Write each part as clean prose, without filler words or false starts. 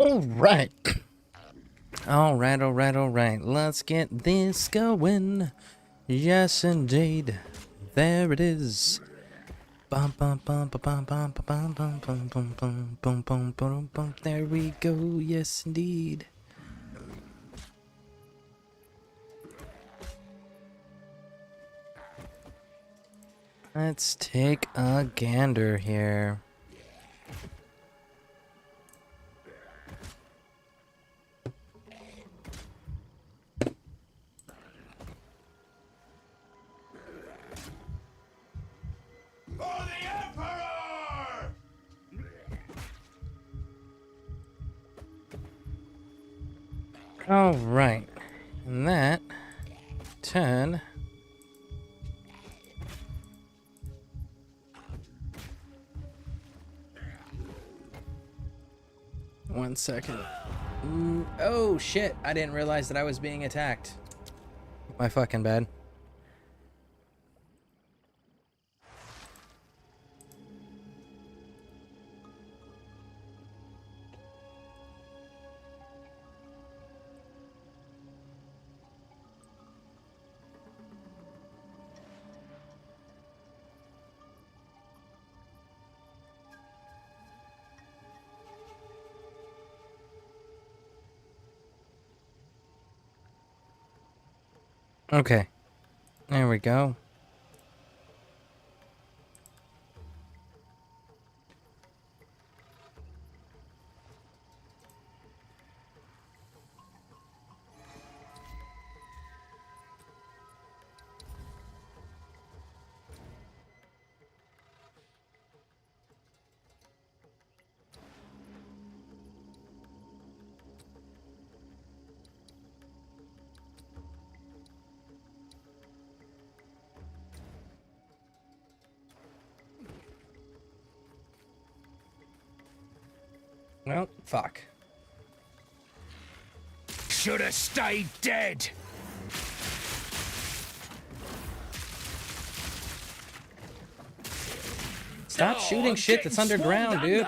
Alright. Alright. Let's get this going. Yes, indeed. There it is. Bum bum bum bum bum bum bum bum bum bum bum bum bum bum bum. There we go. Yes, indeed. Let's take a gander here. Alright. And that turn. One second. Oh shit, I didn't realize that I was being attacked. My fucking bad. Okay. There we go. Well, fuck. Should have stayed dead. Stop shooting shit that's underground, dude.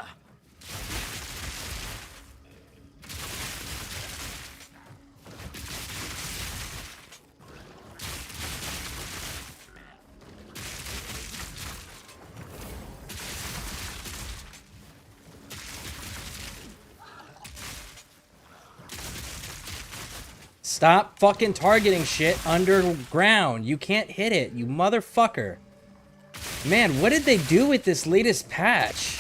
Stop fucking targeting shit underground. You can't hit it, you motherfucker. Man, what did they do with this latest patch?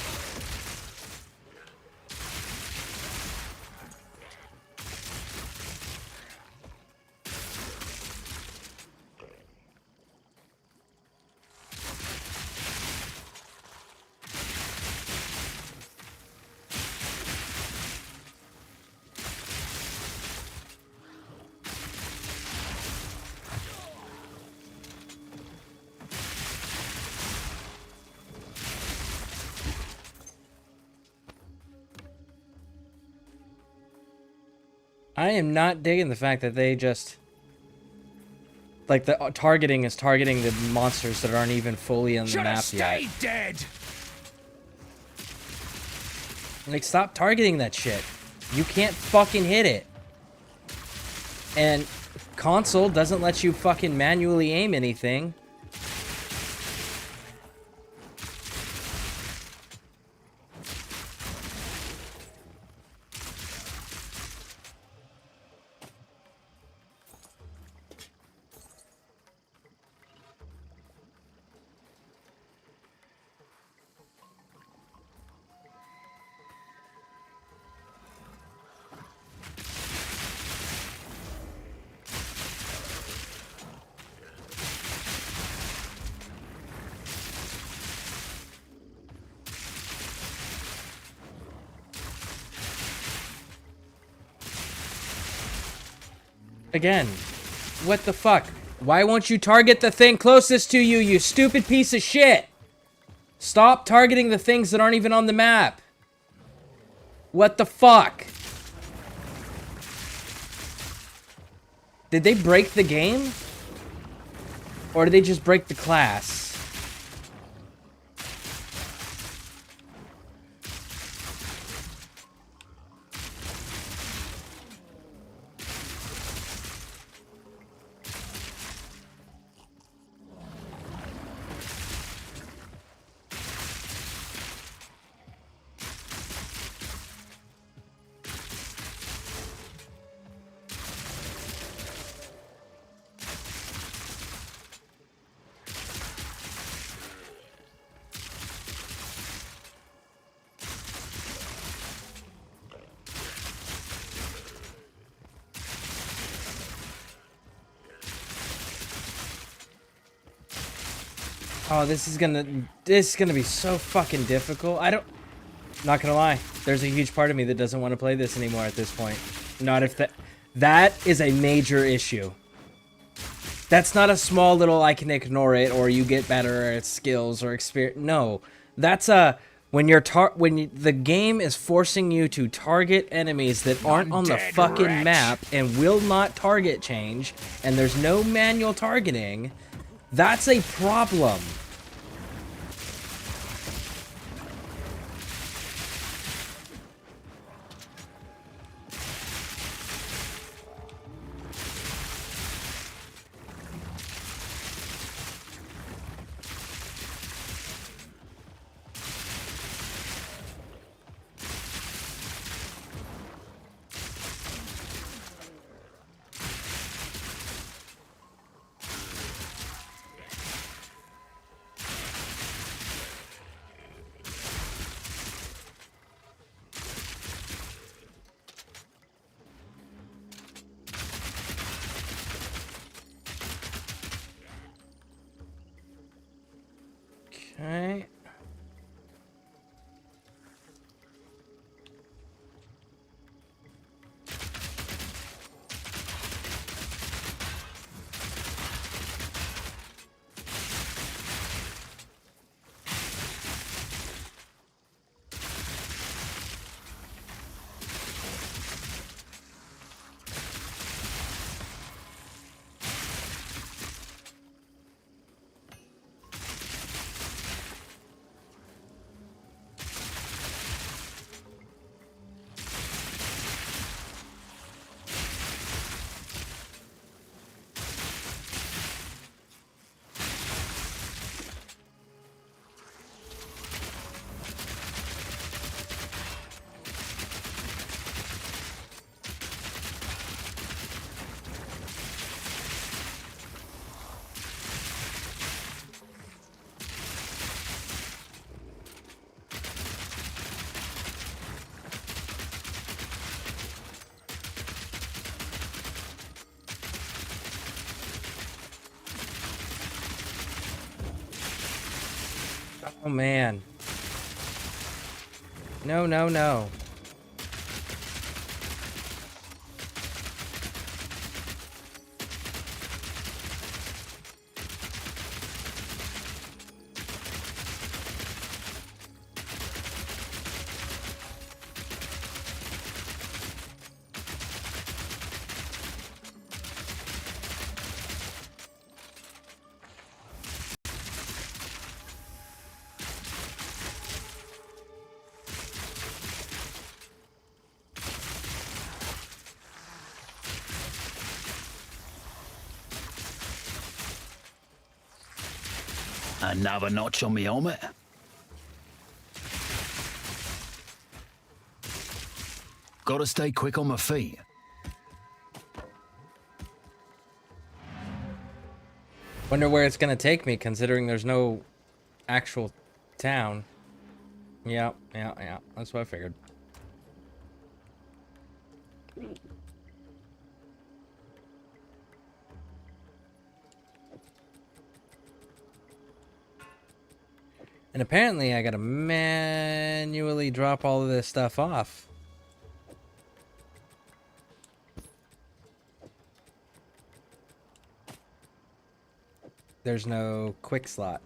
I am not digging the fact that they just... Like, the targeting is targeting the monsters that aren't even fully on the map yet. Dead. Like, stop targeting that shit. You can't fucking hit it. And console doesn't let you fucking manually aim anything. Again, what the fuck? Why won't you target the thing closest to you, you stupid piece of shit? Stop targeting the things that aren't even on the map. What the fuck? Did they break the game? Or did they just break the class? Oh, this is gonna be so fucking difficult. Not gonna lie. There's a huge part of me that doesn't want to play this anymore at this point. Not if that is a major issue. That's not a small little I can ignore it or you get better at skills or experience. No, that's when the game is forcing you to target enemies that aren't on the fucking map and will not target change, and there's no manual targeting. That's a problem. Okay. Oh man. No, no, no. Another notch on me helmet. Gotta stay quick on my feet. Wonder where it's gonna take me, considering there's no actual town. Yeah. That's what I figured. And apparently I gotta manually drop all of this stuff off. There's no quick slot.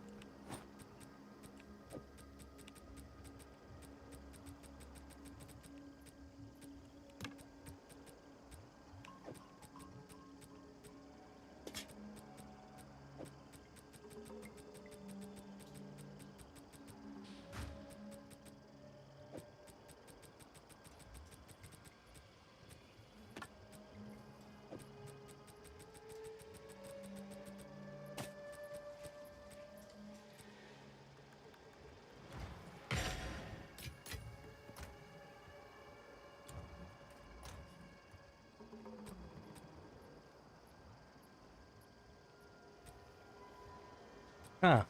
Huh.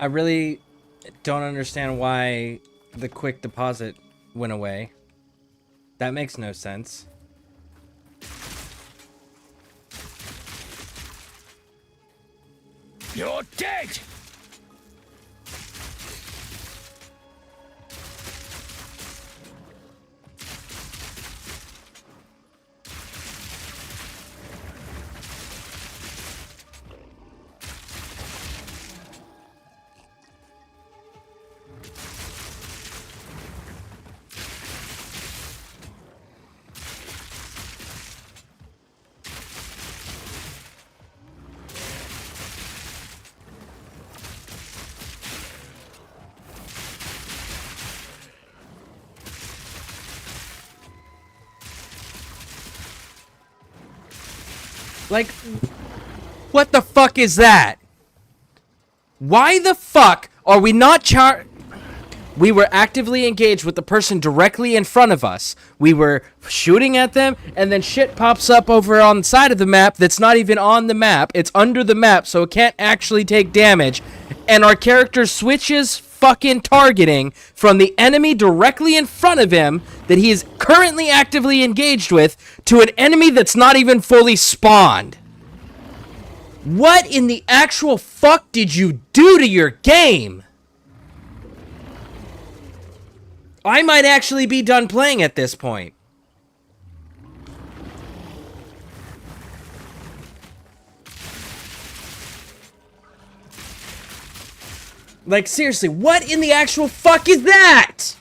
I really don't understand why the quick deposit went away. That makes no sense. You're dead! Like, what the fuck is that? Why the fuck are we not We were actively engaged with the person directly in front of us. We were shooting at them, and then shit pops up over on the side of the map that's not even on the map. It's under the map, so it can't actually take damage. And our character switches fucking targeting from the enemy directly in front of him that he is currently actively engaged with to an enemy that's not even fully spawned. What in the actual fuck did you do to your game? I might actually be done playing at this point. Like, seriously, what in the actual fuck is that?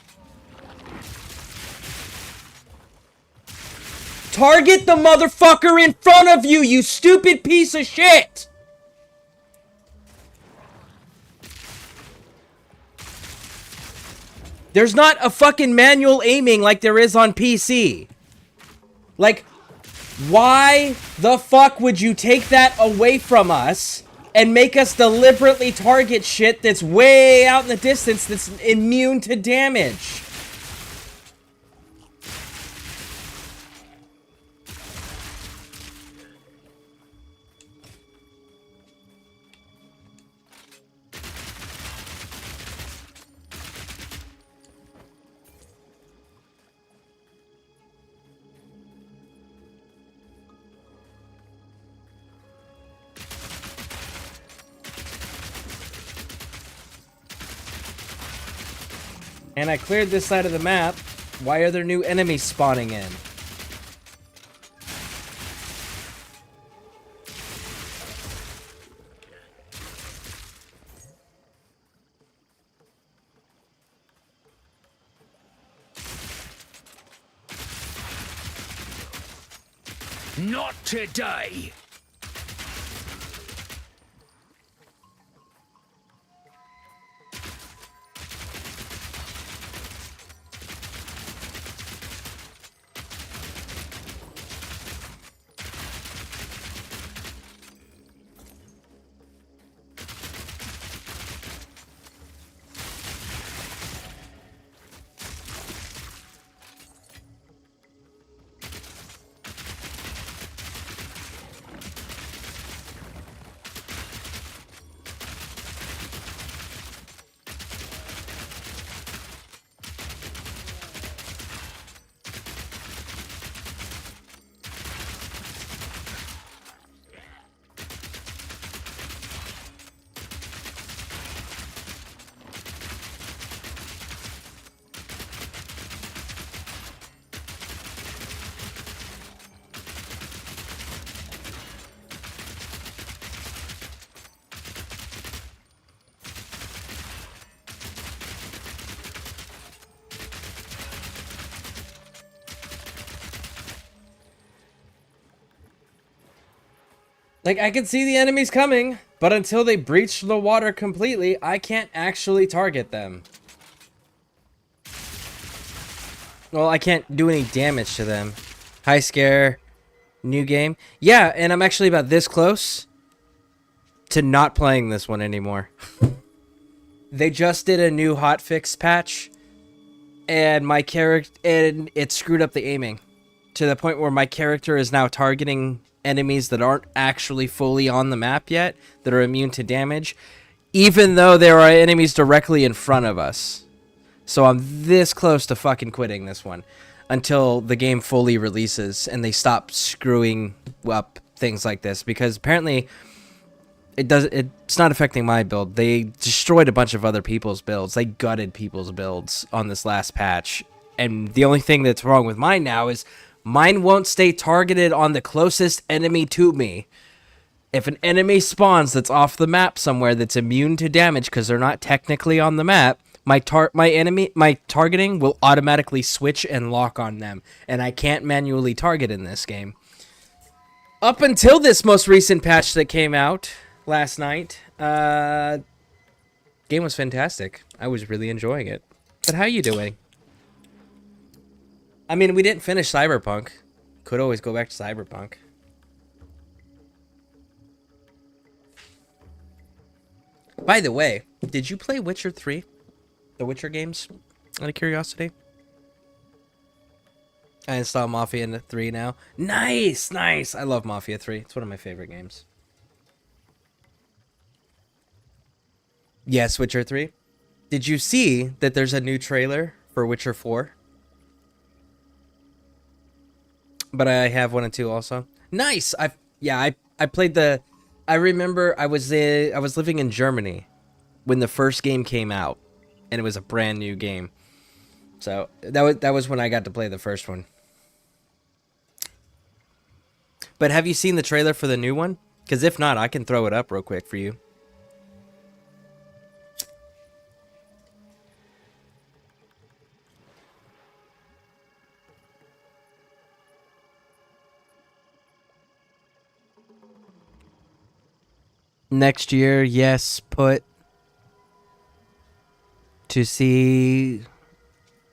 Target the motherfucker in front of you, you stupid piece of shit! There's not a fucking manual aiming like there is on PC. Like, why the fuck would you take that away from us and make us deliberately target shit that's way out in the distance that's immune to damage? And I cleared this side of the map. Why are there new enemies spawning in? Not today! Like, I can see the enemies coming, but until they breach the water completely, I can't actually target them. Well, I can't do any damage to them. High scare, new game. Yeah, and I'm actually about this close to not playing this one anymore. They just did a new hotfix patch, and my character, and it screwed up the aiming to the point where my character is now targeting enemies that aren't actually fully on the map yet, that are immune to damage, even though there are enemies directly in front of us. So I'm this close to fucking quitting this one until the game fully releases and they stop screwing up things like this, because apparently it's not affecting my build. They destroyed a bunch of other people's builds. They gutted people's builds on this last patch. And the only thing that's wrong with mine now is mine won't stay targeted on the closest enemy to me. If an enemy spawns that's off the map somewhere that's immune to damage because they're not technically on the map, my targeting will automatically switch and lock on them, and I can't manually target in this game. Up until this most recent patch that came out last night, game was fantastic. I was really enjoying it. But how you doing? I mean, we didn't finish Cyberpunk. Could always go back to Cyberpunk. By the way, did you play Witcher 3? The Witcher games? Out of curiosity? I installed Mafia 3 now. Nice, nice. I love Mafia 3. It's one of my favorite games. Yes, Witcher 3. Did you see that there's a new trailer for Witcher 4? But I have 1 and 2 also. Nice. I played the. I remember I was living in Germany when the first game came out, and it was a brand new game. So that was when I got to play the first one. But have you seen the trailer for the new one? Because if not, I can throw it up real quick for you. Next year, yes, put to see.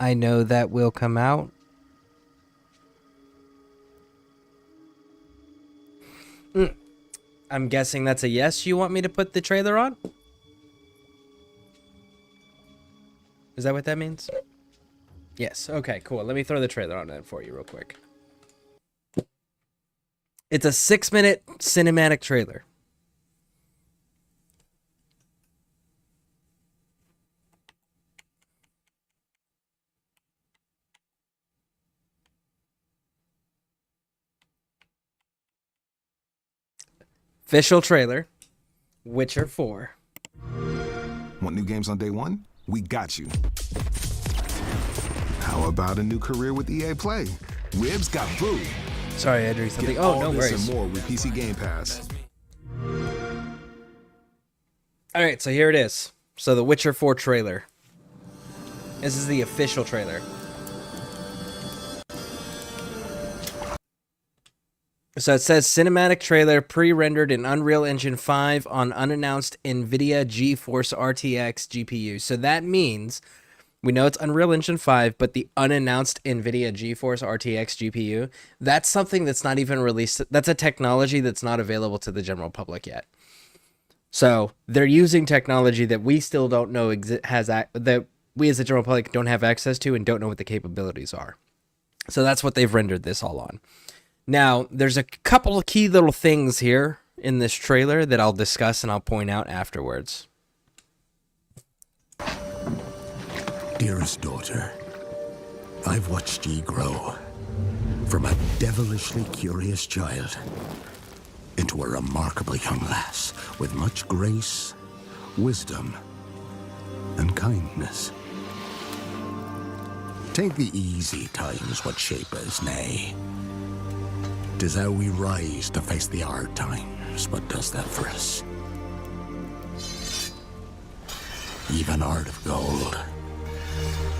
I know that will come out. I'm guessing that's a yes. You want me to put the trailer on? Is that what that means? Yes. Okay, cool. Let me throw the trailer on that for you real quick. It's a 6-minute cinematic trailer. Official trailer, Witcher 4. Want new games on day one? We got you. How about a new career with EA Play? Ribs got Boo. Sorry, I had to read something. Get Oh, all no this worries. and more with PC Game Pass. All right, so here it is. So the Witcher 4 trailer. This is the official trailer. So it says cinematic trailer pre-rendered in Unreal Engine 5 on unannounced NVIDIA GeForce RTX GPU. So that means we know it's Unreal Engine 5, but the unannounced NVIDIA GeForce RTX GPU, that's something that's not even released. That's a technology that's not available to the general public yet. So they're using technology that we still don't know that we as the general public don't have access to and don't know what the capabilities are. So that's what they've rendered this all on. Now, there's a couple of key little things here in this trailer that I'll discuss and I'll point out afterwards. Dearest daughter, I've watched ye grow from a devilishly curious child into a remarkably young lass with much grace, wisdom, and kindness. Take the easy times what shape us, nay. 'Tis how we rise to face the hard times what does that for us. You've an heart of gold.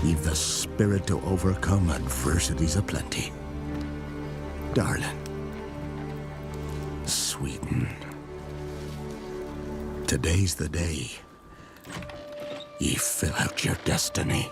You've the spirit to overcome adversities aplenty. Darling, sweeten. Today's the day ye fill out your destiny.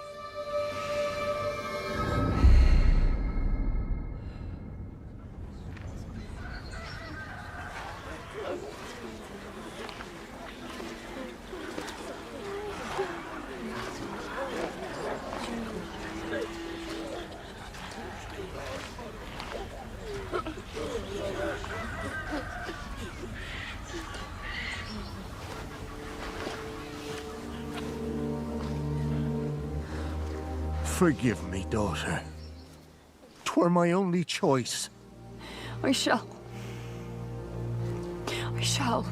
Forgive me, daughter. 'Twere my only choice. I shall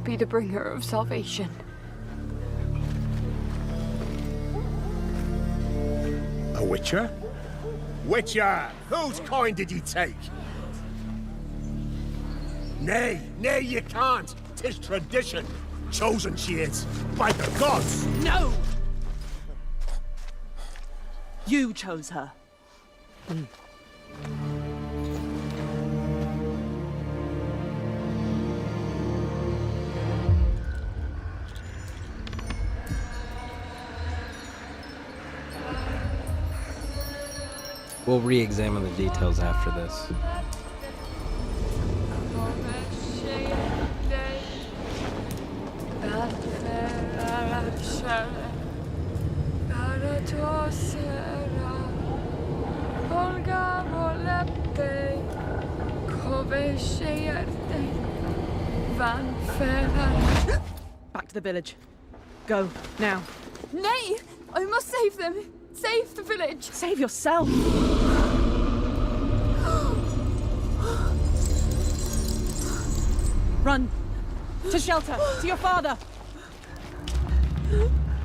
be the bringer of salvation. A witcher? Witcher! Whose coin did ye take? Nay, you can't. 'Tis tradition. Chosen she is, by the gods. No! You chose her. We'll re-examine the details after this. Back to the village. Go, now. Nay! I must save them! Save the village! Save yourself! Run! To shelter! To your father!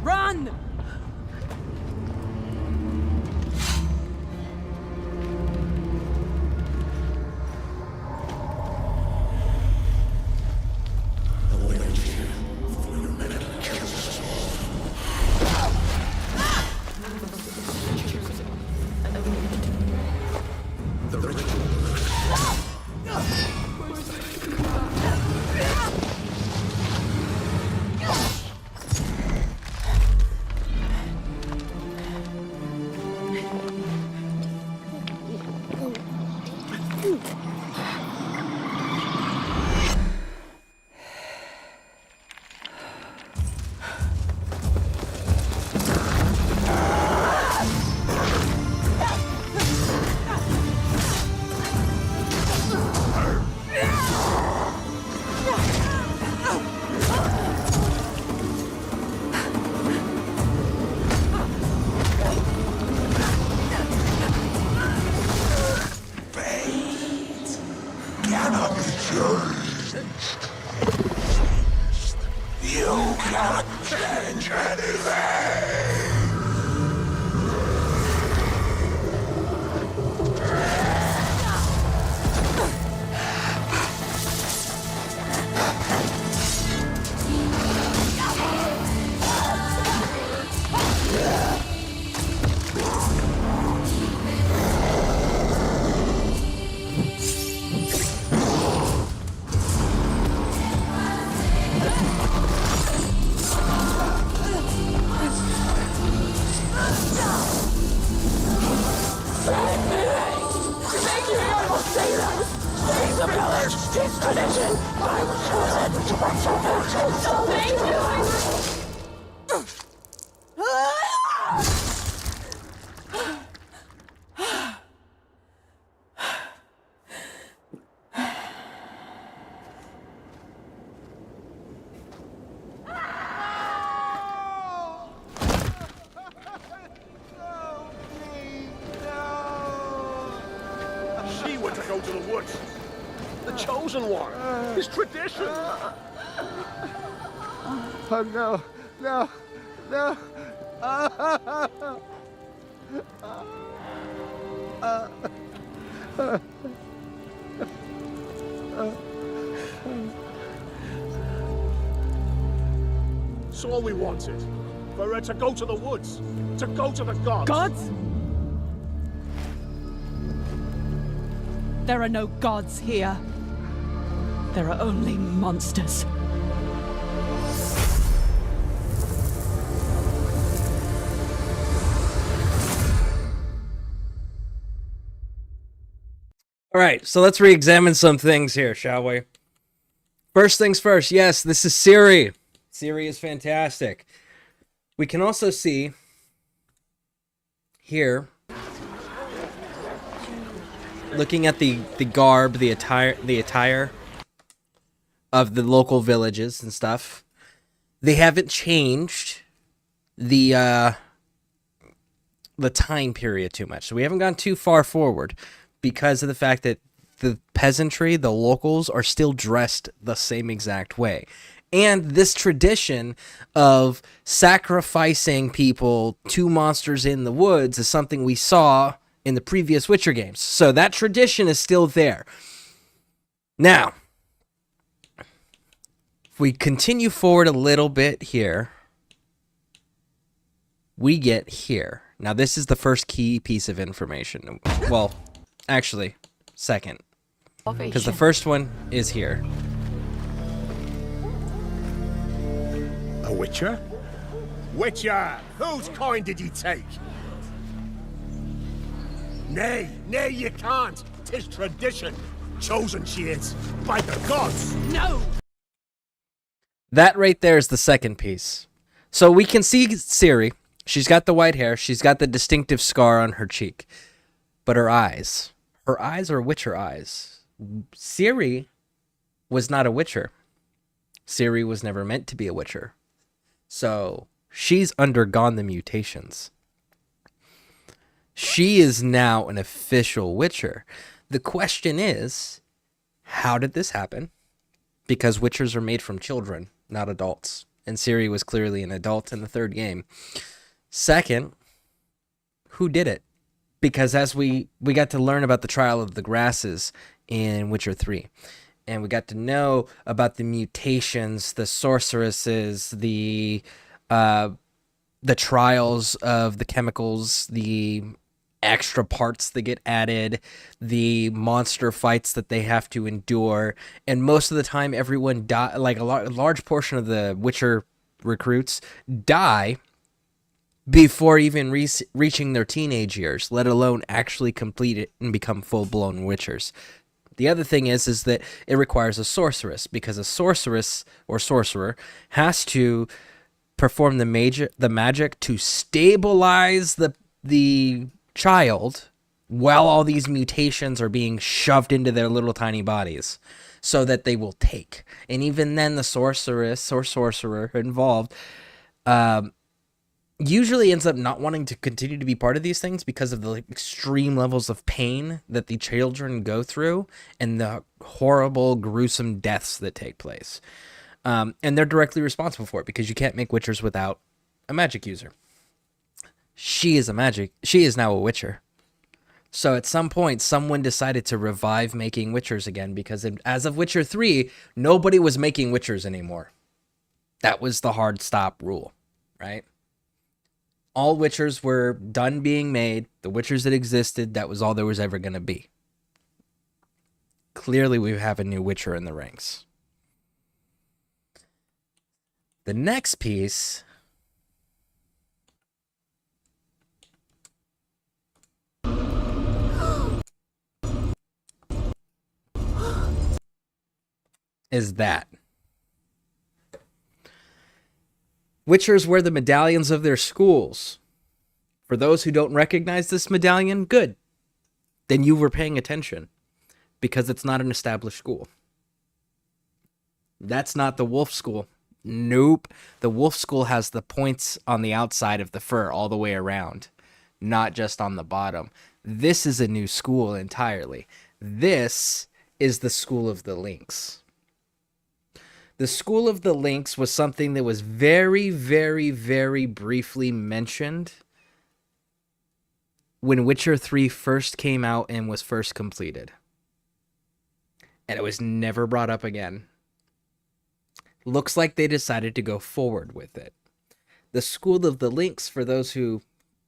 Run! She were to go to the woods. The chosen one. His tradition. Oh, no. No. No. It's all we wanted. For her to go to the woods. To go to the gods. Gods? There are no gods here. There are only monsters. All right, so let's re-examine some things here, shall we? First things first, yes, this is Ciri. Ciri is fantastic. We can also see here, looking at the garb, the attire of the local villages and stuff, they haven't changed the the time period too much. So we haven't gone too far forward because of the fact that the peasantry, the locals, are still dressed the same exact way. And this tradition of sacrificing people to monsters in the woods is something we saw in the previous Witcher games. So that tradition is still there. Now, if we continue forward a little bit here, we get here. Now, this is the first key piece of information. Well, actually, second. Because the first one is here. A Witcher? Witcher! Whose coin did ye take? Nay, you can't. 'Tis tradition. Chosen she is, by the gods. No! That right there is the second piece. So we can see Ciri. She's got the white hair. She's got the distinctive scar on her cheek. But her eyes are Witcher eyes. Ciri was not a Witcher. Ciri was never meant to be a Witcher. So she's undergone the mutations. She is now an official Witcher. The question is, how did this happen? Because Witchers are made from children, not adults. And Ciri was clearly an adult in the third game. Second, who did it? Because as we got to learn about the trial of the grasses in Witcher 3, and we got to know about the mutations, the sorceresses, the trials of the chemicals, the extra parts that get added, the monster fights that they have to endure, and most of the time everyone die. Like a large portion of the Witcher recruits die before even reaching their teenage years, let alone actually complete it and become full-blown Witchers. The other thing is that it requires a sorceress, because a sorceress or sorcerer has to perform the magic to stabilize the child while all these mutations are being shoved into their little tiny bodies so that they will take. And even then, the sorceress or sorcerer involved usually ends up not wanting to continue to be part of these things because of the extreme levels of pain that the children go through and the horrible, gruesome deaths that take place. And they're directly responsible for it because you can't make Witchers without a magic user. She is now a Witcher. So at some point, someone decided to revive making Witchers again because as of Witcher 3, nobody was making Witchers anymore. That was the hard stop rule, right? All Witchers were done being made. The Witchers that existed, that was all there was ever going to be. Clearly, we have a new Witcher in the ranks. The next piece is that Witchers wear the medallions of their schools. For those who don't recognize this medallion, good. Then you were paying attention, because it's not an established school. That's not the wolf school. Nope. The wolf school has the points on the outside of the fur all the way around, not just on the bottom. This is a new school entirely. This is the School of the Lynx. The School of the Lynx was something that was very, very, very briefly mentioned when Witcher 3 first came out and was first completed. And it was never brought up again. Looks like they decided to go forward with it. The School of the Lynx, for those who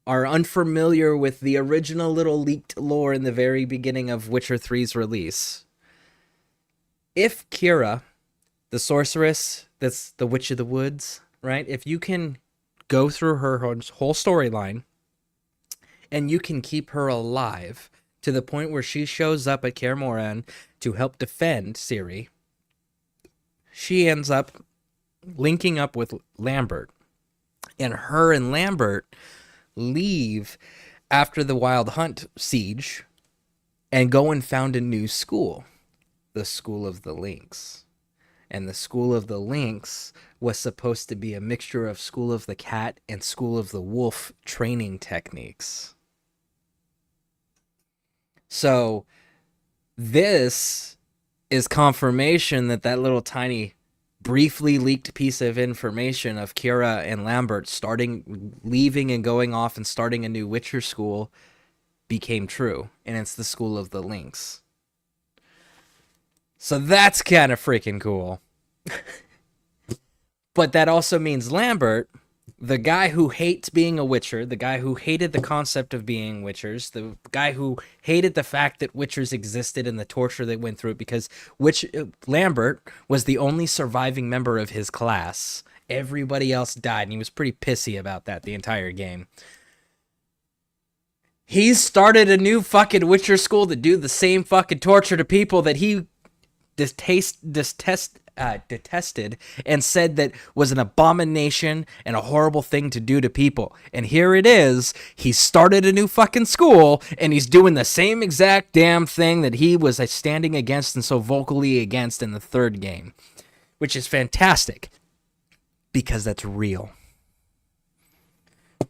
are unfamiliar with the original little leaked lore in the very beginning of Witcher 3's release, if Kira, the sorceress that's the Witch of the Woods, right? If you can go through her whole storyline and you can keep her alive to the point where she shows up at Kaer Morhen to help defend Ciri, she ends up linking up with Lambert. And her and Lambert leave after the Wild Hunt siege and go and found a new school, the School of the Lynx. And the School of the Lynx was supposed to be a mixture of School of the Cat and School of the Wolf training techniques. So this is confirmation that that little tiny briefly leaked piece of information of Kira and Lambert leaving and going off and starting a new Witcher school became true. And it's the School of the Lynx. So that's kind of freaking cool. But that also means Lambert, the guy who hates being a Witcher, the guy who hated the concept of being Witchers, the guy who hated the fact that Witchers existed and the torture they went through, because Lambert was the only surviving member of his class. Everybody else died, and he was pretty pissy about that the entire game. He started a new fucking Witcher school to do the same fucking torture to people that he detested and said that was an abomination and a horrible thing to do to people. And here it is. He started a new fucking school and he's doing the same exact damn thing that he was standing against and so vocally against in the third game, which is fantastic because that's real.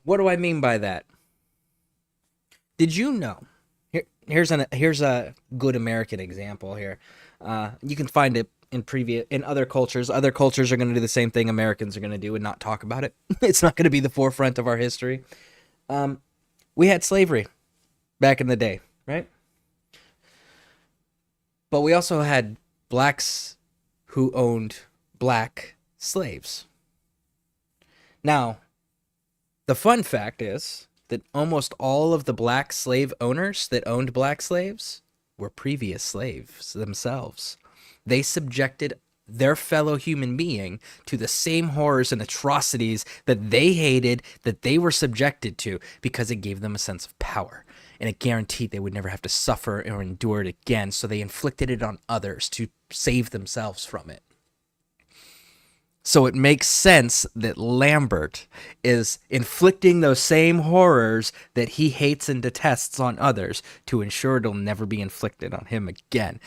What do I mean by that? Did you know? Here's a good American example here. You can find it in other cultures. Other cultures are going to do the same thing Americans are going to do and not talk about it. It's not going to be the forefront of our history. We had slavery back in the day, right? But we also had blacks who owned black slaves. Now, the fun fact is that almost all of the black slave owners that owned black slaves were previous slaves themselves. They subjected their fellow human being to the same horrors and atrocities that they hated, that they were subjected to, because it gave them a sense of power. And it guaranteed they would never have to suffer or endure it again, so they inflicted it on others to save themselves from it. So it makes sense that Lambert is inflicting those same horrors that he hates and detests on others to ensure it'll never be inflicted on him again.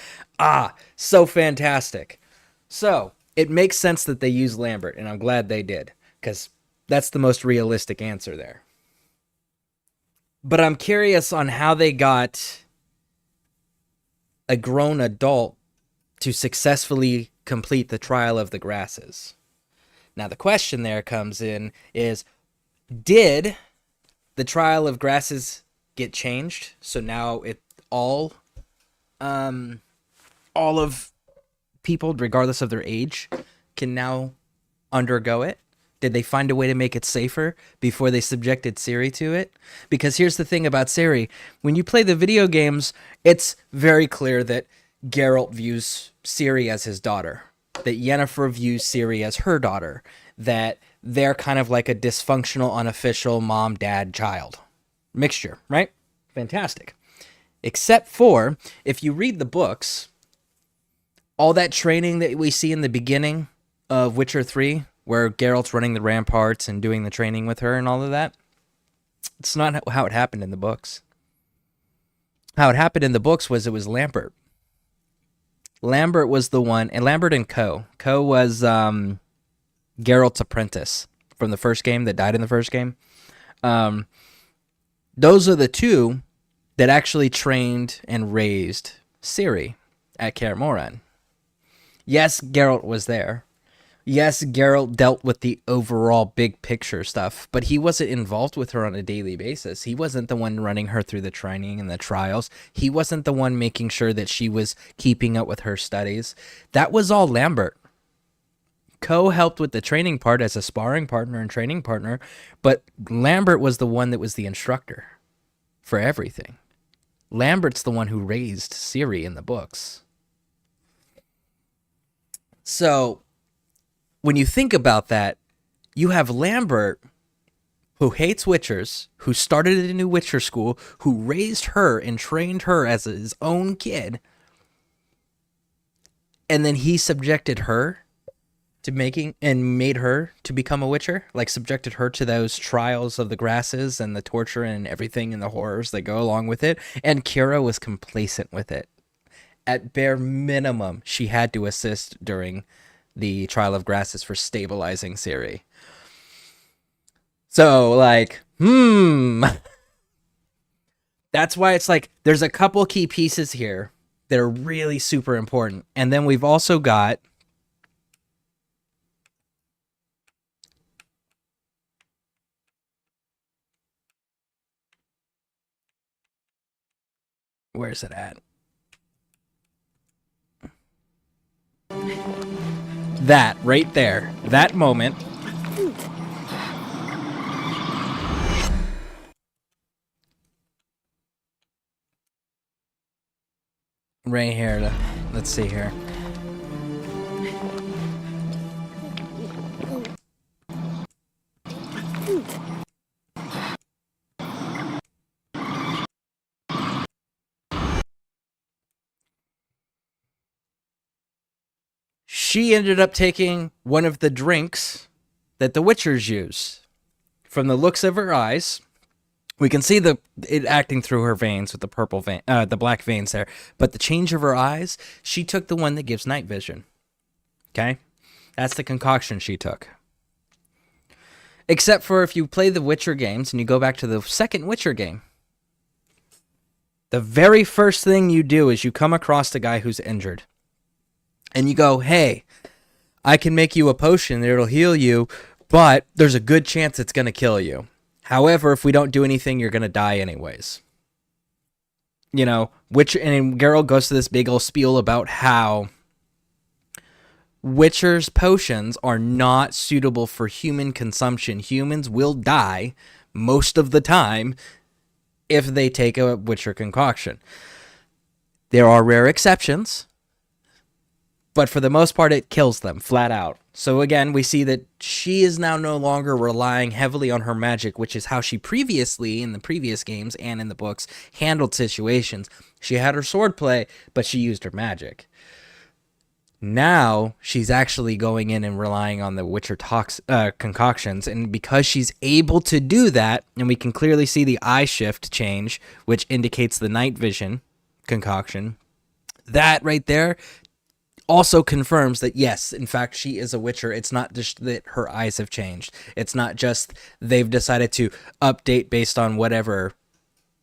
So fantastic. So it makes sense that they use Lambert, and I'm glad they did, because that's the most realistic answer there. But I'm curious on how they got a grown adult to successfully complete the Trial of the Grasses. Now, the question there comes in is, did the Trial of Grasses get changed? So now all of people, regardless of their age, can now undergo it? Did they find a way to make it safer before they subjected Ciri to it? Because here's the thing about Ciri. When you play the video games, it's very clear that Geralt views Ciri as his daughter, that Yennefer views Ciri as her daughter, that they're kind of like a dysfunctional, unofficial mom, dad, child mixture, right? Fantastic. Except for, if you read the books, all that training that we see in the beginning of Witcher 3, where Geralt's running the ramparts and doing the training with her and all of that, it's not how it happened in the books. How it happened in the books was it was Lambert. Lambert was the one, and Lambert and Co. Co was Geralt's apprentice from the first game that died in the first game. Those are the two that actually trained and raised Ciri at Kaer Morhen. Yes, Geralt was there. Yes, Geralt dealt with the overall big picture stuff, but he wasn't involved with her on a daily basis. He wasn't the one running her through the training and the trials. He wasn't the one making sure that she was keeping up with her studies. That was all Lambert. Co helped with the training part as a sparring partner and training partner, but Lambert was the one that was the instructor for everything. Lambert's the one who raised Ciri in the books. So when you think about that, you have Lambert, who hates Witchers, who started a new Witcher school, who raised her and trained her as his own kid, and then he subjected her to made her to become a Witcher, like subjected her to those trials of the grasses and the torture and everything and the horrors that go along with it, and Kira was complacent with it. At bare minimum, she had to assist during The Trial of Grass is for stabilizing Ciri. So, like, That's why it's like, there's a couple key pieces here that are really super important. And then we've also got... Where's it at? That, right there. That moment. Right here. Let's see here. She ended up taking one of the drinks that the Witchers use. From the looks of her eyes, we can see it acting through her veins with the purple vein, the black veins there. But the change of her eyes, she took the one that gives night vision. Okay, that's the concoction she took. Except for if you play the Witcher games and you go back to the second Witcher game, the very first thing you do is you come across the guy who's injured. And you go, hey, I can make you a potion that it'll heal you, but there's a good chance it's going to kill you. However, if we don't do anything, you're going to die anyways. You know, and Geralt goes to this big old spiel about how Witcher's potions are not suitable for human consumption. Humans will die most of the time if they take a Witcher concoction. There are rare exceptions, but for the most part, it kills them flat out. So again, we see that she is now no longer relying heavily on her magic, which is how she previously, in the previous games and in the books, handled situations. She had her swordplay, but she used her magic. Now, she's actually going in and relying on the Witcher concoctions, and because she's able to do that, and we can clearly see the eye shift change, which indicates the night vision concoction, that right there also confirms that, yes, in fact, she is a Witcher. It's not just that her eyes have changed. It's not just they've decided to update based on whatever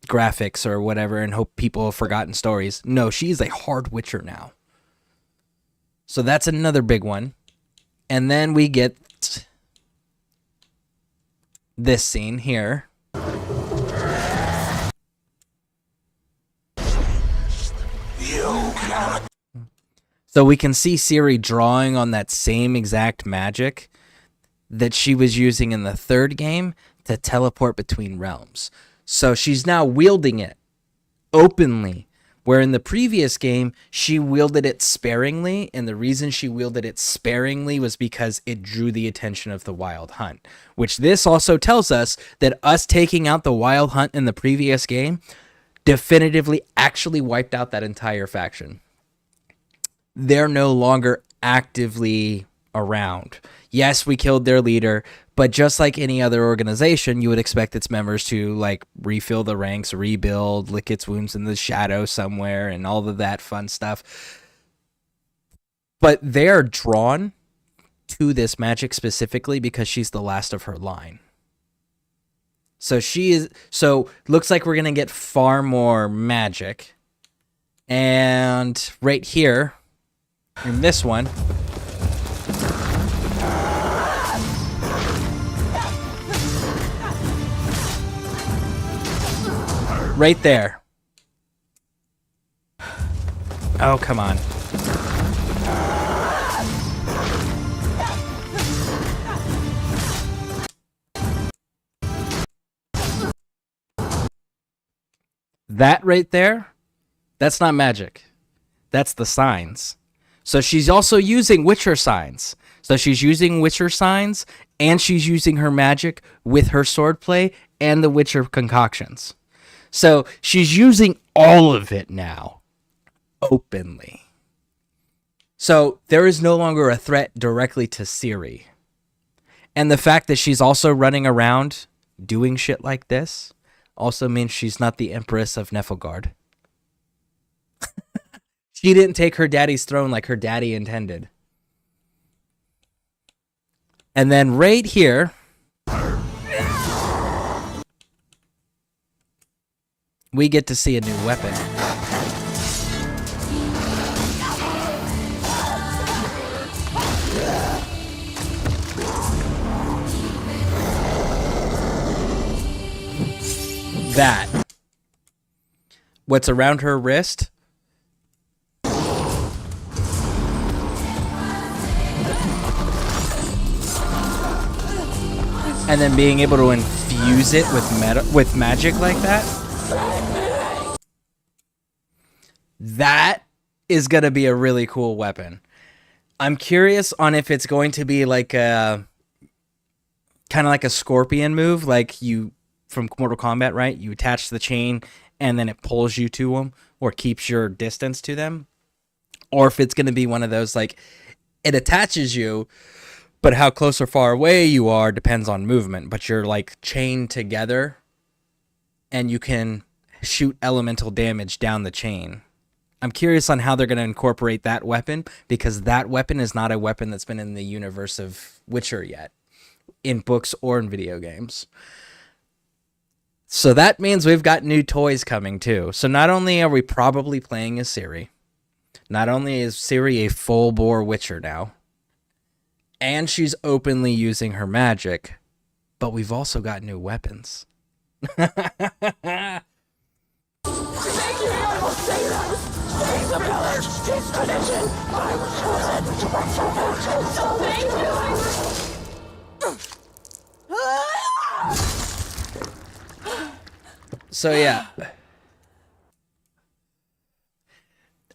graphics or whatever and hope people have forgotten stories. No, she's a hard Witcher now. So that's another big one. And then we get this scene here. So we can see Ciri drawing on that same exact magic that she was using in the third game to teleport between realms. So she's now wielding it openly, where in the previous game, she wielded it sparingly, and the reason she wielded it sparingly was because it drew the attention of the Wild Hunt, which this also tells us that us taking out the Wild Hunt in the previous game definitively actually wiped out that entire faction. They're no longer actively around. Yes, we killed their leader, but just like any other organization, you would expect its members to like refill the ranks, rebuild, lick its wounds in the shadow somewhere, and all of that fun stuff. But they're drawn to this magic specifically because she's the last of her line. So looks like we're gonna get far more magic. And right here, in this one, right there. Oh, come on. That right there, that's not magic. That's the signs. So she's also using Witcher signs. So she's using Witcher signs, and she's using her magic with her swordplay and the Witcher concoctions. So she's using all of it now, openly. So there is no longer a threat directly to Ciri. And the fact that she's also running around doing shit like this also means she's not the Empress of Niflgaard. She didn't take her daddy's throne like her daddy intended. And then right here, we get to see a new weapon. That. What's around her wrist? And then being able to infuse it with magic like that. That is going to be a really cool weapon. I'm curious on if it's going to be like a kind of like a scorpion move, like you from Mortal Kombat, right? You attach the chain and then it pulls you to them or keeps your distance to them. Or if it's going to be one of those like it attaches you, but how close or far away you are depends on movement. But you're like chained together and you can shoot elemental damage down the chain. I'm curious on how they're going to incorporate that weapon, because that weapon is not a weapon that's been in the universe of Witcher yet, in books or in video games. So that means we've got new toys coming too. So not only are we probably playing as Ciri, not only is Ciri a full-bore Witcher now, and she's openly using her magic, but we've also got new weapons. So yeah,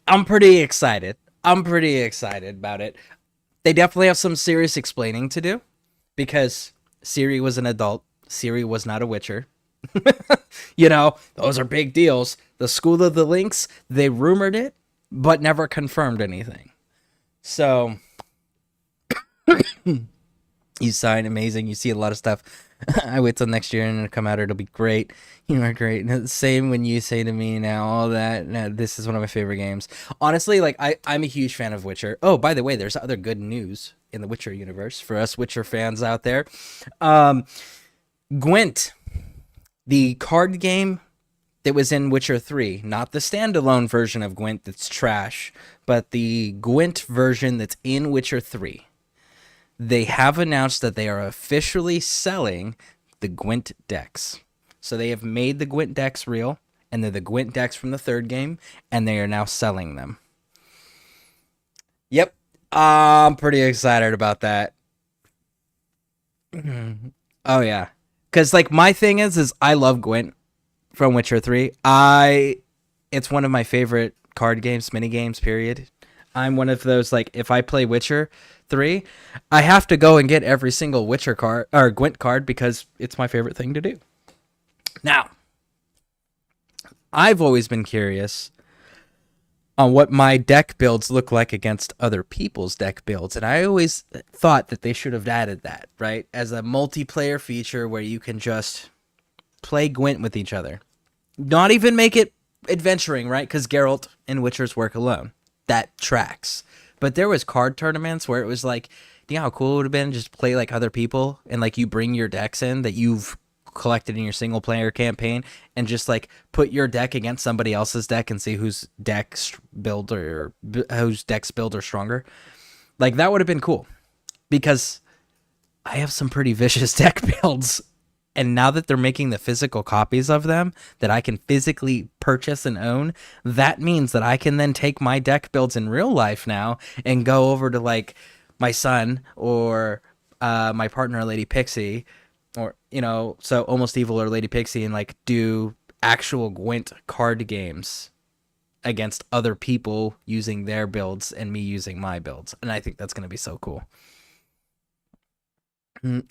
I'm pretty excited. I'm pretty excited about it. They definitely have some serious explaining to do, because Ciri was an adult. Ciri was not a Witcher. You know, those are big deals. The School of the Lynx, they rumored it, but never confirmed anything. So, you sign amazing. You see a lot of stuff. I wait till next year and it'll come out. It'll be great. You are great. And the same when you say to me now, all that. Now, this is one of my favorite games. Honestly, like I'm a huge fan of Witcher. Oh, by the way, there's other good news in the Witcher universe for us Witcher fans out there. Gwent, the card game that was in Witcher 3, not the standalone version of Gwent that's trash, but the Gwent version that's in Witcher 3. They have announced that they are officially selling the Gwent decks. So they have made the Gwent decks real, and they're the Gwent decks from the third game, and they are now selling them. Yep, I'm pretty excited about that. Oh yeah, because like my thing is I love Gwent from Witcher 3. It's one of my favorite card games, mini games, period. I'm one of those, like, if I play Witcher 3, I have to go and get every single Witcher card or Gwent card because it's my favorite thing to do. Now, I've always been curious on what my deck builds look like against other people's deck builds, and I always thought that they should have added that, right, as a multiplayer feature where you can just play Gwent with each other. Not even make it adventuring, right, because Geralt and Witchers work alone. That tracks. But there was card tournaments where it was like, you know how cool it would have been just play like other people, and like you bring your decks in that you've collected in your single player campaign and just like put your deck against somebody else's deck and see whose decks build or whose decks build are stronger. Like that would have been cool, because I have some pretty vicious deck builds. And now that they're making the physical copies of them that I can physically purchase and own, that means that I can then take my deck builds in real life now and go over to like my son or my partner, Lady Pixie, or, you know, so Almost Evil or Lady Pixie, and like do actual Gwent card games against other people using their builds and me using my builds. And I think that's going to be so cool.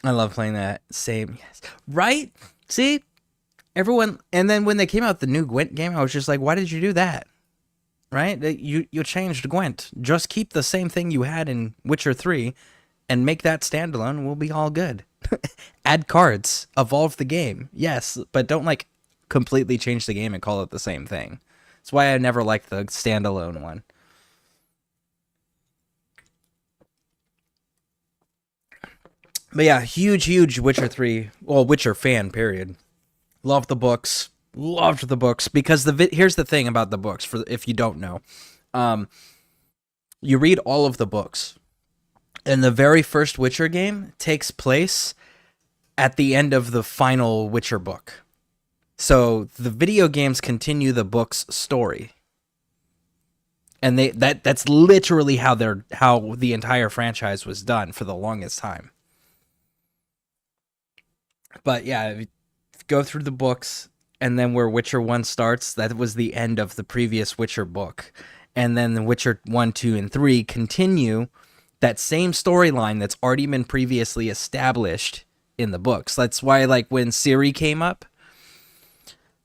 I love playing that. Same. Yes. Right? See? Everyone. And then when they came out with the new Gwent game, I was just like, why did you do that? Right? You changed Gwent. Just keep the same thing you had in Witcher 3 and make that standalone. We'll be all good. Add cards. Evolve the game. Yes, but don't like completely change the game and call it the same thing. That's why I never liked the standalone one. But yeah, huge Witcher 3, well, Witcher fan, period. Loved the books. Loved the books because here's the thing about the books, for if you don't know. You read all of the books, and the very first Witcher game takes place at the end of the final Witcher book. So the video games continue the book's story. And that's literally how the entire franchise was done for the longest time. But yeah, go through the books, and then where Witcher 1 starts, that was the end of the previous Witcher book. And then the Witcher 1, 2, and 3 continue that same storyline that's already been previously established in the books. That's why, like, when Ciri came up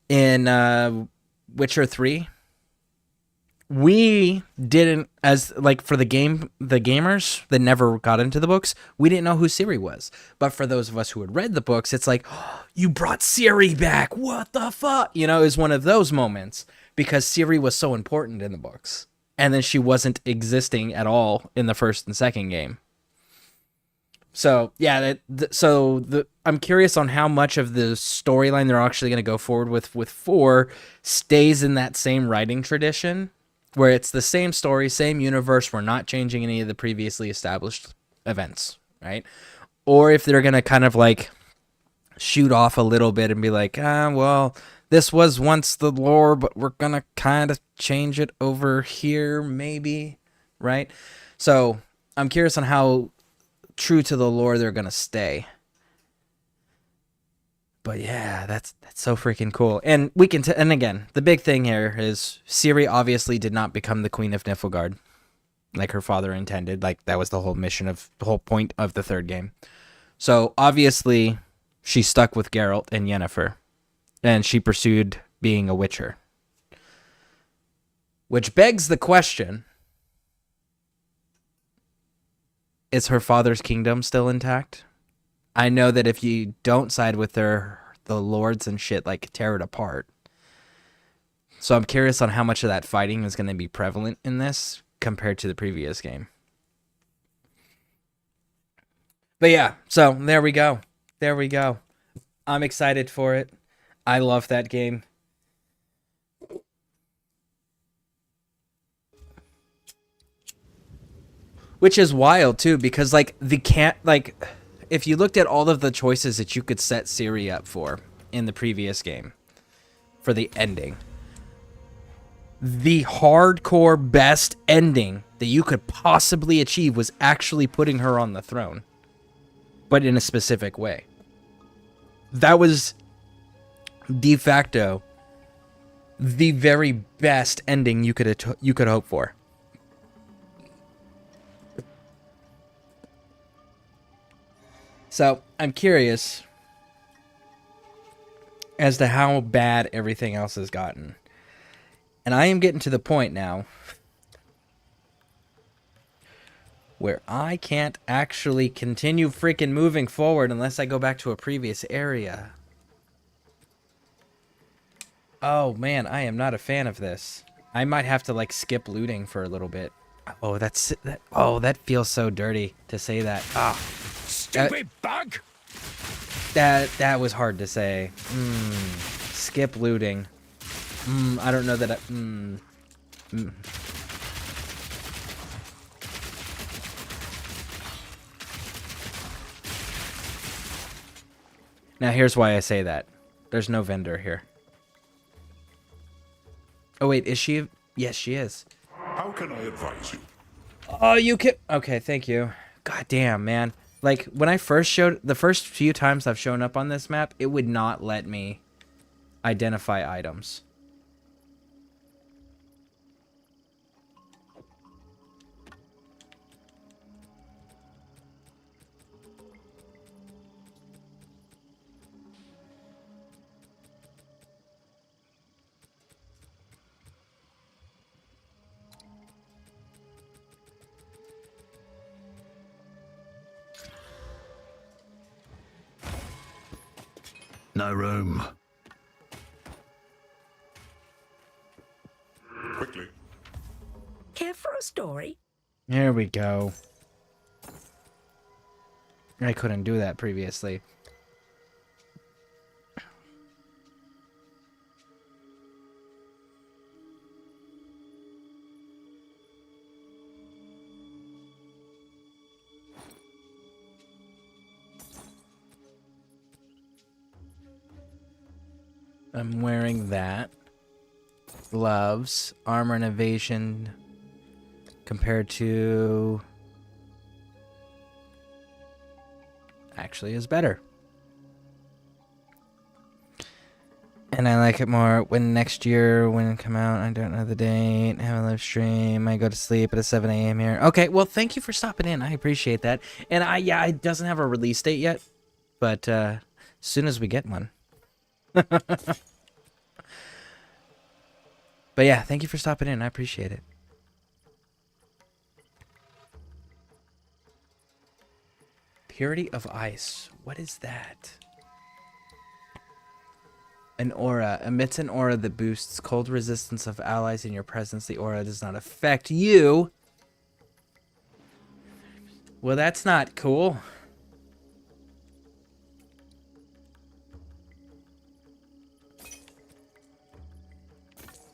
in Witcher 3, we didn't, as like for the gamers that never got into the books, we didn't know who Ciri was. But for those of us who had read the books, it's like, oh, you brought Ciri back. What the fuck? You know, it was one of those moments because Ciri was so important in the books. And then she wasn't existing at all in the first and second game. So, yeah, I'm curious on how much of the storyline they're actually going to go forward with 4 stays in that same writing tradition, where it's the same story, same universe, we're not changing any of the previously established events, right? Or if they're going to kind of like shoot off a little bit and be like, well, this was once the lore, but we're going to kind of change it over here, maybe, right? So I'm curious on how true to the lore they're going to stay. But yeah, that's so freaking cool. And we can and again, the big thing here is Ciri obviously did not become the Queen of Niflgaard like her father intended. Like that was the whole point of the third game. So obviously she stuck with Geralt and Yennefer, and she pursued being a Witcher. Which begs the question, is her father's kingdom still intact? I know that if you don't side with her, the lords and shit like tear it apart. So I'm curious on how much of that fighting is going to be prevalent in this compared to the previous game. But yeah, so there we go. There we go. I'm excited for it. I love that game. Which is wild too, because like if you looked at all of the choices that you could set Ciri up for in the previous game for the ending, the hardcore best ending that you could possibly achieve was actually putting her on the throne, but in a specific way. That was de facto the very best ending you could hope for. So, I'm curious as to how bad everything else has gotten. And I am getting to the point now where I can't actually continue freaking moving forward unless I go back to a previous area. Oh man, I am not a fan of this. I might have to like skip looting for a little bit. Oh, that feels so dirty to say that. Ah. Stupid bug! That was hard to say. Skip looting. I don't know that Now here's why I say that. There's no vendor here. Oh wait, is she? Yes, she is. How can I advise you? Oh, you can. Okay, thank you. God damn, man. Like, when I the first few times I've shown up on this map, it would not let me identify items. No room. Quickly. Care for a story? Here we go. I couldn't do that previously. I'm wearing that. Gloves, armor and evasion compared to... actually is better. And I like it more when next year, when it come out, I don't know the date, have a live stream, I go to sleep at 7 a.m. here. Okay, well, thank you for stopping in. I appreciate that. And yeah, it doesn't have a release date yet, but as soon as we get one. But yeah, thank you for stopping in. I appreciate it. Purity of Ice. What is that? An aura. Emits an aura that boosts cold resistance of allies in your presence. The aura does not affect you. Well, that's not cool.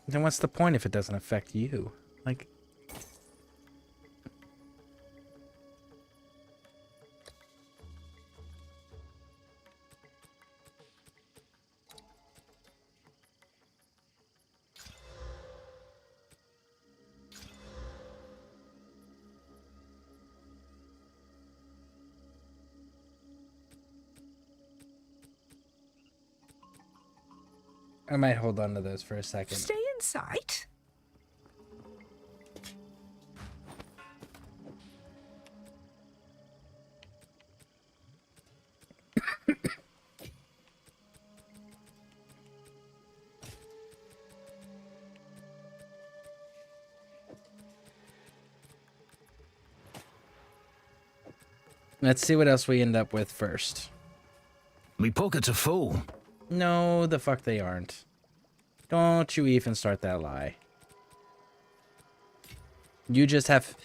Then what's the point if it doesn't affect you? Like... I might hold on to those for a second. Stay in sight. Let's see what else we end up with first. Me pockets are full. No, the fuck they aren't. Don't you even start that lie. You just have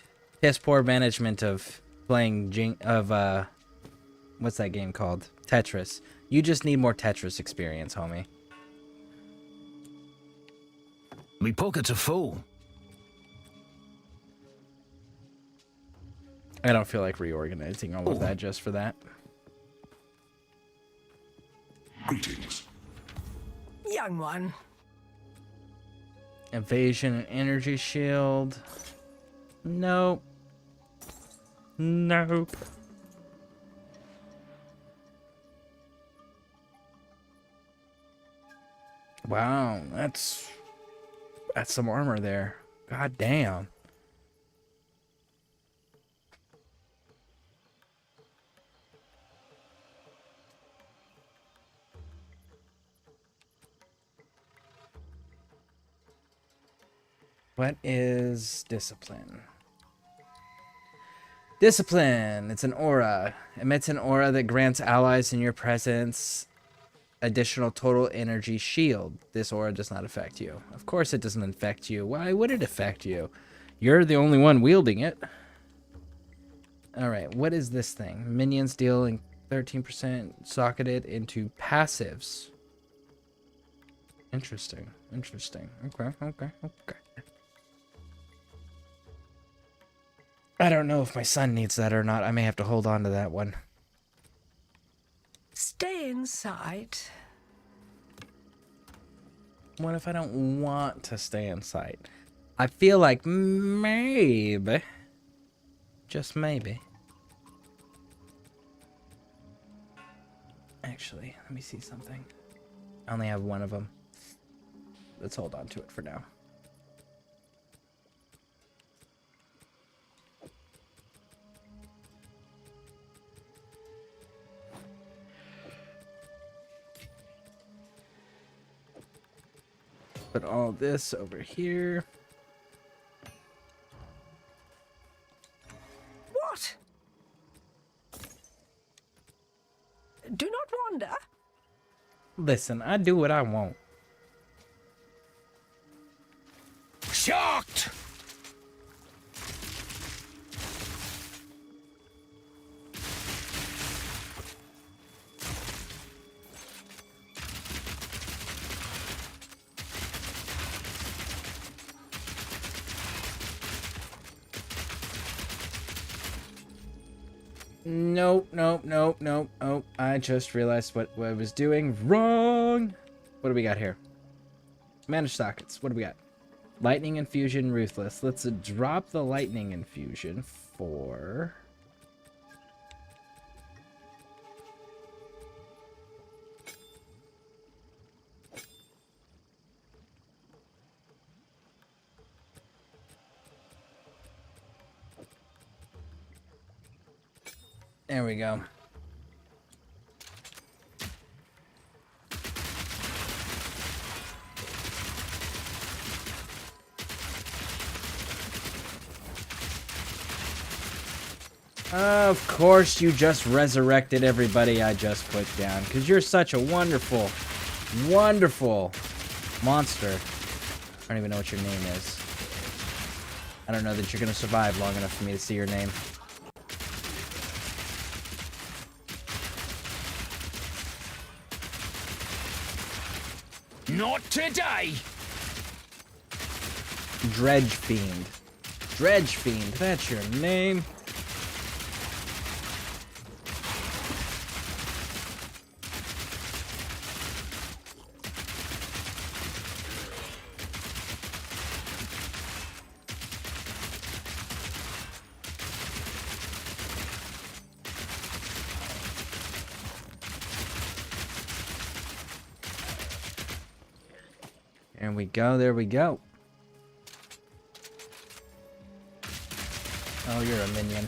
piss poor management of playing what's that game called? Tetris. You just need more Tetris experience, homie. Me pockets are full. I don't feel like reorganizing all of that just for that. Greetings. Young one. Evasion and energy shield. Nope. Nope. Wow, that's some armor there. God damn. What is discipline? Discipline. It's an aura. Emits an aura that grants allies in your presence additional total energy shield. This aura does not affect you. Of course it doesn't affect you. Why would it affect you? You're the only one wielding it. Alright, what is this thing? Minions dealing 13% socketed into passives. Interesting. Interesting. Okay. I don't know if my son needs that or not. I may have to hold on to that one. Stay in sight. What if I don't want to stay in sight? I feel like maybe, just maybe. Actually, let me see something. I only have one of them. Let's hold on to it for now. Put all this over here. What? Do not wander. Listen, I do what I want. Shocked! Nope, nope, nope, nope. Oh, I just realized what I was doing wrong. What do we got here? Manage sockets. What do we got? Lightning infusion, ruthless. Let's drop the lightning infusion for... There we go. Of course you just resurrected everybody I just put down, because you're such a wonderful, wonderful monster. I don't even know what your name is. I don't know that you're going to survive long enough for me to see your name. Not today! Dredge Fiend. Dredge Fiend, that's your name. There we go, there we go. Oh, you're a minion.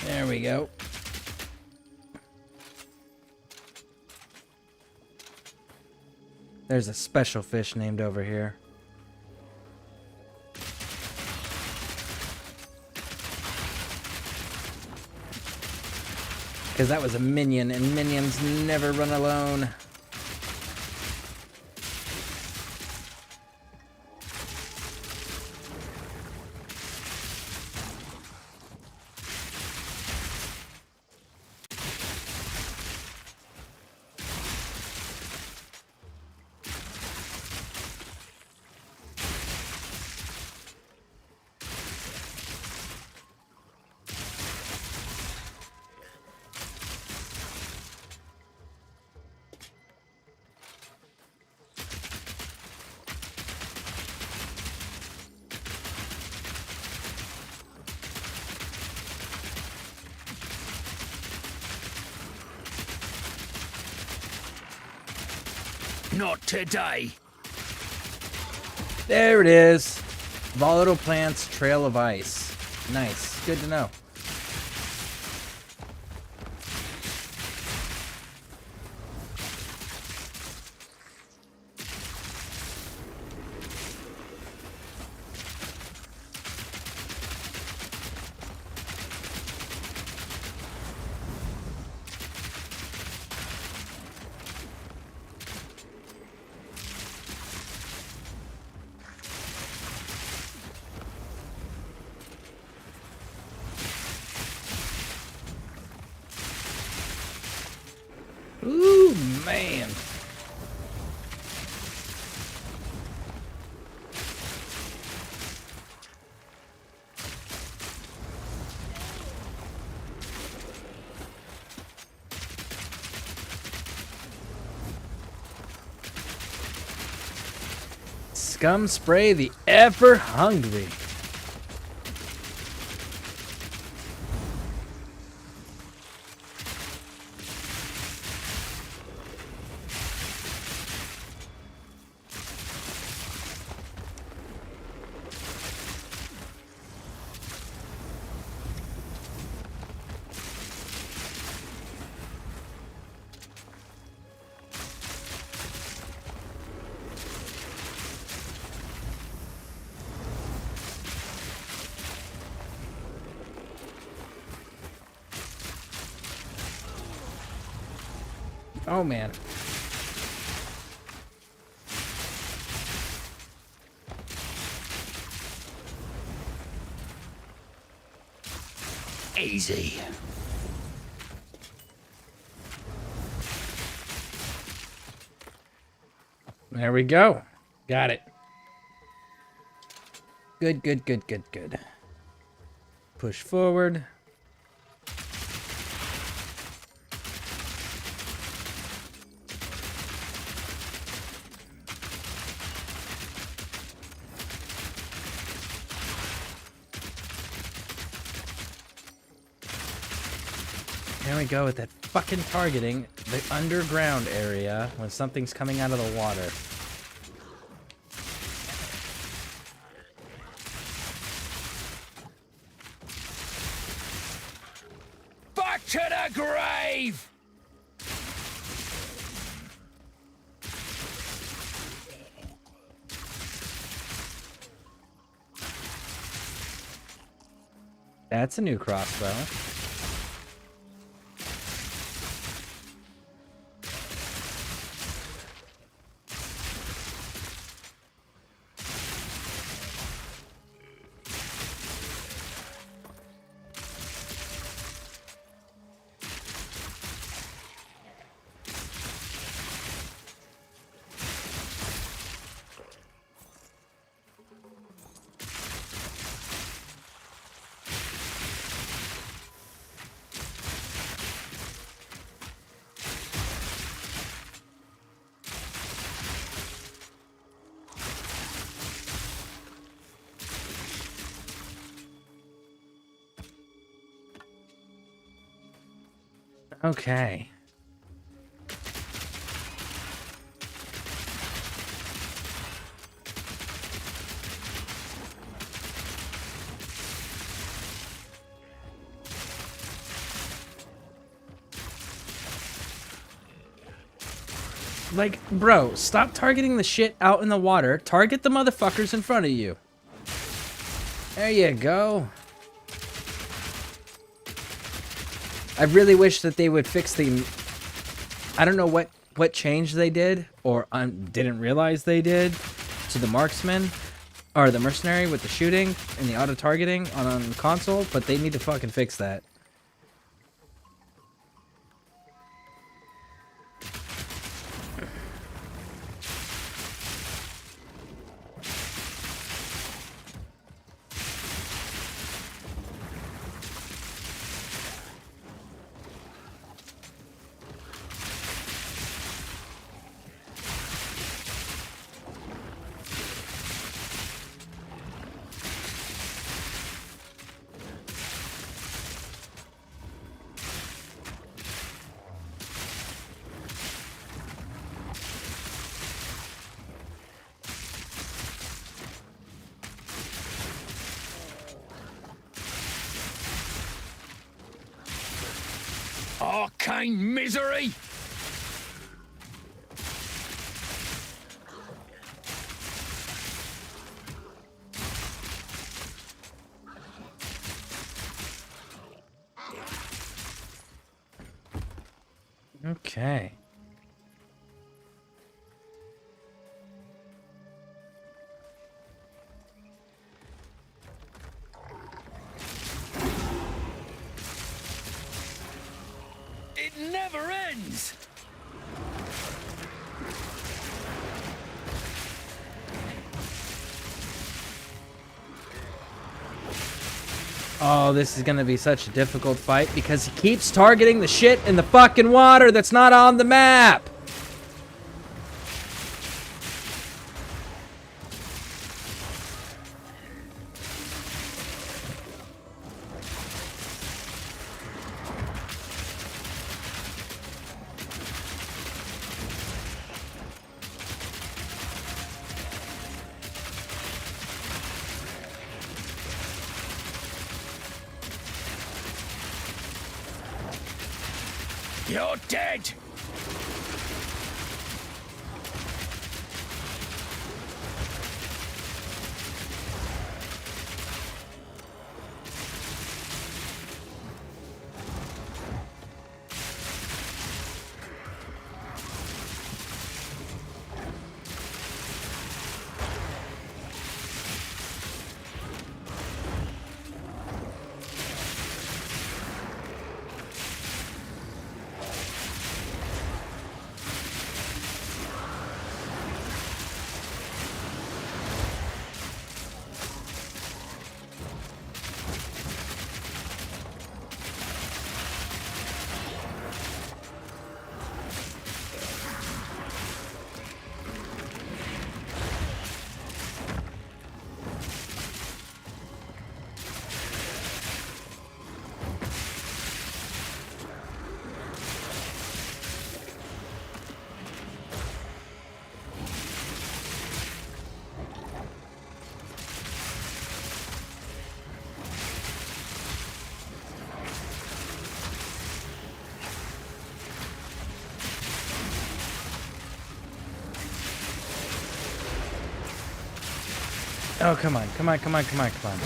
There we go. There's a special fish named over here. Because that was a minion, and minions never run alone. Not today! There it is. Volatile plants, trail of ice. Nice. Good to know. Ooh, man. Scum spray the ever hungry. Oh, man. Easy. There we go. Got it. Good, good, good, good, good. Push forward. There we go with that fucking targeting the underground area when something's coming out of the water. Back to the grave! That's a new crossbow. Okay. Like, bro, stop targeting the shit out in the water. Target the motherfuckers in front of you. There you go. I really wish that they would fix the... I don't know what change they did, or didn't realize they did, to the marksman, or the mercenary with the shooting and the auto-targeting on console, but they need to fucking fix that. Arcane misery! Okay. It never ends! Oh, this is gonna be such a difficult fight because he keeps targeting the shit in the fucking water that's not on the map! You're dead! Oh, come on, come on, come on, come on, come on.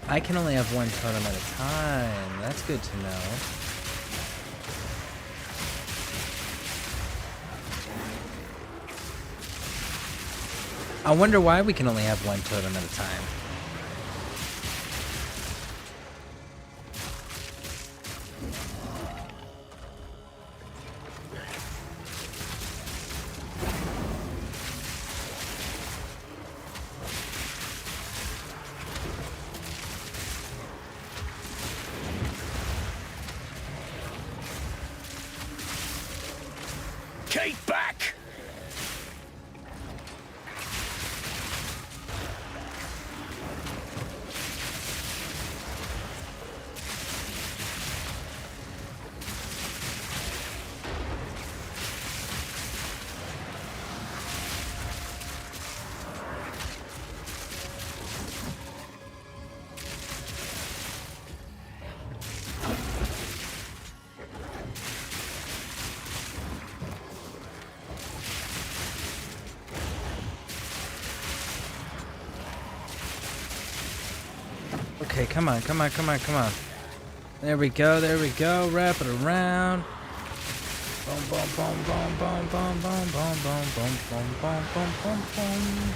I can only have one totem at a time. That's good to know. I wonder why we can only have one totem at a time. Keep back! Okay, come on, come on, come on, come on. There we go, there we go. Wrap it around. Boom, boom, boom, boom, boom, boom, boom, boom, boom, boom, boom, boom, boom, boom, boom.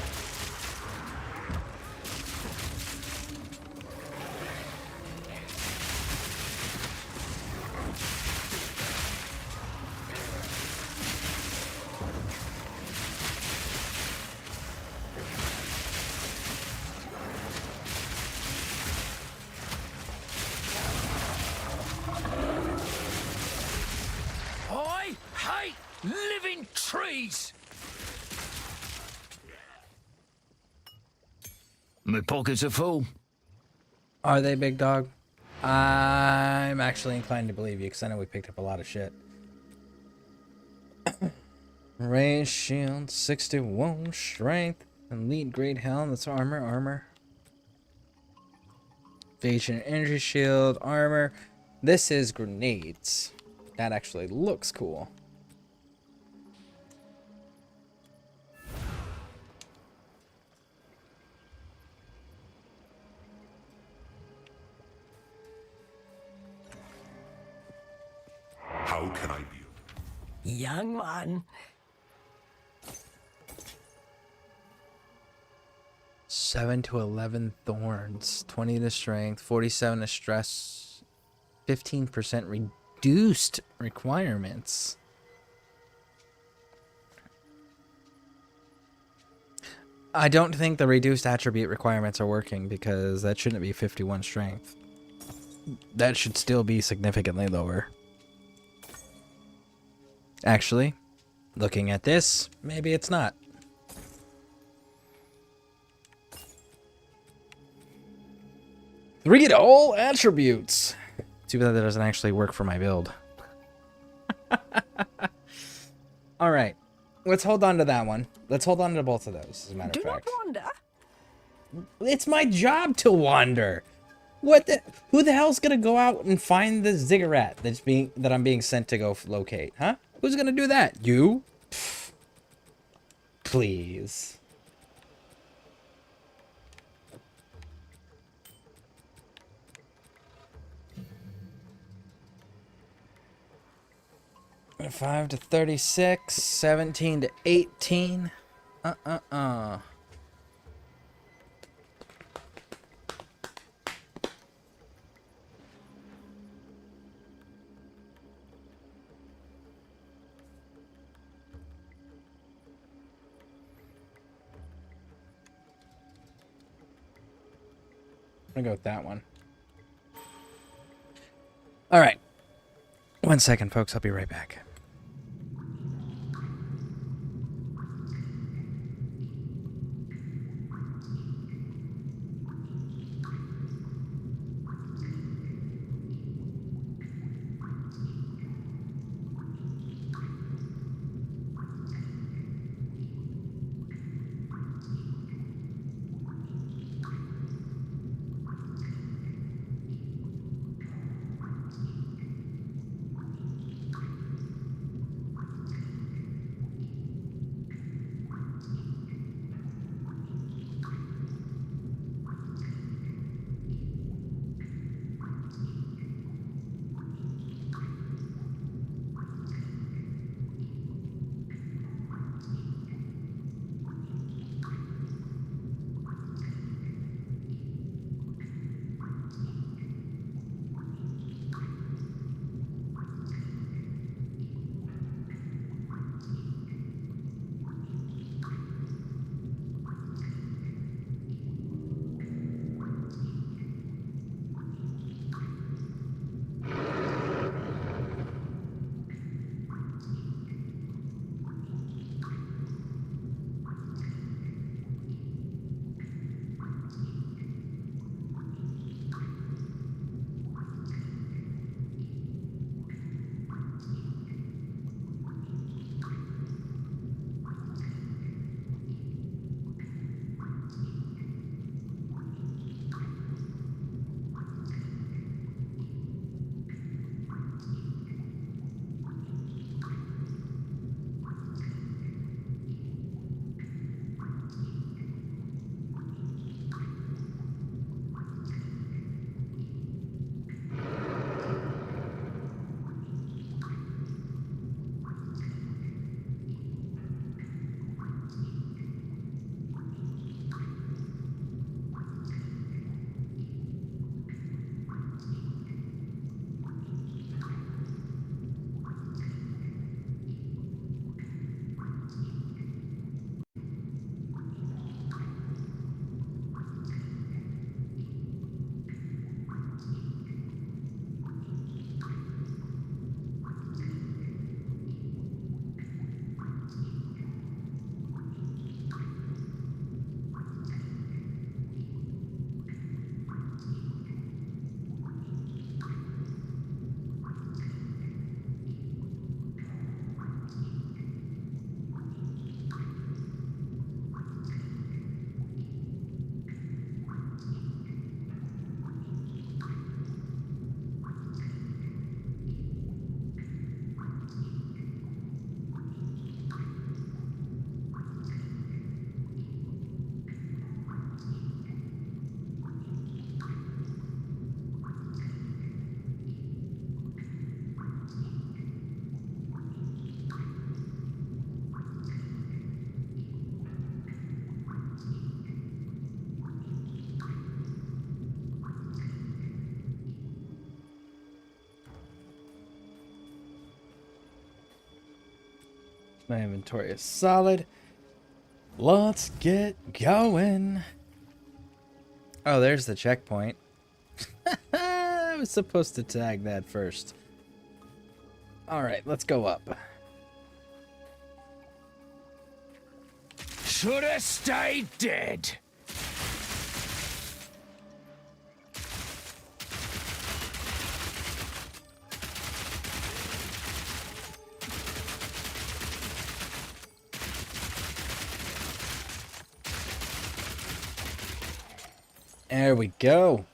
I hate living trees! My pockets are full. Are they, big dog? I'm actually inclined to believe you because I know we picked up a lot of shit. Range shield, 61 strength, elite great helm. That's armor. Evasion energy shield, armor. This is grenades. That actually looks cool. How can I be? Young one. 7 to 11 thorns, 20 to strength, 47 to stress, 15% reduced requirements. I don't think the reduced attribute requirements are working because that shouldn't be 51 strength. That should still be significantly lower. Actually, looking at this, maybe it's not. Read all attributes. Too bad that doesn't actually work for my build. All right. Let's hold on to that one. Let's hold on to both of those, as a matter Do of not fact. wander. It's my job to wander. What the? Who the hell's gonna go out and find the ziggurat that I'm being sent to go locate? Huh? Who's gonna do that? You? Pfft. Please. And 5 to 36, 17 to 18. I'm gonna go with that one. All right. 1 second, folks. I'll be right back. My inventory is solid. Let's get going. Oh, there's the checkpoint. I was supposed to tag that first. Alright, let's go up. Should have stayed dead. There we go.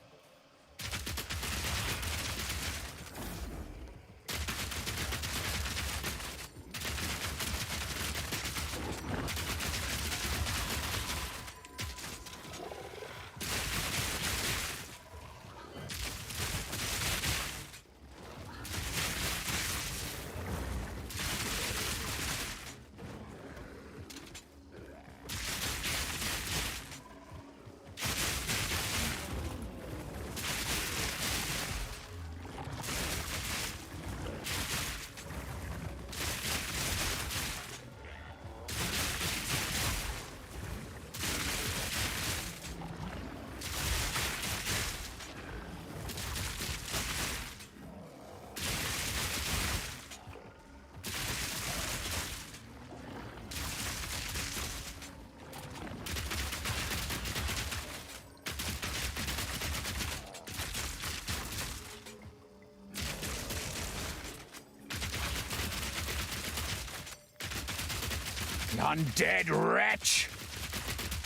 Undead wretch.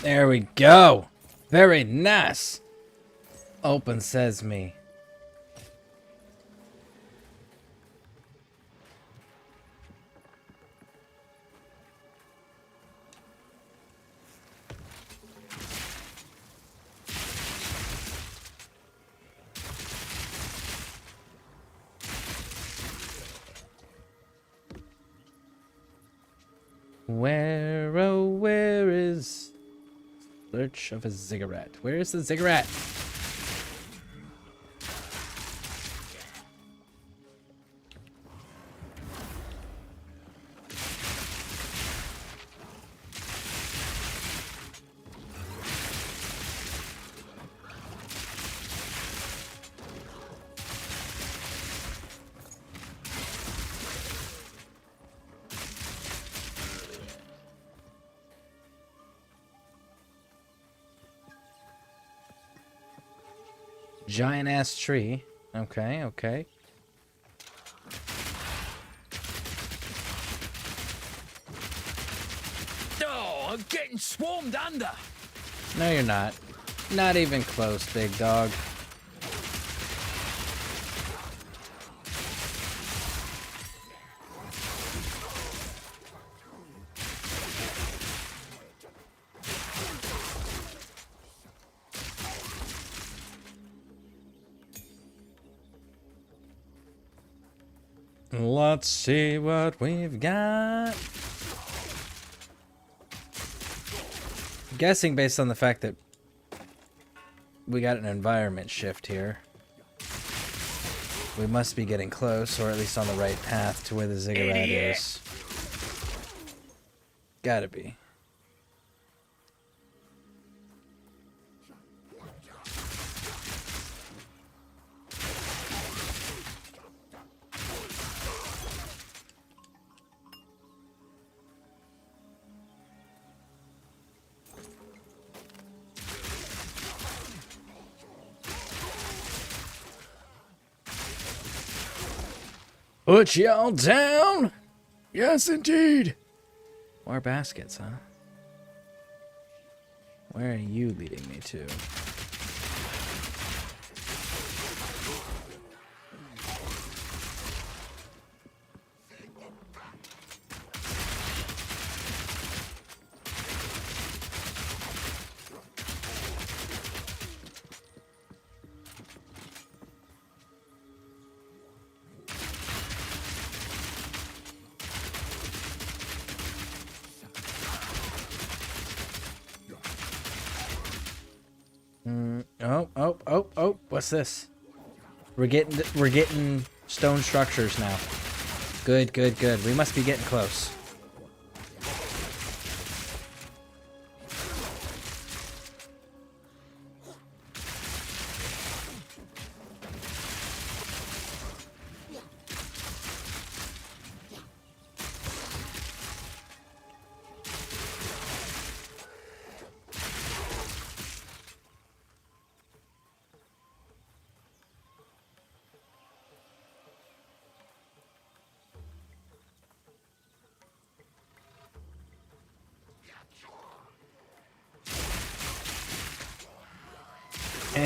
There we go. Very nice. Open sesame. Where, oh, where is search of a cigarette? Where is the cigarette? Giant ass tree. Okay, okay. Oh, I'm getting swarmed under. No, you're not. Not even close, big dog. Let's see what we've got. I'm guessing based on the fact that we got an environment shift here, we must be getting close, or at least on the right path to where the ziggurat is. Gotta be. Put y'all down? Yes, indeed. More baskets, huh? Where are you leading me to? Oh, what's this? We're getting stone structures now. Good. We must be getting close.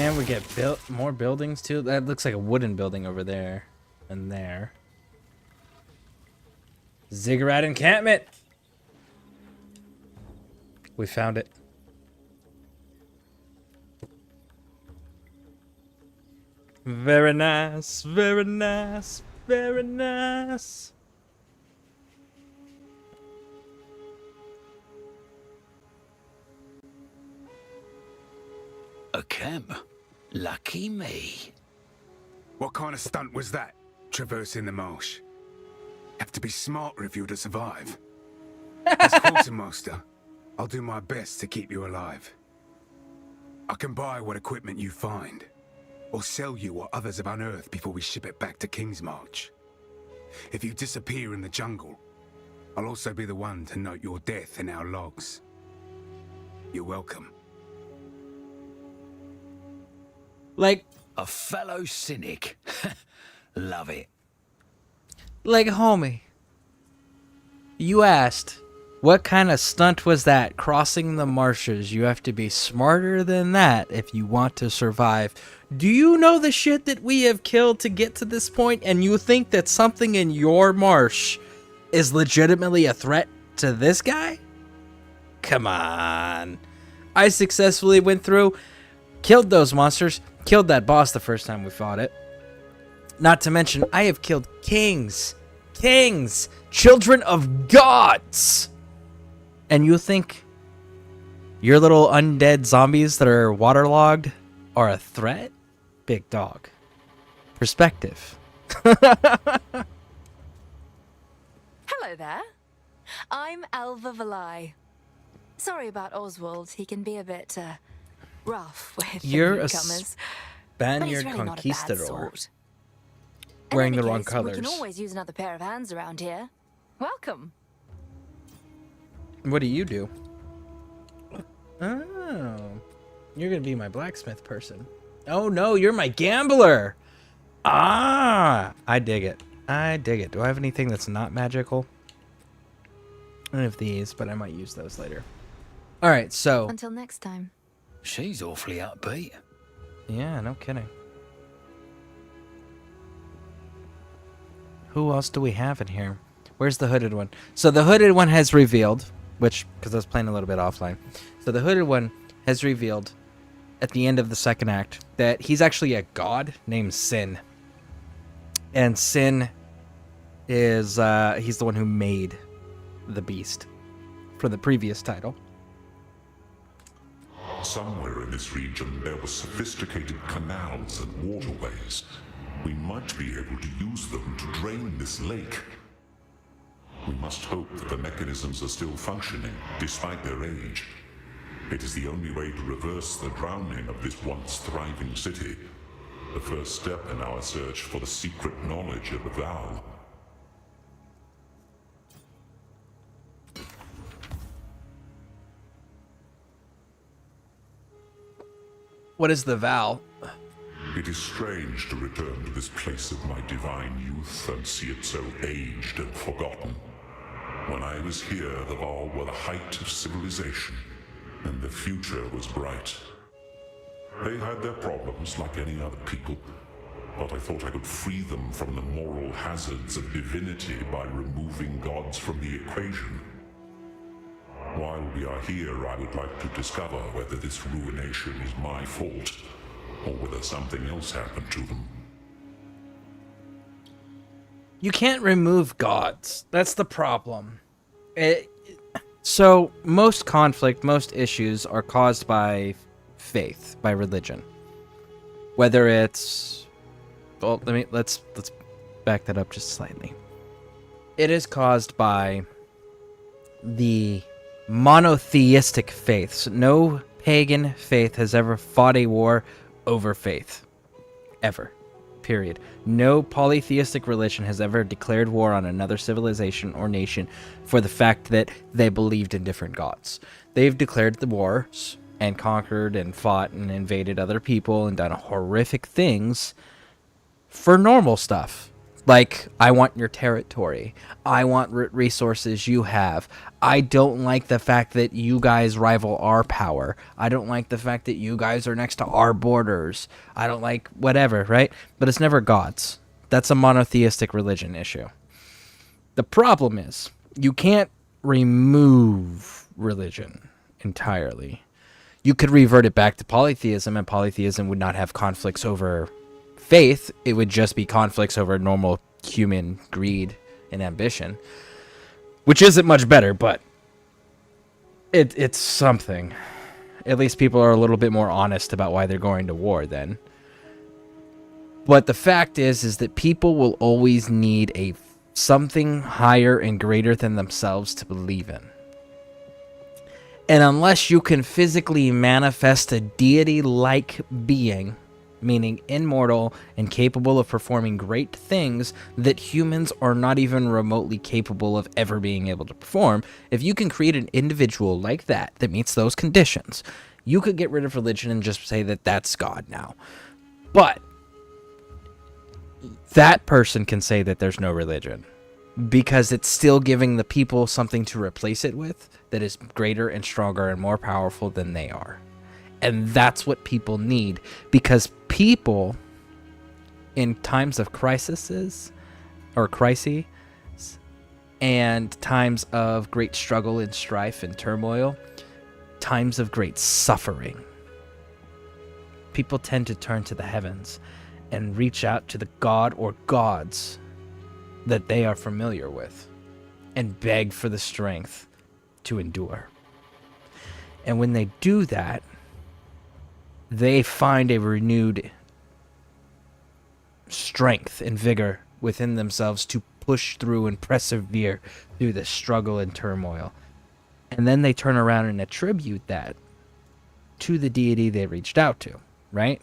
And we get more buildings too. That looks like a wooden building over there and there. Ziggurat encampment. We found it. Very nice, very nice, very nice. A camp? Lucky me. What kind of stunt was that, traversing the marsh? Have to be smarter if you're to survive. As quartermaster, I'll do my best to keep you alive. I can buy what equipment you find, or sell you what others have unearthed before we ship it back to Kingsmarch. If you disappear in the jungle, I'll also be the one to note your death in our logs. You're welcome. Like, A fellow cynic. Love it. like, homie, you asked, what kind of stunt was that? Crossing the marshes. You have to be smarter than that if you want to survive. Do you know the shit that we have killed to get to this point, and you think that something in your marsh is legitimately a threat to this guy? Come on. I successfully went through, killed those monsters, killed that boss the first time we fought it. Not to mention, I have killed kings, children of gods. And you think your little undead zombies that are waterlogged are a threat? Big dog. Perspective. Hello there. I'm Alva Valai. Sorry about Oswald. He can be a bit rough with You're a newcomers. Spaniard But he's really not a bad conquistador. sort. Wearing In the any wrong case, colors. We can always use another pair of hands around here. Welcome. What do you do? Oh. You're going to be my blacksmith person. Oh no, you're my gambler. Ah, I dig it. I dig it. Do I have anything that's not magical? I have these, but I might use those later. All right, so. Until next time. She's awfully upbeat. Yeah, no kidding. Who else do we have in here? Where's the hooded one? So the hooded one has revealed, which, because I was playing a little bit offline. So the hooded one has revealed at the end of the second act that he's actually a god named Sin. And Sin is, he's the one who made the beast for the previous title. Somewhere in this region there were sophisticated canals and waterways. We might be able to use them to drain this lake. We must hope that the mechanisms are still functioning, despite their age. It is the only way to reverse the drowning of this once thriving city. The first step in our search for the secret knowledge of the Vow. What is the vow? It is strange to return to this place of my divine youth and see it so aged and forgotten. When I was here, the Vow were the height of civilization, and the future was bright. They had their problems like any other people, but I thought I could free them from the moral hazards of divinity by removing gods from the equation. While we are here, I would like to discover whether this ruination is my fault, or whether something else happened to them. You can't remove gods. That's the problem. So most conflict, most issues are caused by faith, by religion. Whether it's, well, let's back that up just slightly. It is caused by the monotheistic faiths. No pagan faith has ever fought a war over faith. Ever. Period. No polytheistic religion has ever declared war on another civilization or nation for the fact that they believed in different gods. They've declared the wars and conquered and fought and invaded other people and done horrific things for normal stuff. Like, I want your territory. I want resources you have. I don't like the fact that you guys rival our power. I don't like the fact that you guys are next to our borders. I don't like whatever, right? But it's never gods. That's a monotheistic religion issue. The problem is, you can't remove religion entirely. You could revert it back to polytheism, and polytheism would not have conflicts over faith. It would just be conflicts over normal human greed and ambition, which isn't much better, but it's something. At least people are a little bit more honest about why they're going to war then. But the fact is that people will always need something higher and greater than themselves to believe in. And unless you can physically manifest a deity-like being, meaning immortal and capable of performing great things that humans are not even remotely capable of ever being able to perform, if you can create an individual like that meets those conditions, you could get rid of religion and just say that that's God now. But that person can say that there's no religion because it's still giving the people something to replace it with that is greater and stronger and more powerful than they are. And that's what people need, because people in times of crises and times of great struggle and strife and turmoil, times of great suffering, people tend to turn to the heavens and reach out to the god or gods that they are familiar with and beg for the strength to endure. And when they do that, they find a renewed strength and vigor within themselves to push through and persevere through the struggle and turmoil. And then they turn around and attribute that to the deity they reached out to, right?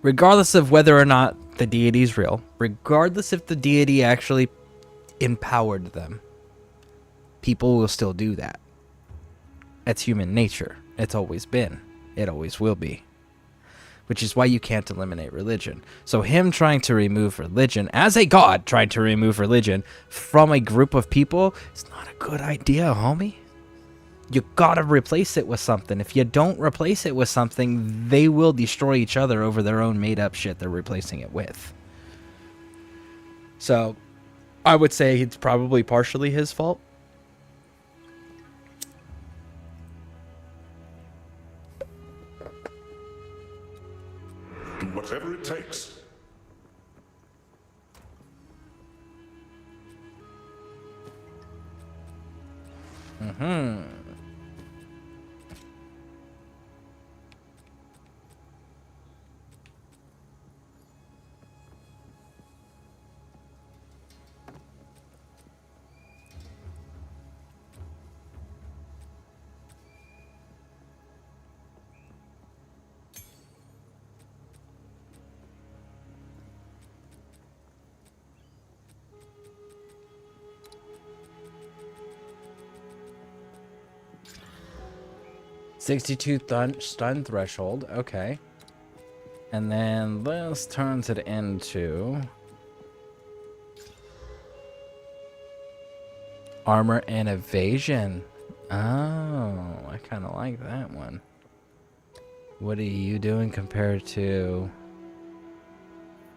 Regardless of whether or not the deity is real, regardless if the deity actually empowered them, people will still do that. That's human nature. It's always been. It always will be. Which is why you can't eliminate religion. So him trying to remove religion, as a god trying to remove religion from a group of people, is not a good idea, homie. You gotta replace it with something. If you don't replace it with something, they will destroy each other over their own made-up shit they're replacing it with. So, I would say it's probably partially his fault. Do whatever it takes. Mm-hmm. Stun threshold, okay. And then this turns it into armor and evasion. Oh, I kind of like that one. What are you doing compared to...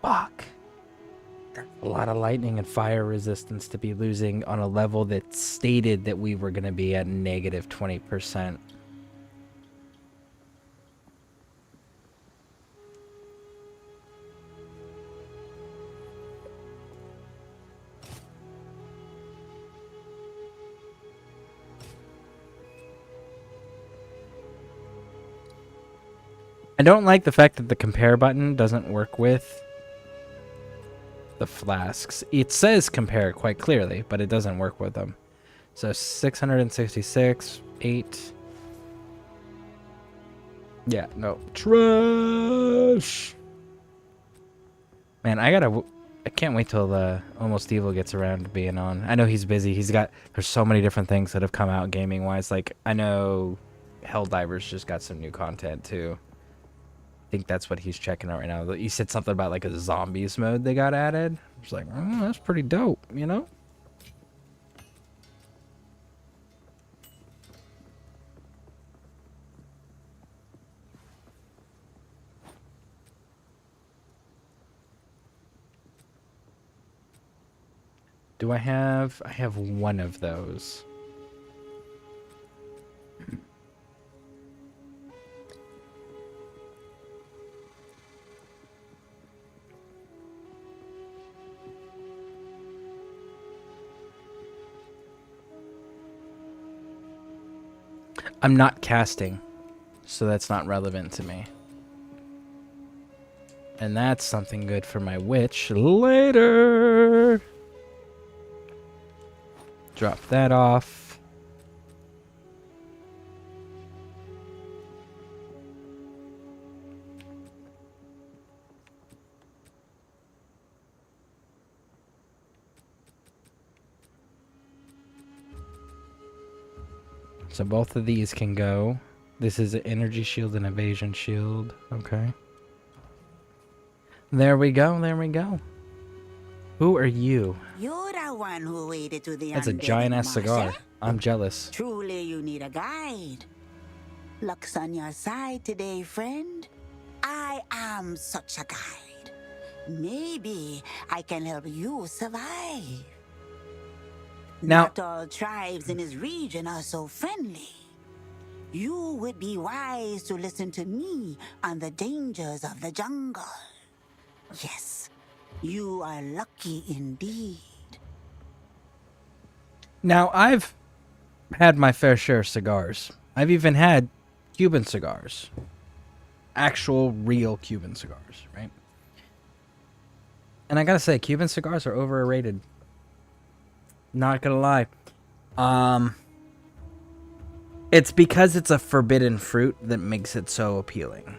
Fuck. A lot of lightning and fire resistance to be losing on a level that stated that we were going to be at negative 20%. I don't like the fact that the compare button doesn't work with the flasks. It says compare quite clearly, but it doesn't work with them. So 666, 8. Yeah, no. Trash! Man, I can't wait till the Almost Evil gets around to being on. I know he's busy. There's so many different things that have come out gaming-wise. Like, I know Helldivers just got some new content, too. think that's what he's checking out right now. You said something about like a zombies mode they got added. I was like, oh, that's pretty dope, you know? Do I have one of those. I'm not casting, so that's not relevant to me. And that's something good for my witch later. Drop that off. So both of these can go. This is an energy shield and evasion shield. Okay. There we go. There we go. Who are you? You're the one who waited to the That's a undead giant ass marsh, cigar. eh? I'm jealous. Truly, you need a guide. Luck's on your side today, friend. I am such a guide. Maybe I can help you survive. Now- Not all tribes in this region are so friendly. You would be wise to listen to me on the dangers of the jungle. Yes, you are lucky indeed. Now, I've had my fair share of cigars. I've even had Cuban cigars. Actual, real Cuban cigars, right? And I gotta say, Cuban cigars are overrated. Not gonna lie. It's because it's a forbidden fruit that makes it so appealing.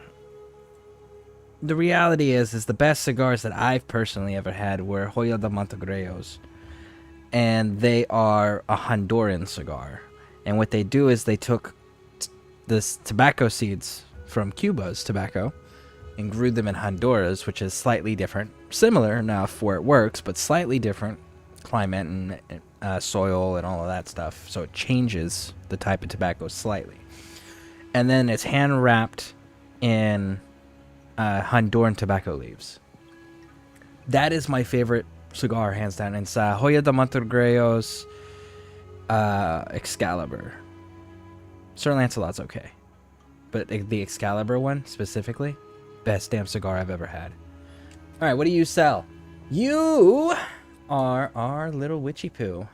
The reality is the best cigars that I've personally ever had were Hoyo de Montegreos. And they are a Honduran cigar. And what they do is they took this tobacco seeds from Cuba's tobacco and grew them in Honduras, which is slightly different. Similar enough where it works, but slightly different climate and soil and all of that stuff. So it changes the type of tobacco slightly. And then it's hand wrapped in Honduran tobacco leaves. That is my favorite cigar, hands down. It's Hoyo de Montegreos Excalibur. Sir Lancelot's okay, but the Excalibur one specifically, best damn cigar I've ever had. All right, what do you sell? You are our little witchy poo.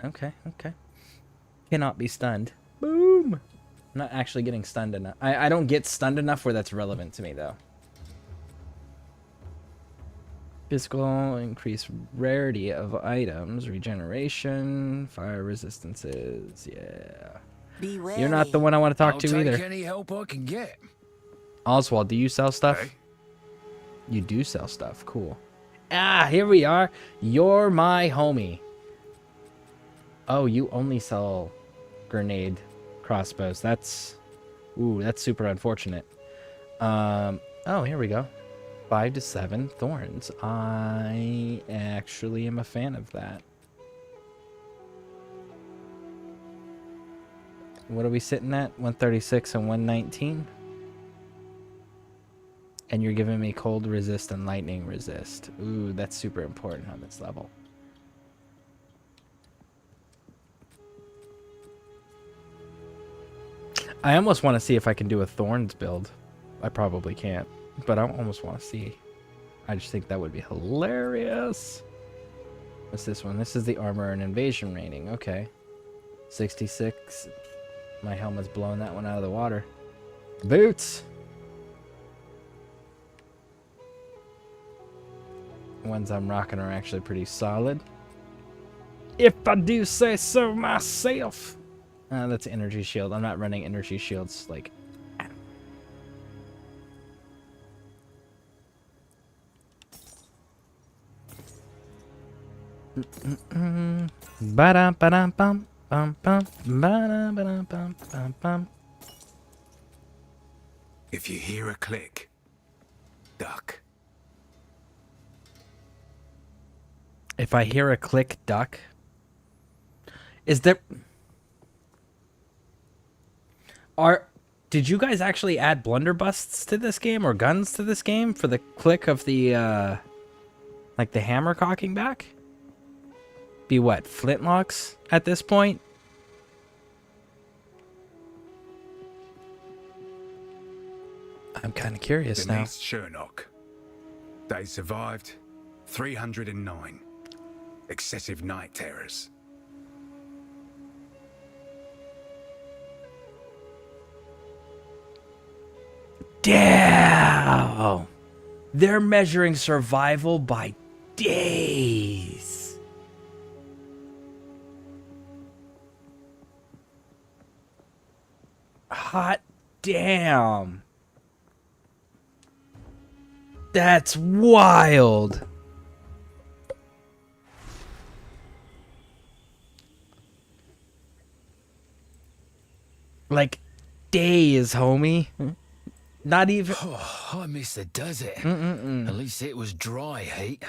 Okay, okay. Cannot be stunned. Boom. I'm not actually getting stunned enough. I don't get stunned enough where that's relevant to me, though. Physical, increased rarity of items, regeneration, fire resistances, yeah. You're not the one I want to talk to either. I'll take any help I can get. Oswald, do you sell stuff? Hey. You do sell stuff, cool. Ah, here we are. You're my homie. Oh, you only sell grenade crossbows. That's super unfortunate. Oh, here we go. 5 to 7 thorns. I actually am a fan of that. What are we sitting at? 136 and 119? And you're giving me cold resist and lightning resist. Ooh, that's super important on this level. I almost want to see if I can do a thorns build. I probably can't, but I almost want to see. I just think that would be hilarious. What's this one? This is the armor and invasion rating. Okay. 66. My helmet's blowing that one out of the water. Boots. Ones I'm rocking are actually pretty solid, if I do say so myself. That's energy shield. I'm not running energy shields like. Ba-dum, ba-dum, bum, bum, bum, ba-dum, ba-dum, bum, bum, bum. If you hear a click, duck. If I hear a click duck, is there... Did you guys actually add blunderbusts to this game or guns to this game for the click of the, like the hammer cocking back? Be what, flintlocks at this point? I'm kind of curious now. Denise Shernock. They survived 309. Excessive night terrors. Damn! They're measuring survival by days. Hot damn. That's wild. Like days, homie. Not even. Oh, I miss the desert. At least it was dry, heat.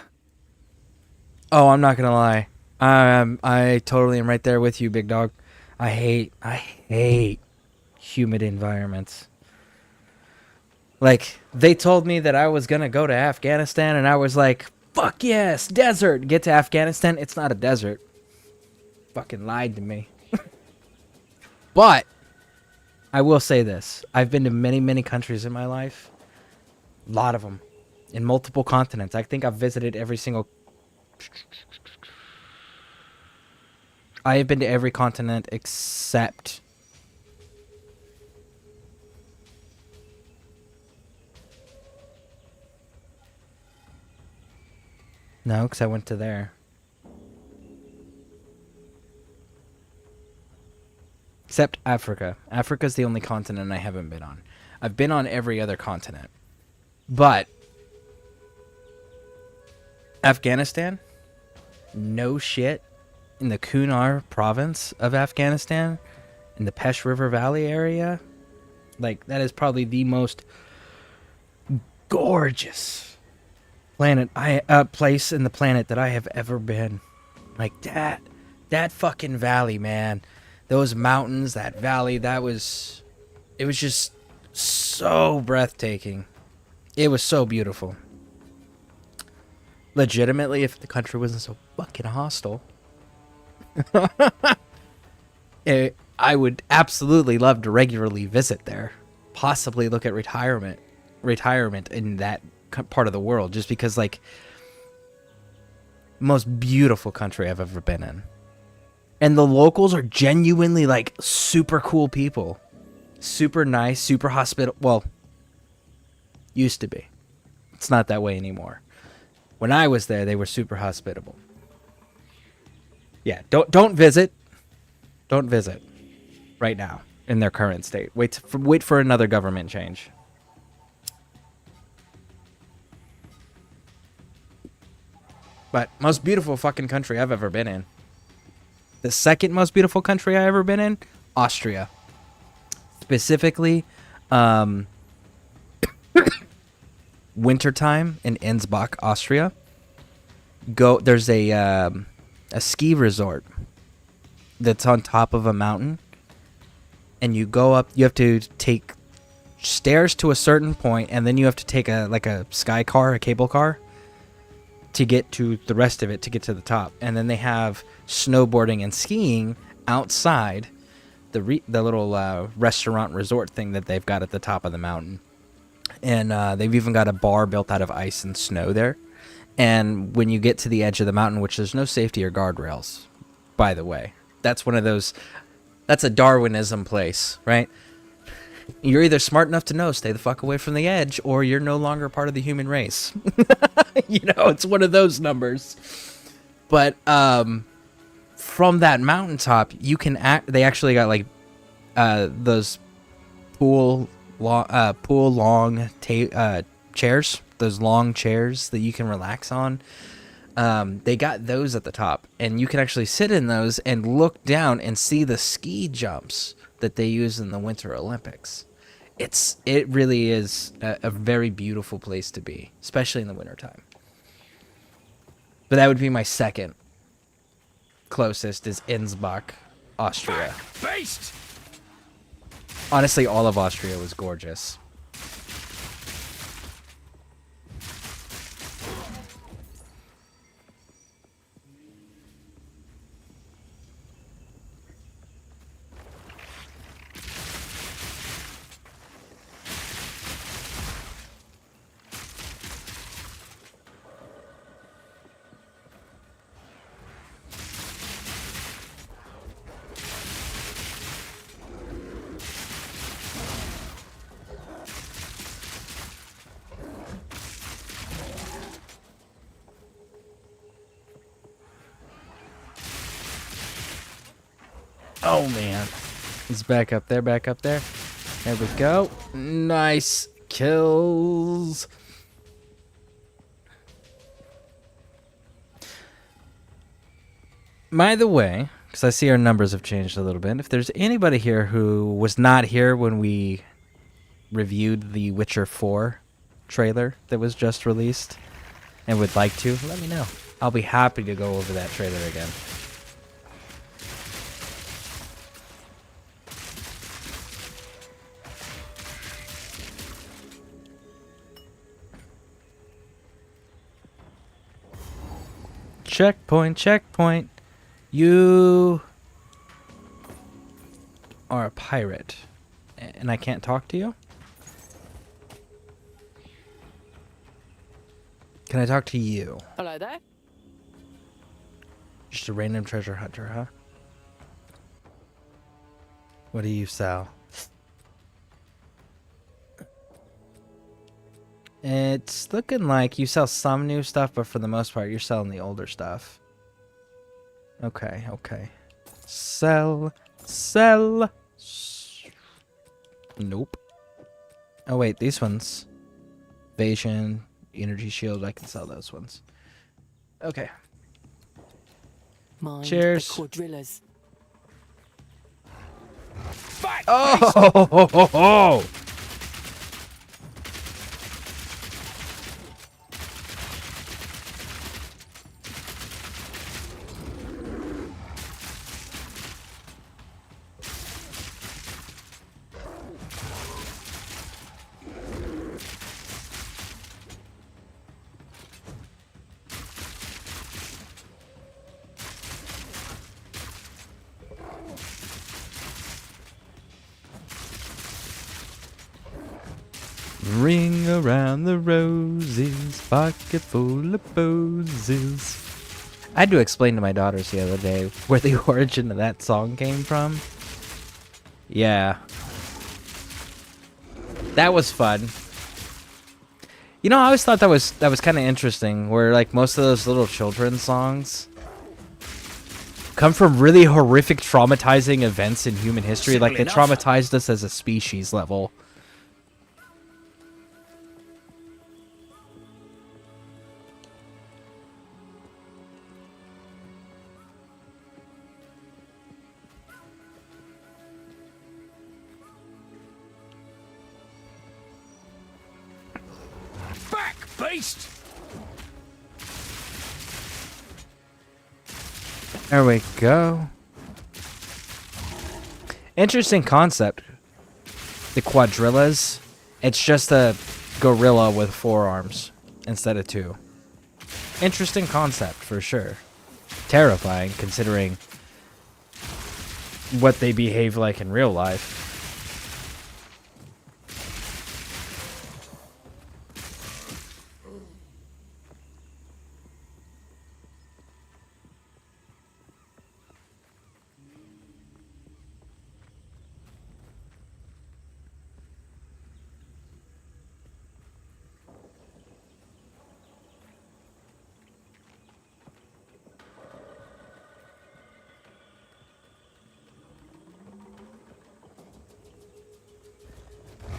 Oh, I'm not gonna lie. I totally am right there with you, big dog. I hate humid environments. Like, they told me that I was gonna go to Afghanistan, and I was like, fuck yes, desert. Get to Afghanistan, it's not a desert. Fucking lied to me. But I will say this. I've been to many, many countries in my life. A lot of them. In multiple continents. I think I've visited every single... I have been to every continent except... No, because I went to there. Except Africa. Africa's the only continent I haven't been on. I've been on every other continent. But Afghanistan? No shit. In the Kunar province of Afghanistan, in the Pesh River Valley area, like, that is probably the most gorgeous place in the planet that I have ever been. Like, that fucking valley, man. Those mountains, that valley, it was just so breathtaking. It was so beautiful. Legitimately, if the country wasn't so fucking hostile, I would absolutely love to regularly visit there. Possibly look at retirement in that part of the world, just because, like, most beautiful country I've ever been in. And the locals are genuinely, like, super cool people. Super nice, super hospitable. Well, used to be. It's not that way anymore. When I was there, they were super hospitable. Yeah, don't visit. Don't visit right now in their current state. Wait for another government change. But most beautiful fucking country I've ever been in. The second most beautiful country I've ever been in, Austria. Specifically, wintertime in Innsbruck, Austria. There's a ski resort that's on top of a mountain, and you go up. You have to take stairs to a certain point, and then you have to take a sky car, a cable car, to get to the rest of it, to get to the top. And then they have snowboarding and skiing outside the little restaurant resort thing that they've got at the top of the mountain. And they've even got a bar built out of ice and snow there. And when you get to the edge of the mountain, which there's no safety or guardrails, by the way, that's one of those, that's a Darwinism place, right? You're either smart enough to know, stay the fuck away from the edge, or you're no longer part of the human race. You know, it's one of those numbers. But from that mountaintop, you can they actually got like those pool long chairs, those long chairs that you can relax on. They got those at the top, and you can actually sit in those and look down and see the ski jumps that they use in the Winter Olympics. it really is a very beautiful place to be, especially in the wintertime. But that would be my second closest is Innsbruck, Austria. Beast! Honestly, all of Austria was gorgeous. Oh, man. He's back up there, back up there. There we go. Nice kills. By the way, because I see our numbers have changed a little bit, if there's anybody here who was not here when we reviewed the Witcher 4 trailer that was just released and would like to, let me know. I'll be happy to go over that trailer again. Checkpoint, checkpoint. You are a pirate, and I can't talk to you? Can I talk to you? Hello there. Just a random treasure hunter, huh? What do you sell? It's looking like you sell some new stuff, but for the most part, you're selling the older stuff. Okay, okay. Sell. Sell. Nope. Oh, wait, these ones. Evasion, energy shield, I can sell those ones. Okay. Mind cheers. the quadrillas. Oh! Ring around the roses, pocket full of posies. I had to explain to my daughters the other day where the origin of that song came from. Yeah. That was fun. You know, I always thought that was kind of interesting, where like most of those little children's songs come from really horrific, traumatizing events in human history. Simple Like they enough. traumatized us as a species level. Back, beast! There we go. Interesting concept. The quadrillas. It's just a gorilla with 4 arms instead of 2. Interesting concept for sure. Terrifying considering what they behave like in real life.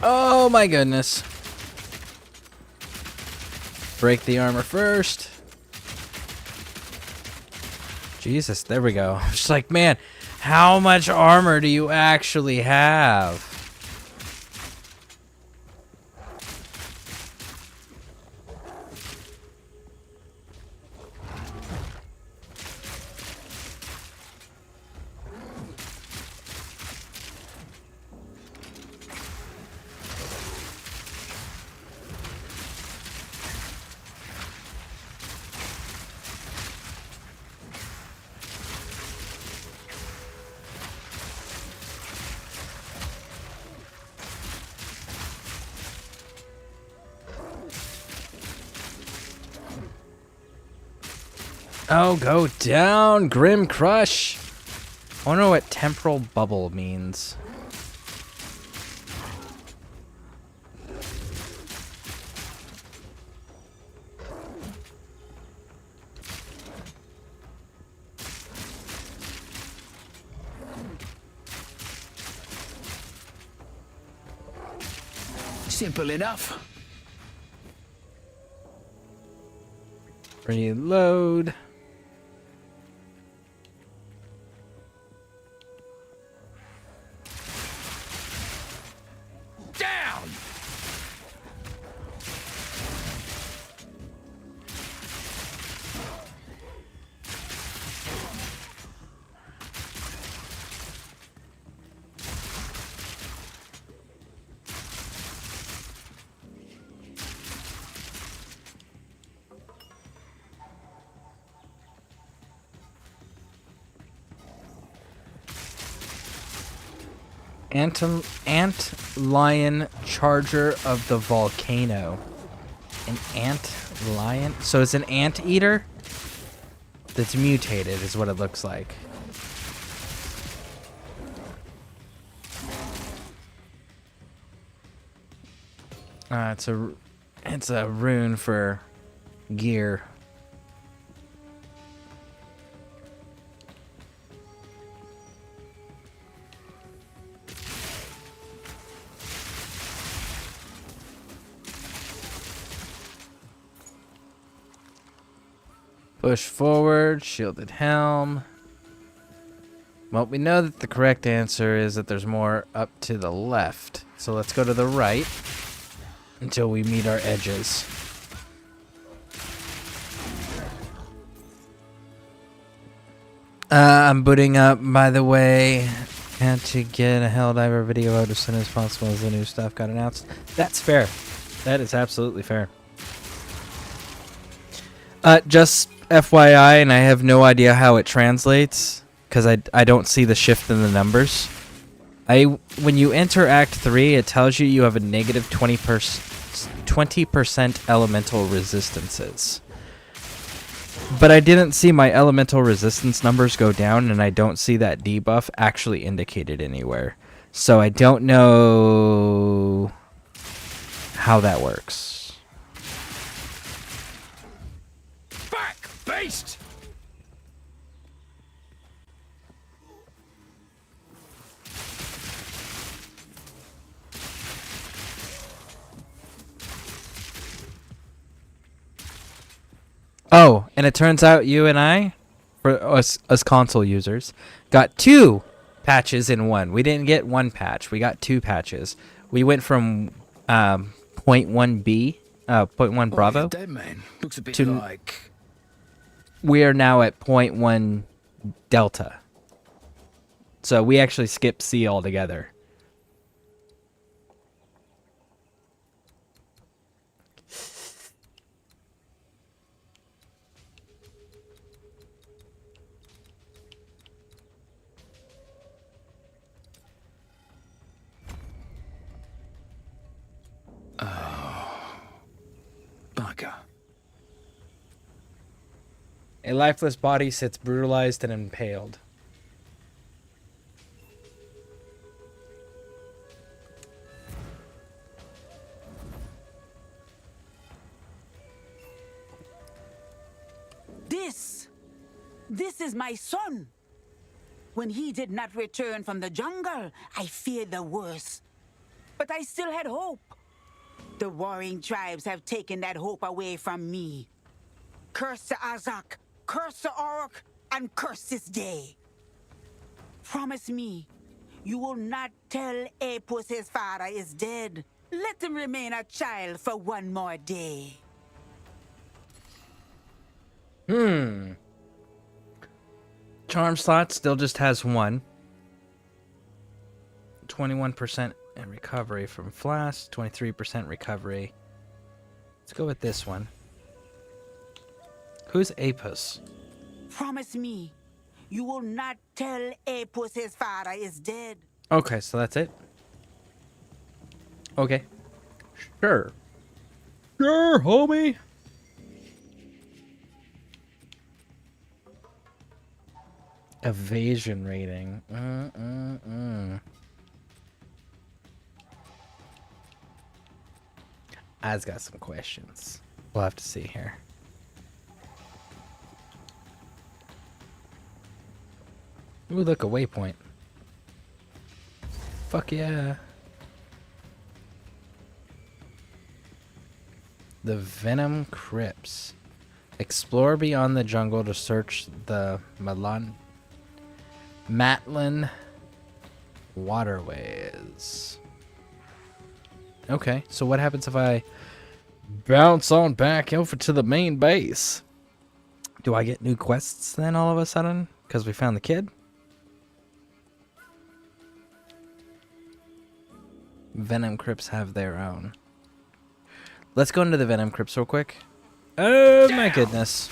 Oh my goodness. Break the armor first. Jesus, there we go. Just like, man, how much armor do you actually have? Oh, go down, Grim Crush. I wonder what temporal bubble means. Simple enough. Reload. Down! Ant lion charger of the volcano. An ant lion? So it's an ant eater that's mutated is what it looks like. It's a rune for gear. Push forward, shielded helm. Well, we know that the correct answer is that there's more up to the left. So let's go to the right until we meet our edges. I'm booting up, by the way. Had to get a Helldiver video out as soon as possible as the new stuff got announced. That's fair. That is absolutely fair. Just FYI, and I have no idea how it translates because I don't see the shift in the numbers. When you enter Act 3, it tells you you have a negative 20% elemental resistances. But I didn't see my elemental resistance numbers go down, and I don't see that debuff actually indicated anywhere. So I don't know how that works. Back, beast! Oh, and it turns out you and I, for us console users, got 2 patches in one. We didn't get 1 patch. We got 2 patches. We went from point 1B, point 1 Bravo, Dead man. Looks a bit to like... we are now at point 1 Delta. So we actually skipped C altogether. Bugger. A lifeless body sits brutalized and impaled. This is my son. When he did not return from the jungle, I feared the worst. But I still had hope. The warring tribes have taken that hope away from me. Curse the Azak, curse the Orc, and curse this day. Promise me, you will not tell Apus his father is dead. Let him remain a child for one more day. Charm slot still just has 1. 21% in recovery from flask, 23% recovery. Let's go with this one. Who's Apus? Promise me, you will not tell Apus his father is dead. Okay, so that's it. Okay. Sure. Sure, homie. Evasion rating. I've got some questions. We'll have to see here. Ooh, look, a waypoint. Fuck yeah. The Venom Crypts. Explore beyond the jungle to search the Matlin waterways. Okay, so what happens if I bounce on back over to the main base? Do I get new quests then all of a sudden? Because we found the kid? Venom Crypts have their own. Let's go into the Venom Crypts real quick. Oh my goodness.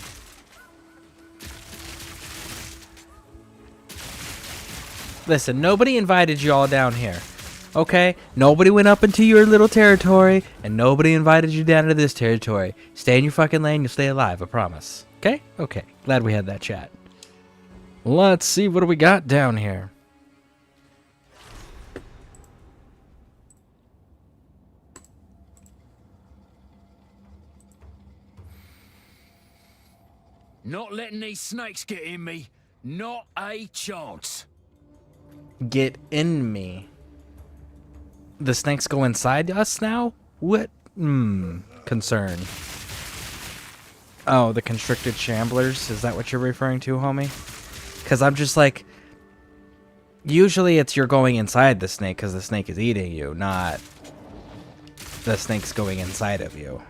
Listen, nobody invited you all down here. Okay? Nobody went up into your little territory, and nobody invited you down to this territory. Stay in your fucking lane, you'll stay alive, I promise. Okay? Okay. Glad we had that chat. Let's see, what do we got down here? Not letting these snakes get in me. Not a chance. Get in me. The snakes go inside us now? What? Concern. Oh, the constricted shamblers? Is that what you're referring to, homie? Because I'm just like... Usually it's you're going inside the snake because the snake is eating you, not the snake's going inside of you.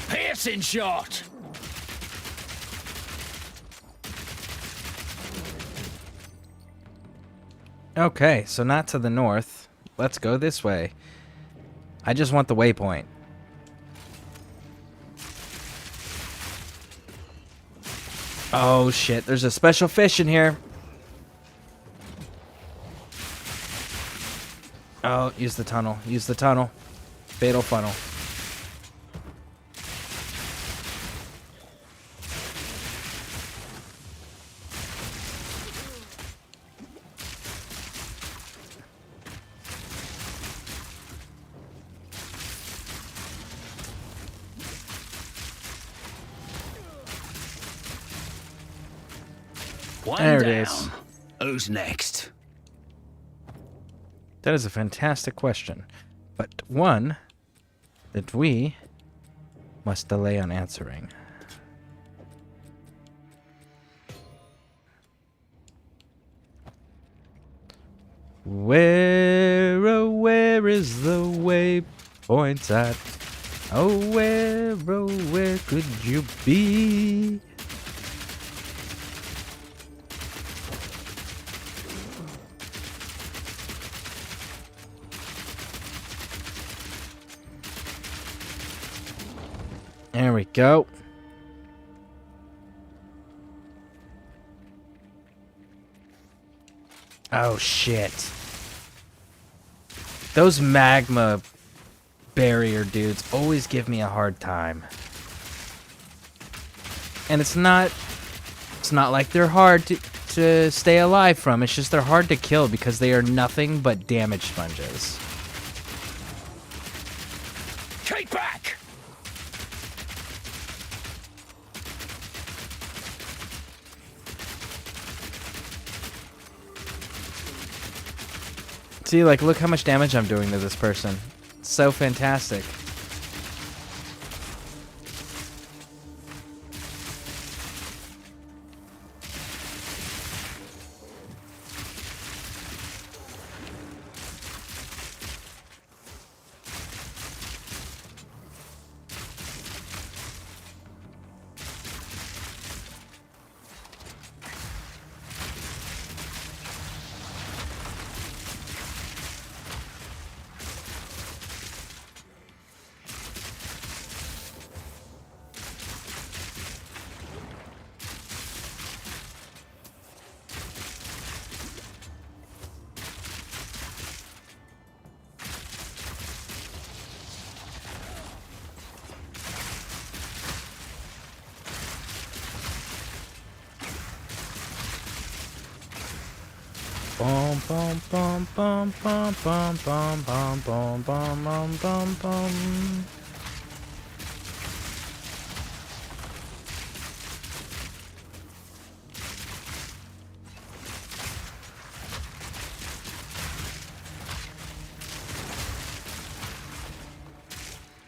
Piercing shot! Okay, so not to the north. Let's go this way. I just want the waypoint. Oh shit, there's a special fish in here. Oh, use the tunnel. Use the tunnel. Fatal funnel. There it is. Who's next? That is a fantastic question, but one that we must delay on answering. Where, oh, where is the waypoint at? Oh, where could you be? There we go. Oh, shit. Those magma barrier dudes always give me a hard time. And it's not like they're hard to stay alive from. It's just they're hard to kill because they are nothing but damage sponges. Keep back! See, like, look how much damage I'm doing to this person. It's so fantastic. Bum bum bum bum bum bum bum bum bum bum bum bum bum.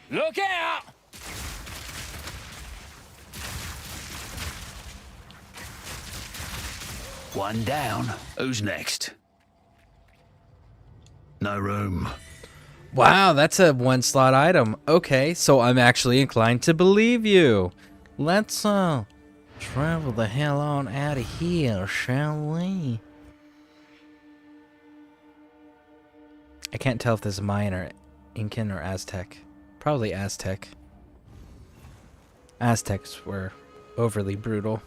Look out! One down. Who's next? No room. Wow, that's a one slot item. Okay, so I'm actually inclined to believe you. Let's travel the hell on out of here, shall we? I can't tell if this is Mayan or Incan or Aztec. Probably Aztec. Aztecs were overly brutal.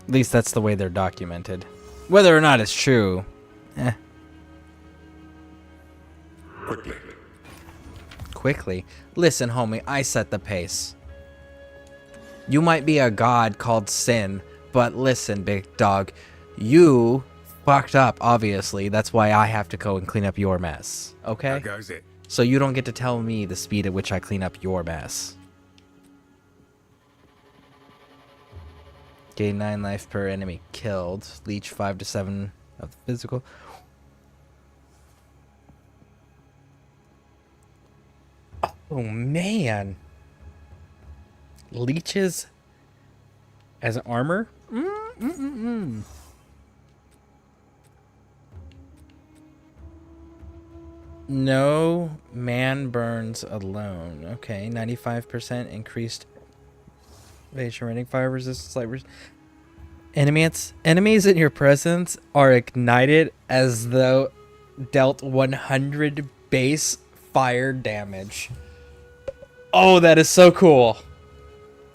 At least that's the way they're documented. Whether or not it's true, eh. Quickly. Quickly. Listen, homie, I set the pace. You might be a god called Sin, but listen, big dog, you fucked up, obviously. That's why I have to go and clean up your mess, okay? How goes it? So you don't get to tell me the speed at which I clean up your mess. Gain 9 life per enemy killed. Leech 5 to 7 of the physical. Oh, man. Leeches as armor? No man burns alone. Okay, 95% increased evasion rating, fire resistance, light resistance. Enemies in your presence are ignited as though dealt 100 base fire damage. Oh, that is so cool.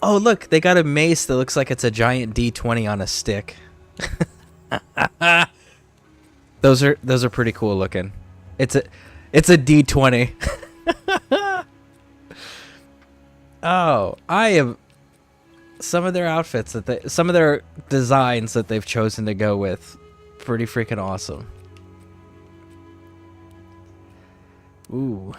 Oh, look, they got a mace that looks like it's a giant D20 on a stick. Those are pretty cool looking. It's a D20. Oh, I am. Some of their outfits some of their designs that they've chosen to go with, pretty freaking awesome. Ooh.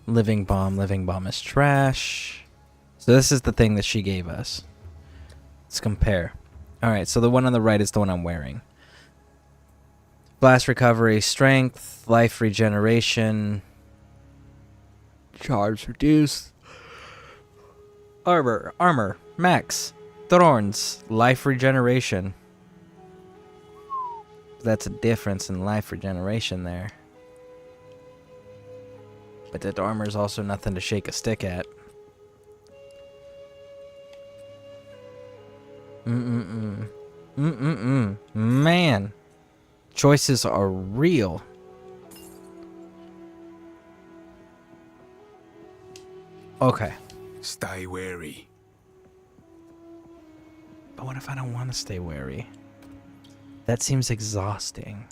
Living bomb is trash. So this is the thing that she gave us. Let's compare. Alright, so the one on the right is the one I'm wearing. Blast recovery, strength, life regeneration, charge reduced, armor, max, thorns, life regeneration. That's a difference in life regeneration there. But that armor is also nothing to shake a stick at. Man. Choices are real. Okay. Stay wary. But what if I don't want to stay wary? That seems exhausting.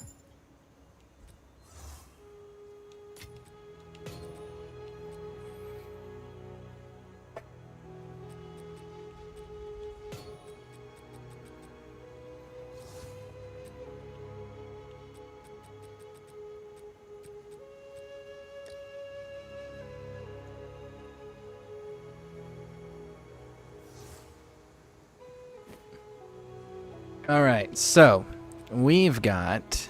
All right, so we've got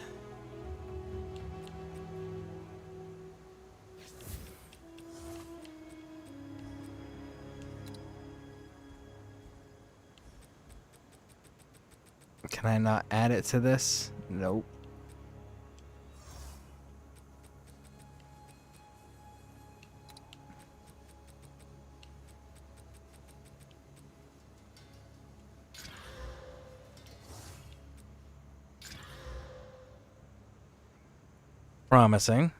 Can I not add it to this? Nope. Promising.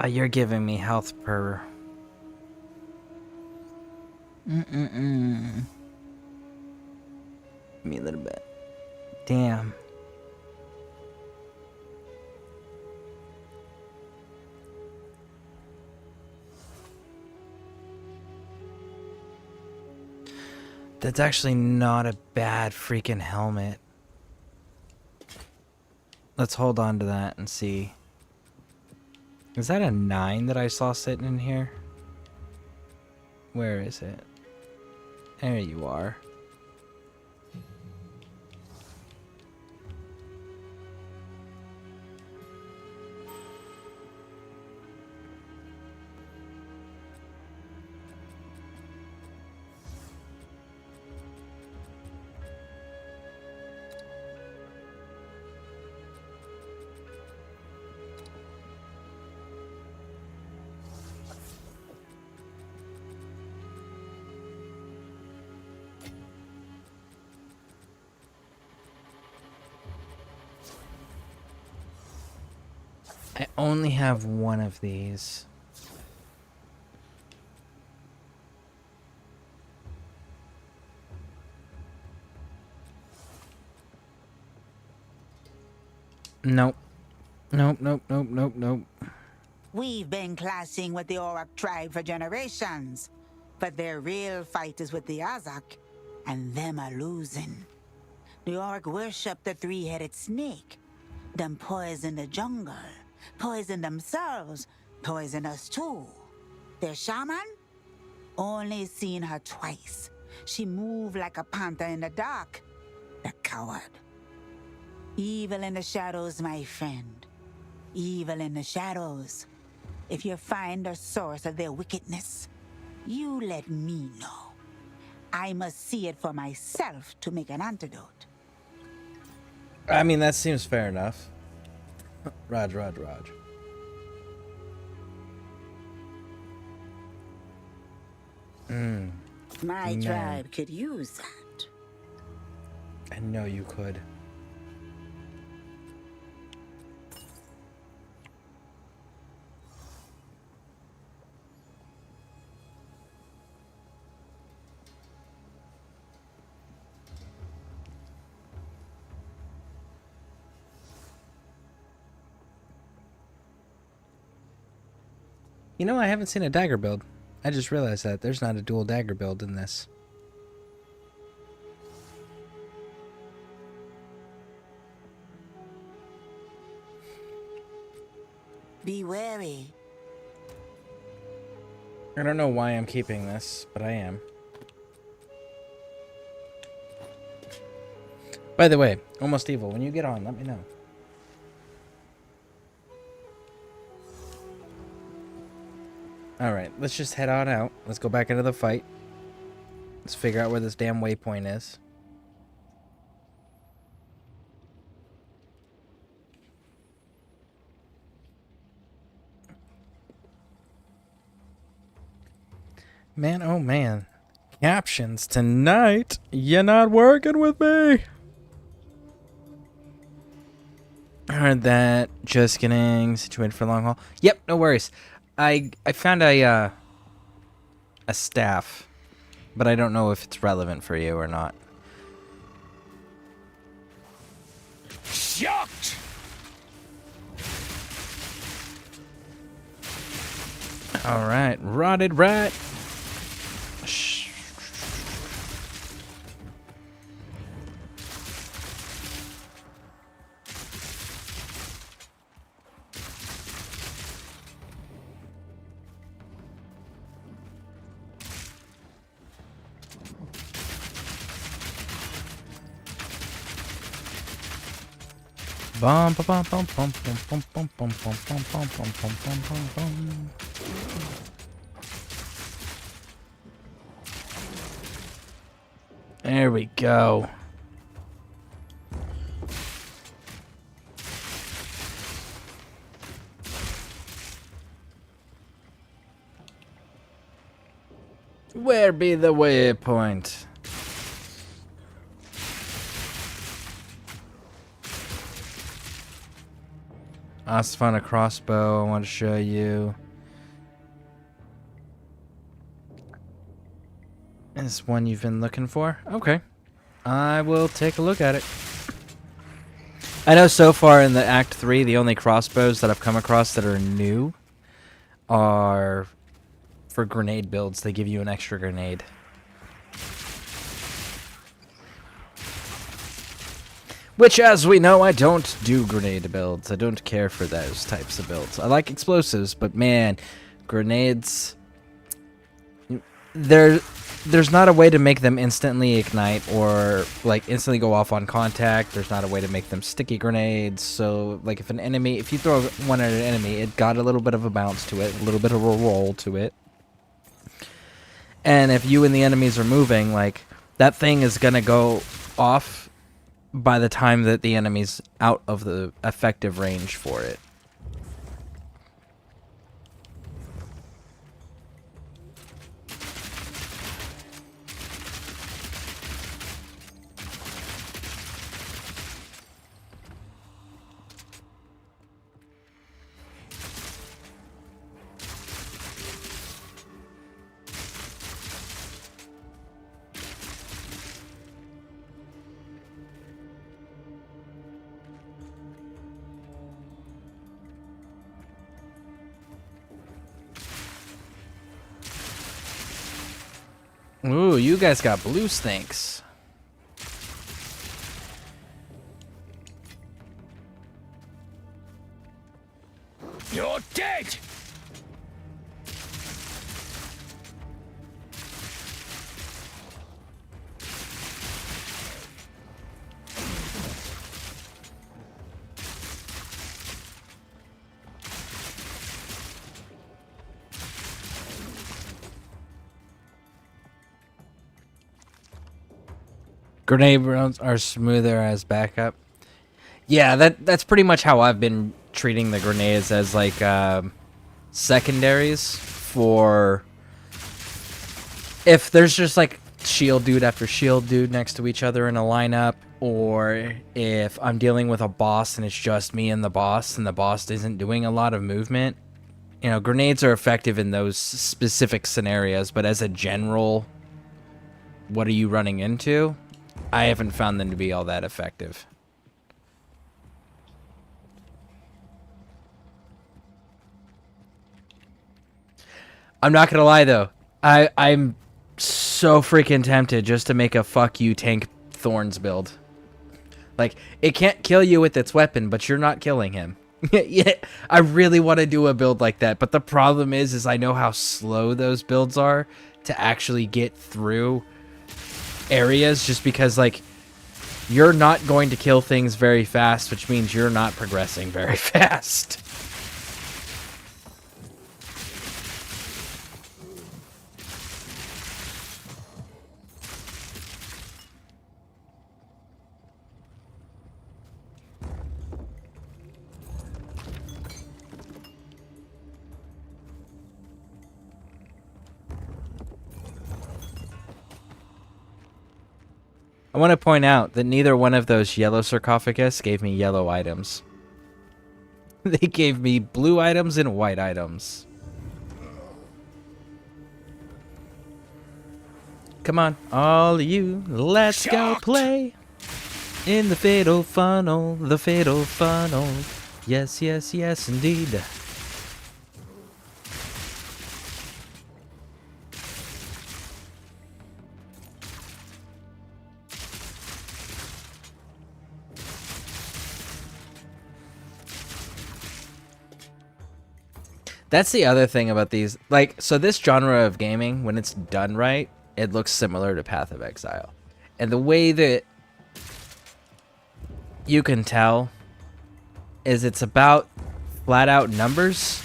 You're giving me health per... Give me a little bit. Damn. That's actually not a bad freaking helmet. Let's hold on to that and see. Is that a 9 that I saw sitting in here? Where is it? There you are. I only have one of these. Nope. Nope, nope, nope, nope, nope. We've been clashing with the Auroch tribe for generations, but their real fight is with the Azak, and them are losing. The Auroch worship the three-headed snake. Them poison the jungle, poison themselves, poison us too. Their shaman? Only seen her twice. She moved like a panther in the dark. The coward. Evil in the shadows, my friend. Evil in the shadows. If you find the source of their wickedness, you let me know. I must see it for myself to make an antidote. I mean, that seems fair enough. Raj. My No. tribe could use that. I know you could. You know, I haven't seen a dagger build. I just realized that there's not a dual dagger build in this. Be wary. I don't know why I'm keeping this, but I am. By the way, Almost Evil, when you get on, let me know. Alright, let's just head on out. Let's go back into the fight. Let's figure out where this damn waypoint is. Man, oh man. Captions tonight. You're not working with me. Heard that. Just kidding. Situated for long haul. Yep, no worries. I found a staff, but I don't know if it's relevant for you or not. Shocked! All right, rotted rat. Bum bum bum bum bum bum bum bum bum bum bum bum bum bum bum bum. There we go. Where be the waypoint? I also found a crossbow I want to show you. Is one you've been looking for? Okay. I will take a look at it. I know so far in the Act 3, the only crossbows that I've come across that are new are for grenade builds. They give you an extra grenade. Which, as we know, I don't do grenade builds. I don't care for those types of builds. I like explosives, but man, grenades... There's not a way to make them instantly ignite or, like, instantly go off on contact. There's not a way to make them sticky grenades. So, like, if you throw one at an enemy, it got a little bit of a bounce to it, a little bit of a roll to it. And if you and the enemies are moving, like, that thing is going to go off by the time that the enemy's out of the effective range for it. Ooh, you guys got blue stinks. You're dead! Grenade rounds are smoother as backup. Yeah, that's pretty much how I've been treating the grenades, as like secondaries for if there's just like shield dude after shield dude next to each other in a lineup, or if I'm dealing with a boss and it's just me and the boss isn't doing a lot of movement. You know, grenades are effective in those specific scenarios, but as a general, what are you running into? I haven't found them to be all that effective. I'm not gonna lie though, I'm so freaking tempted just to make a fuck you tank Thorns build. Like, it can't kill you with its weapon, but you're not killing him. Yeah, I really want to do a build like that, but the problem is I know how slow those builds are to actually get through areas, just because, like, you're not going to kill things very fast, which means you're not progressing very fast. I want to point out that neither one of those yellow sarcophagus gave me yellow items. They gave me blue items and white items. Come on, all of you, let's go play in the fatal funnel, the fatal funnel. Yes, yes, yes, indeed. That's the other thing about these. Like, so this genre of gaming, when it's done right, it looks similar to Path of Exile. And the way that you can tell is it's about flat out numbers.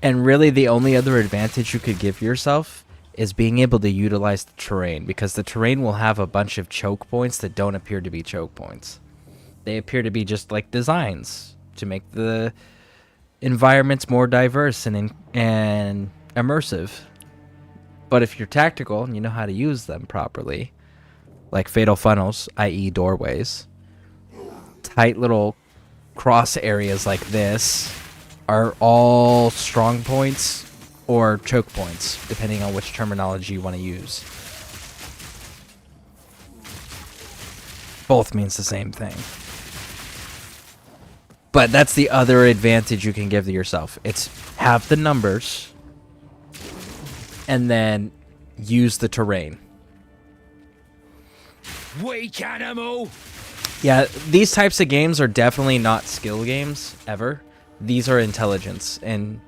And really the only other advantage you could give yourself is being able to utilize the terrain, because the terrain will have a bunch of choke points that don't appear to be choke points. They appear to be just like designs to make the environments more diverse and immersive. But if you're tactical and you know how to use them properly, like fatal funnels, i.e. doorways, tight little cross areas like this are all strong points or choke points, depending on which terminology you want to use. Both means the same thing. But that's the other advantage you can give to yourself. It's have the numbers and then use the terrain. Weak animal! Yeah, these types of games are definitely not skill games, ever. These are intelligence and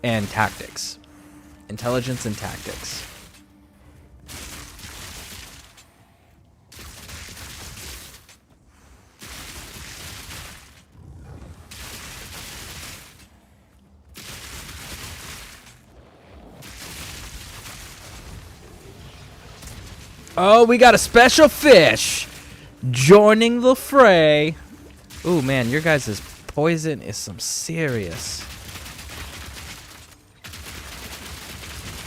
tactics. Intelligence and tactics. Oh, we got a special fish joining the fray. Ooh, man, your guys' poison is some serious.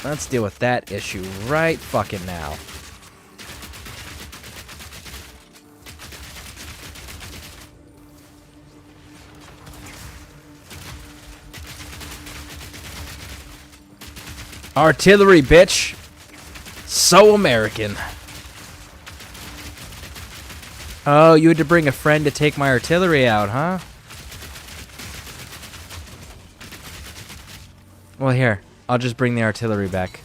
Let's deal with that issue right fucking now. Artillery, bitch. So American. Oh, you had to bring a friend to take my artillery out, huh? Well, here. I'll just bring the artillery back.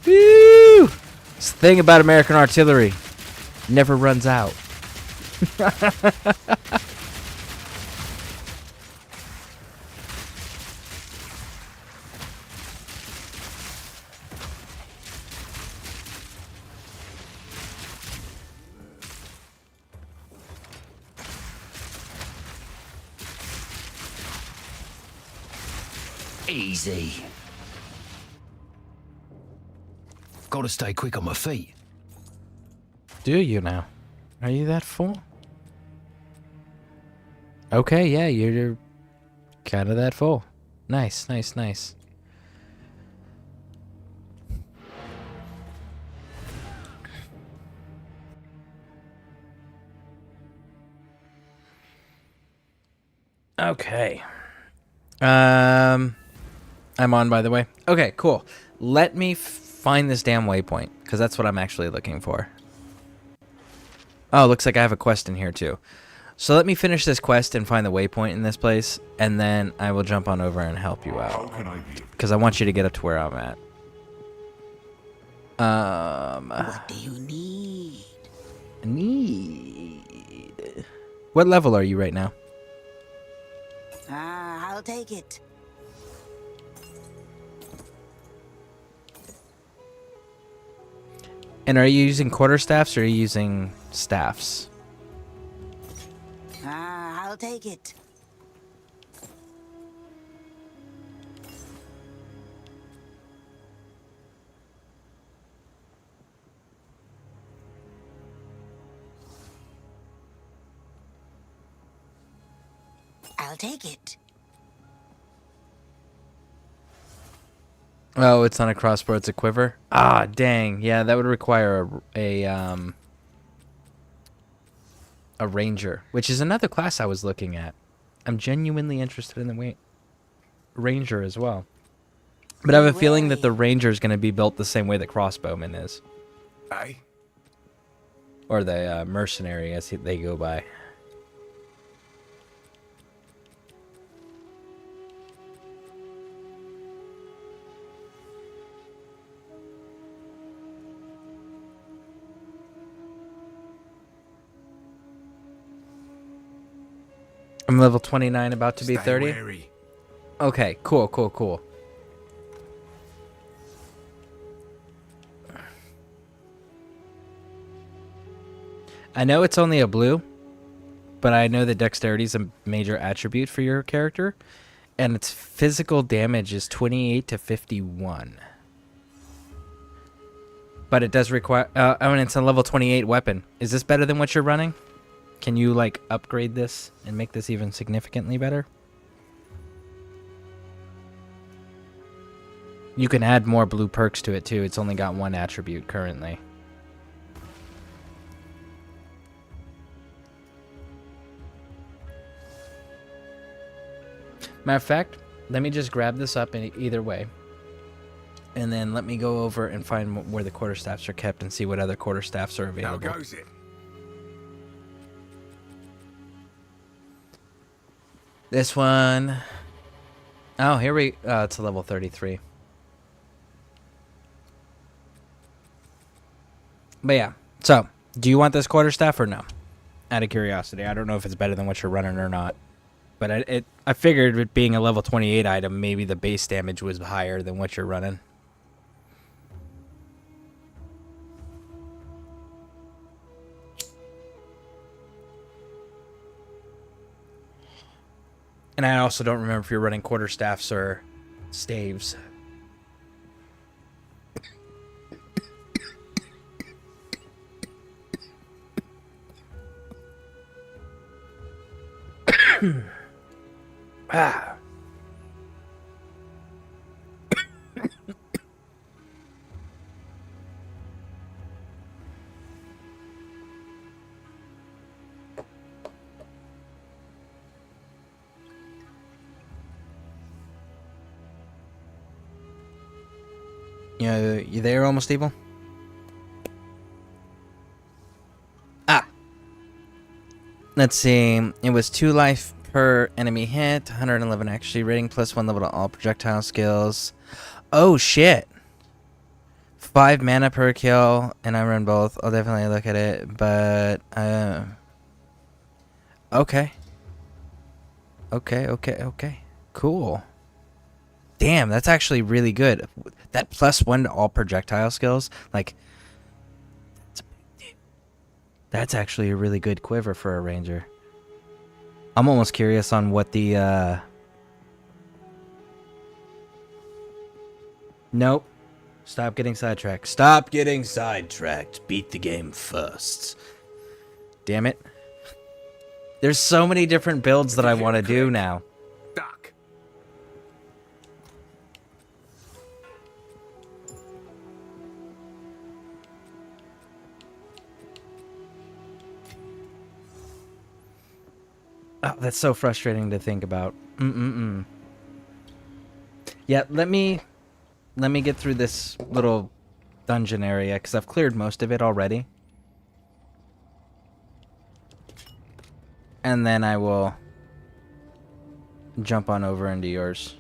Woo! It's the thing about American artillery. Never runs out. Easy. Gotta stay quick on my feet. Do you now? Are you that full? Okay, yeah, you're kind of that full. Nice, nice, nice. Okay. I'm on, by the way. Okay, cool. Let me find this damn waypoint, because that's what I'm actually looking for. Oh, looks like I have a quest in here, too. So let me finish this quest and find the waypoint in this place, and then I will jump on over and help you out. Because I want you to get up to where I'm at. What do you need? What level are you right now? I'll take it. And are you using quarterstaffs or are you using staffs? I'll take it. I'll take it. Oh, it's not a crossbow, it's a quiver? Ah, dang. Yeah, that would require a ranger, which is another class I was looking at. I'm genuinely interested in the ranger as well. But I have a feeling that the ranger is going to be built the same way the crossbowman is. Aye? Or the mercenary, as they go by. I'm level 29, about to be 30. Wary. Okay, cool, cool, cool. I know it's only a blue, but I know that dexterity is a major attribute for your character, and its physical damage is 28 to 51. But it does require... I mean, it's a level 28 weapon. Is this better than what you're running? Can you, like, upgrade this and make this even significantly better? You can add more blue perks to it, too. It's only got one attribute currently. Matter of fact, let me just grab this up in either way. And then let me go over and find where the quarterstaffs are kept and see what other quarterstaffs are How available. goes it? This one... Oh, here we... it's a level 33. But yeah. So, do you want this quarterstaff or no? Out of curiosity. I don't know if it's better than what you're running or not. But I figured it being a level 28 item, maybe the base damage was higher than what you're running. And I also don't remember if you're running quarterstaffs or staves. Ah. You there, Almost Evil? Ah. Let's see. It was 2 life per enemy hit, 111 actually rating, plus 1 level to all projectile skills. Oh, shit. 5 mana per kill, and I run both. I'll definitely look at it, but... Okay. Okay. Cool. Damn, that's actually really good. That plus 1 to all projectile skills, like... That's actually a really good quiver for a ranger. I'm almost curious on what the, Nope. Stop getting sidetracked. Stop getting sidetracked. Beat the game first. Damn it. There's so many different builds that I want to do now. Duck. Oh, that's so frustrating to think about. Yeah, let me get through this little dungeon area, because I've cleared most of it already. And then I will jump on over into yours.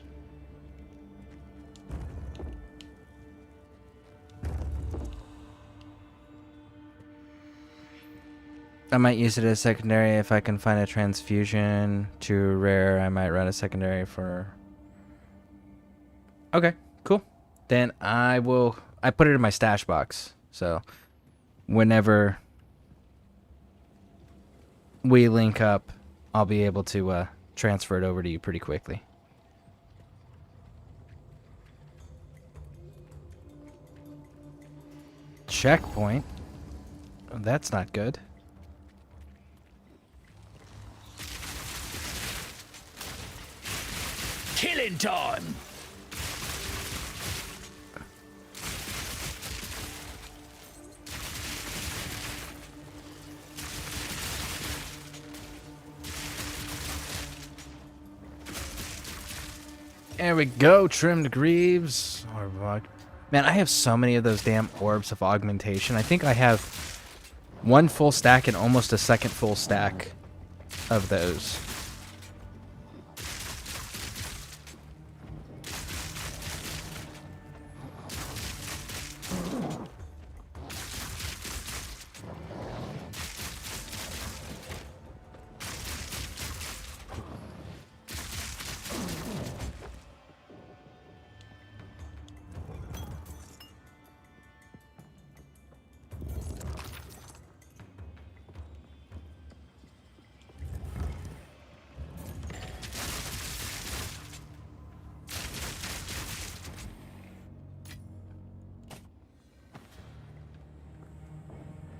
I might use it as secondary if I can find a transfusion. Too rare, I might run a secondary for... Okay, cool. Then I put it in my stash box. So, whenever we link up, I'll be able to transfer it over to you pretty quickly. Checkpoint? Oh, that's not good. Killing time! There we go, trimmed greaves. Man, I have so many of those damn orbs of augmentation. I think I have 1 full stack and almost a second full stack of those.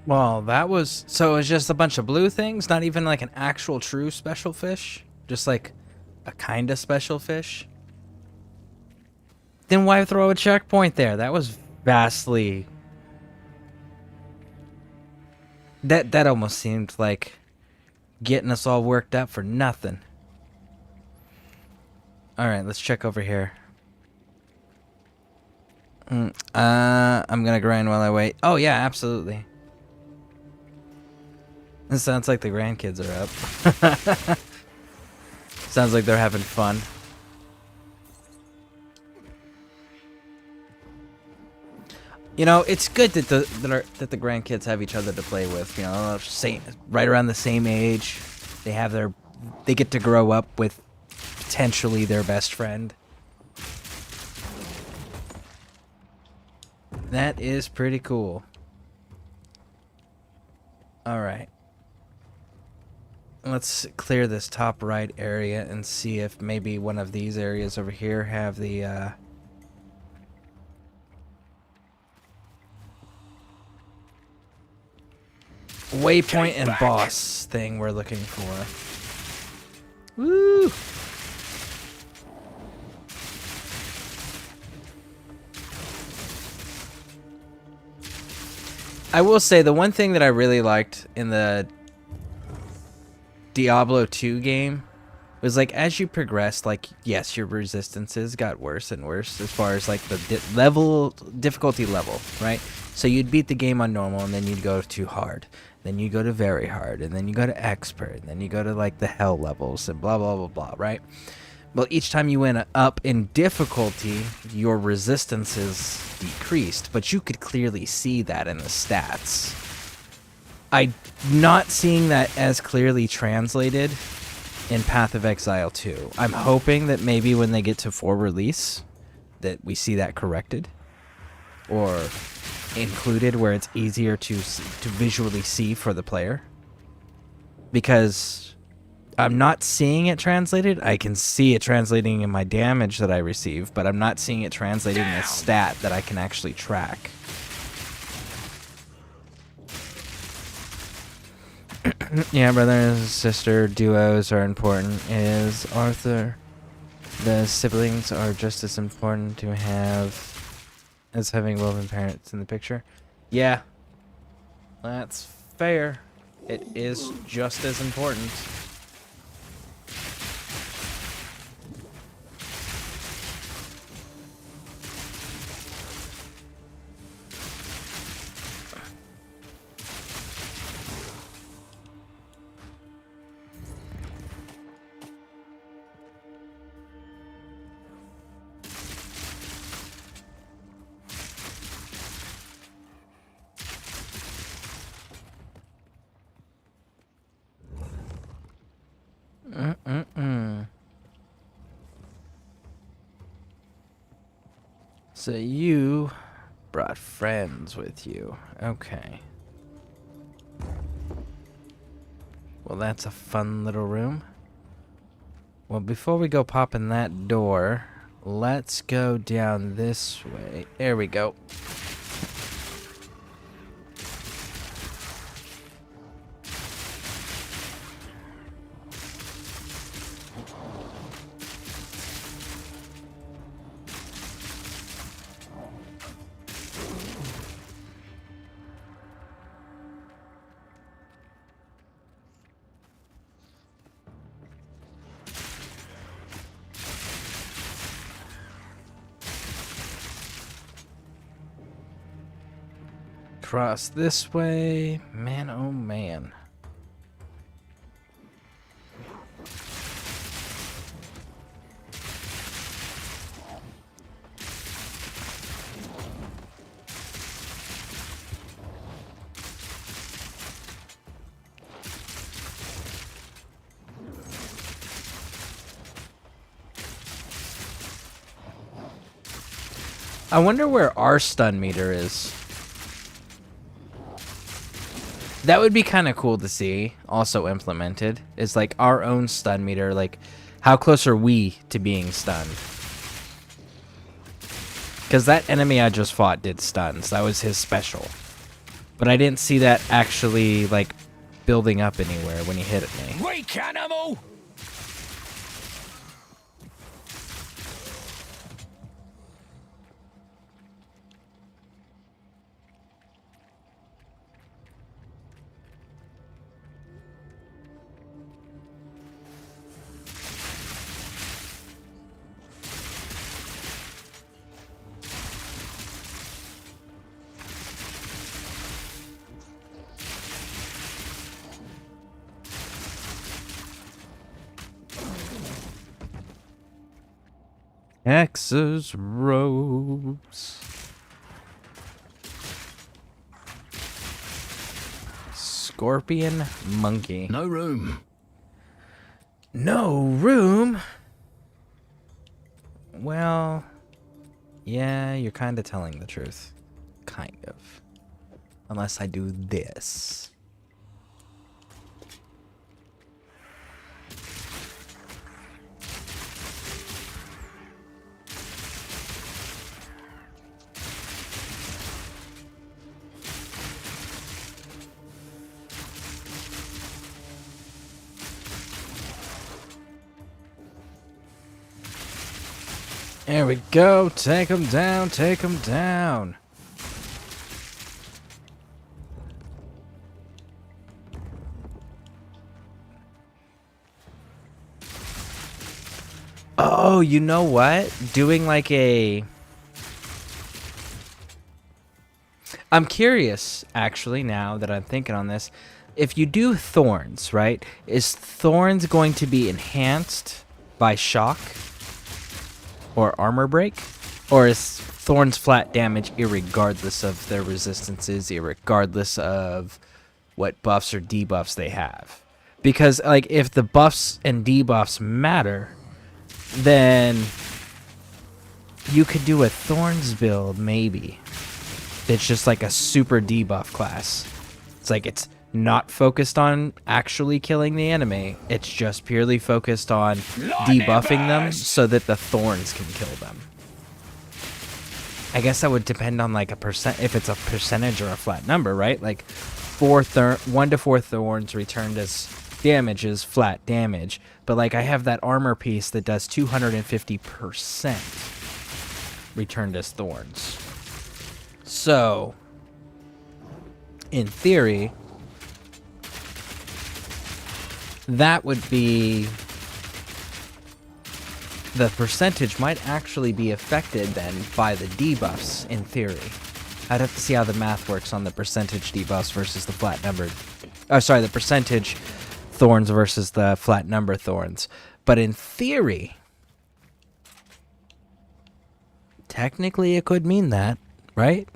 Well, that was... So it was just a bunch of blue things? Not even like an actual true special fish? Just like a kind of special fish? Then why throw a checkpoint there? That was vastly... That almost seemed like getting us all worked up for nothing. Alright, let's check over here. I'm gonna grind while I wait. Oh, yeah, absolutely. It sounds like the grandkids are up. Sounds like they're having fun. You know, it's good that the grandkids have each other to play with. You know, right around the same age. They get to grow up with potentially their best friend. That is pretty cool. Alright. Let's clear this top right area and see if maybe one of these areas over here have the, waypoint and boss thing we're looking for. Woo! I will say the one thing that I really liked in the Diablo 2 game was, like, as you progressed, like, yes, your resistances got worse and worse as far as, like, the difficulty level, right? So you'd beat the game on normal, and then you'd go to hard, then you go to very hard, and then you go to expert, and then you go to, like, the hell levels, and blah, blah, blah, blah, right? Well, each time you went up in difficulty, your resistances decreased, but you could clearly see that in the stats. I'm not seeing that as clearly translated in Path of Exile 2. I'm hoping that maybe when they get to full release, that we see that corrected or included where it's easier to visually see for the player. Because I'm not seeing it translated. I can see it translating in my damage that I receive, but I'm not seeing it translating in a stat that I can actually track. Yeah, brother and sister duos are important. Is Arthur? The siblings are just as important to have as having woven parents in the picture. Yeah, that's fair. It is just as important. So you brought friends with you. Okay. Well, that's a fun little room. Well, before we go popping that door, let's go down this way. There we go. Cross this way. Man, oh man. I wonder where our stun meter is. That would be kind of cool to see, also implemented, is like our own stun meter, like how close are we to being stunned? Because that enemy I just fought did stuns, that was his special. But I didn't see that actually, like, building up anywhere when he hit at me. Weak animal! Hex's robes. Scorpion monkey. No room. No room? Well, yeah, you're kind of telling the truth. Kind of. Unless I do this. There we go. Take him down. Take him down. Oh, you know what? Doing like a... I'm curious, actually, now that I'm thinking on this. If you do thorns, right? Is thorns going to be enhanced by shock? Or armor break? Or is thorns flat damage irregardless of their resistances, irregardless of what buffs or debuffs they have? Because, like, if the buffs and debuffs matter, then you could do a thorns build, maybe. It's just like a super debuff class. It's like it's not focused on actually killing the enemy. It's just purely focused on debuffing them so that the thorns can kill them. I guess that would depend on like a percent, if it's a percentage or a flat number, right? Like 1 to 4 thorns returned as damage is flat damage. But like I have that armor piece that does 250% returned as thorns. So, in theory, that would be... the percentage might actually be affected then by the debuffs, in theory. I'd have to see how the math works on the percentage debuffs versus the flat numbered... Oh, sorry, the percentage thorns versus the flat number thorns. But in theory, technically it could mean that, right?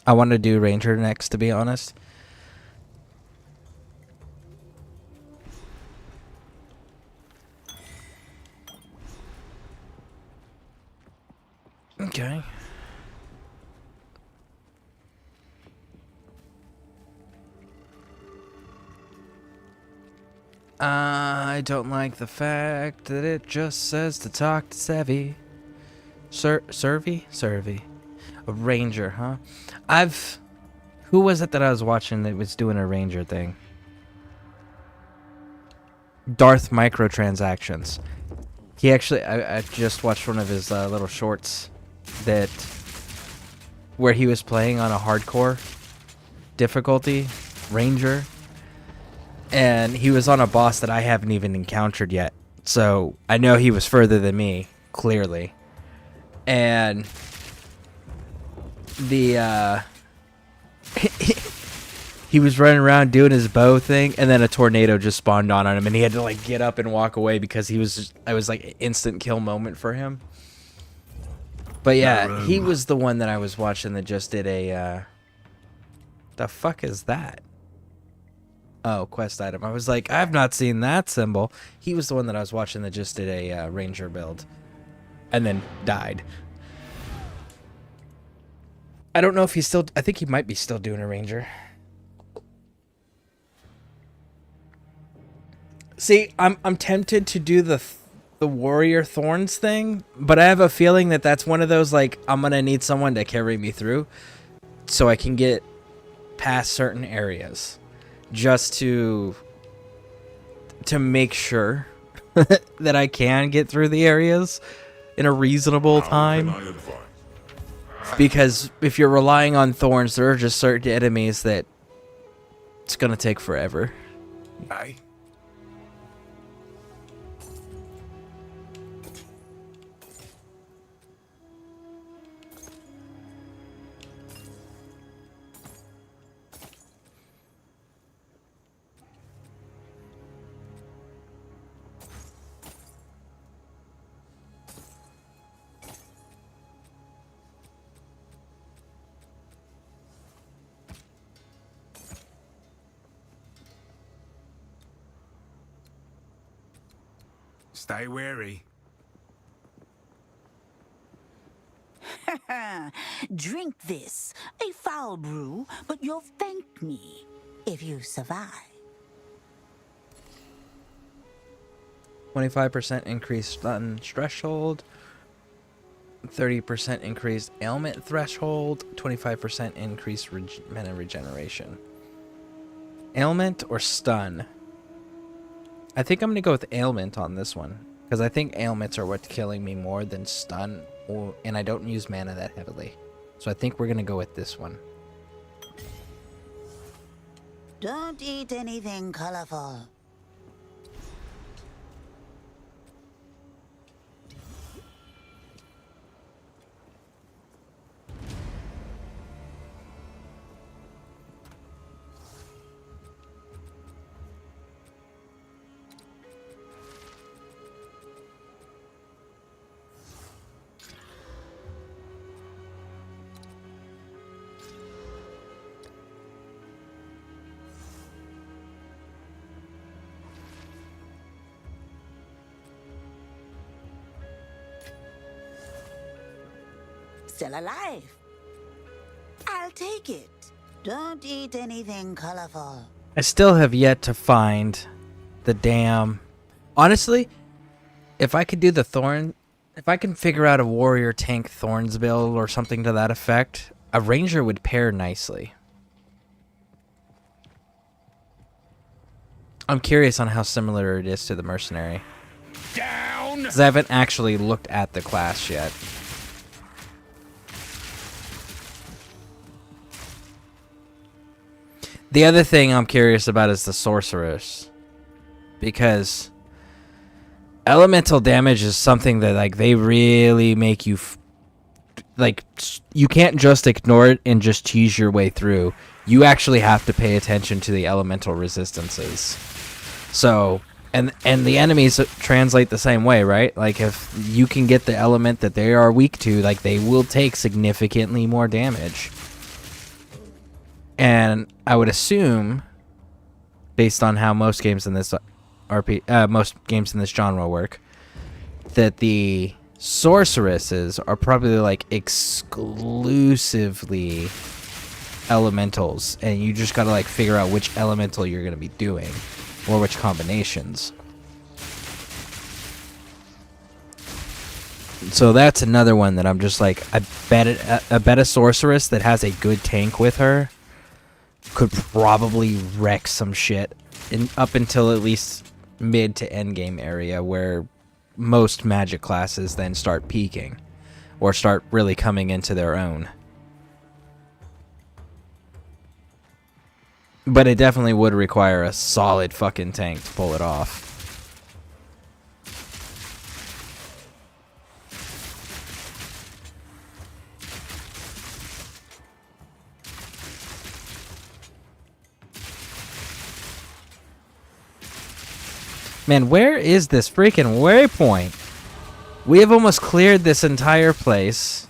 I want to do Ranger next, to be honest. Okay. I don't like the fact that it just says to talk to Sevi. Servi? A Ranger, huh? Who was it that I was watching that was doing a Ranger thing? Darth Microtransactions. He actually, I just watched one of his little shorts where he was playing on a hardcore difficulty, Ranger, and he was on a boss that I haven't even encountered yet. So I know he was further than me, clearly. And he was running around doing his bow thing, and then a tornado just spawned on him, and he had to like get up and walk away because I was like an instant kill moment for him. But yeah, he was the one that I was watching that just did a the fuck is that? Oh, quest item. I was like, I've not seen that symbol. He was the one that I was watching that just did a Ranger build and then died. I don't know if he's still... I think he might be still doing a Ranger. See, I'm tempted to do the Warrior Thorns thing, but I have a feeling that that's one of those, like, I'm going to need someone to carry me through so I can get past certain areas. Just to make sure that I can get through the areas in a reasonable time. Because if you're relying on thorns, there are just certain enemies that it's going to take forever. Aye. Stay wary. Drink this. A foul brew, but you'll thank me if you survive. 25% increased stun threshold, 30% increased ailment threshold, 25% increased mana regeneration. Ailment or stun? I think I'm going to go with ailment on this one, because I think ailments are what's killing me more than stun, and I don't use mana that heavily. So I think we're going to go with this one. Don't eat anything colorful. Still alive. I'll take it. Don't eat anything colorful. I still have yet to find the damn... Honestly, if I could do the Thorn... If I can figure out a warrior tank Thorns build or something to that effect, a ranger would pair nicely. I'm curious on how similar it is to the mercenary. Down! Because I haven't actually looked at the class yet. The other thing I'm curious about is the sorceress, because elemental damage is something that like they really make you like you can't just ignore it and just cheese your way through. You actually have to pay attention to the elemental resistances. So and the enemies translate the same way, right? Like if you can get the element that they are weak to, like they will take significantly more damage. And I would assume, based on how most games in this most games in this genre work, that the sorceresses are probably like exclusively elementals, and you just gotta like figure out which elemental you're gonna be doing, or which combinations. So that's another one that I'm just like, I bet a sorceress that has a good tank with her could probably wreck some shit up until at least mid to end game area, where most magic classes then start peaking or start really coming into their own. But it definitely would require a solid fucking tank to pull it off. Man, where is this freaking waypoint? We have almost cleared this entire place,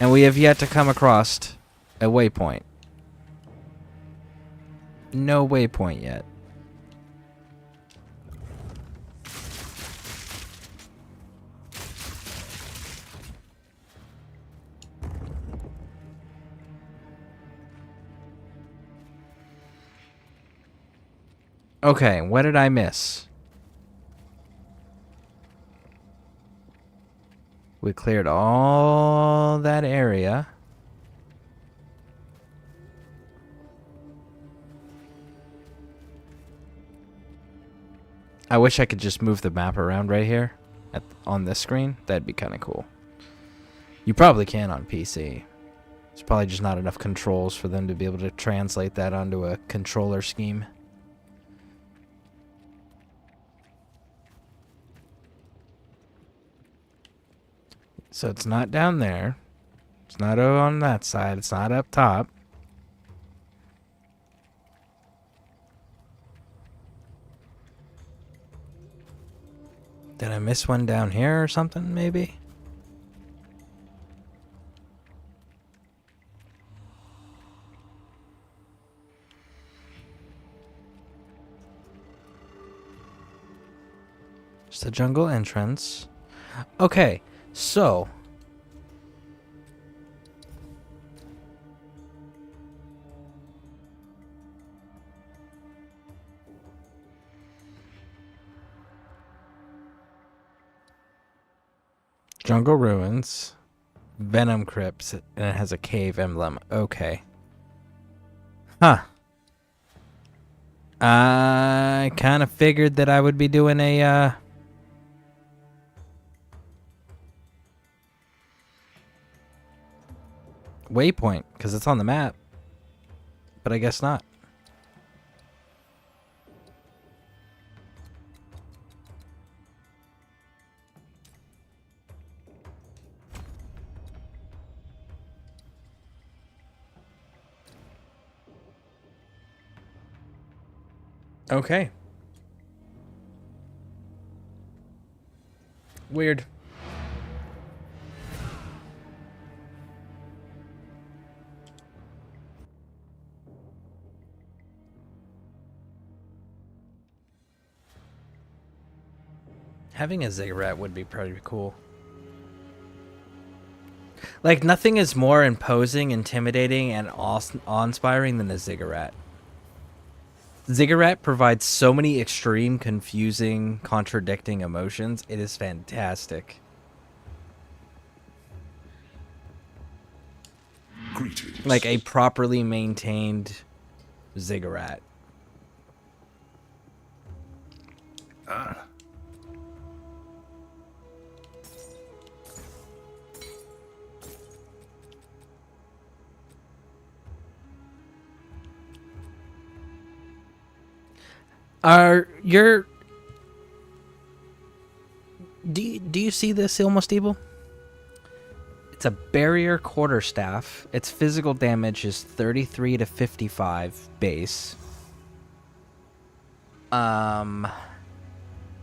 and we have yet to come across a waypoint. No waypoint yet. Okay, what did I miss? We cleared all that area. I wish I could just move the map around right here on this screen. That'd be kind of cool. You probably can on PC. There's probably just not enough controls for them to be able to translate that onto a controller scheme. So it's not down there. It's not on that side. It's not up top. Did I miss one down here or something, maybe? Just a jungle entrance. Okay, so jungle ruins, venom crypts, and it has a cave emblem. Okay. Huh. I kind of figured that I would be doing a waypoint because it's on the map, but I guess not. Okay. Weird. Having a ziggurat would be pretty cool. Like, nothing is more imposing, intimidating, and awe-inspiring than a ziggurat. Ziggurat provides so many extreme, confusing, contradicting emotions. It is fantastic. Greetings. Like a properly maintained ziggurat. Ah. Do you see this almost evil? It's a barrier quarterstaff. Its physical damage is 33 to 55 base. Oh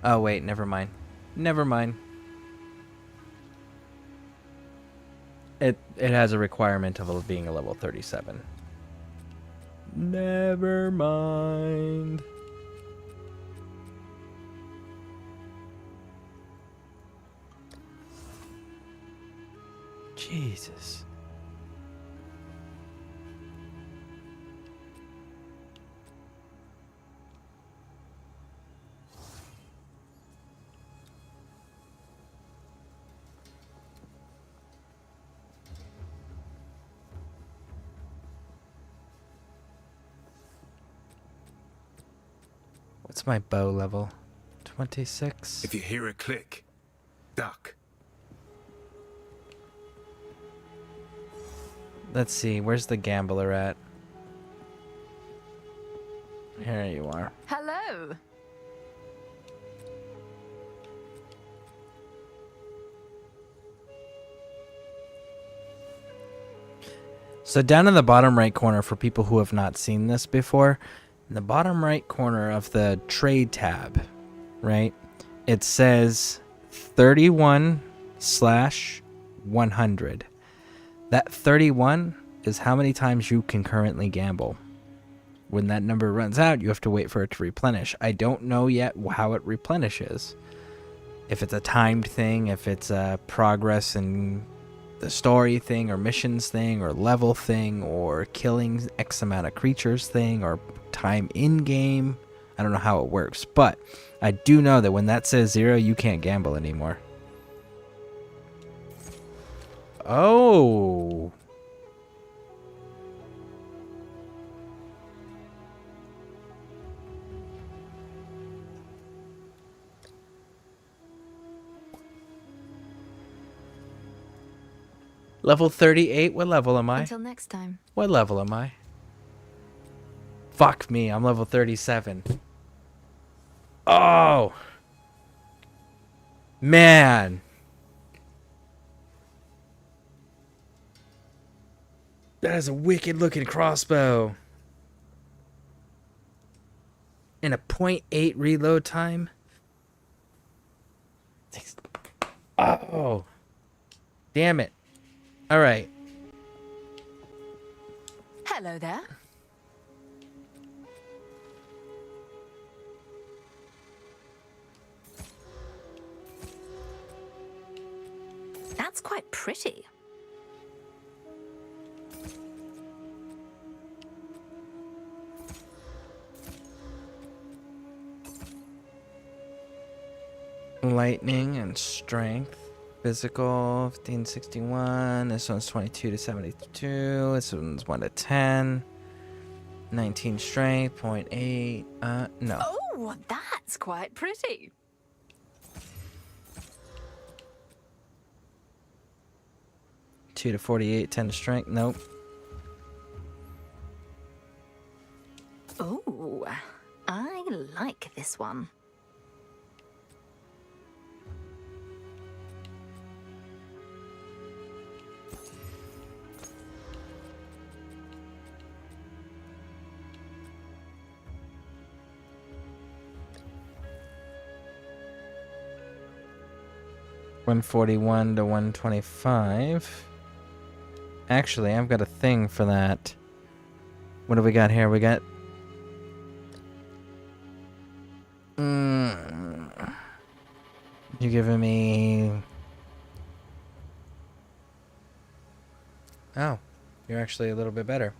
wait, never mind. Never mind. It has a requirement of being a level 37. Never mind. Jesus. What's my bow level? 26. If you hear a click, duck. Let's see, where's the gambler at? Here you are. Hello. So down in the bottom right corner, for people who have not seen this before, in the bottom right corner of the trade tab, right, it says 31/100. That 31 is how many times you can currently gamble. When that number runs out, you have to wait for it to replenish. I don't know yet how it replenishes. If it's a timed thing, if it's a progress in the story thing, or missions thing, or level thing, or killing X amount of creatures thing, or time in game. I don't know how it works, but I do know that when that says 0, you can't gamble anymore. Oh. Level 38? What level am I? Until next time. What level am I? Fuck me, I'm level 37. Oh! Man! That is a wicked looking crossbow. And a 0.8 reload time. Oh. Damn it. Alright. Hello there. that's quite pretty. Lightning and strength. Physical, 1561. This one's 22 to 72. This one's 1 to 10. 19 strength, 0.8. No. Oh, that's quite pretty. Two to 48, 10 to strength. Nope. Oh, I like this one. $141 to $125. Actually, I've got a thing for that. What do we got here? We got... You giving me... Oh, you're actually a little bit better.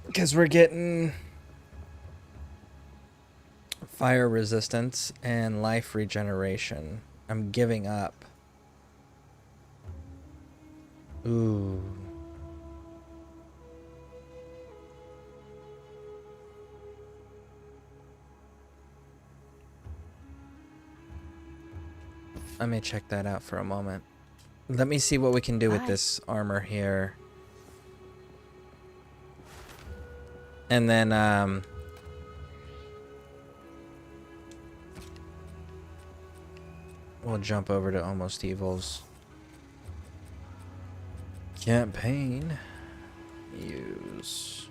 Because we're getting... fire resistance and life regeneration. I'm giving up. Ooh. Let me check that out for a moment. Let me see what we can do with this armor here. And then, we'll jump over to Almost Evil's campaign. Use.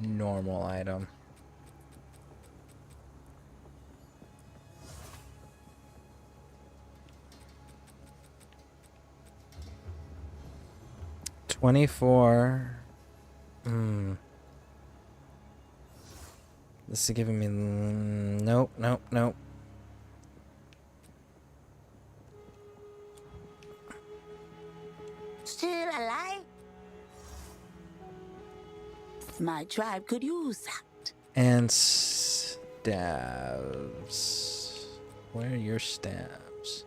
Normal item. $24. This is giving me... Nope, nope, nope. Still alive? My tribe could use that. And staves. Where are your staves?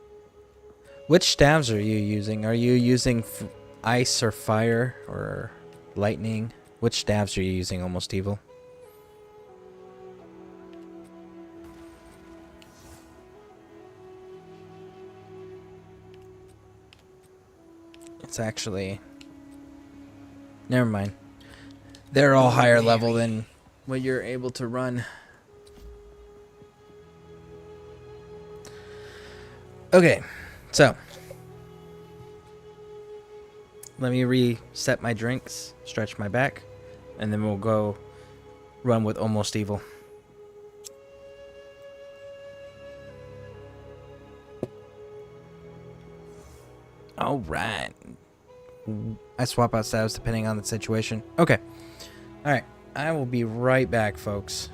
Which staves are you using? Are you using ice or fire or lightning? Which staves are you using, Almost Evil? It's actually... Never mind. They're all higher level than what you're able to run. Okay, so let me reset my drinks, stretch my back, and then we'll go run with Almost Evil. All right. I swap out staves depending on the situation. Okay. All right. I will be right back, folks.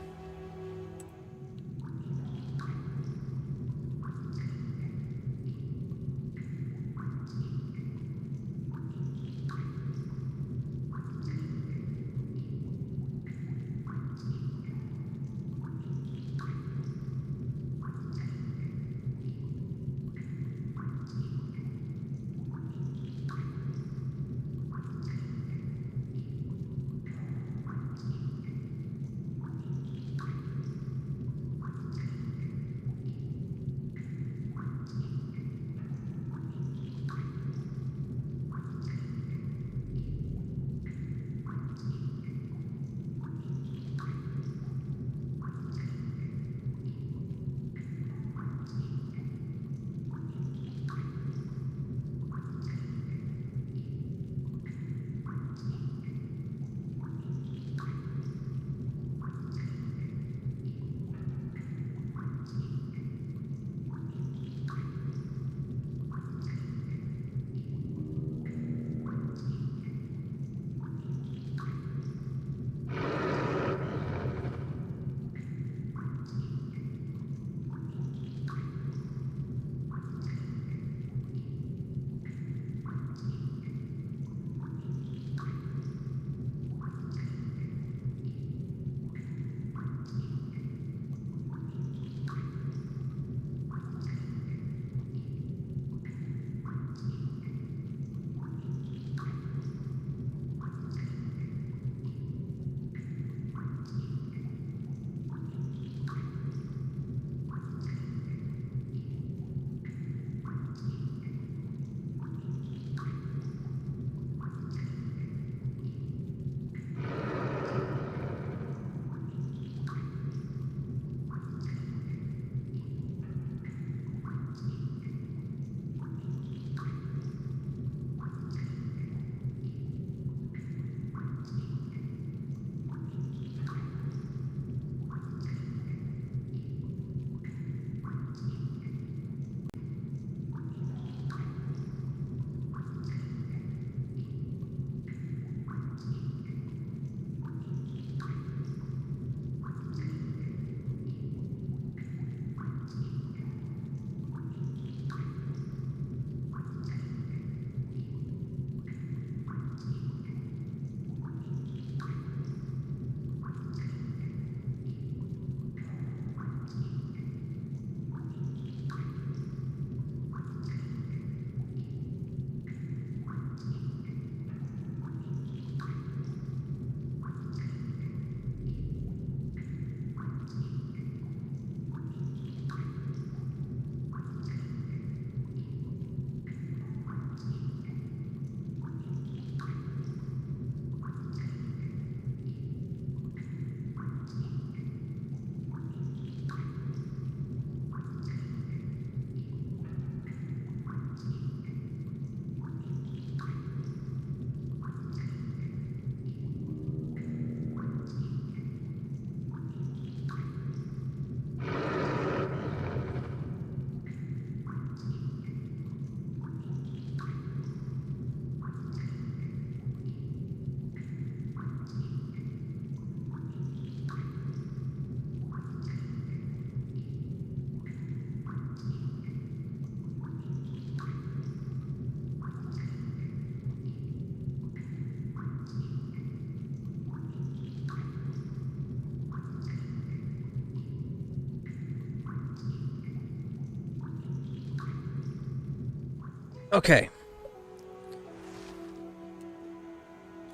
Okay.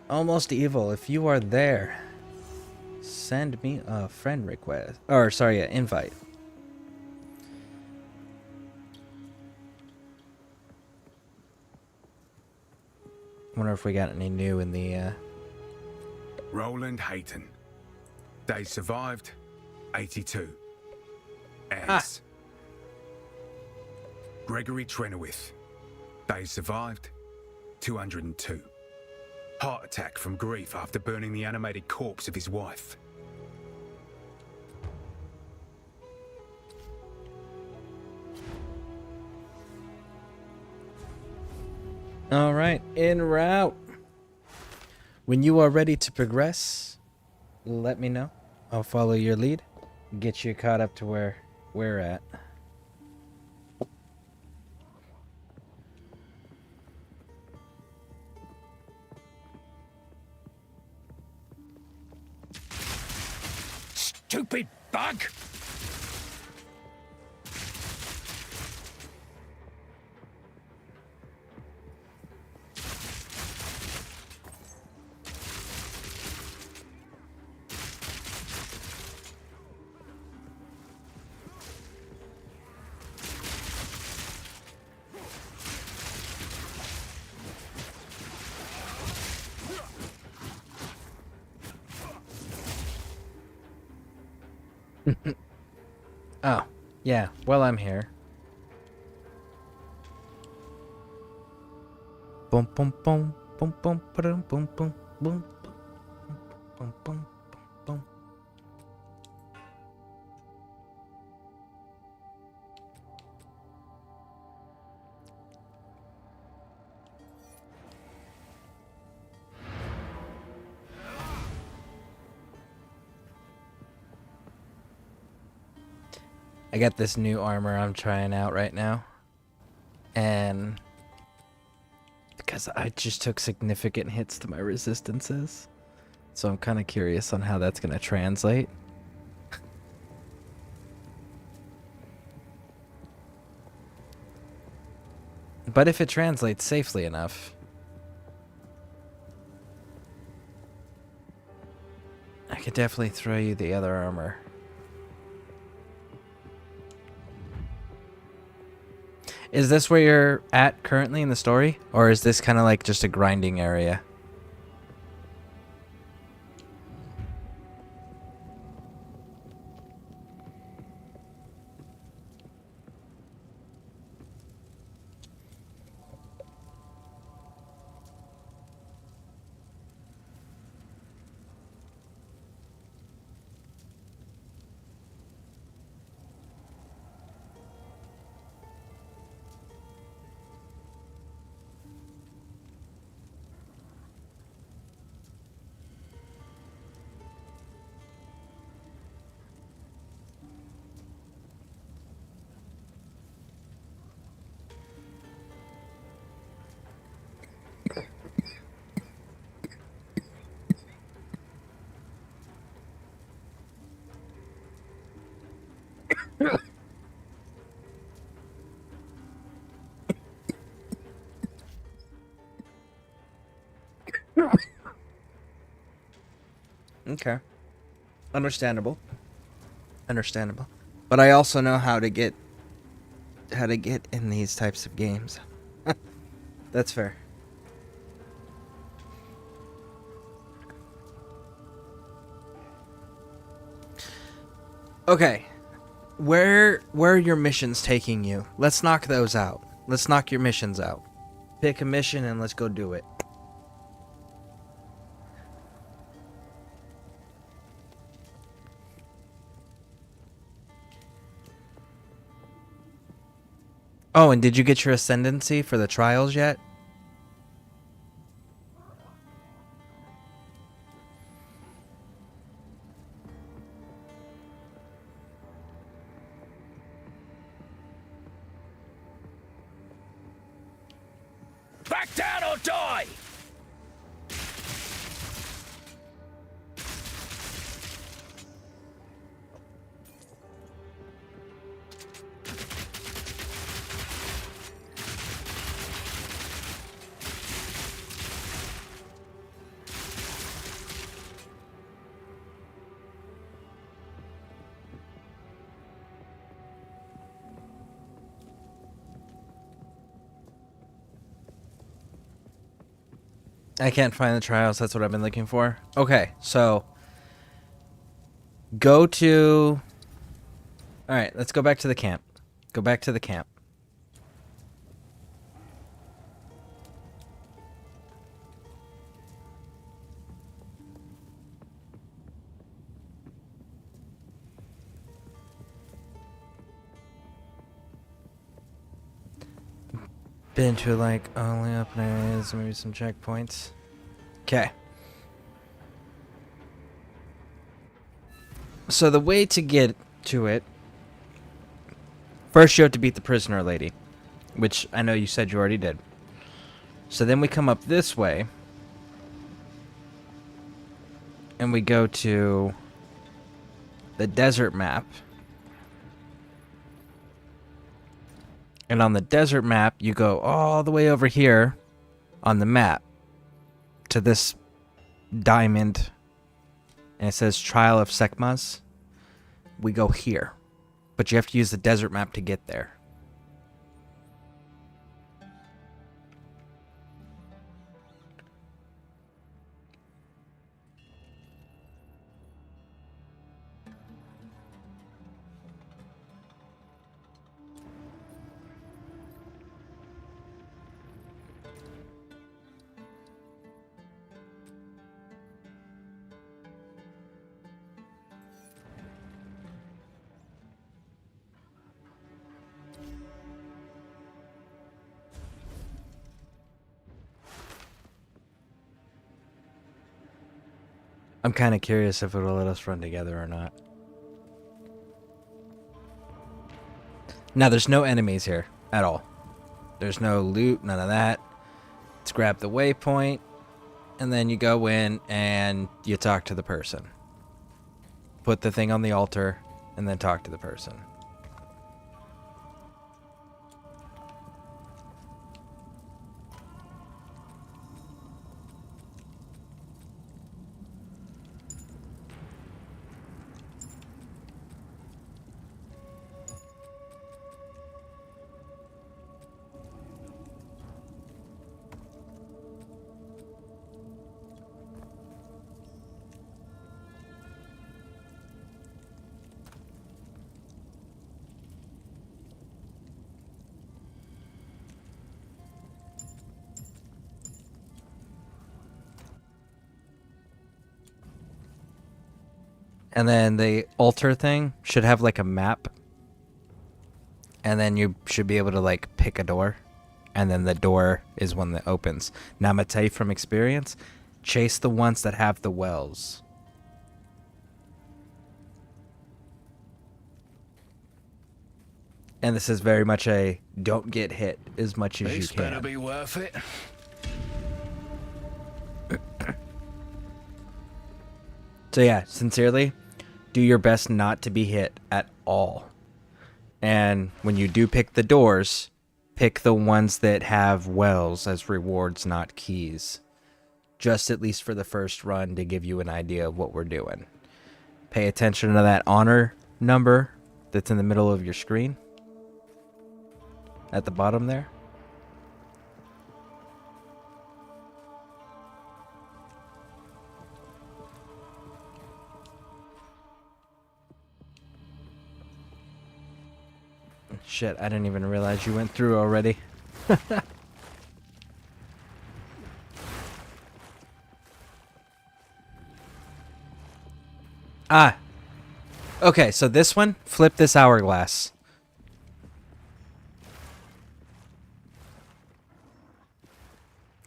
Almost evil. If you are there, send me a friend request. Or, sorry, an invite. Wonder if we got any new in the, Roland Hayton. Days survived, 82. Heirs. Ah. Gregory Trenowith. Days survived, 202. Heart attack from grief after burning the animated corpse of his wife. All right, en route. When you are ready to progress, let me know. I'll follow your lead, get you caught up to where we're at. Stupid bug! Oh, yeah. Well, I'm here. Boom, boom, boom, boom, boom, boom, boom, boom, boom, boom, boom, boom. I got this new armor I'm trying out right now. And because I just took significant hits to my resistances. So I'm kind of curious on how that's going to translate. But if it translates safely enough, I could definitely throw you the other armor. Is this where you're at currently in the story? Or is this kind of like just a grinding area? Okay. Understandable. Understandable. But I also know how to get in these types of games. That's fair. Okay. Where are your missions taking you? Let's knock those out. Let's knock your missions out. Pick a mission and let's go do it. Oh, and did you get your ascendancy for the trials yet? Back down or die! I can't find the trials. That's what I've been looking for. Okay, so go to... All right, let's go back to the camp. Go back to the camp. Been to like only up areas, maybe some checkpoints. Okay. So the way to get to it, first you have to beat the prisoner lady, which I know you said you already did. So then we come up this way, and we go to the desert map. And on the desert map, you go all the way over here on the map to this diamond. And it says Trial of Sekmaz. We go here. But you have to use the desert map to get there. I'm kind of curious if it'll let us run together or not. Now, there's no enemies here at all. There's no loot, none of that. Let's grab the waypoint, and then you go in and you talk to the person. Put the thing on the altar, and then talk to the person. And then the altar thing should have like a map. And then you should be able to like pick a door. And then the door is one that opens. Now I'm going to tell you from experience, chase the ones that have the wells. And this is very much a don't get hit as much as you It's can. better be worth it. So yeah, sincerely, do your best not to be hit at all. And when you do pick the doors, pick the ones that have wells as rewards, not keys. Just at least for the first run to give you an idea of what we're doing. Pay attention to that honor number that's in the middle of your screen. At the bottom there. Shit, I didn't even realize you went through already. Ah. Okay, so this one, flip this hourglass.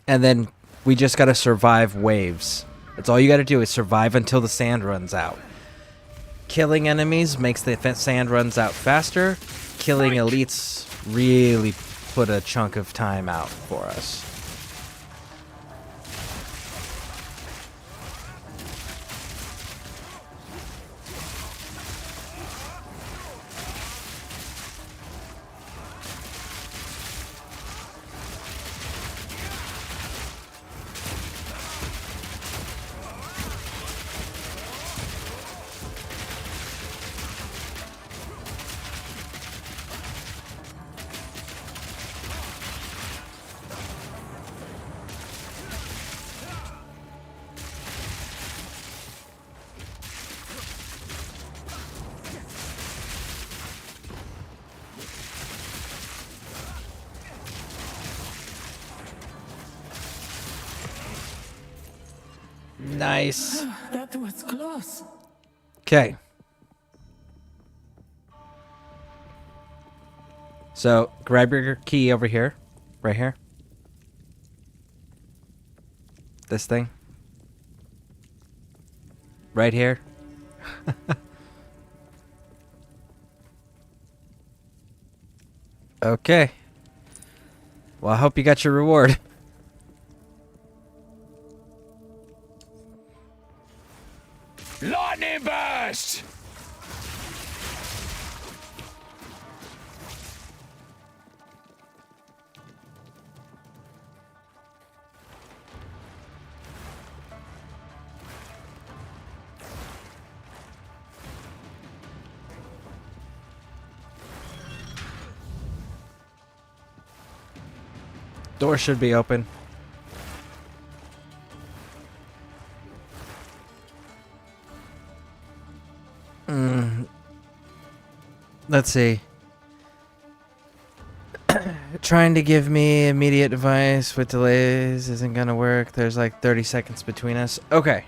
And then we just gotta survive waves. That's all you gotta do is survive until the sand runs out. Killing enemies makes the sand runs out faster. Killing elites really put a chunk of time out for us. Nice. That was close. Okay. So, grab your key over here. Right here. This thing. Right here. Okay. Well, I hope you got your reward. Lightning burst! Door should be open. Let's see. Trying to give me immediate device with delays isn't gonna work. There's like 30 seconds between us. Okay.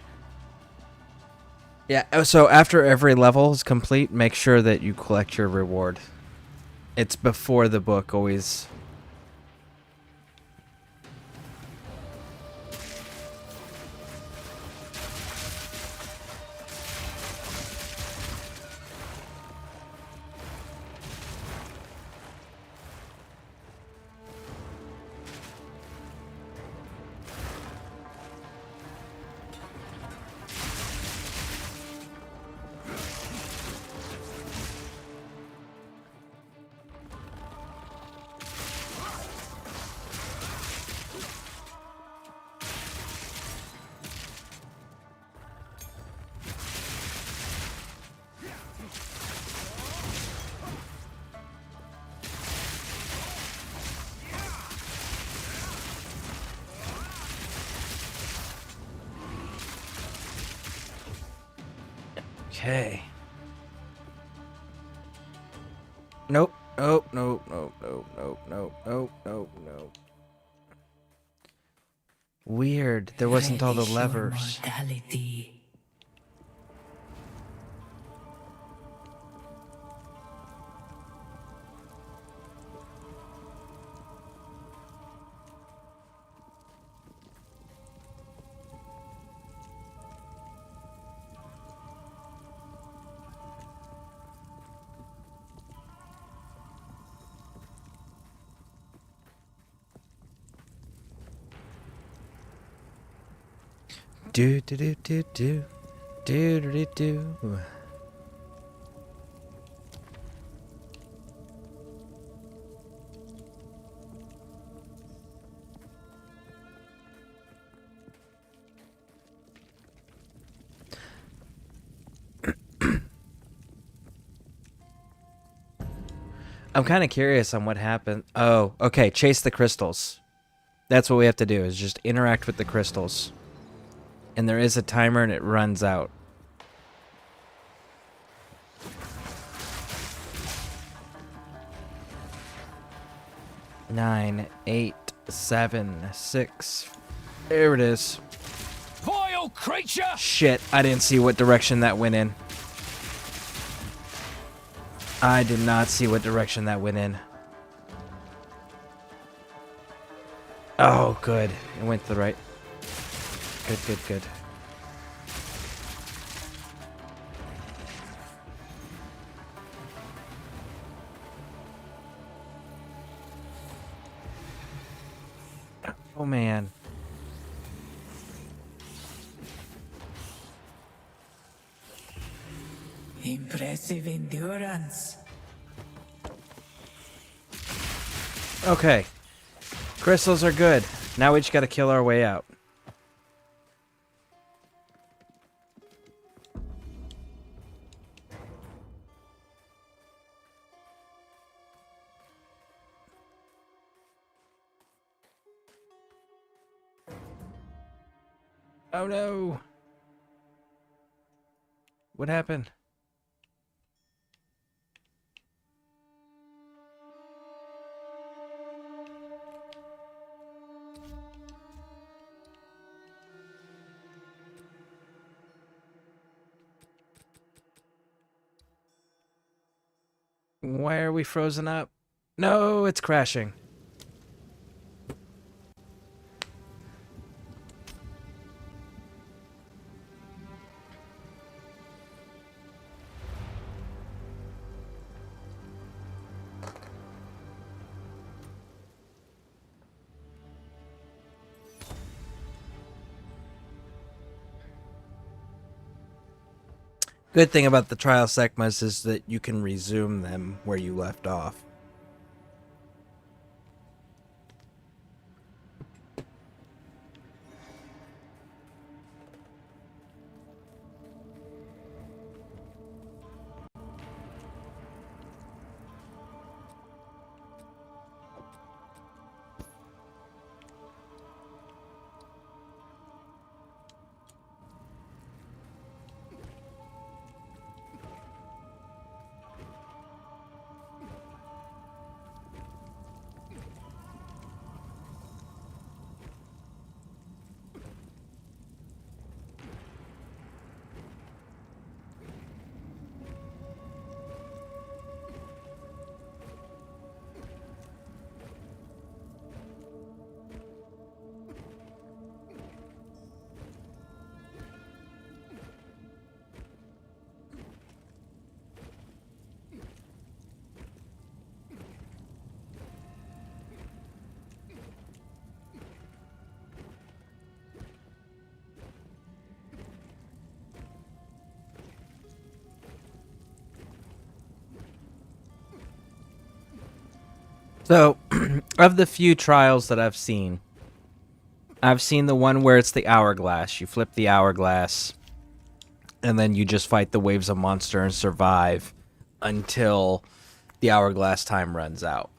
Yeah, so after every level is complete, make sure that you collect your reward. It's before the book, always. Okay. Nope. Nope. Nope. Nope. Nope. Nope. Nope. Nope. Nope. Nope. Weird. There wasn't all the levers. Mortality. Do do do do do do do do do. I'm kind of curious on what happened. Oh, okay. Chase the crystals. That's what we have to do, is just interact with the crystals. And there is a timer and it runs out. Nine, 8, 7, 6. There it is. Vile creature! Shit, I didn't see what direction that went in. I did not see what direction that went in. Oh, good. It went to the right. Good, good, good. Oh, man. Impressive endurance. Okay. Crystals are good. Now we just gotta kill our way out. Oh no. What happened? Why are we frozen up? No, it's crashing. Good thing about the trial segments is that you can resume them where you left off. So, of the few trials that I've seen the one where it's the hourglass. You flip the hourglass, and then you just fight the waves of monster and survive until the hourglass time runs out.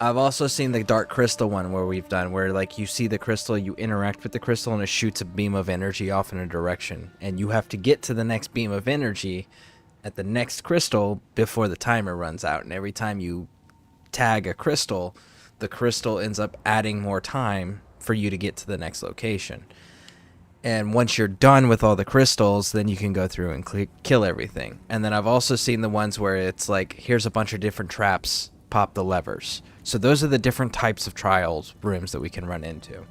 I've also seen the dark crystal one where like you see the crystal, you interact with the crystal, and it shoots a beam of energy off in a direction, and you have to get to the next beam of energy at the next crystal before the timer runs out. And every time you tag a crystal, the crystal ends up adding more time for you to get to the next location. And once you're done with all the crystals, then you can go through and kill everything. And then I've also seen the ones where it's like, here's a bunch of different traps, pop the levers. So those are the different types of trials rooms that we can run into.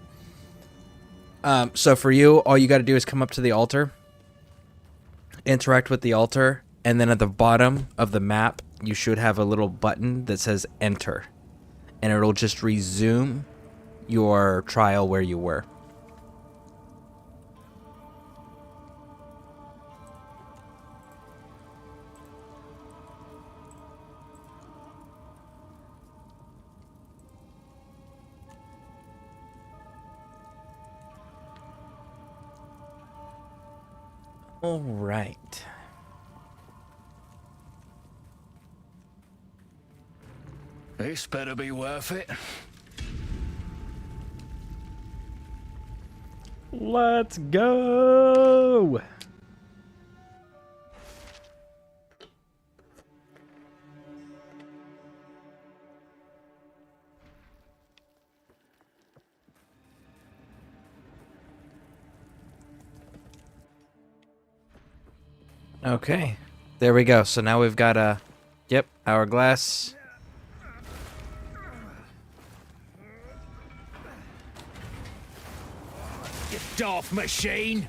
So for you, all you got to do is come up to the altar, interact with the altar, and then at the bottom of the map, you should have a little button that says enter, and it'll just resume your trial where you were. All right. This better be worth it. Let's go! Okay, there we go. So now we've got a, yep, hourglass. You daft machine!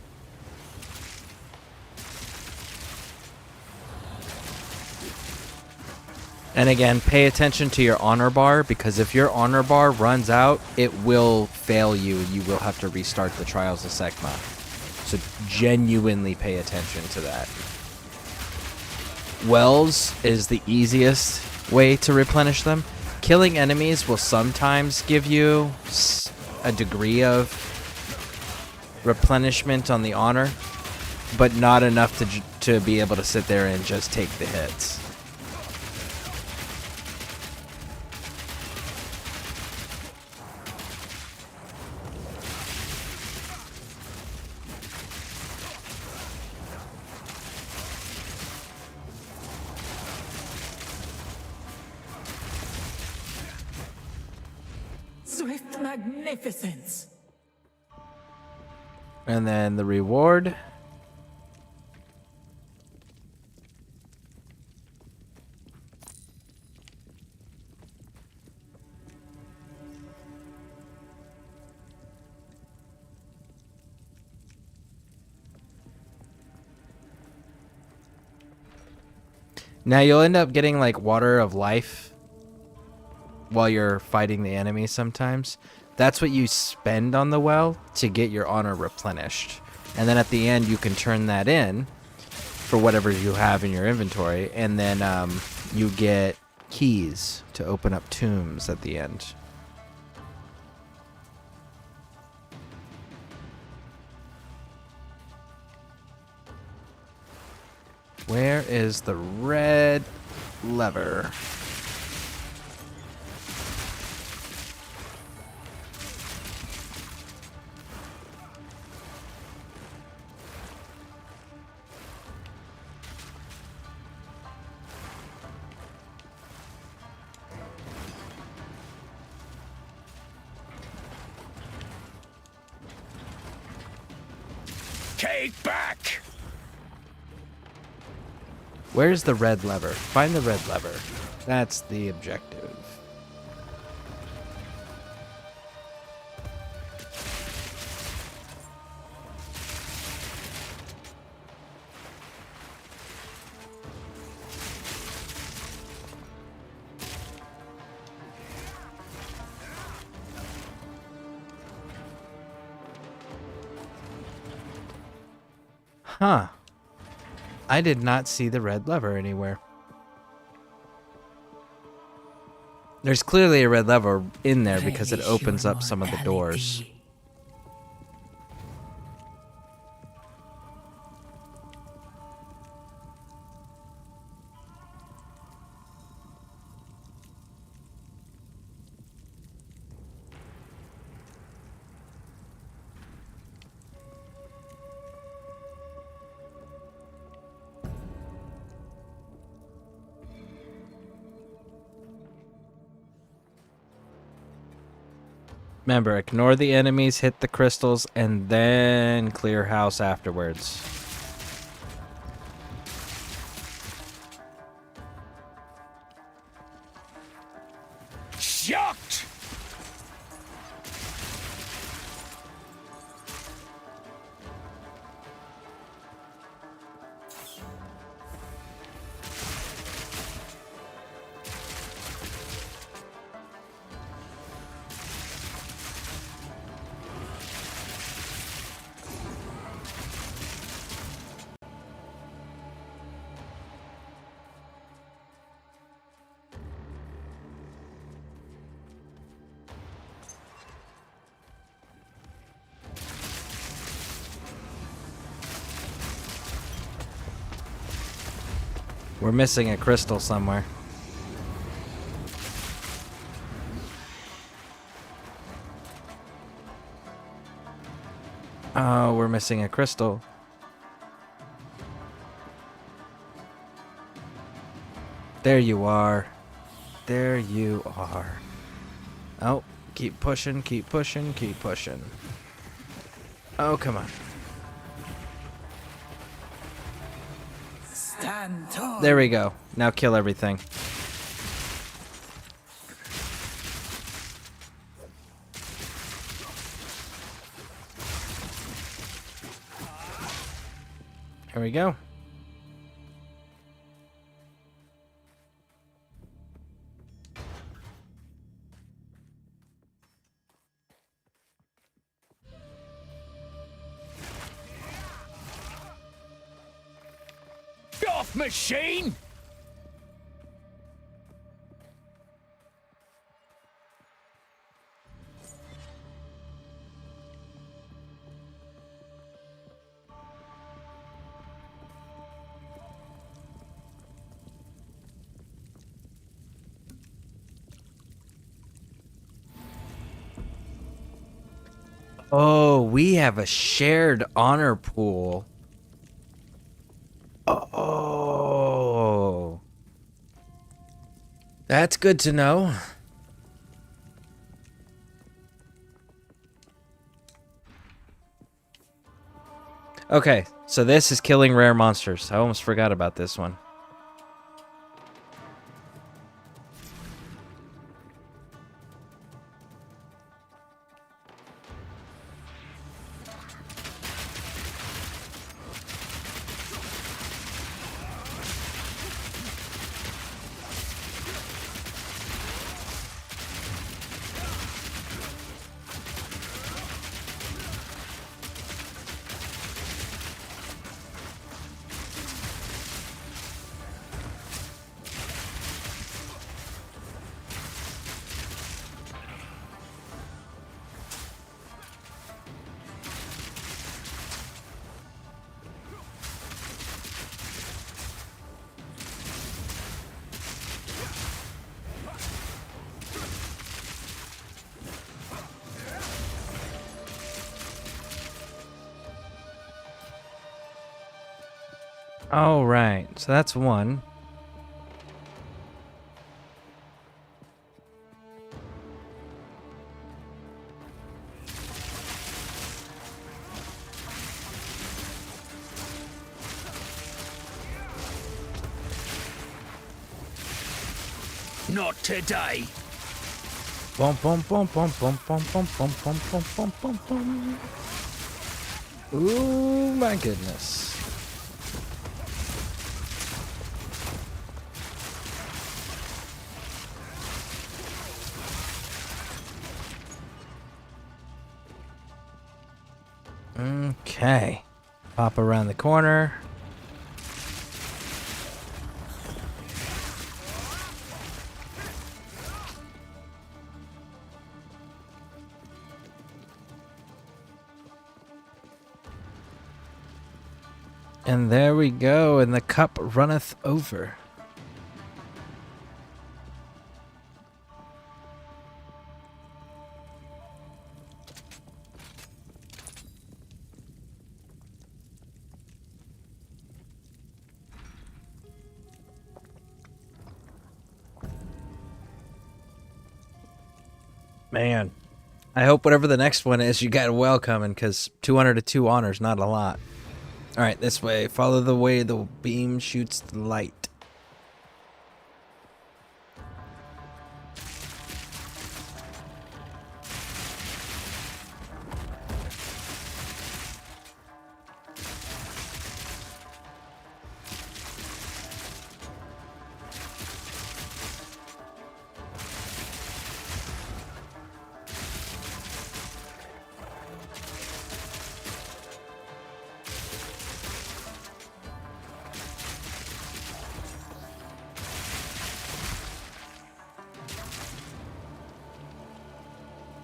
And again, pay attention to your honor bar, because if your honor bar runs out, it will fail you. You will have to restart the Trials of Sekma. So genuinely pay attention to that. Wells is the easiest way to replenish them. Killing enemies will sometimes give you a degree of replenishment on the honor, but not enough to be able to sit there and just take the hits. Swift magnificence. And then the reward. Now you'll end up getting like water of life while you're fighting the enemy sometimes. That's what you spend on the well to get your honor replenished. And then at the end you can turn that in for whatever you have in your inventory, and then you get keys to open up tombs at the end. Where is the red lever? Take back! Where's the red lever? Find the red lever. That's the objective. Huh. I did not see the red lever anywhere. There's clearly a red lever in there because it opens up some of the doors. Remember, ignore the enemies, hit the crystals, and then clear house afterwards. Shocked! We're missing a crystal somewhere. Oh, we're missing a crystal. There you are. There you are. Oh, keep pushing, keep pushing, keep pushing. Oh, come on. Stand tall. There we go. Now kill everything. Here we go. Off, machine! Oh, we have a shared honor pool. Oh. That's good to know. Okay, so this is killing rare monsters. I almost forgot about this one. All right, so that's one. Not today. Bum bum bum bum bum bum bum bum bum bum bum bum bum. Ooh, my goodness. Okay. Pop around the corner. And there we go, and the cup runneth over. Man, I hope whatever the next one is, you got well coming, because 200 to 2 honors, not a lot. All right, this way. Follow the way the beam shoots the light.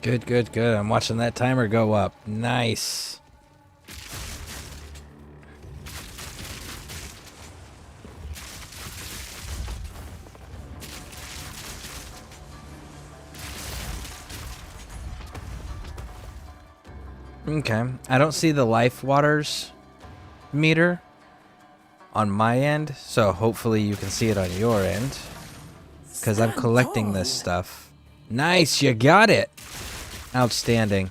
Good, good, good. I'm watching that timer go up. Nice. Okay. I don't see the life waters meter on my end, so hopefully you can see it on your end. Because I'm collecting this stuff. Nice, you got it. Outstanding.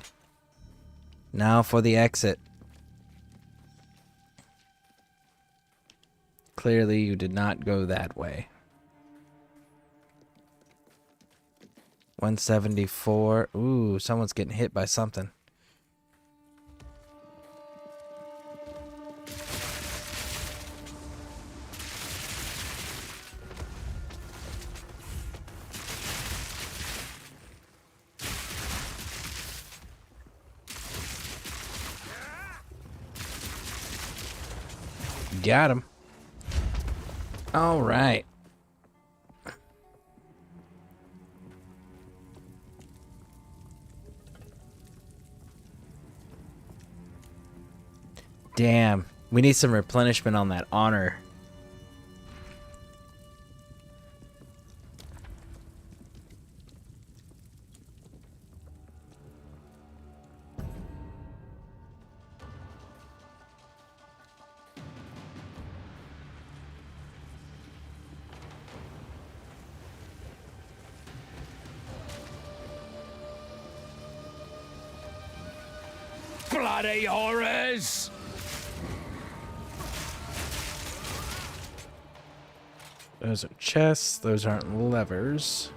Now for the exit. Clearly you did not go that way. 174. Ooh, someone's getting hit by something. Got him. All right. Damn. We need some replenishment on that honor. Bloody horrors! Those are chests. Those aren't levers.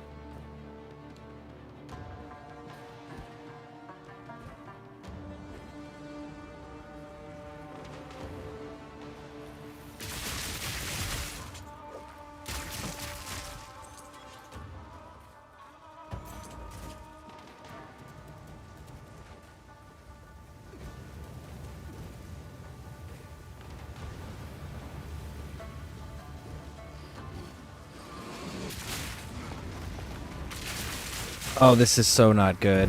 Oh, this is so not good.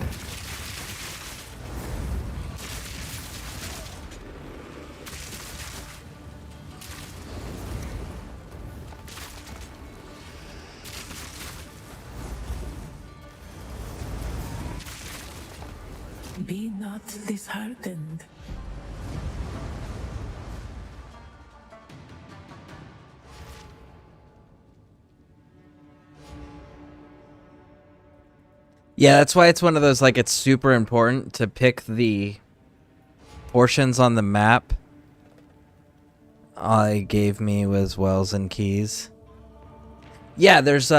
Be not. not disheartened. Yeah, that's why it's one of those, like, it's super important to pick the portions on the map all it gave me was wells and keys. Yeah, there's,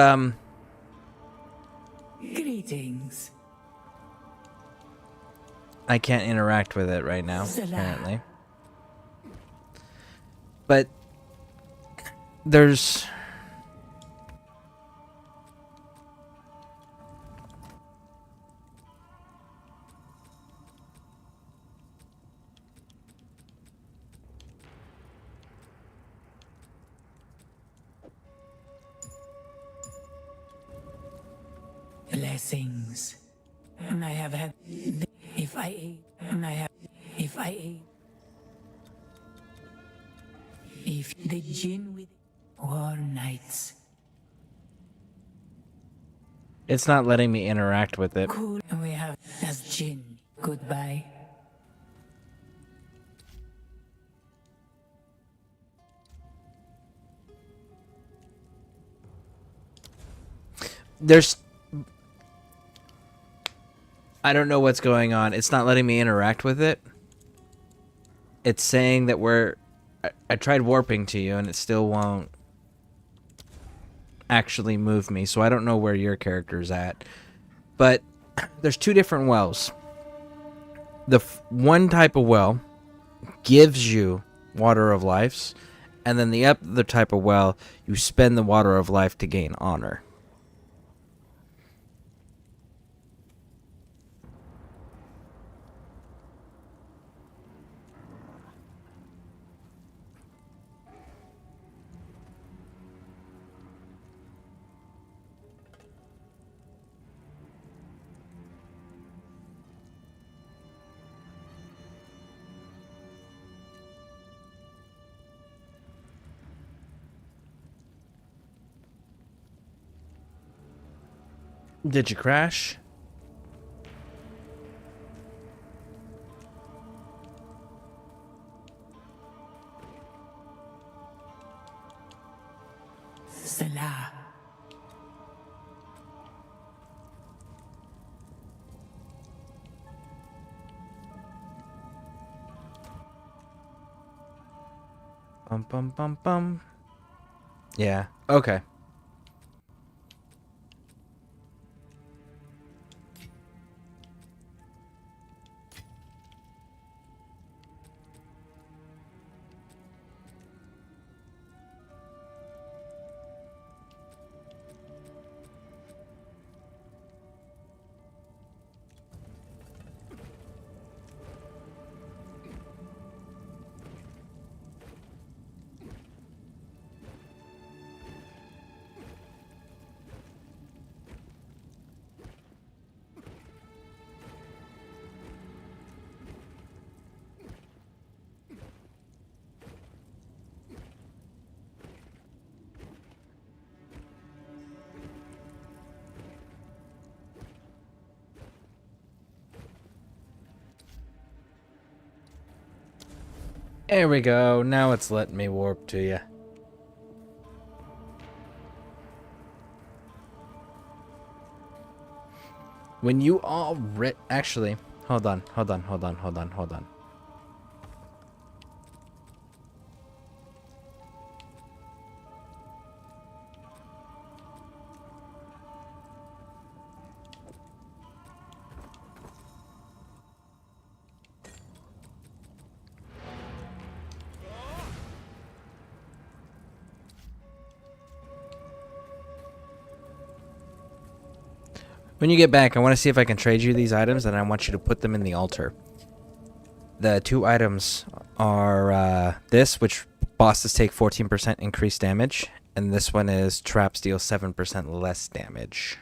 Greetings. I can't interact with it right now, apparently. But there's... Blessings. And I have had. If I eat, and I have. If I eat. If the jinn with war nights. It's not letting me interact with it. Cool. We have as jinn. Goodbye. There's... I don't know what's going on. It's not letting me interact with it. It's saying that we're... I tried warping to you and it still won't actually move me, so I don't know where your character's at. But there's two different wells. The one type of well gives you water of lives, and then the other type of well, you spend the water of life to gain honor. Did you crash? Salah. Bum bum bum bum. Yeah, okay. There we go. Now it's letting me warp to you. When you all actually, hold on. When you get back, I want to see if I can trade you these items, and I want you to put them in the altar. The two items are this, which bosses take 14% increased damage, and this one is traps deal 7% less damage.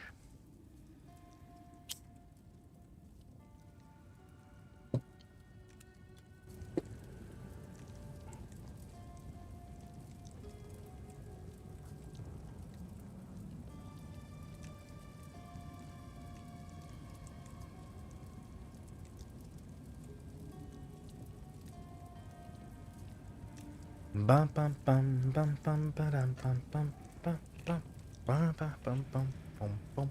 Bum bum bum bum bum ba-dum bum bum bum bum bum bum bum bum bum.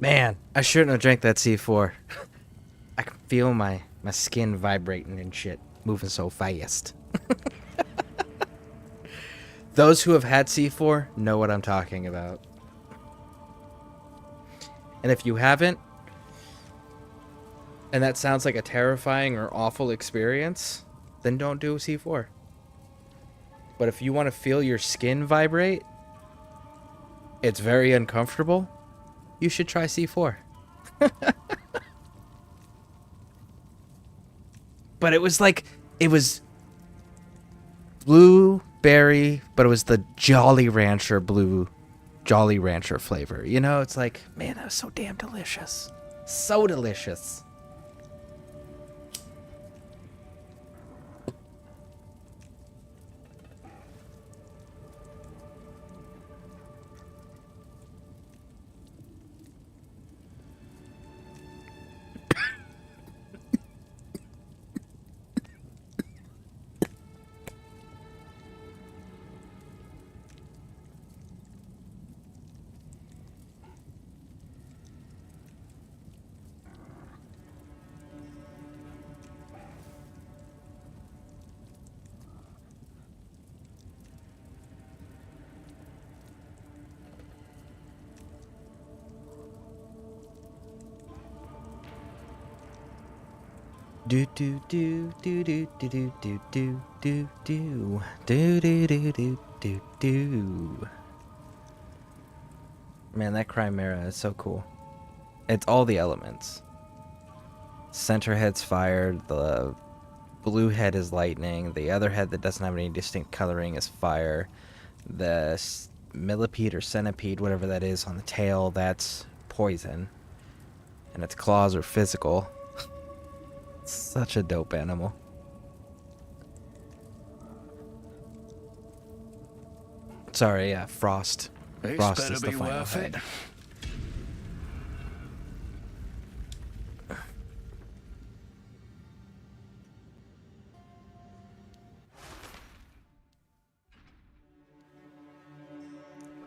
Man, I shouldn't have drank that C4. I can feel my skin vibrating and shit, moving so fast. Those who have had C4 know what I'm talking about. And if you haven't, and that sounds like a terrifying or awful experience, then don't do C4. But if you want to feel your skin vibrate, it's very uncomfortable, you should try C4. But it was like, it was blueberry, but it was the Jolly Rancher flavor. You know, it's like, man, that was so damn delicious. So delicious. Do do do do do do do do do do do do do do do do do. Man, that Chimera is so cool. It's all the elements. Center head's fire, the blue head is lightning, the other head that doesn't have any distinct coloring is fire. The millipede or centipede, whatever that is on the tail, that's poison. And its claws are physical. Such a dope animal. Sorry, yeah, Frost. This Frost better is the be final worth head. it.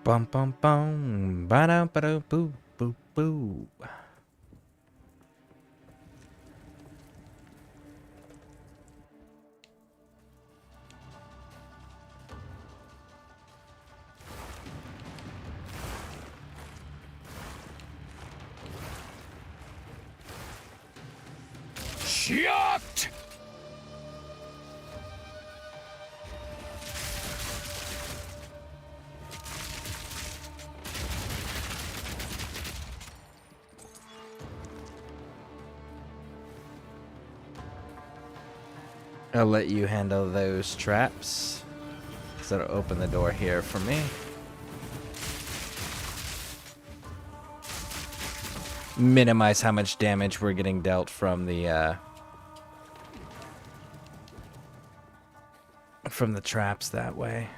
Bum bum bum, ba da ba da boo boo boo. Shut! I'll let you handle those traps. So it'll open the door here for me. Minimize how much damage we're getting dealt from the traps that way.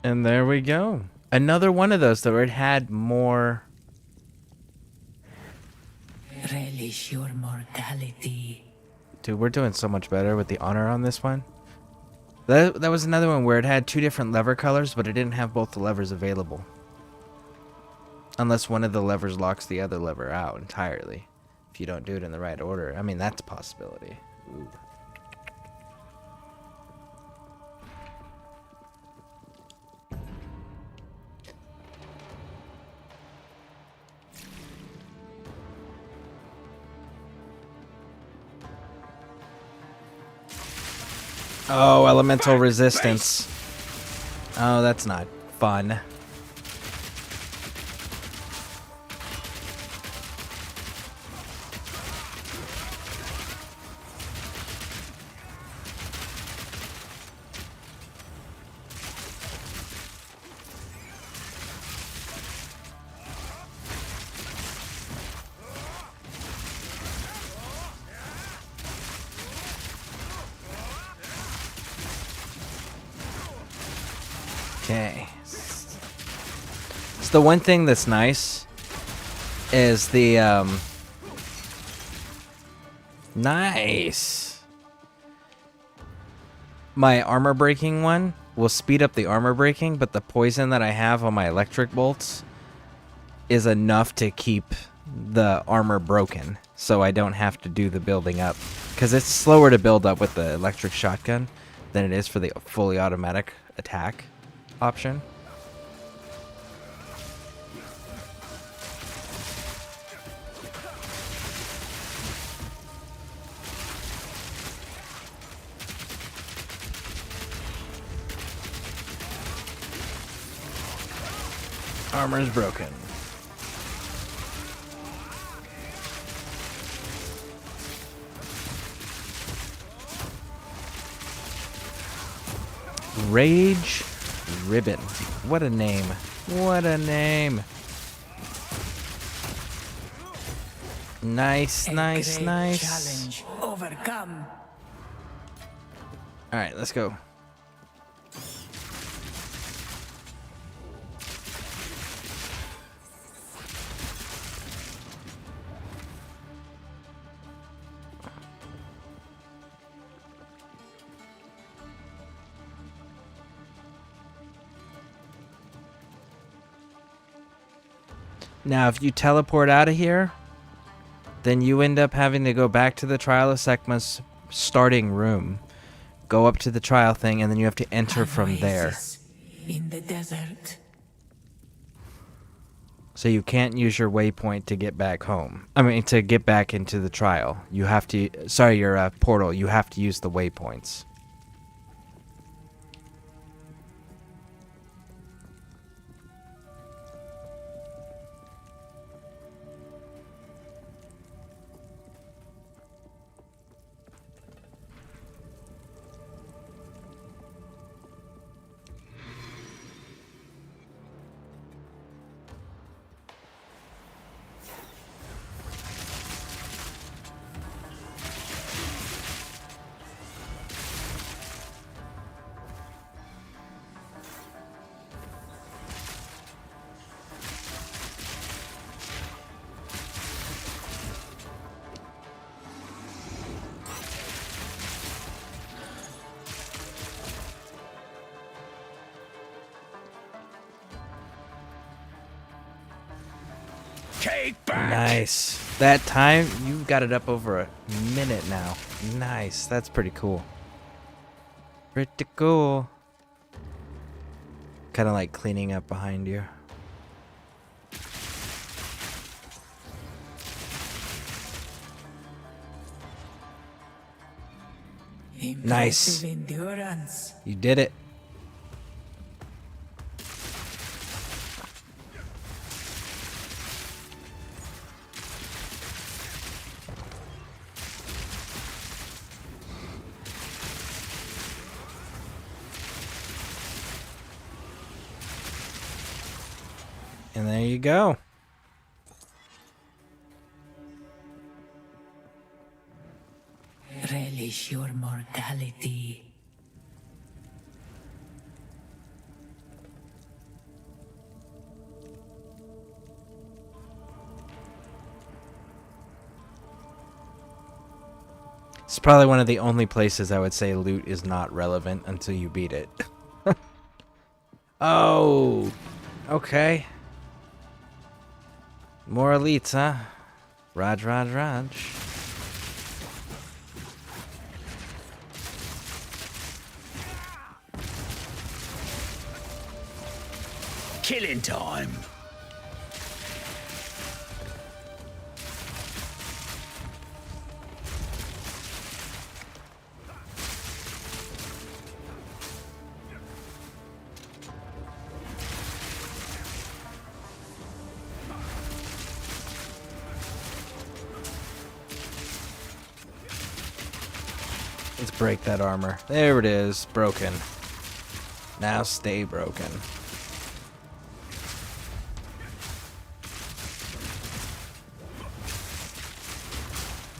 And there we go. Another one of those that it had more. Relish your mortality. Dude, we're doing so much better with the honor on this one. That was another one where it had two different lever colors, but it didn't have both the levers available. Unless one of the levers locks the other lever out entirely. If you don't do it in the right order. I mean, that's a possibility. Ooh. Oh, elemental resistance. Oh, that's not fun. Okay. So the one thing that's nice is the nice. My armor breaking one will speed up the armor breaking, but the poison that I have on my electric bolts is enough to keep the armor broken, so I don't have to do the building up, because it's slower to build up with the electric shotgun than it is for the fully automatic attack option. Armor is broken. Rage Ribbon. What a name. What a name. Nice, nice, nice. Challenge overcome. All right, let's go. Now, if you teleport out of here, then you end up having to go back to the Trial of Sekhma's starting room, go up to the trial thing, and then you have to enter from there. In the desert. So you can't use your waypoint to get back home. I mean, to get back into the trial. You have to, sorry, your portal. You have to use the waypoints. Nice. That time, you got it up over a minute now. Nice. That's pretty cool. Pretty cool. Kind of like cleaning up behind you. Nice. Endurance. You did it. And there you go. Relish your mortality. It's probably one of the only places I would say loot is not relevant until you beat it. Oh, okay. More elites, huh? Raj. Killing time. Let's break that armor. There it is. Broken. Now stay broken.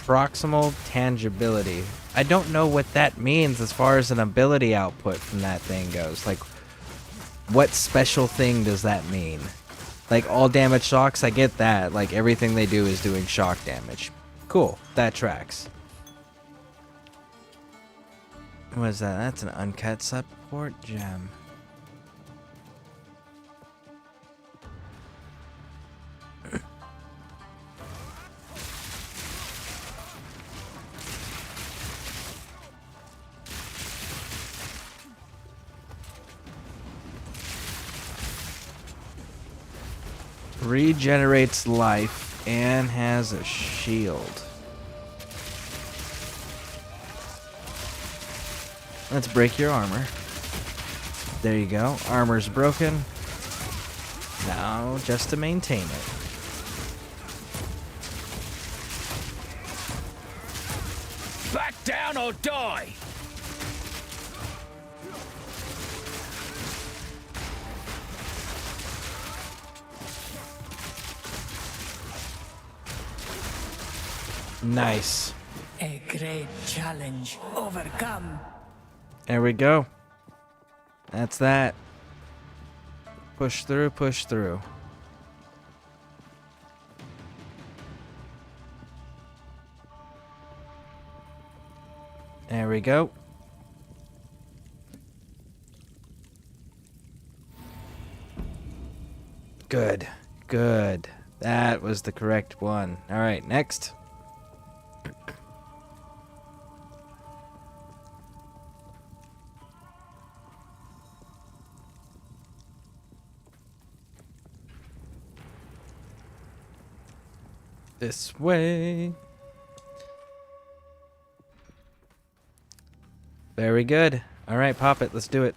Proximal tangibility. I don't know what that means as far as an ability output from that thing goes. Like, what special thing does that mean? Like, all damage shocks, I get that. Like, everything they do is doing shock damage. Cool, that tracks. What is that? That's an uncut support gem. Regenerates life and has a shield. Let's break your armor. There you go. Armor's broken. Now, just to maintain it. Back down or die! Nice. A great challenge overcome. There we go. That's that. Push through, push through. There we go. Good. Good. That was the correct one. All right, next. This way. Very good. All right, pop it. Let's do it.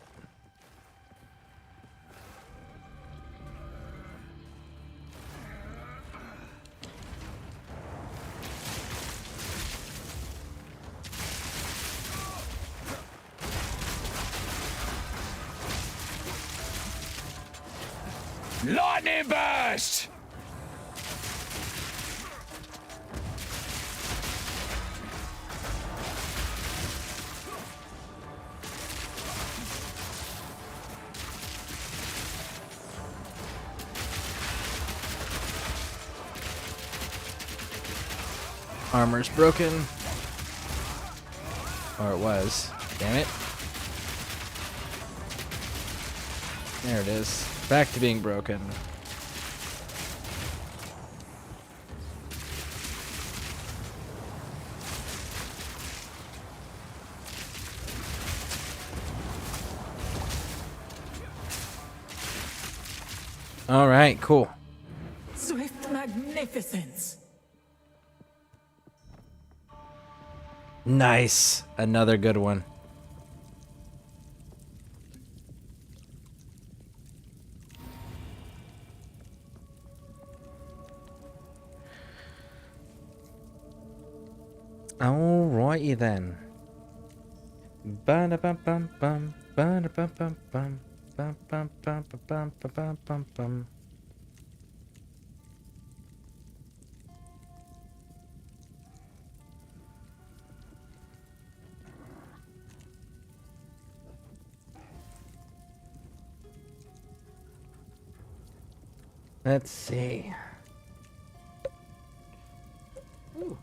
Lightning burst! Armor's broken. Or it was. Damn it. There it is. Back to being broken. All right, cool. Swift magnificence. Nice. Another good one. Alrighty then. Ba-da-bum-bum-bum, ba-da-bum-bum-bum, bum-bum-bum-bum-bum-bum-bum. Let's see. Ooh.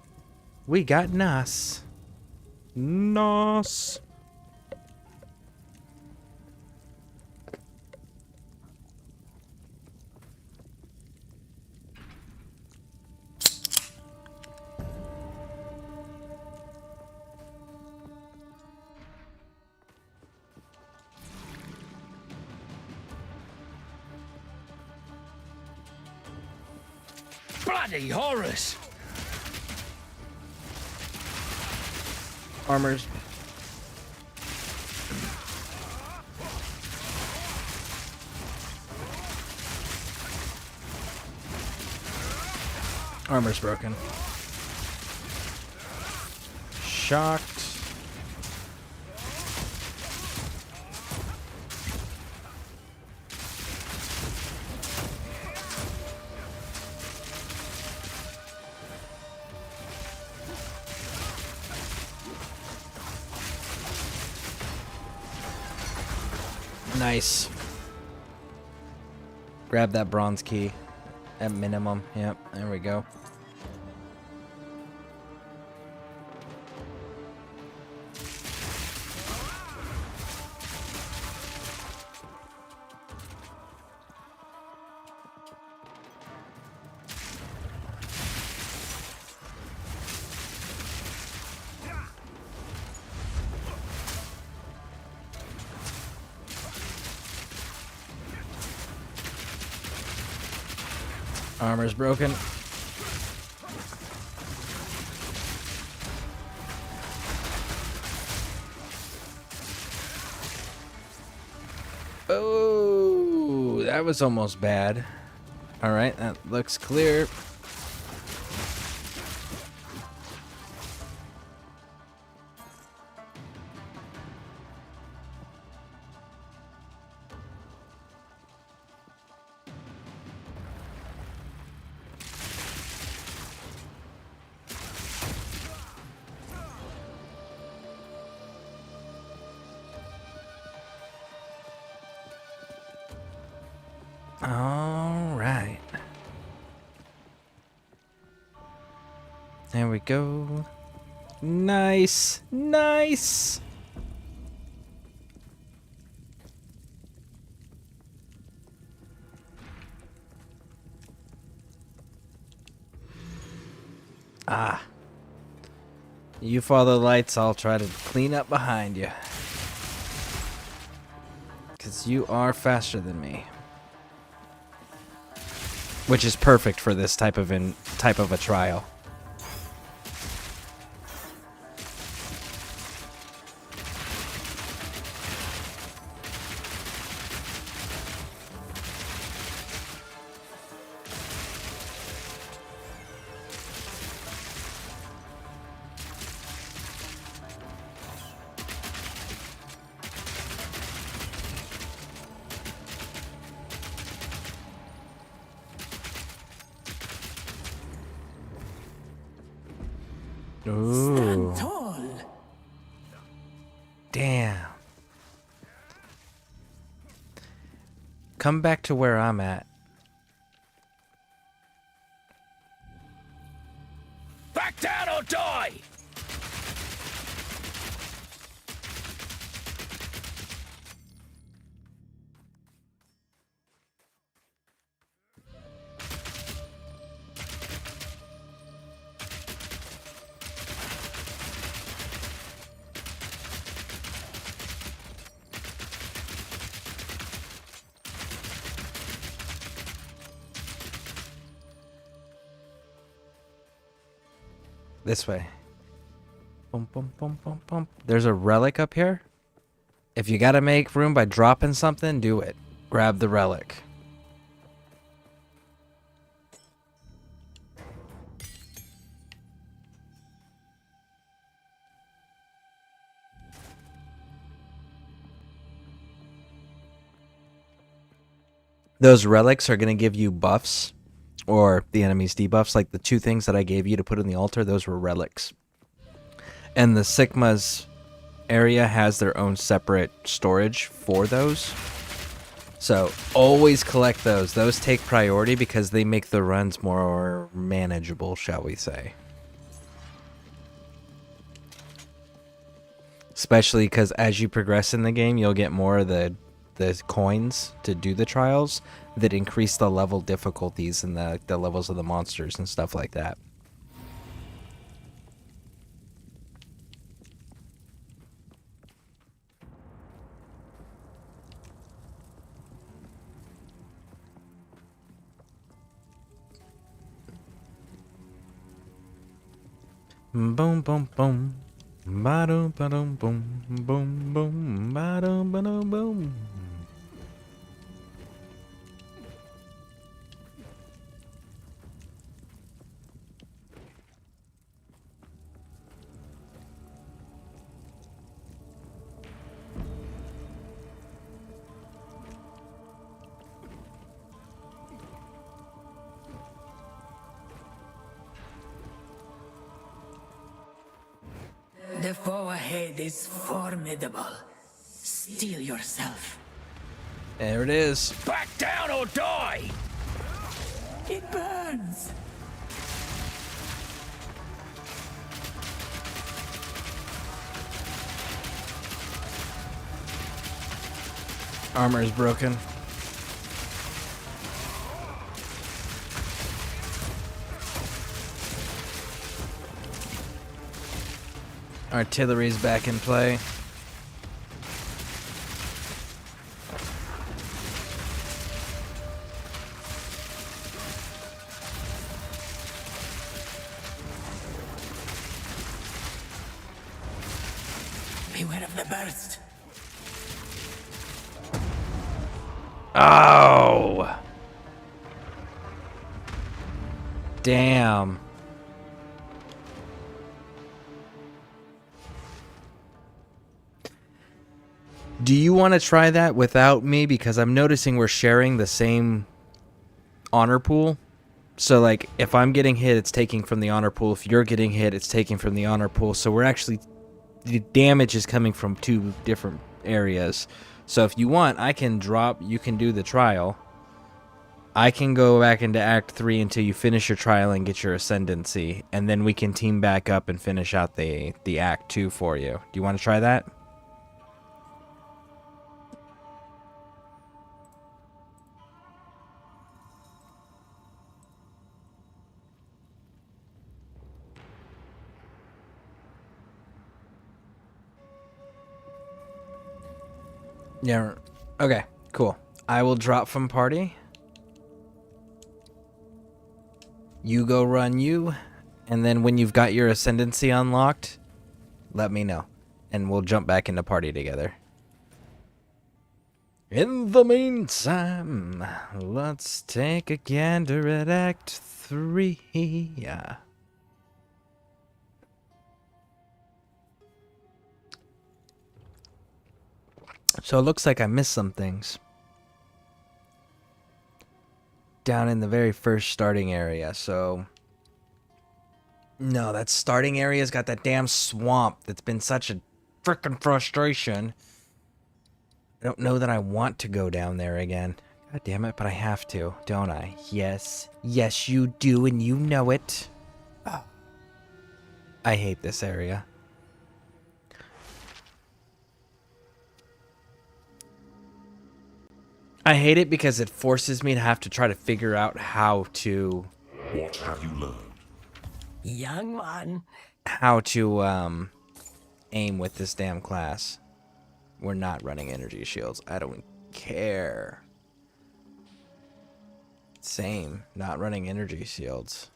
We got Nas. Nos. Bloody horrors! Armors. Armor's broken. Shocked. Nice. Grab that bronze key at minimum. Yep, there we go. Armor's broken. Oh, that was almost bad. All right, that looks clear. All right. There we go. Nice. Nice. Ah. You follow the lights, I'll try to clean up behind you. Because you are faster than me. Which is perfect for this type of a trial. Ooh. Stand tall. Damn. Come back to where I'm at. Back down or die! This way. Boom, boom, boom, boom, boom. There's a relic up here. If you gotta make room by dropping something, do it. Grab the relic. Those relics are gonna give you buffs. Or the enemy's debuffs, like the two things that I gave you to put in the altar, those were relics. And the Sigma's area has their own separate storage for those. So always collect those. Those take priority because they make the runs more manageable, shall we say. Especially because as you progress in the game, you'll get more of the coins to do the trials that increase the level difficulties and the levels of the monsters and stuff like that. Boom, boom, boom. Ba-dum, ba-dum, boom. Boom, boom. Ba-dum, ba-dum, boom. The foe ahead is formidable. Steel yourself. There it is. Back down or die! It burns. Armor is broken. Artillery's back in play. Beware of the burst. Oh! Damn. Do you want to try that without me? Because I'm noticing we're sharing the same honor pool. So, like, if I'm getting hit, it's taking from the honor pool. If you're getting hit, it's taking from the honor pool. So we're actually... the damage is coming from two different areas. So if you want, I can drop... you can do the trial. I can go back into Act 3 until you finish your trial and get your Ascendancy. And then we can team back up and finish out the Act 2 for you. Do you want to try that? Yeah. Okay, cool. I will drop from party. You go run you. And then when you've got your Ascendancy unlocked, let me know. And we'll jump back into party together. In the meantime, let's take a gander at Act 3. Yeah. So it looks like I missed some things. Down in the very first starting area, so... no, that starting area's got that damn swamp that's been such a frickin' frustration. I don't know that I want to go down there again. God damn it, but I have to, don't I? Yes. Yes, you do, and you know it. Oh. I hate this area. I hate it because it forces me to have to try to figure out how to... What have you learned? Young one. How to, aim with this damn class. We're not running energy shields. I don't care. Same. Not running energy shields.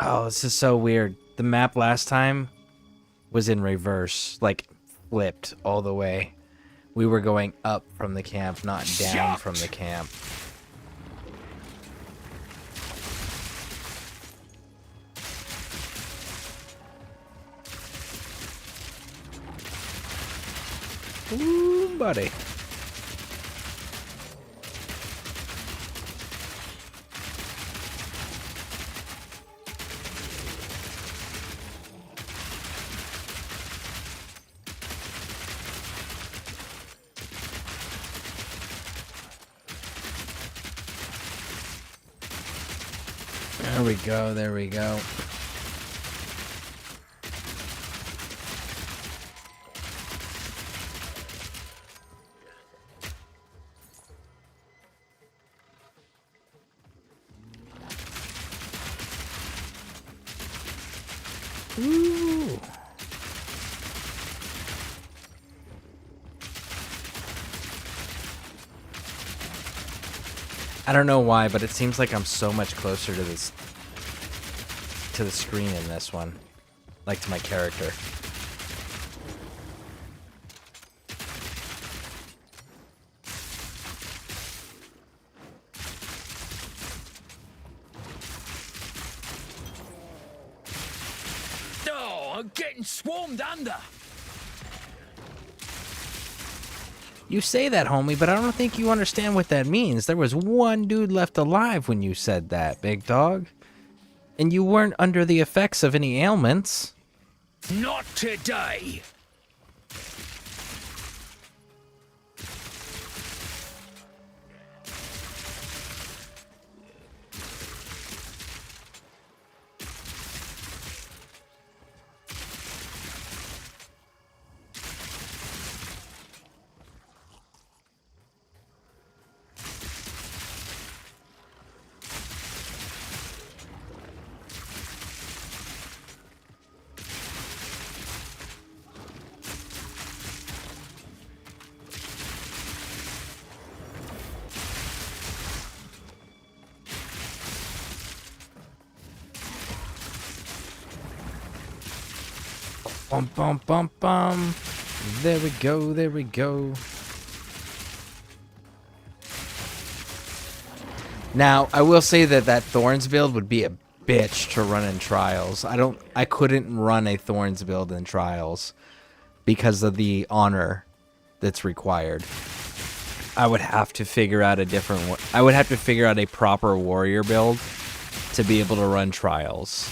Oh, this is so weird. The map last time was in reverse, like flipped all the way. We were going up from the camp, not down from the camp. Ooh, buddy. There we go, there we go. Ooh. I don't know why, but it seems like I'm so much closer to this, to the screen in this one, like to my character. are getting swarmed under. You say that, homie, but I don't think you understand what that means. There was one dude left alive when you said that, big dog. And you weren't under the effects of any ailments. Not today. Bum, bum, bum, bum. There we go, there we go. Now, I will say that that Thorns build would be a bitch to run in Trials. I couldn't run a Thorns build in Trials because of the honor that's required. I would have to figure out a different one. I would have to figure out a proper warrior build to be able to run Trials.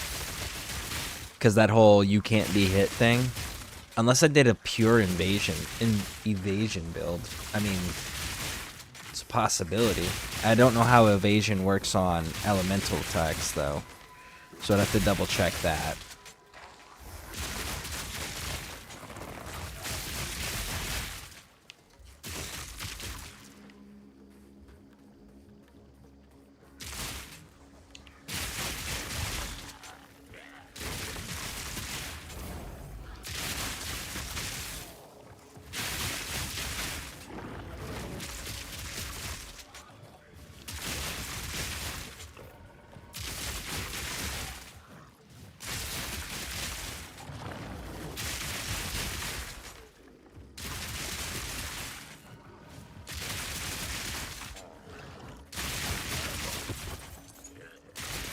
Because that whole you can't be hit thing, unless I did a pure evasion build, I mean, it's a possibility. I don't know how evasion works on elemental attacks though, so I'd have to double check that.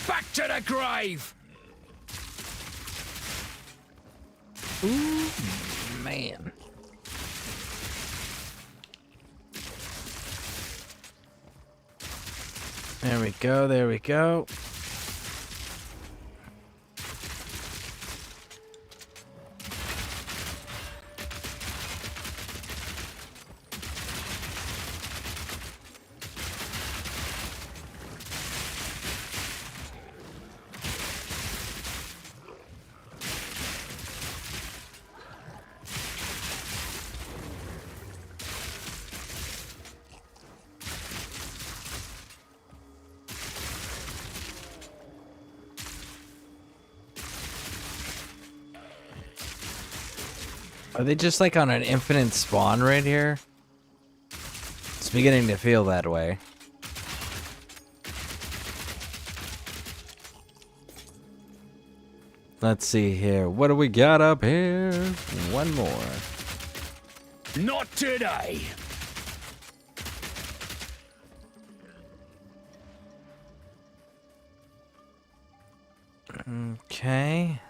Back to the grave. Ooh, man. There we go, there we go. Are they just like on an infinite spawn right here? It's beginning to feel that way. Let's see here. What do we got up here? One more. Not today. Okay.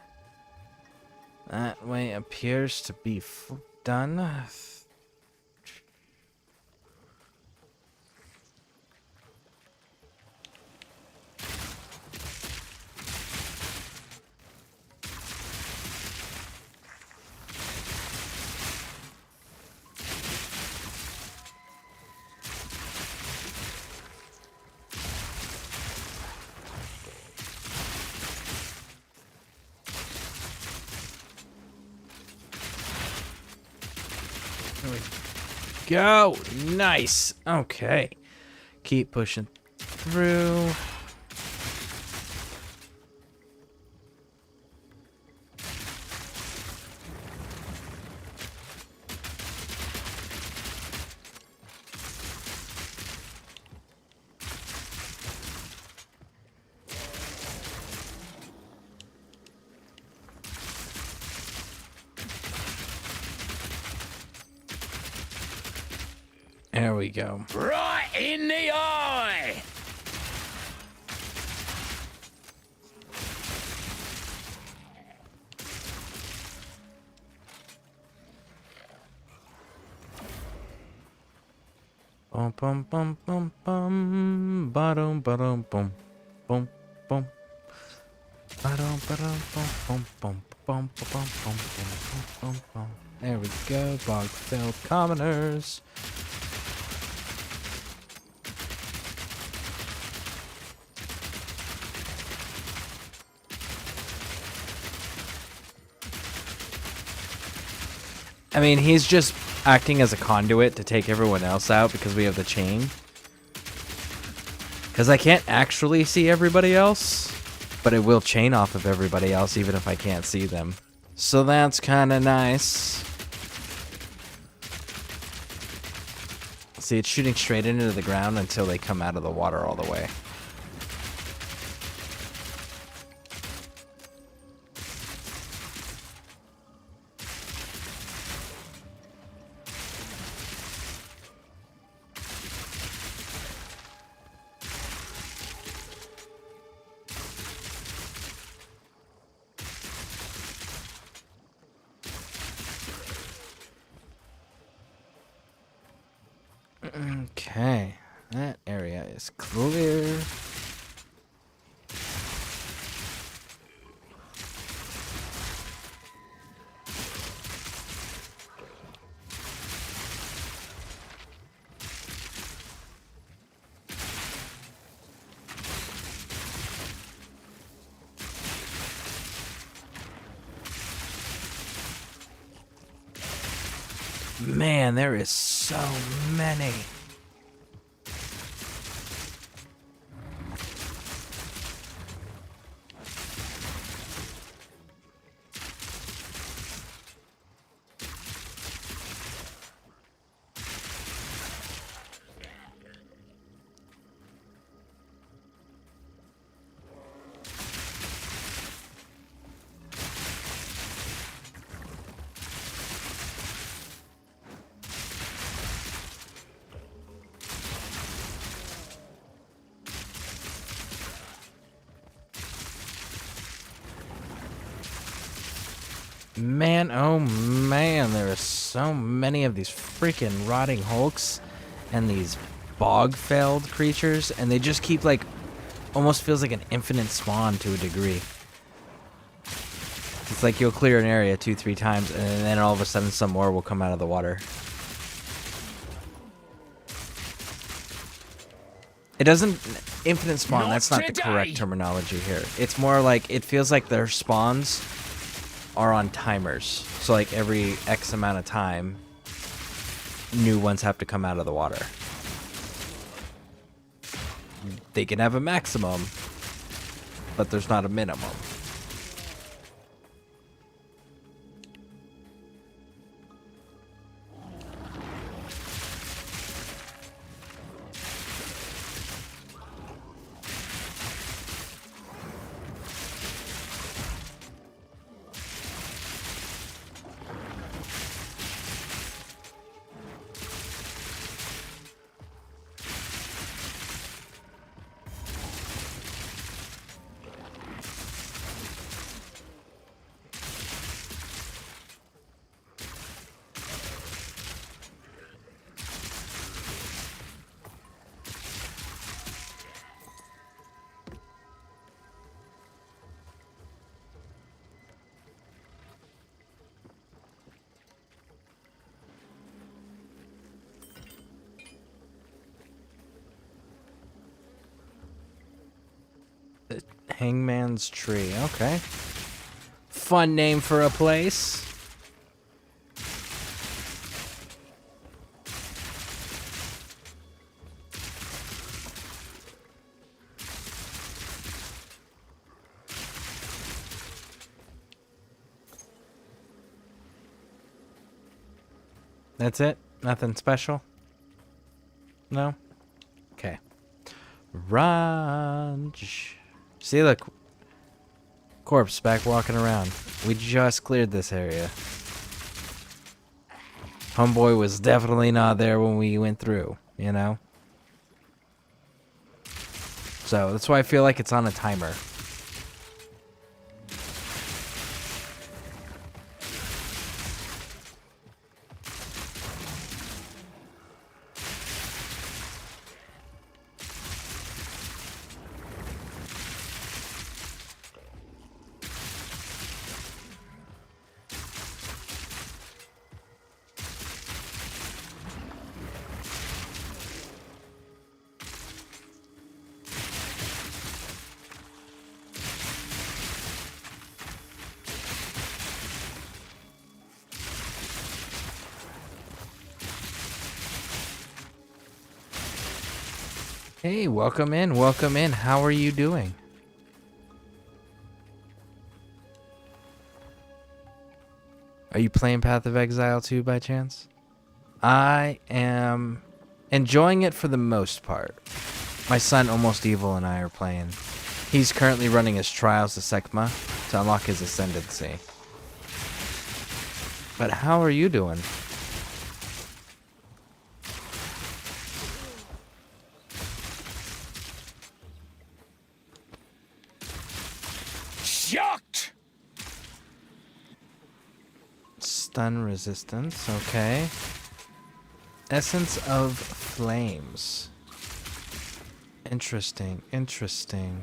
That way appears to be done. There we go. Nice. Okay. Keep pushing through. There we go. Right in the eye. Bum bum bum bum bum. Ba-dum ba-dum bum. Bum bum. Ba-dum ba-dum bum bum bum bum bum bum bum bum bum. There we go, bog-filled commoners. I mean, he's just acting as a conduit to take everyone else out because we have the chain. Because I can't actually see everybody else, but it will chain off of everybody else even if I can't see them. So that's kind of nice. See, it's shooting straight into the ground until they come out of the water all the way. Okay, that area is clear. Man, there is so many. Man, oh man, there are so many of these freaking rotting hulks and these bog-felled creatures, and they just keep, like, almost feels like an infinite spawn to a degree. It's like you'll clear an area 2-3 times, and then all of a sudden some more will come out of the water. It doesn't... Infinite spawn, that's not the correct terminology here. It's more like, it feels like their spawns are on timers. So like every X amount of time, new ones have to come out of the water. They can have a maximum, but there's not a minimum. Hangman's Tree, okay. Fun name for a place. That's it? Nothing special? No? Okay. Ranch. See, look. Corpse back walking around. We just cleared this area. Homeboy was definitely not there when we went through, you know? So, that's why I feel like it's on a timer. Hey, welcome in, welcome in. How are you doing? Are you playing Path of Exile 2 by chance? I am enjoying it for the most part. My son, Almost Evil, and I are playing. He's currently running his Trials of Sekma to unlock his Ascendancy. But how are you doing? Shocked! Stun resistance, okay. Essence of Flames. Interesting, interesting.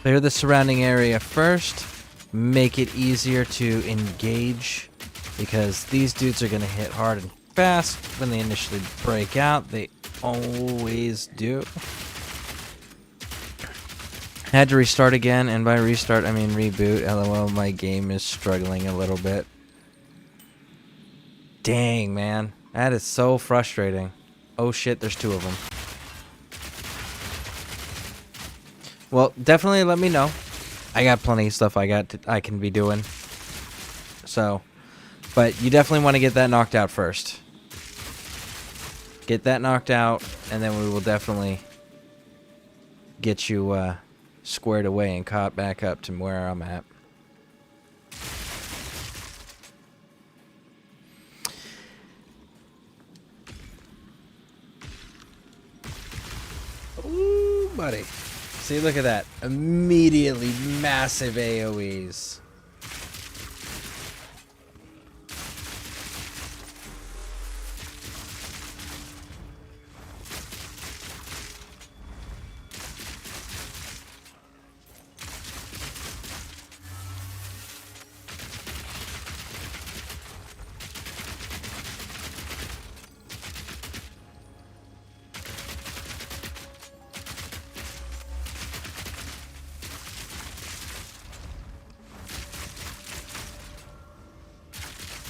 Clear the surrounding area first. Make it easier to engage, because these dudes are going to hit hard and fast when they initially break out. They always do. Had to restart again, and by restart I mean reboot. LOL, my game is struggling a little bit. Dang, man. That is so frustrating. Oh shit, there's two of them. Well, definitely let me know. I got plenty of stuff I can be doing. So, but you definitely want to get that knocked out first. Get that knocked out, and then we will definitely get you squared away and caught back up to where I'm at. Ooh, buddy. See, look at that. Immediately massive AoEs.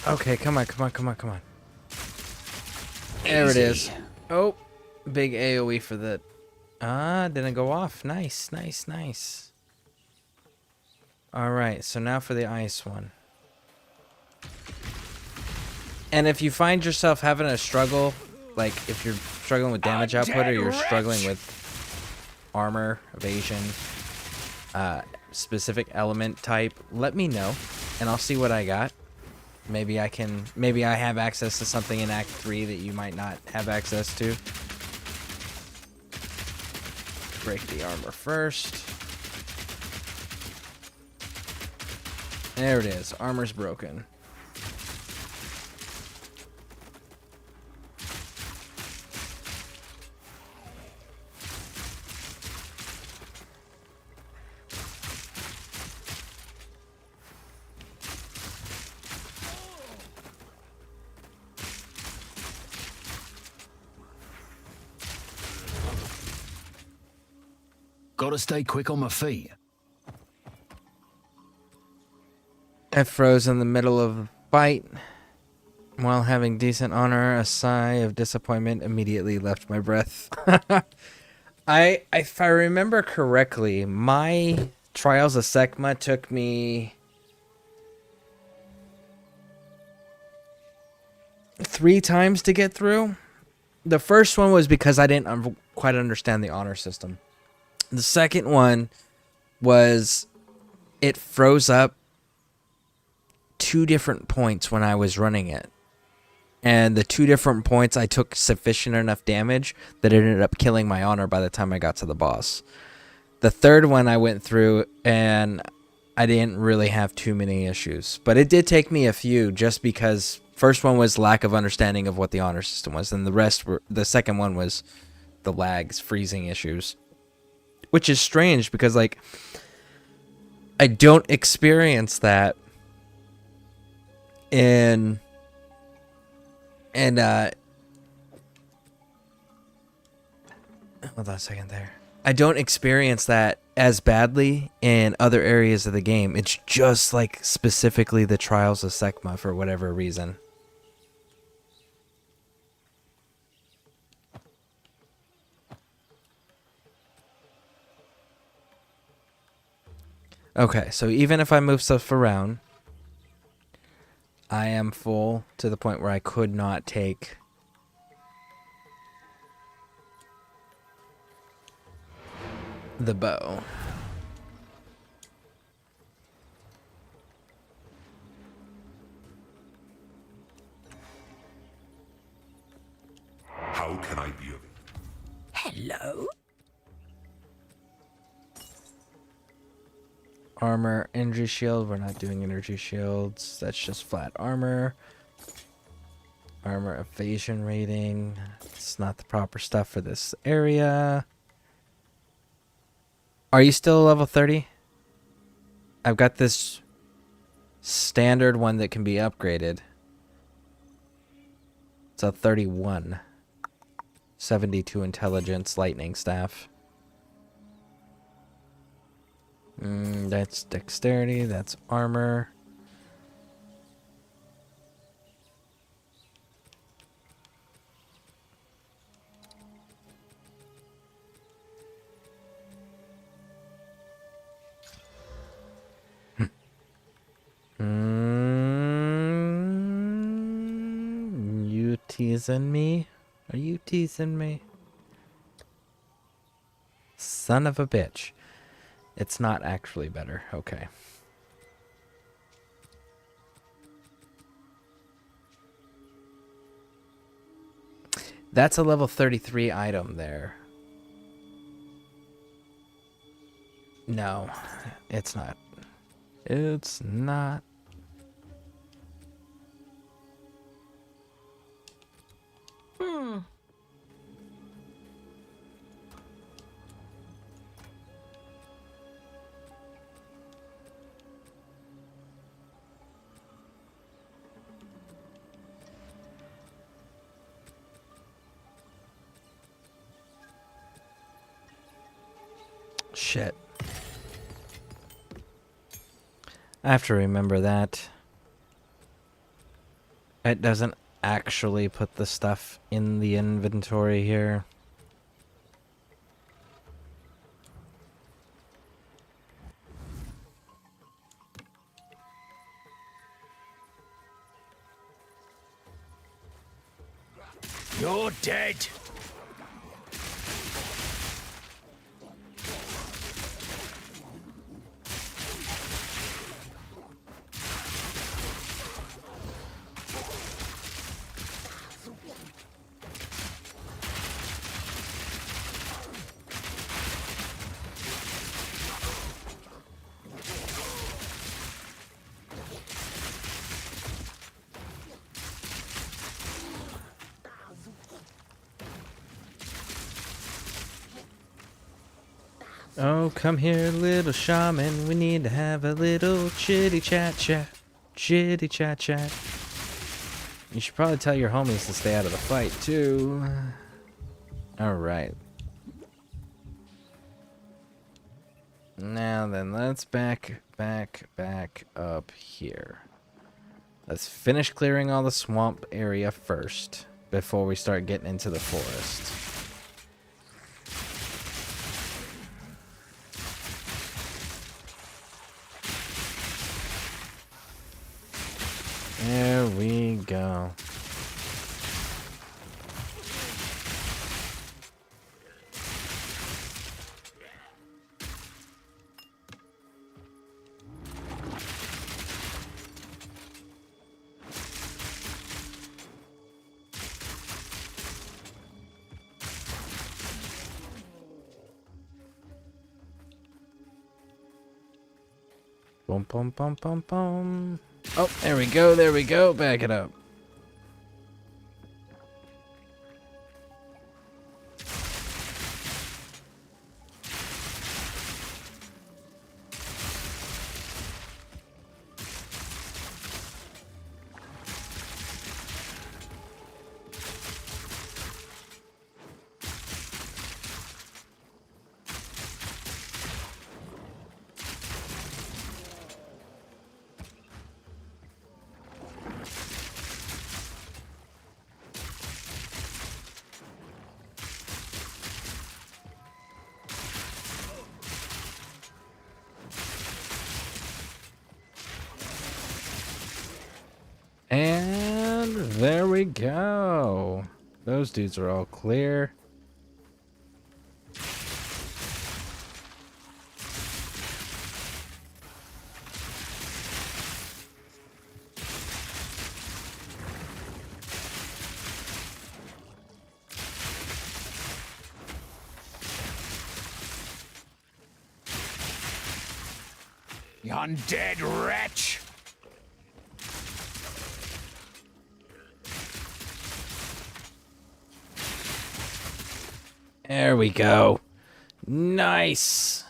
Okay, come on, come on, come on, come on. There it is. Oh, big AoE for the... Ah, didn't go off. Nice, nice, nice. Alright, so now for the ice one. And if you find yourself having a struggle, like if you're struggling with damage output or you're struggling with armor, evasion, specific element type, let me know and I'll see what I got. Maybe I have access to something in Act 3 that you might not have access to. Break the armor first. There it is. Armor's broken. Gotta stay quick on my feet. I froze in the middle of a fight. While having decent honor, a sigh of disappointment immediately left my breath. If I remember correctly, my Trials of Sekma took me 3 times to get through. The first one was because I didn't quite understand the honor system. The second one was it froze up 2 different points when I was running it. And the 2 different points I took sufficient enough damage that it ended up killing my honor by the time I got to the boss. The third one I went through and I didn't really have too many issues. But it did take me a few just because first one was lack of understanding of what the honor system was. And the second one was the lags, freezing issues. Which is strange because, like, I don't experience that in Hold on a second there. I don't experience that as badly in other areas of the game. It's just like specifically the Trials of Sekma for whatever reason. Okay, so even if I move stuff around, I am full to the point where I could not take the bow. How can I be of Hello? Armor, energy shield. We're not doing energy shields. That's just flat armor. Armor evasion rating. It's not the proper stuff for this area. Are you still level 30? I've got this standard one that can be upgraded. It's a 31. 72 intelligence lightning staff. That's dexterity, that's armor. You teasing me? Are you teasing me? Son of a bitch. It's not actually better. Okay. That's a level 33 item there. No, it's not. It's not. Shit. I have to remember that. It doesn't actually put the stuff in the inventory here. You're dead. Oh, come here, little shaman. We need to have a little chitty chat chat. Chitty chat chat. You should probably tell your homies to stay out of the fight, too. Alright. Now then, let's back up here. Let's finish clearing all the swamp area first, before we start getting into the forest. There we go. Boom, boom, boom, boom, boom. Oh, there we go, there we go. Back it up. There we go. Those dudes are all clear. You undead wretch! There we go. Nice.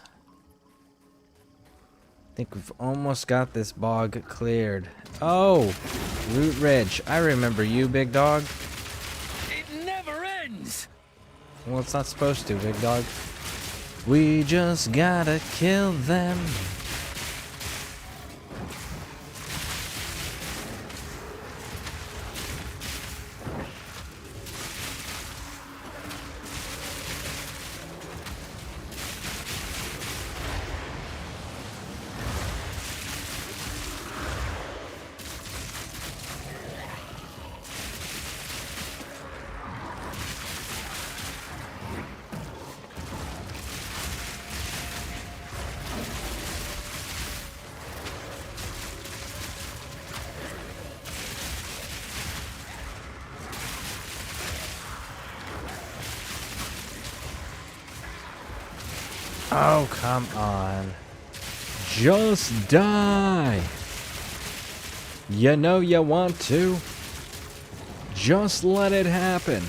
I think we've almost got this bog cleared. Oh, Root Ridge. I remember you, big dog. It never ends! Well, it's not supposed to, big dog. We just gotta kill them. Oh, come on. Just die. You know you want to. Just let it happen.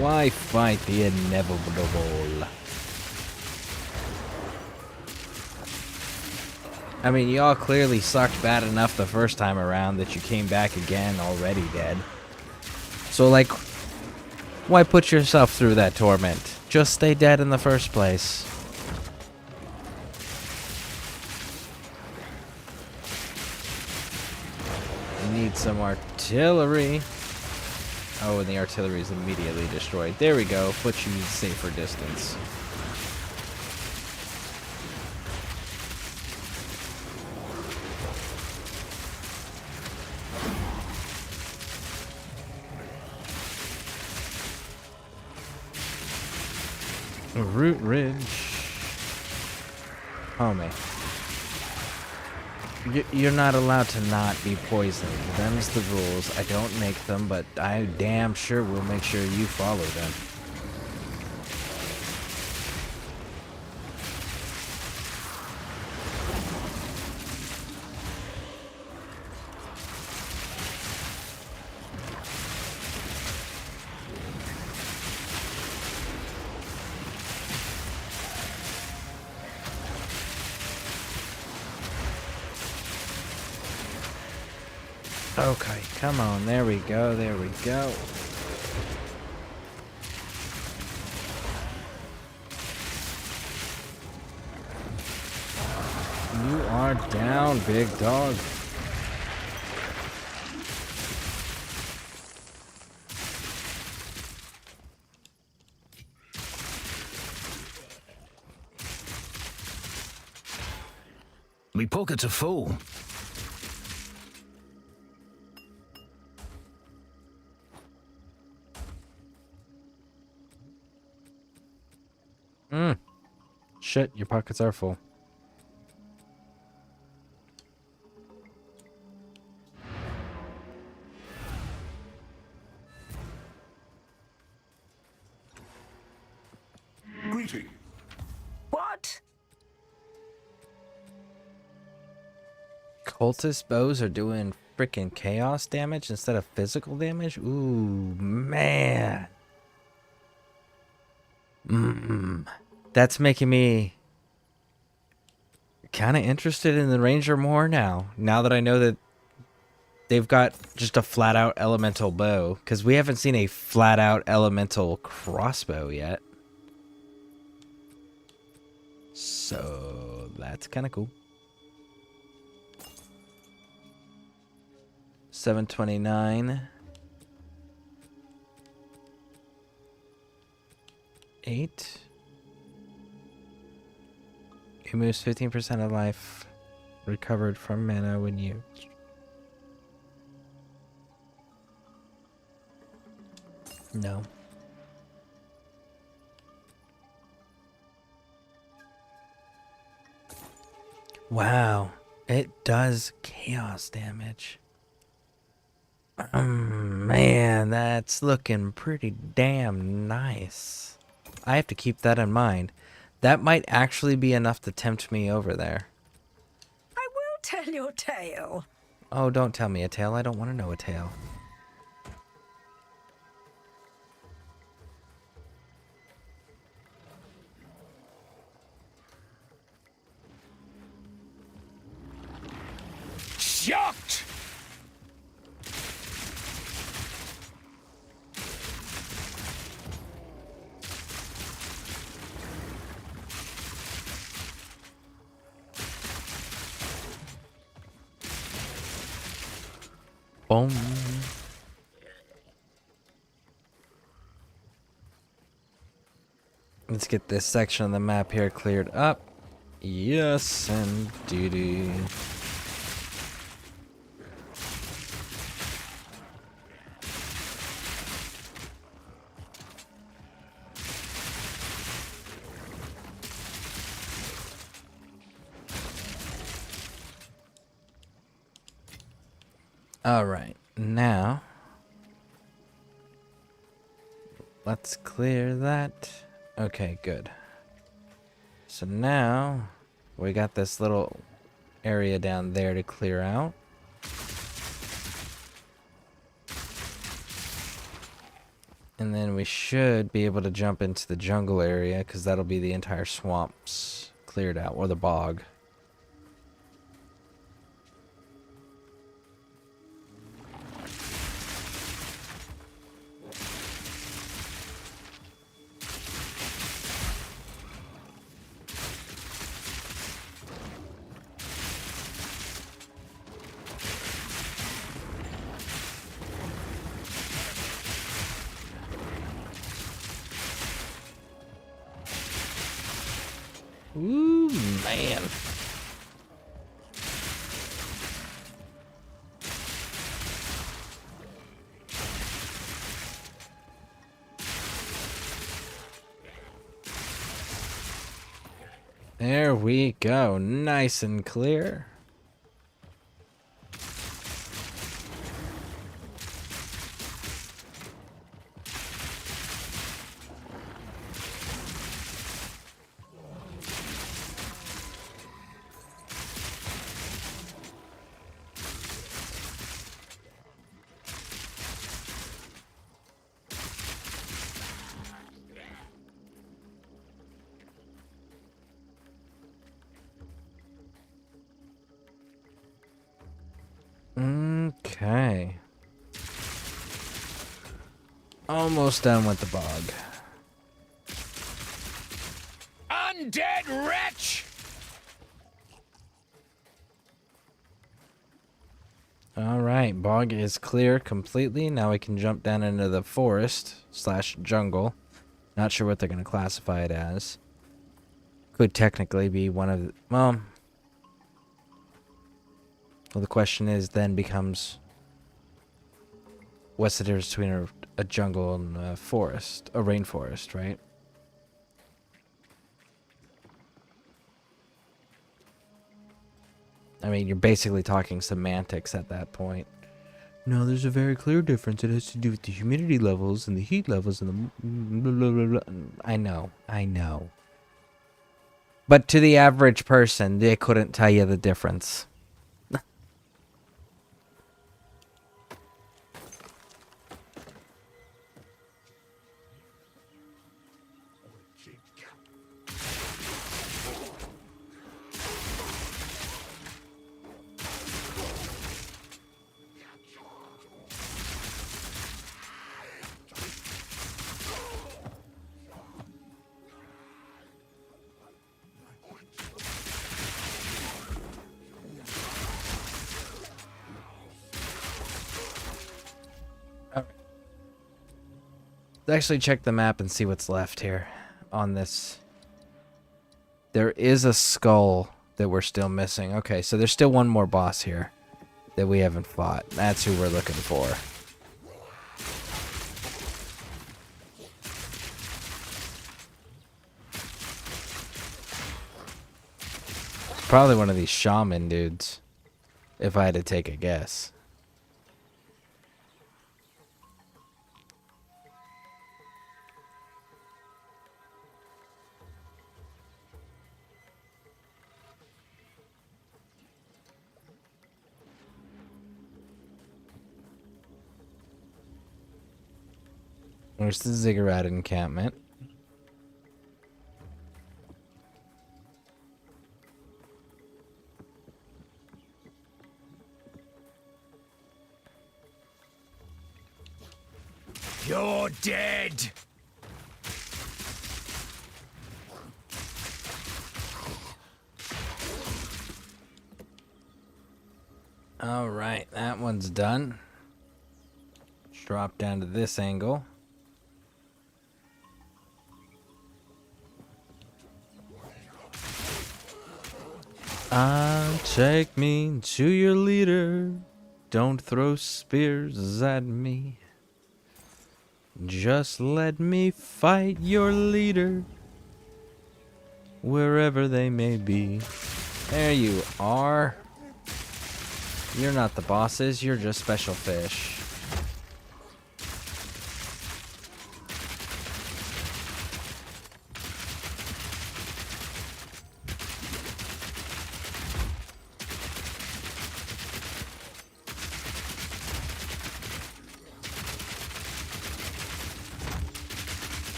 Why fight the inevitable? I mean, y'all clearly sucked bad enough the first time around that you came back again already dead. So, like, why put yourself through that torment? Just stay dead in the first place. We need some artillery. Oh, and the artillery is immediately destroyed. There we go. Put you in safer distance. Root Ridge. Homie. You're not allowed to not be poisoned. Them's the rules. I don't make them, but I damn sure will make sure you follow them. Okay, come on. There we go. There we go. You are down, big dog. Me pockets are full. Shit, your pockets are full. Greeting. What? Cultist bows are doing freaking chaos damage instead of physical damage? Ooh, man. That's making me kind of interested in the Ranger more now. Now that I know that they've got just a flat-out elemental bow. Because we haven't seen a flat-out elemental crossbow yet. So, that's kind of cool. 729. 8. It moves 15% of life. recovered from mana when used. No. Wow, it does chaos damage. Man, that's looking pretty damn nice. I have to keep that in mind. That might actually be enough to tempt me over there. I will tell your tale. Oh, don't tell me a tale. I don't want to know a tale. Shocked! Boom. Let's get this section of the map here cleared up. Yes, indeedy. All right, now let's clear that. Okay, good. So now we got this little area down there to clear out. And then we should be able to jump into the jungle area because that'll be the entire swamps cleared out, or the bog. Ooh, man. There we go. Nice and clear. Okay. Almost done with the bog. Undead wretch! Alright, bog is clear completely. Now we can jump down into the forest / jungle. Not sure what they're going to classify it as. Could technically be one of the... Well, the question is then becomes... What's the difference between a jungle and a forest? A rainforest, right? I mean, you're basically talking semantics at that point. No, there's a very clear difference. It has to do with the humidity levels and the heat levels and the... Blah, blah, blah, blah. I know. But to the average person, they couldn't tell you the difference. Let's actually check the map and see what's left here on this. There is a skull that we're still missing. Okay, so there's still one more boss here that we haven't fought. That's who we're looking for. Probably one of these shaman dudes, if I had to take a guess. There's the ziggurat encampment. You're dead! Alright, that one's done. Let's drop down to this angle. Take me to your leader. Don't throw spears at me. Just let me fight your leader, wherever they may be. There you are. You're not the bosses, you're just special fish.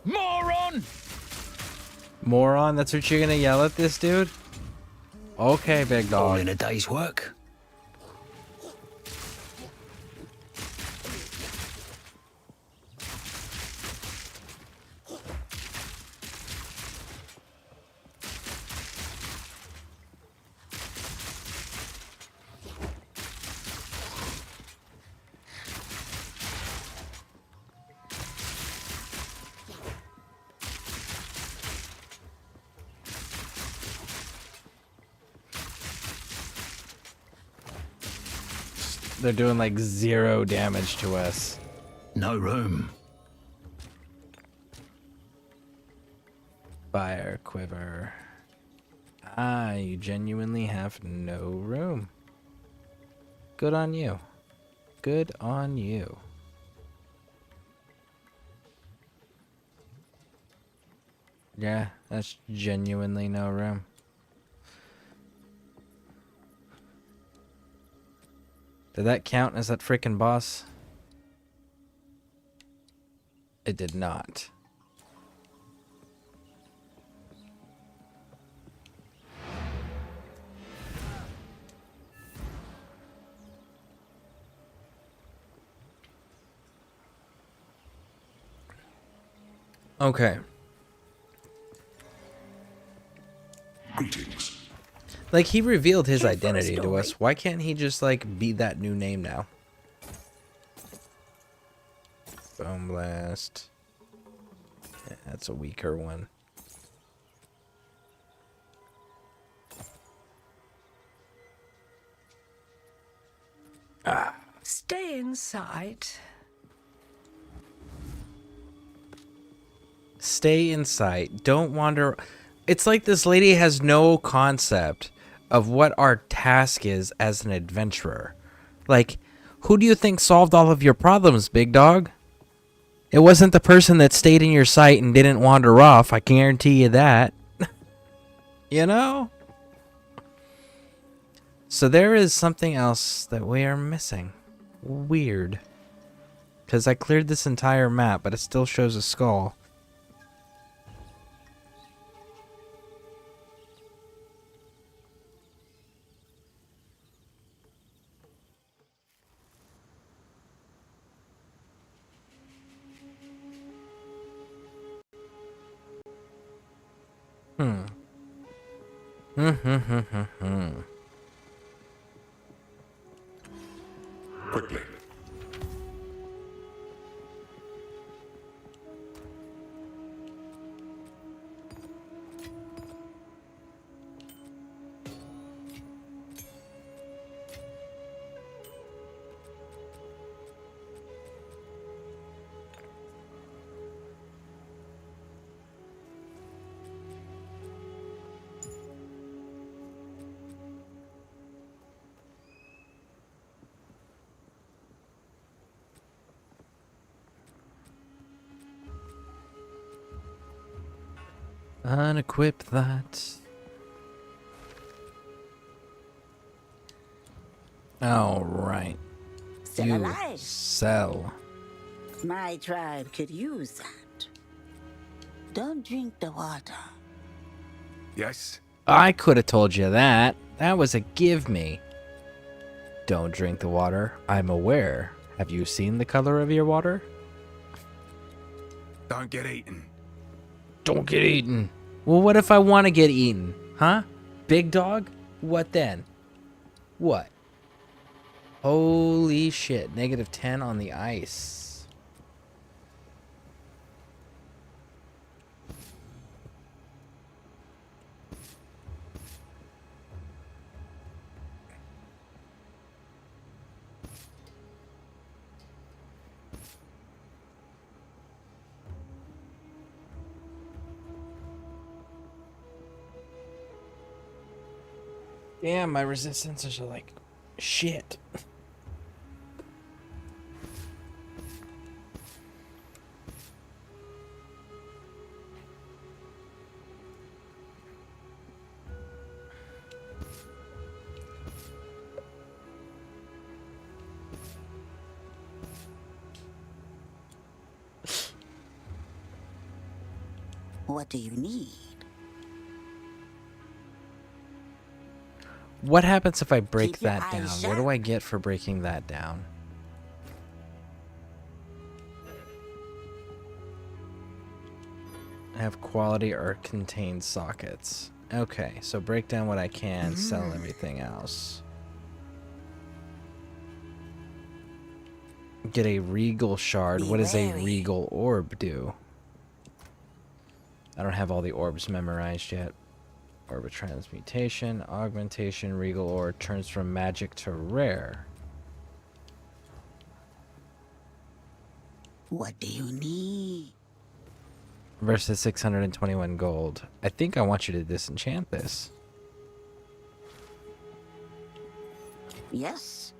Moron! Moron, that's what you're gonna yell at this dude? Okay, big dog. All in a day's work. They're doing like 0 damage to us. No room. Fire quiver. Ah, you genuinely have no room. Good on you. Good on you. Yeah, that's genuinely no room. Did that count as that freaking boss? It did not. Okay. Greetings. Like, he revealed his Here for a identity to story. us. Why can't he just, like, be that new name now? Bone Blast. Yeah, that's a weaker one. Stay inside. Stay in sight. Don't wander. It's like this lady has no concept of what our task is as an adventurer. Like, who do you think solved all of your problems, big dog? It wasn't the person that stayed in your sight and didn't wander off. I guarantee you that. You know? So there is something else that we are missing. Weird. Because I cleared this entire map, but it still shows a skull. Quickly. Unequip that. All right. Still You alive. sell. My tribe could use that. Don't drink the water. Yes? I could have told you that. That was a give me. Don't drink the water. I'm aware. Have you seen the color of your water? Don't get eaten. Don't get eaten. Well, what if I want to get eaten? Huh? Big dog? What then? What? Holy shit. -10 on the ice. Damn, my resistances are like shit. What do you need? What happens if I break Keep your that down? eyes What do sharp. I get for breaking that down? Have quality or contain sockets. Okay, so break down what I can, sell everything else. Get a regal shard. Be What does a wary. regal orb do? I don't have all the orbs memorized yet. Orb of transmutation, augmentation, regal orb turns from magic to rare. What do you need? Versus 621 gold. I think I want you to disenchant this. Yes?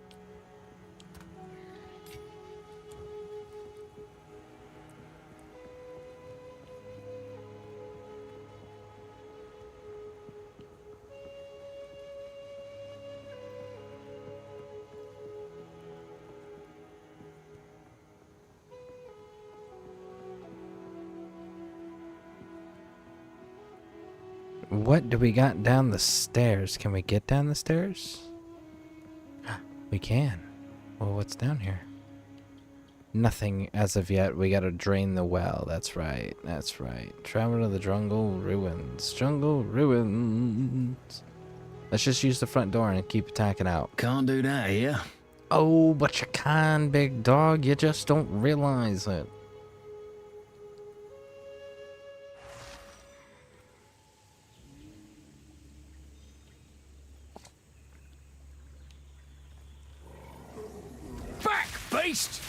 What do we got down the stairs? Can we get down the stairs? We can. Well, what's down here? Nothing as of yet. We gotta drain the well. That's right. That's right. Travel to the jungle ruins. Jungle ruins. Let's just use the front door and keep attacking out. Can't do that here. Oh, but you can, big dog. You just don't realize it. Back, beast!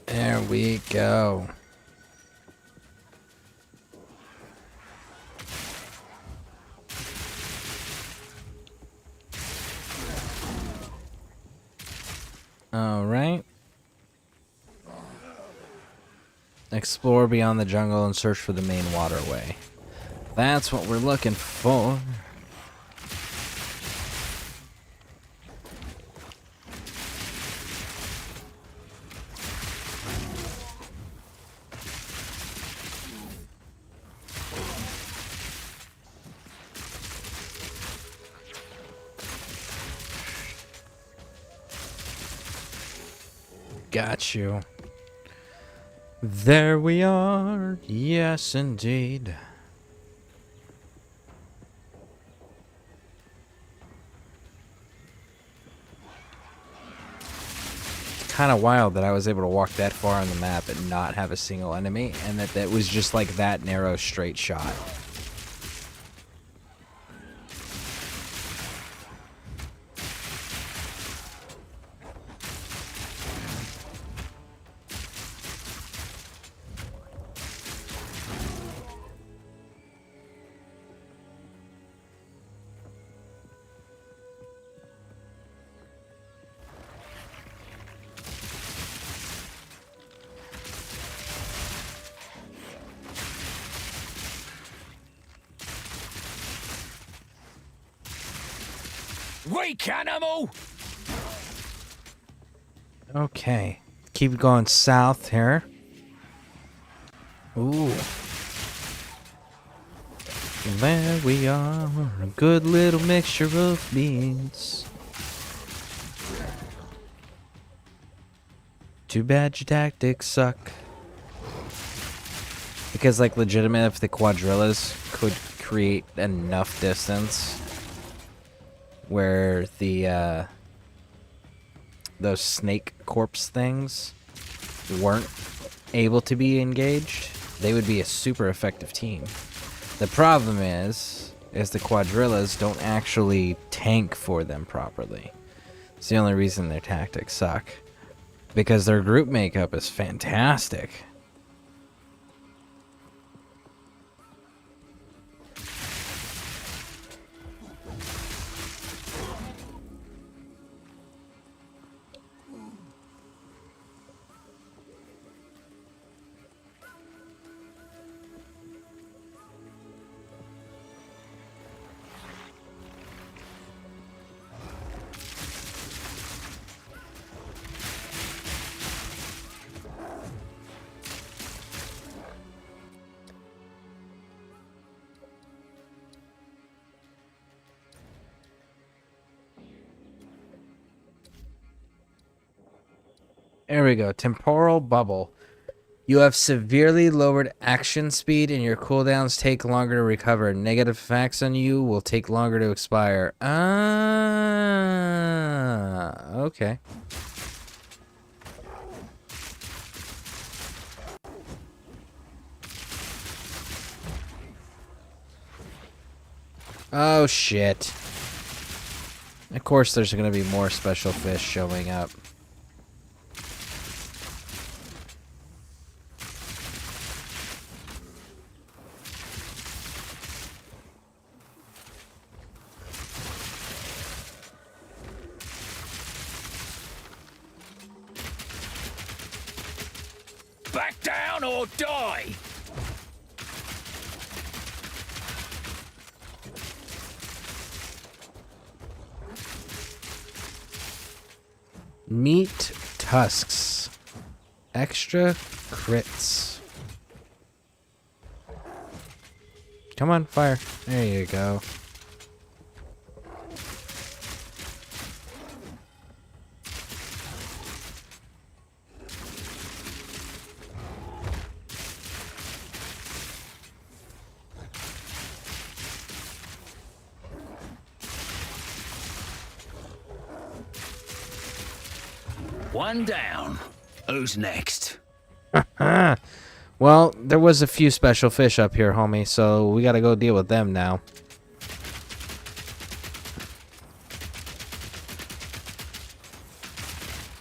There we go. All right. Explore beyond the jungle and search for the main waterway. That's what we're looking for. got you. There we are. Yes, indeed. It's kind of wild that I was able to walk that far on the map and not have a single enemy, and that was just like that narrow straight shot. Weak animal! Okay. Keep going south here. Ooh. There we are. A good little mixture of beans. Too bad your tactics suck. Because, like, legitimate, if the quadrillas could create enough distance where the, those snake corpse things weren't able to be engaged, they would be a super effective team. The problem is the quadrillas don't actually tank for them properly. It's the only reason their tactics suck. Because their group makeup is fantastic. There we go. Temporal bubble. You have severely lowered action speed and your cooldowns take longer to recover. Negative effects on you will take longer to expire. Ah, okay. Oh, shit. Of course there's going to be more special fish showing up. Back down or die! Meat tusks. Extra crits. Come on, fire. There you go. One down. Who's next? Well, there was a few special fish up here, homie, so we gotta go deal with them now.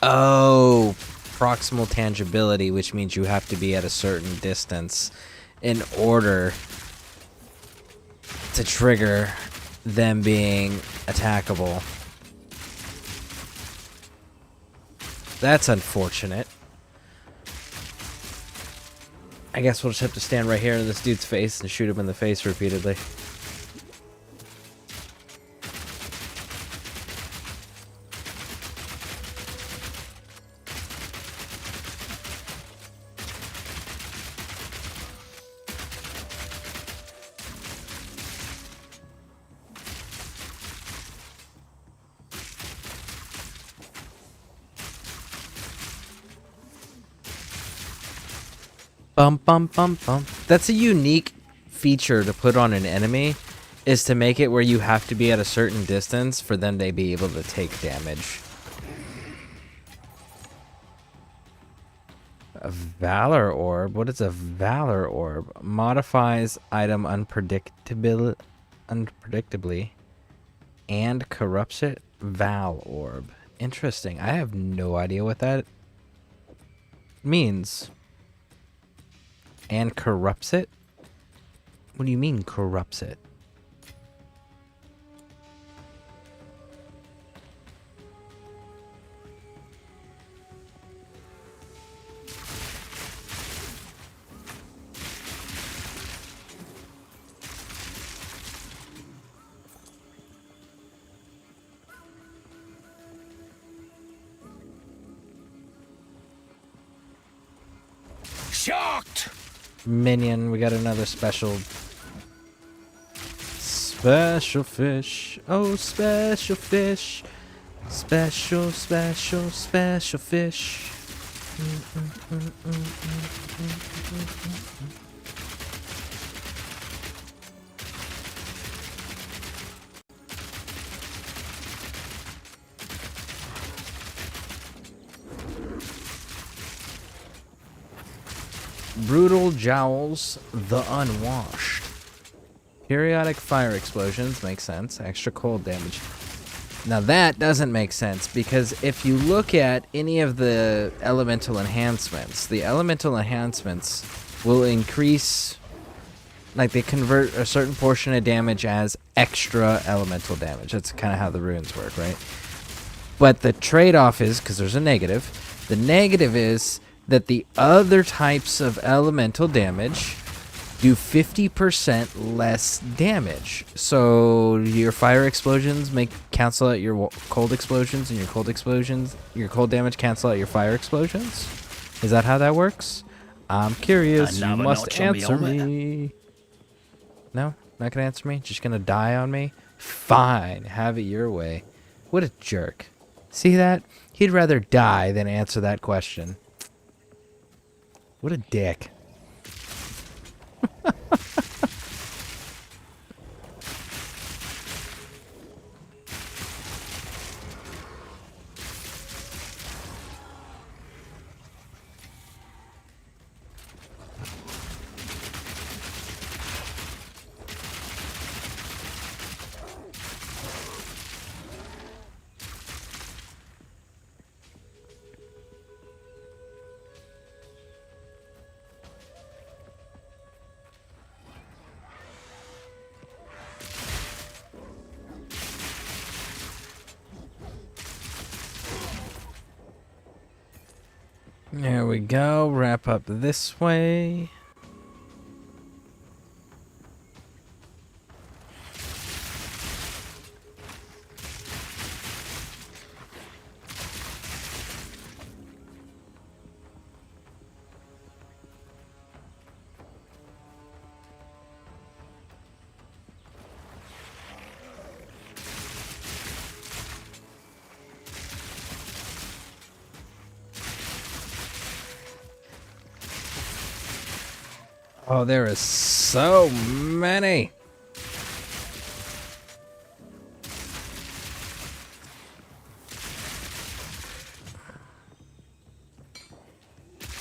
Oh, proximal tangibility, which means you have to be at a certain distance in order to trigger them being attackable. That's unfortunate. I guess we'll just have to stand right here in this dude's face and shoot him in the face repeatedly. Bum bum bum bum. That's a unique feature to put on an enemy, is to make it where you have to be at a certain distance for them to be able to take damage. A Valor Orb? What is a Valor Orb? Modifies item unpredictably and corrupts it? Val Orb. Interesting. I have no idea what that means. And corrupts it? What do you mean corrupts it? Shocked! Minion, we got another special fish. Oh, special fish. Special fish. Brutal Jowls, the Unwashed. Periodic fire explosions, makes sense. Extra cold damage. Now that doesn't make sense, because if you look at any of the elemental enhancements, the elemental enhancements will increase, like they convert a certain portion of damage as extra elemental damage. That's kind of how the runes work, right? But the trade-off is, because there's a negative, the negative is that the other types of elemental damage do 50% less damage. So your fire explosions cancel out your cold explosions, and your cold damage cancel out your fire explosions. Is that how that works? I'm curious. You must answer me. No? Not gonna answer me? Just gonna die on me? Fine. Have it your way. What a jerk. See that? He'd rather die than answer that question. What a dick. There we go. Wrap up this way. Oh, there is so many.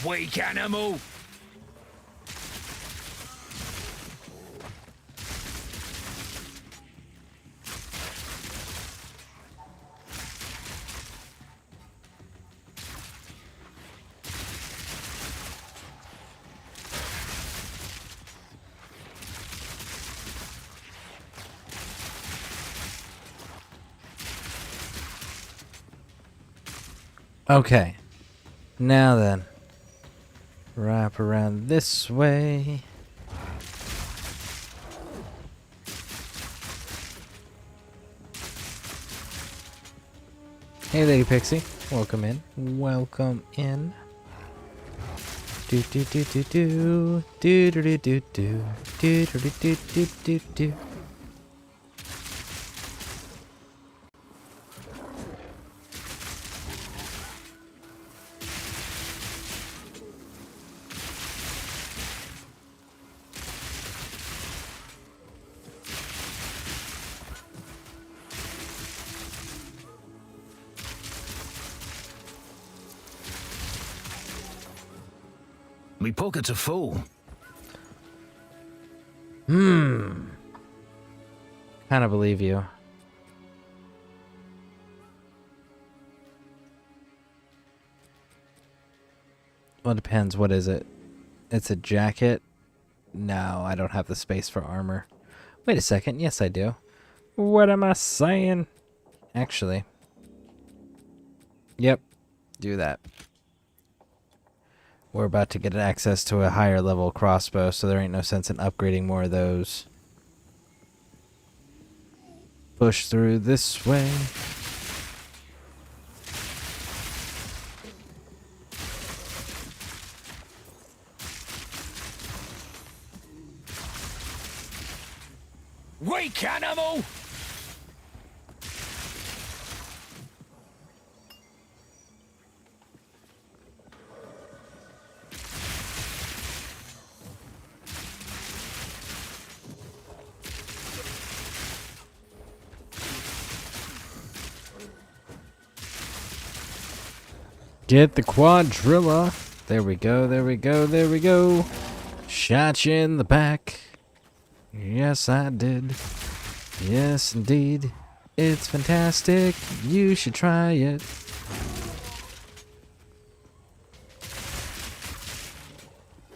Weak animal! Okay. Now then. Wrap around this way. Hey, Lady Pixie. Welcome in. Welcome in. Do do do do do do do do do do do do do do do do. Me pockets are full. Kind of believe you. Well, it depends. What is it? It's a jacket? No, I don't have the space for armor. Wait a second. Yes, I do. What am I saying? Actually. Yep. Do that. We're about to get access to a higher level crossbow, so there ain't no sense in upgrading more of those. Push through this way. Weak animal! Get the quadrilla. There we go, there we go, there we go. Shot you in the back. Yes, I did. Yes, indeed. It's fantastic. You should try it.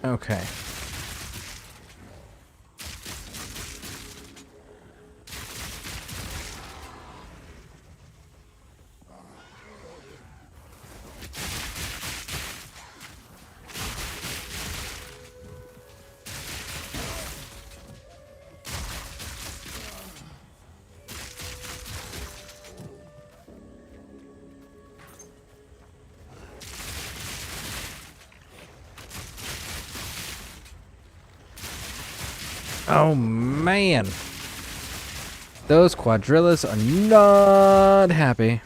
Okay. Oh, man. Those quadrillas are not happy.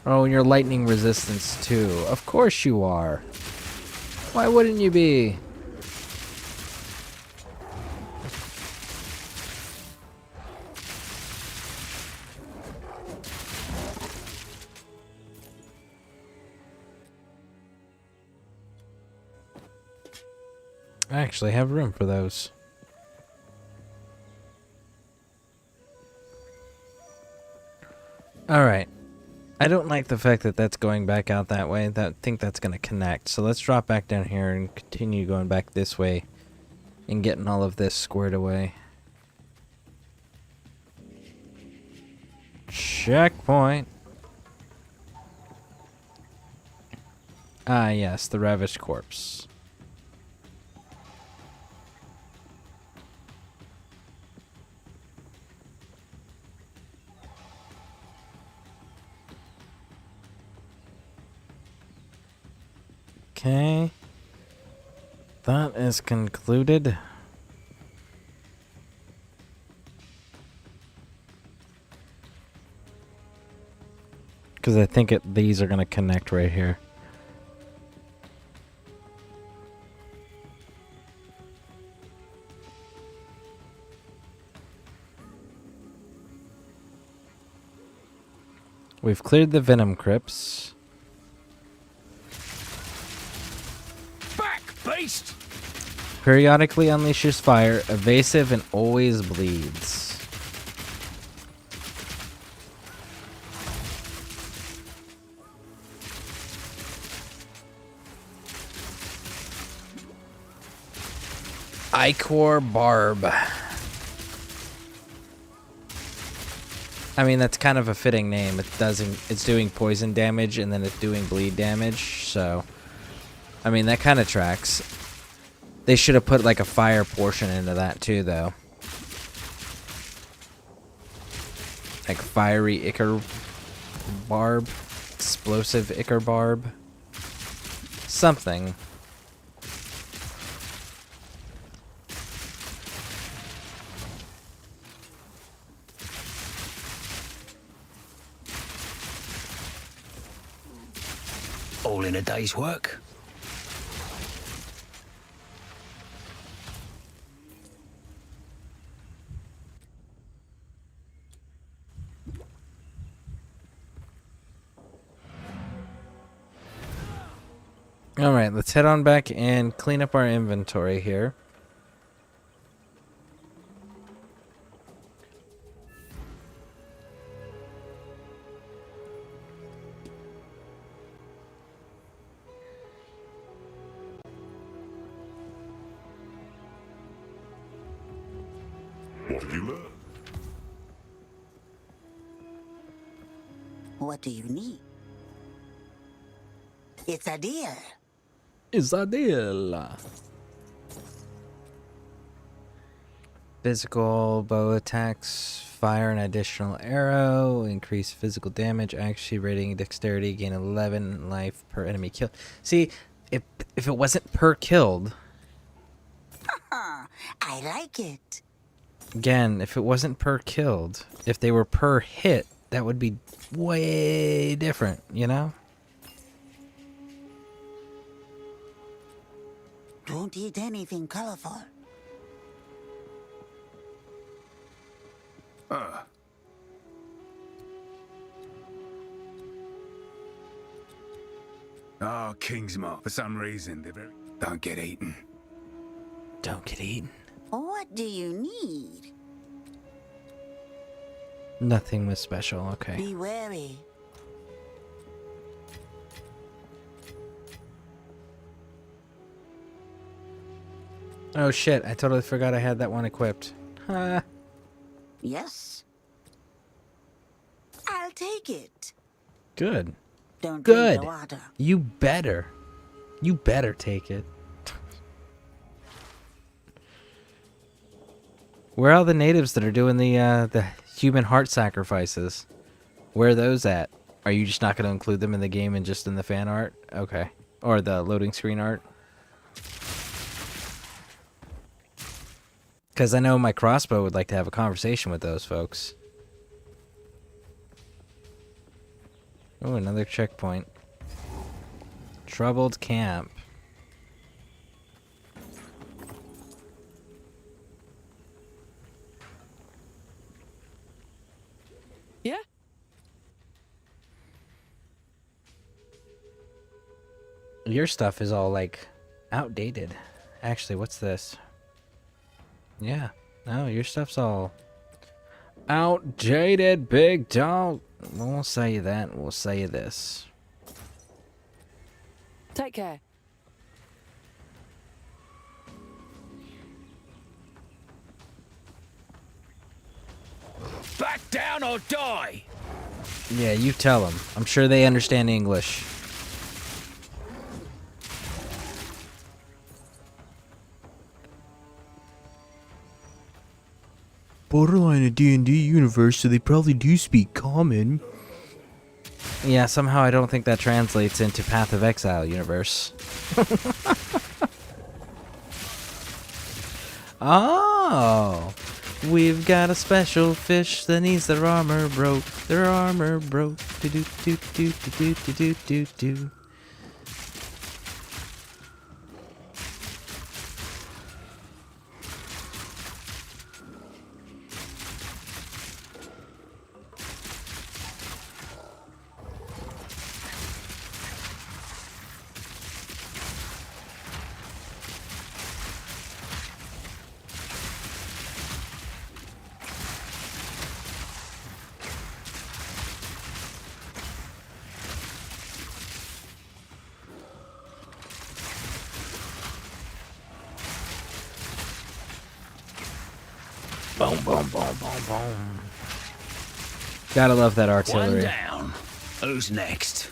Oh, and you're lightning resistance, too. Of course you are. Why wouldn't you be? I actually have room for those. Alright. I don't like the fact that that's going back out that way. I think that's going to connect. So let's drop back down here and continue going back this way and getting all of this squared away. Checkpoint. Ah, yes, the ravished corpse. Okay. That is concluded. Because I think these are going to connect right here. We've cleared the venom crypts. Back, beast! Periodically unleashes fire, evasive, and always bleeds. Ichor Barb. I mean, that's kind of a fitting name. It's doing poison damage and then it's doing bleed damage, so I mean that kind of tracks. They should have put like a fire portion into that too, though. Like fiery Ichor Barb, explosive Ichor Barb, something. All in a day's work. All right, let's head on back and clean up our inventory here. What did you learn? What do you need? It's a deal. Is a deal. Physical bow attacks, fire an additional arrow, increase physical damage, accuracy rating, dexterity, gain 11 life per enemy killed. See, if it wasn't per killed, I like it. again, if it wasn't per killed, if they were per hit, that would be way different, you know? Don't eat anything colorful. Oh, Kingsmark. For some reason, they don't get eaten. Don't get eaten. What do you need? Nothing was special, okay. Be wary. Oh shit, I totally forgot I had that one equipped. Ha. Yes. I'll take it. Good. Don't Good. drink the water. You better. You better take it. Where are all the natives that are doing the human heart sacrifices? Where are those at? Are you just not going to include them in the game and just in the fan art? Okay. Or the loading screen art? Because I know my crossbow would like to have a conversation with those folks. Oh, another checkpoint. Troubled camp. Yeah? Your stuff is all, like, outdated. Actually, what's this? Yeah. No, your stuff's all outdated, big dog. We'll say you that, and we'll say you this. Take care. Back down or die! Yeah, you tell them. I'm sure they understand English. Borderline a D&D universe, so they probably do speak common. Yeah, somehow I don't think that translates into Path of Exile universe. Oh! We've got a special fish that needs their armor broke. Their armor broke. Do do do do do do do do do. Boom, boom, boom, boom, boom. Gotta love that artillery. One down. Who's next?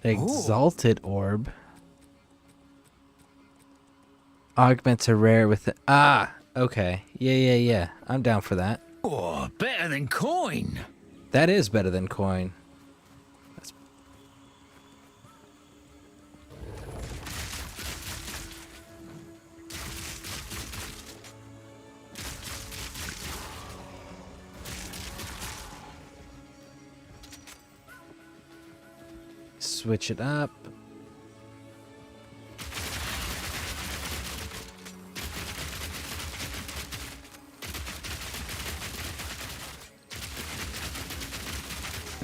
Exalted orb. Augments a rare with the... Ah! Okay. Yeah. I'm down for that. Oh, better than coin. That is better than coin. Switch it up.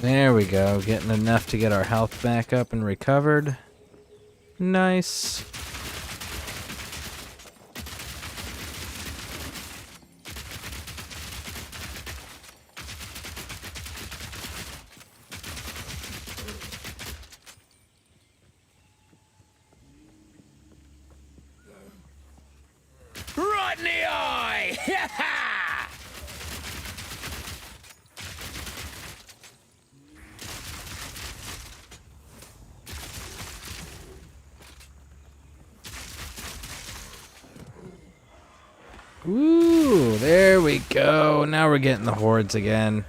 There we go. Getting enough to get our health back up and recovered. Nice. Right in the eye! Ha ha! Ooh, there we go. Now we're getting the hordes again.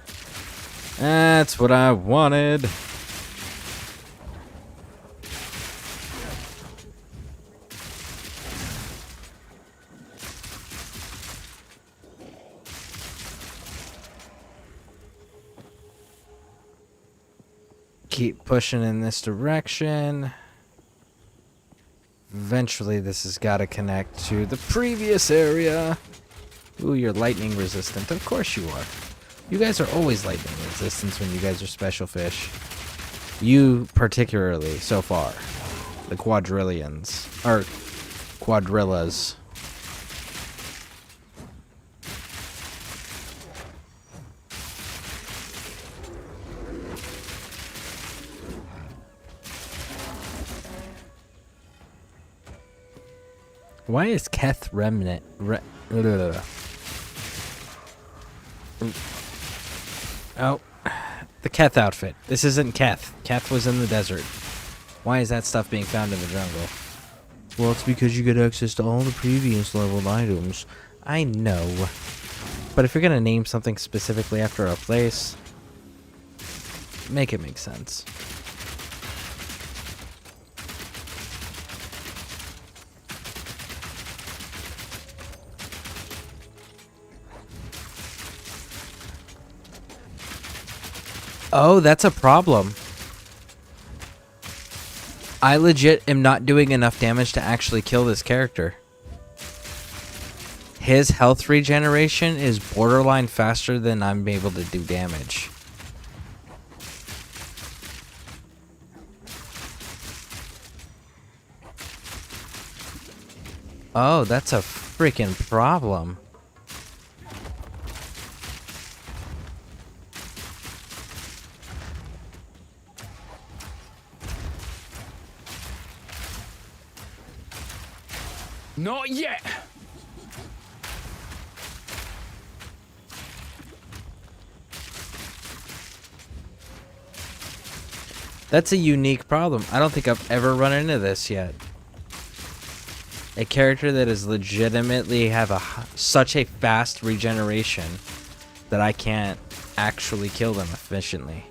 That's what I wanted. Keep pushing in this direction. Eventually, this has got to connect to the previous area. Ooh, you're lightning resistant. Of course you are. You guys are always lightning resistant when you guys are special fish. You particularly, so far. The quadrillions. Or, quadrillas. Why is Keth Remnant? Oh, the Keth outfit. This isn't Keth. Keth was in the desert. Why is that stuff being found in the jungle? Well, it's because you get access to all the previous leveled items. I know. But if you're going to name something specifically after a place, make it make sense. Oh, that's a problem. I legit am not doing enough damage to actually kill this character. His health regeneration is borderline faster than I'm able to do damage. Oh, that's a freaking problem. Not yet! That's a unique problem. I don't think I've ever run into this yet. A character that is legitimately have such a fast regeneration that I can't actually kill them efficiently.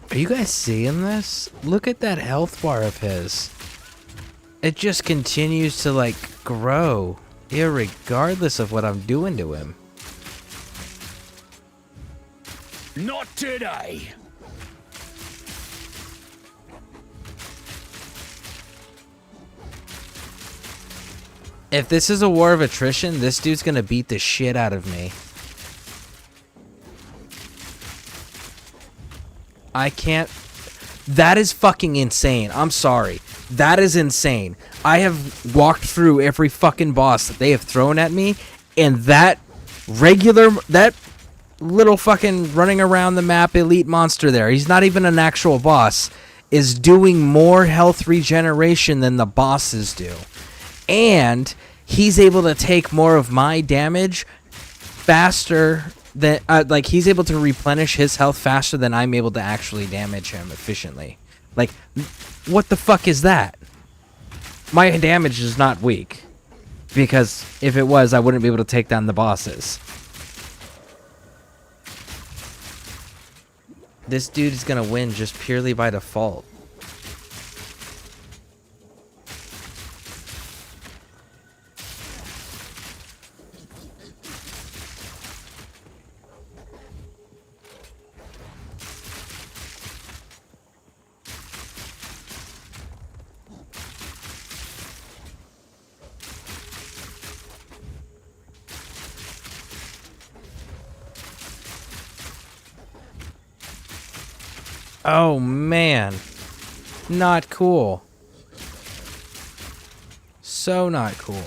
Are you guys seeing this? Look at that health bar of his. It just continues to, like, grow, irregardless of what I'm doing to him. Not today! If this is a war of attrition, this dude's gonna beat the shit out of me. I can't... That is fucking insane. I'm sorry. That is insane. I have walked through every fucking boss that they have thrown at me, and that little fucking running around the map elite monster there, he's not even an actual boss, is doing more health regeneration than the bosses do. And he's able to take more of my damage faster than like he's able to replenish his health faster than I'm able to actually damage him efficiently. Like, what the fuck is that? My damage is not weak, because if it was, I wouldn't be able to take down the bosses. This dude is gonna win just purely by default. Oh, man. Not cool. So not cool.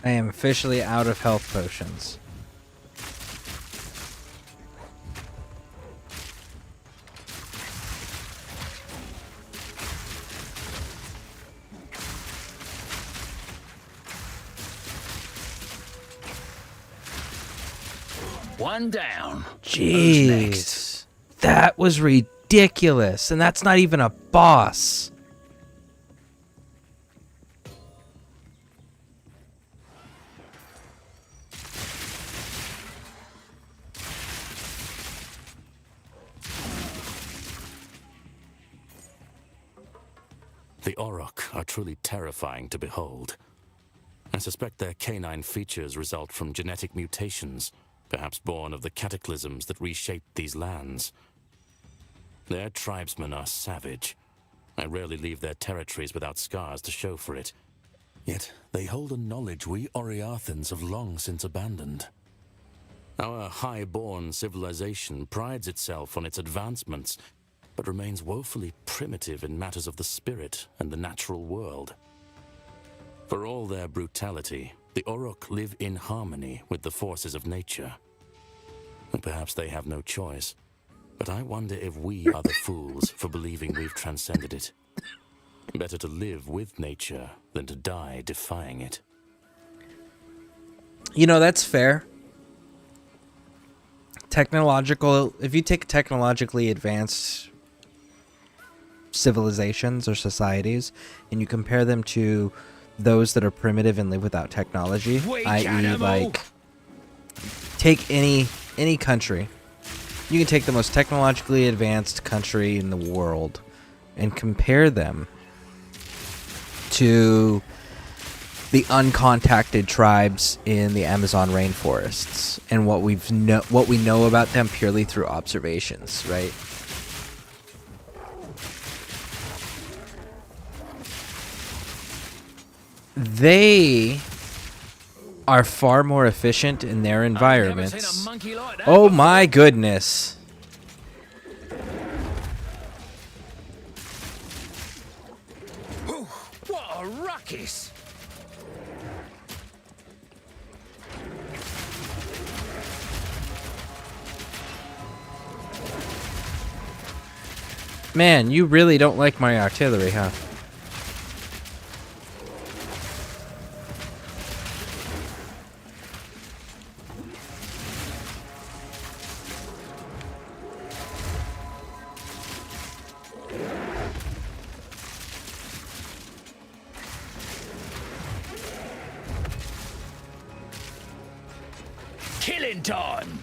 I am officially out of health potions. One down. Jeez. That was ridiculous. And that's not even a boss. The Orok are truly terrifying to behold. I suspect their canine features result from genetic mutations, perhaps born of the cataclysms that reshaped these lands. Their tribesmen are savage. I rarely leave their territories without scars to show for it. Yet they hold a knowledge we Oriathans have long since abandoned. Our high-born civilization prides itself on its advancements, but remains woefully primitive in matters of the spirit and the natural world. For all their brutality, the Orok live in harmony with the forces of nature. And perhaps they have no choice, but I wonder if we are the fools for believing we've transcended it. Better to live with nature than to die defying it. You know, that's fair. If you take technologically advanced civilizations or societies and you compare them to those that are primitive and live without technology, i.e. like take any country. You can take the most technologically advanced country in the world and compare them to the uncontacted tribes in the Amazon rainforests and what we know about them purely through observations, right? They are far more efficient in their environments. Oh my goodness. What a ruckus! Man, you really don't like my artillery, huh? Killing time!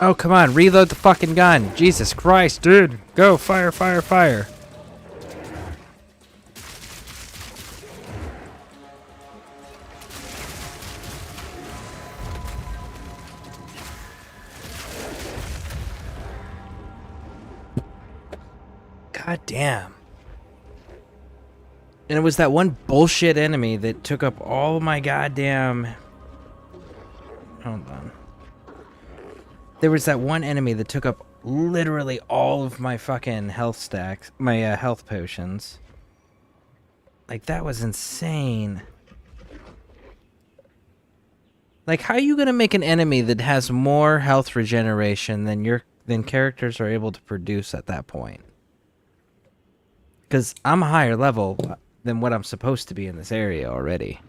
Oh, come on, reload the fucking gun. Jesus Christ, dude. Go, fire, fire, fire. God damn. And it was that one bullshit enemy that took up all my goddamn... Hold on. There was that one enemy that took up literally all of my fucking health stacks, my health potions. Like, that was insane. Like, how are you gonna make an enemy that has more health regeneration than characters are able to produce at that point? Because I'm a higher level than what I'm supposed to be in this area already.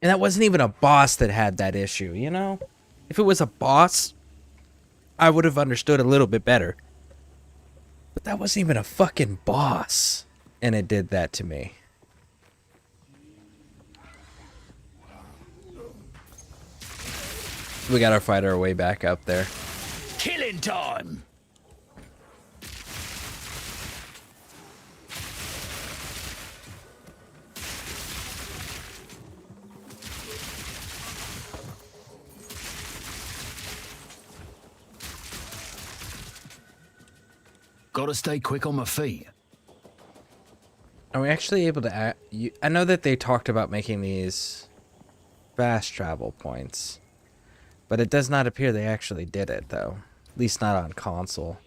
And that wasn't even a boss that had that issue, you know? If it was a boss, I would have understood a little bit better. But that wasn't even a fucking boss. And it did that to me. We gotta fight our way back up there. Killing time! Gotta stay quick on my feet. Are we actually able to I know that they talked about making these fast travel points, but it does not appear they actually did it, though. At least not on console.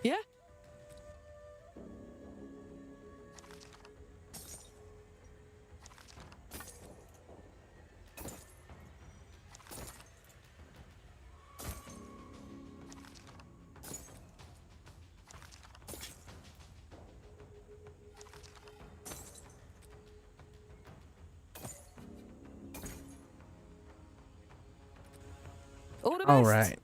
Yeah? All the All best. right.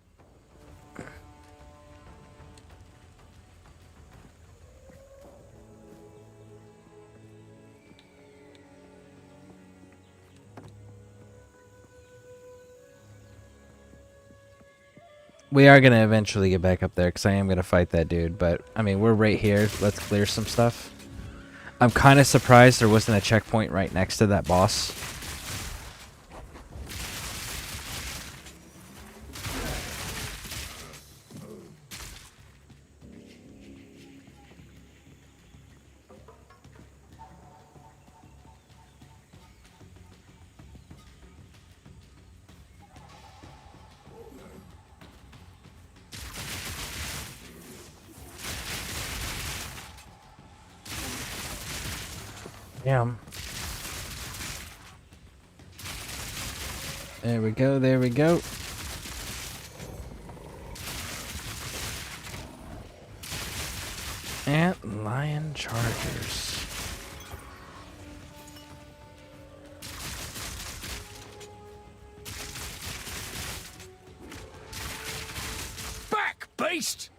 We are going to eventually get back up there because I am going to fight that dude. But, I mean, we're right here. Let's clear some stuff. I'm kind of surprised there wasn't a checkpoint right next to that boss. Yeah. There we go, there we go. And lion chargers. Back, beast!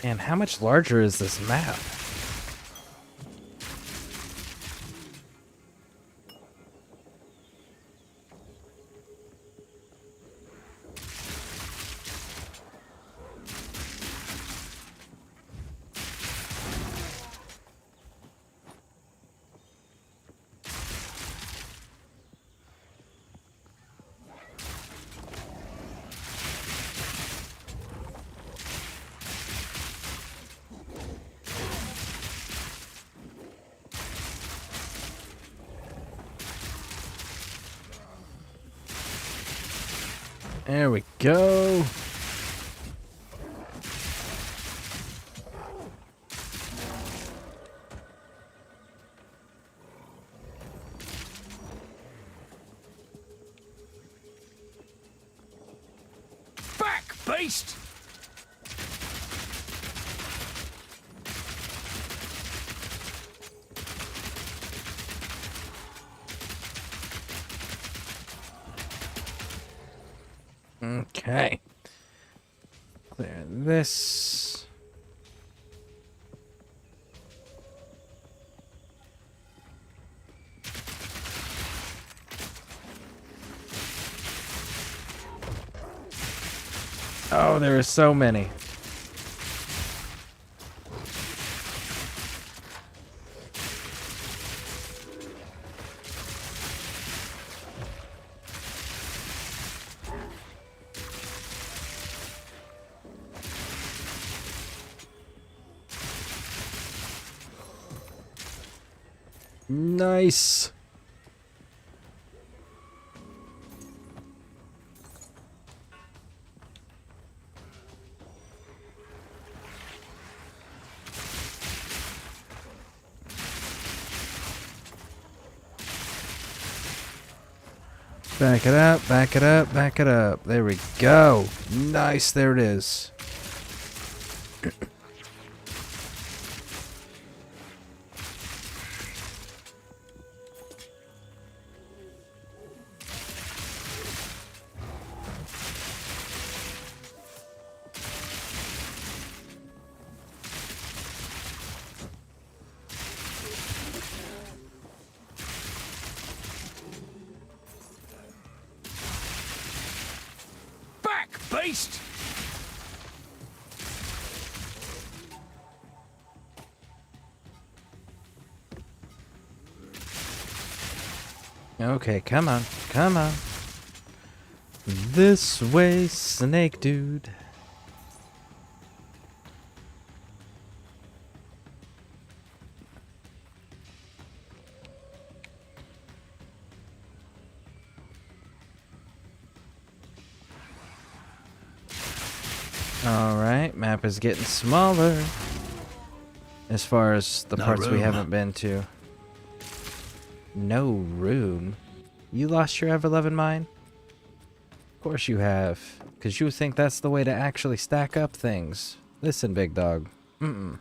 Man, how much larger is this map? There we go. Back, beast! Okay. Clear this. Oh, there are so many. Nice. Back it up, back it up, back it up. There we go. Nice, there it is. Back, beast! Okay, come on, come on. This way, snake dude. Alright, map is getting smaller. As far as the parts we haven't been to. No room? You lost your ever-loving mind? Of course you have. Because you think that's the way to actually stack up things. Listen, big dog. Mm-mm.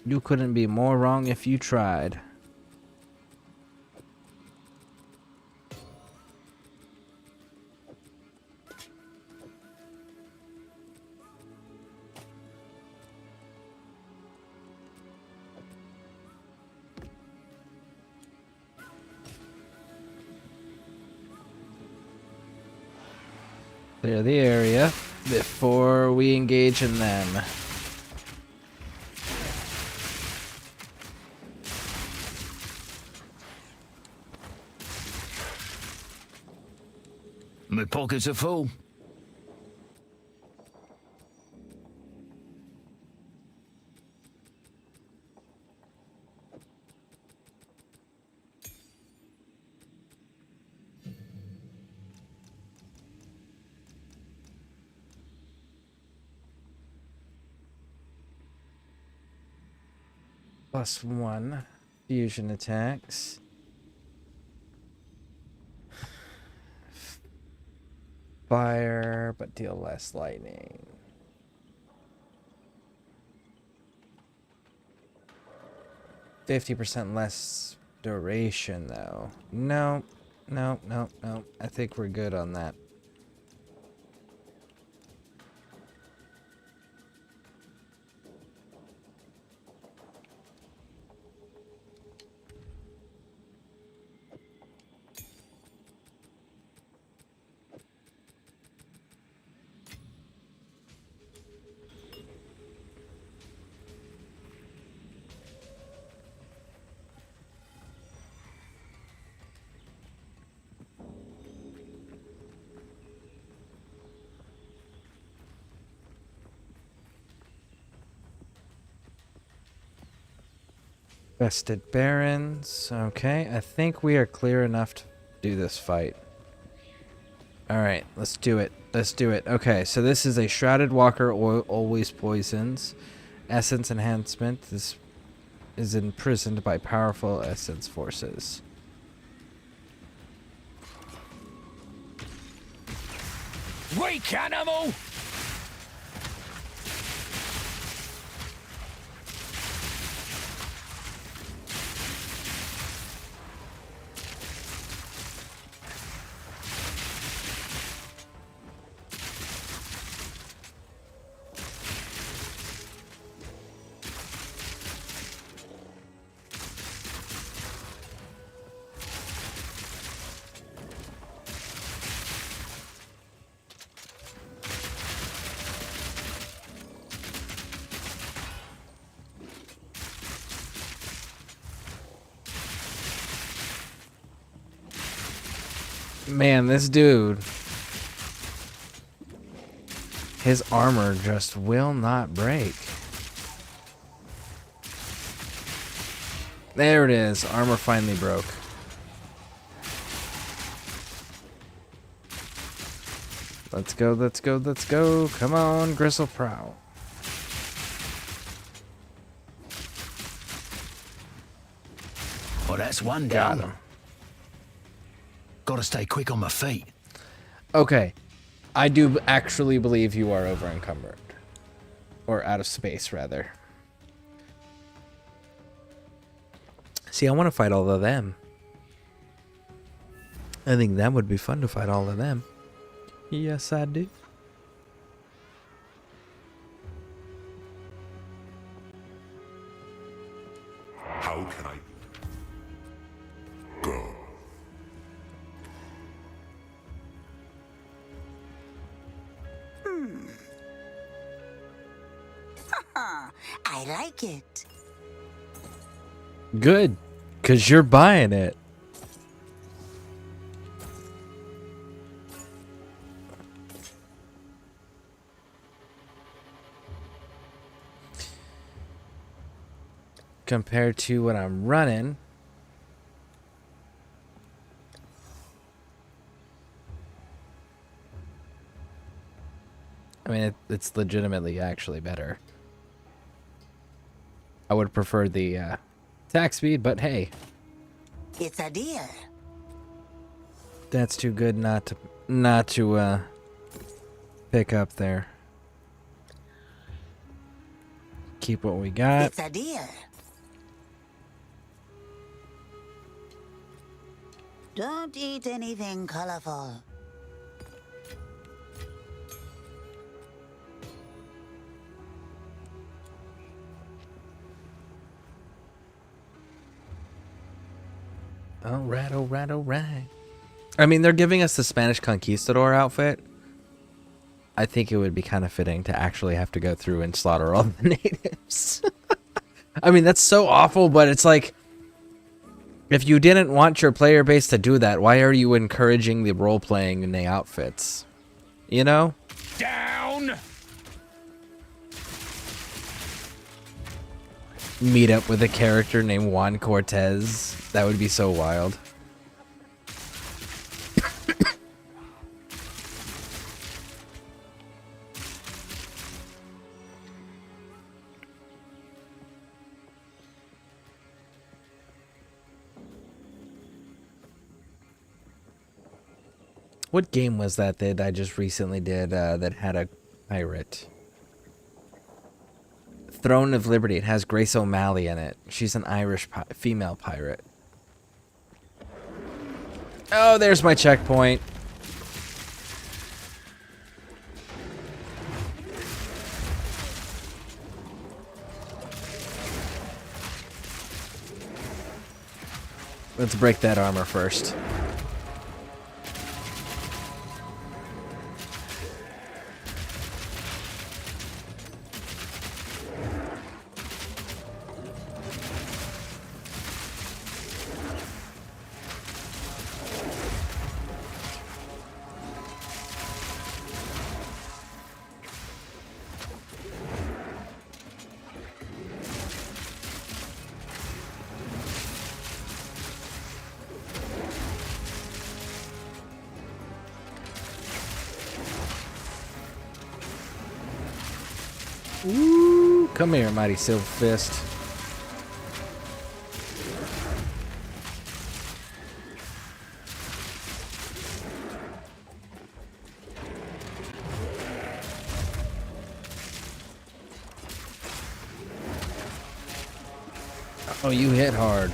You couldn't be more wrong if you tried. Clear the area before we engage in them. My pockets are full. +1 fusion attacks. Fire, but deal less lightning. %50 less duration, though. No. I think we're good on that. Vested Barons. Okay, I think we are clear enough to do this fight. Alright, let's do it. Let's do it. Okay, so this is a Shrouded Walker, always poisons. Essence enhancement. This is imprisoned by powerful essence forces. Weak animal! Man, this dude. His armor just will not break. There it is. Armor finally broke. Let's go, let's go, let's go. Come on, Gristleprow. Well, that's one Got down. him. Gotta stay quick on my feet. Okay. I do actually believe you are over encumbered. Or out of space, rather. See, I want to fight all of them. I think that would be fun to fight all of them. Yes, I do. How can I go? I like it. Good. Because you're buying it. Compared to what I'm running. I mean, it's legitimately actually better. I would prefer the attack speed, but hey. It's a deal. That's too good not to pick up there. Keep what we got. It's a deal. Don't eat anything colorful. Alright, alright, alright. I mean, they're giving us the Spanish Conquistador outfit. I think it would be kind of fitting to actually have to go through and slaughter all the natives. I mean, that's so awful, but it's like, if you didn't want your player base to do that, why are you encouraging the role-playing in the outfits? You know? Down! Meet up with a character named Juan Cortez. That would be so wild. What game was that that I just recently did that had a pirate? Throne of Liberty. It has Grace O'Malley in it. She's an Irish female pirate. Oh, there's my checkpoint. Let's break that armor first. Ooh, come here, mighty Silver Fist. Oh, you hit hard.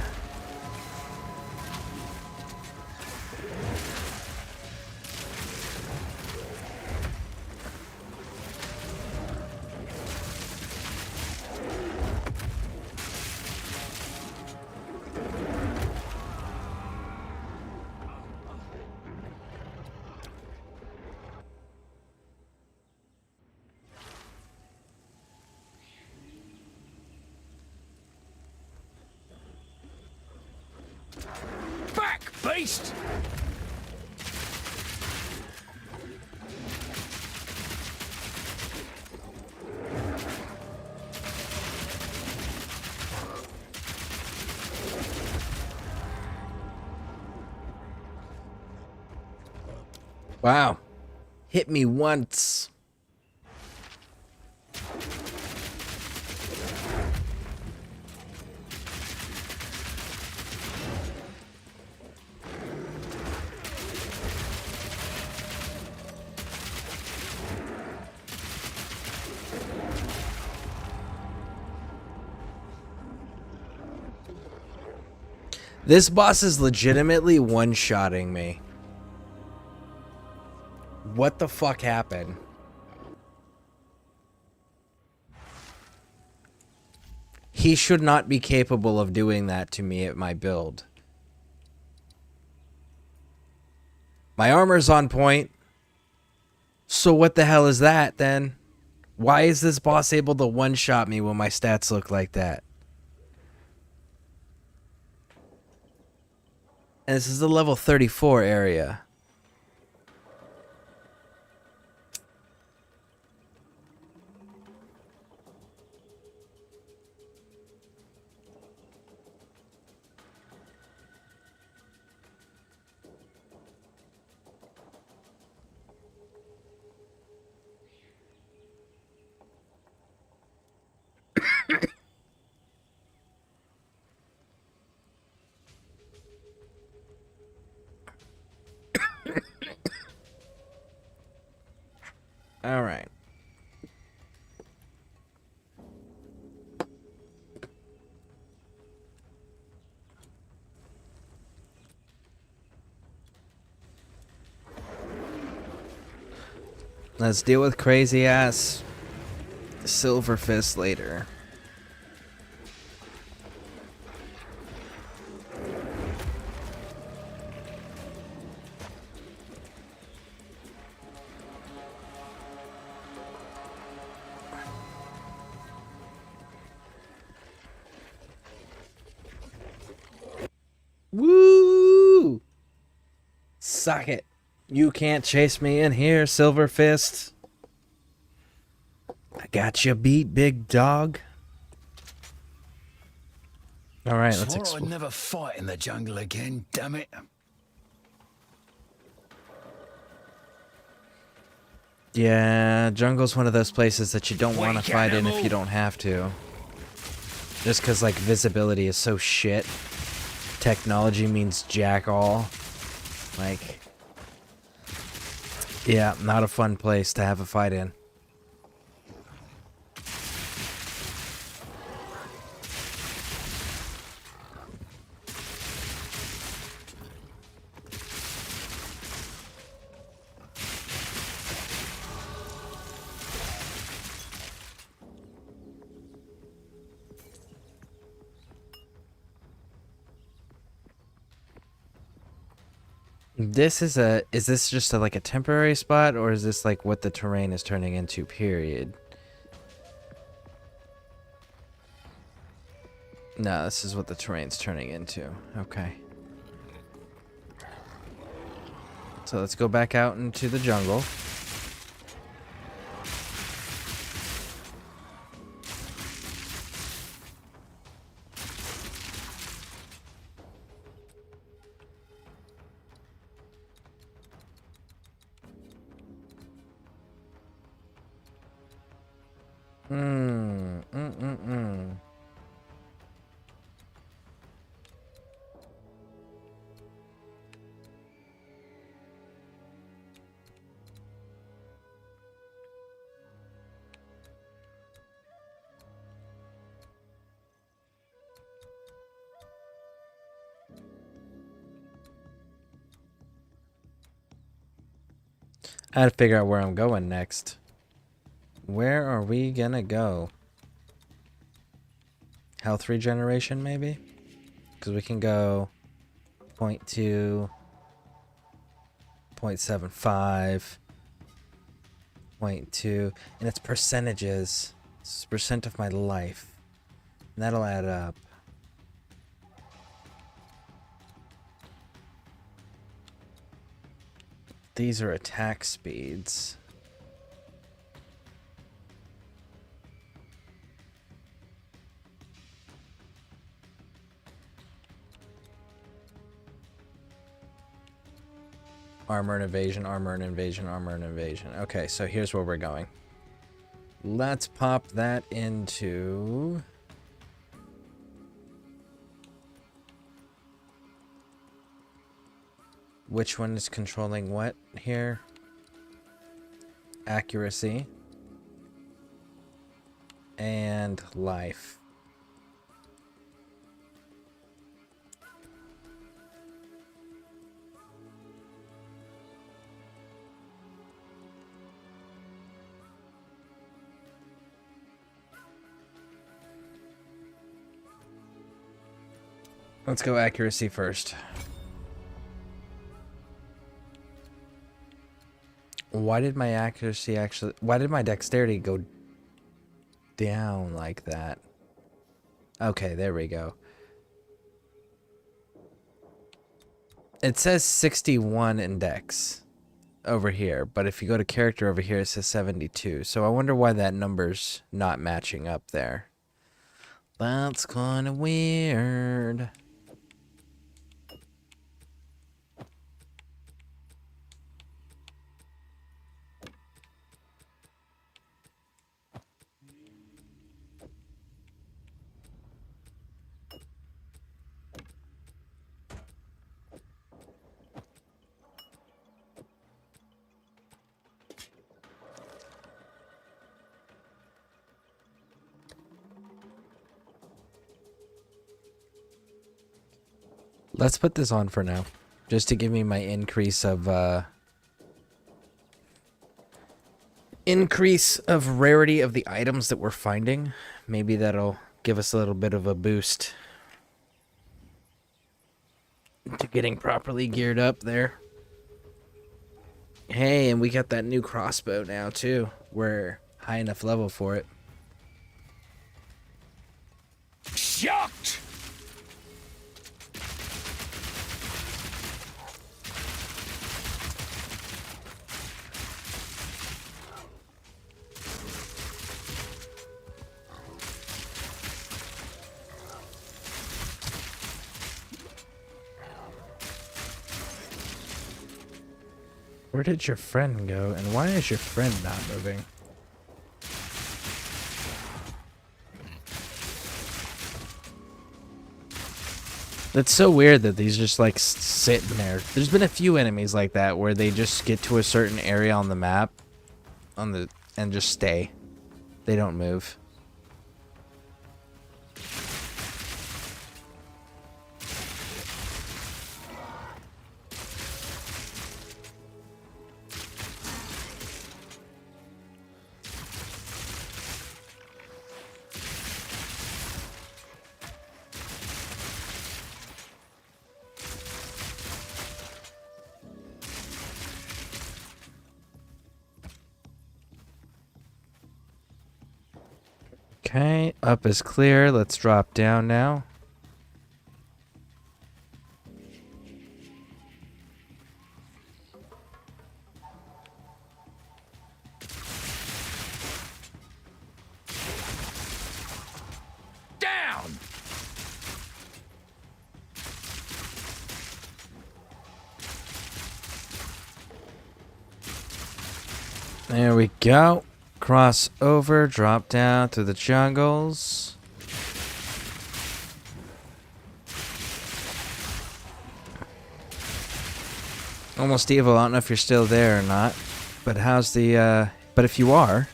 Back, beast! Wow. Hit me once. This boss is legitimately one-shotting me. What the fuck happened? He should not be capable of doing that to me at my build. My armor's on point. So what the hell is that then? Why is this boss able to one-shot me when my stats look like that? And this is the level 34 area. All right. Let's deal with crazy ass Silver Fist later. Woo! Suck it. You can't chase me in here, Silver Fist. I got you beat, big dog. All right, let's explore. I'd never fight in the jungle again, damn it. Yeah, jungle's one of those places that you don't want to fight in if you don't have to. Just because, like, visibility is so shit. Technology means jack all. Like, yeah, not a fun place to have a fight in. This is this just like a temporary spot, or is this like what the terrain is turning into, period? No, this is what the terrain's turning into. Okay. So let's go back out into the jungle. I had to figure out where I'm going next. Where are we gonna go? Health regeneration, maybe? Because we can go 0.2, 0.75, 0.2, and it's percentages. It's percent of my life. And that'll add up. These are attack speeds. Armor and evasion, armor and invasion, armor and invasion. Okay, so here's where we're going. Let's pop that into... Which one is controlling what here? Accuracy. And life. Let's go accuracy first. Why did my accuracy actually... Why did my dexterity go down like that? Okay, there we go. It says 61 in dex over here, but if you go to character over here, it says 72. So I wonder why that number's not matching up there. That's kind of weird. Let's put this on for now, just to give me my increase of rarity of the items that we're finding. Maybe that'll give us a little bit of a boost to getting properly geared up there. Hey, and we got that new crossbow now too. We're high enough level for it. Shocked! Where did your friend go, and why is your friend not moving? It's so weird that these just like sitting there. There's been a few enemies like that where they just get to a certain area on the map and just stay. They don't move. Okay, up is clear. Let's drop down now. Down! There we go. Cross over, drop down through the jungles. Almost evil. I don't know if you're still there or not, but how's the? But if you are,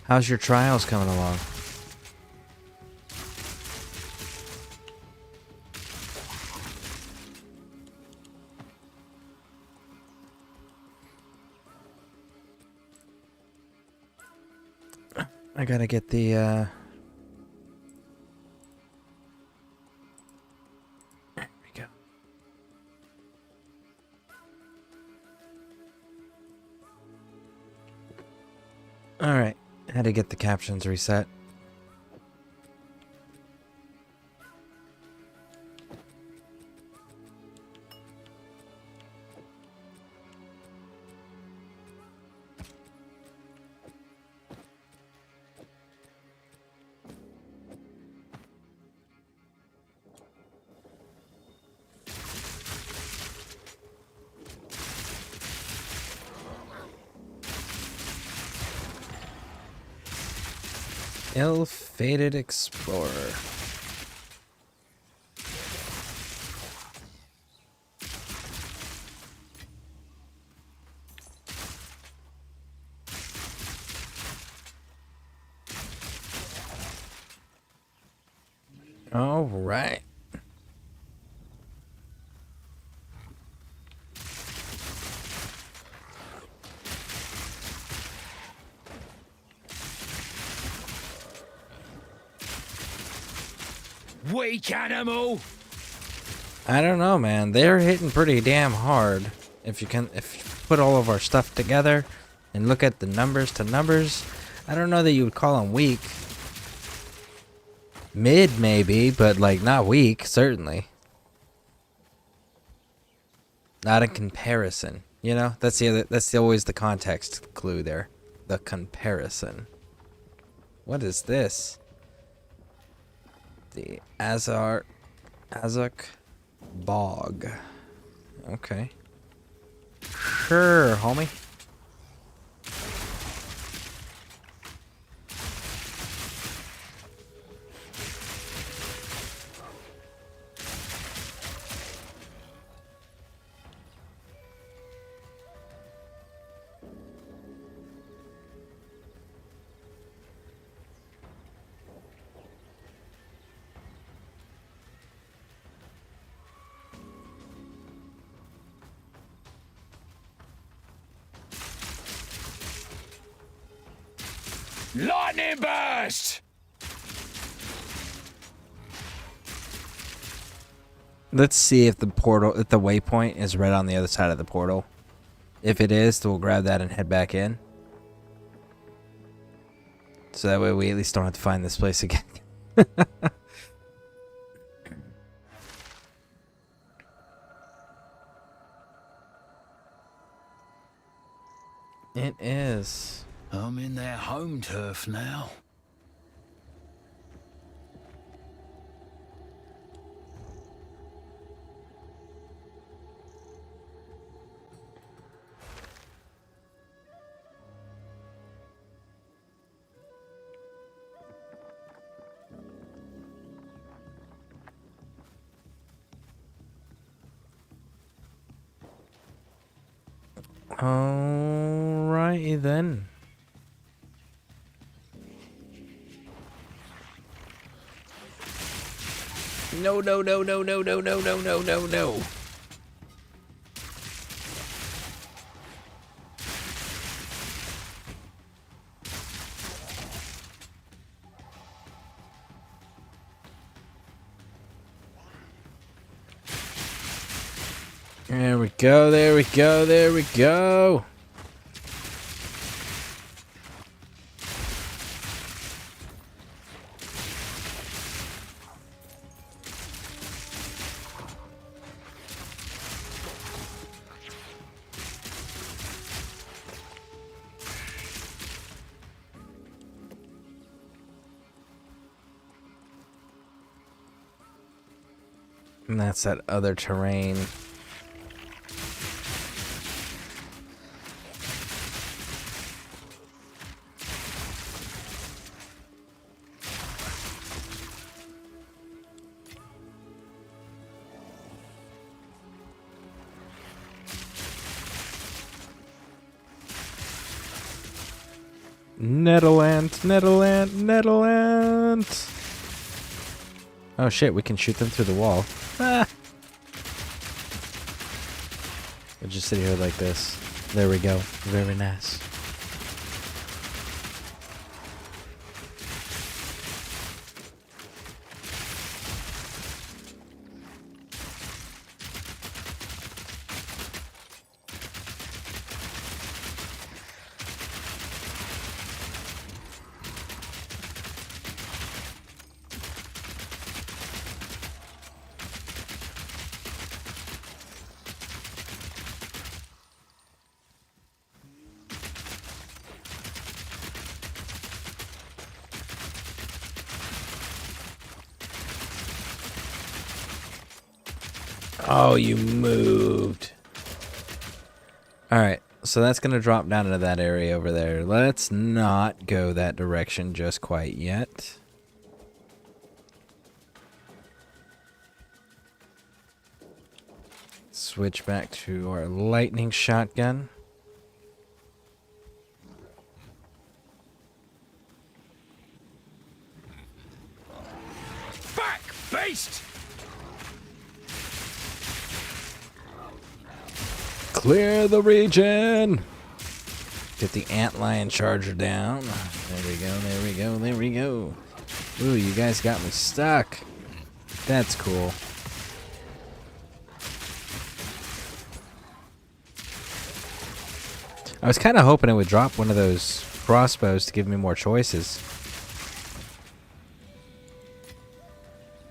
how's your trials coming along? I gotta get the, There we go. Alright, had to get the captions reset. Ill-fated explorer. All right. Weak animal! I don't know, man. They're hitting pretty damn hard. If you put all of our stuff together and look at the numbers to numbers, I don't know that you would call them weak. Mid maybe, but like not weak, certainly. Not in comparison, you know? That's always the context clue there. The comparison. What is this? The Azok Bog. Okay. Sure, homie. Lightning burst! Let's see if the waypoint is right on the other side of the portal. If it is, then we'll grab that and head back in. So that way we at least don't have to find this place again. It is. I'm in their home turf now. Alrighty then. No, no, no, no, no, no, no, no, no, no, no. There we go, there we go, there we go. And that's that other terrain. Netherland. Oh shit, we can shoot them through the wall. Ah. We'll just sit here like this. There we go. Very nice. Oh, you moved. All right. So that's going to drop down into that area over there. Let's not go that direction just quite yet. Switch back to our lightning shotgun. Back, beast! Clear the region! Get the antlion charger down. There we go, there we go, there we go. Ooh, you guys got me stuck. That's cool. I was kind of hoping it would drop one of those crossbows to give me more choices.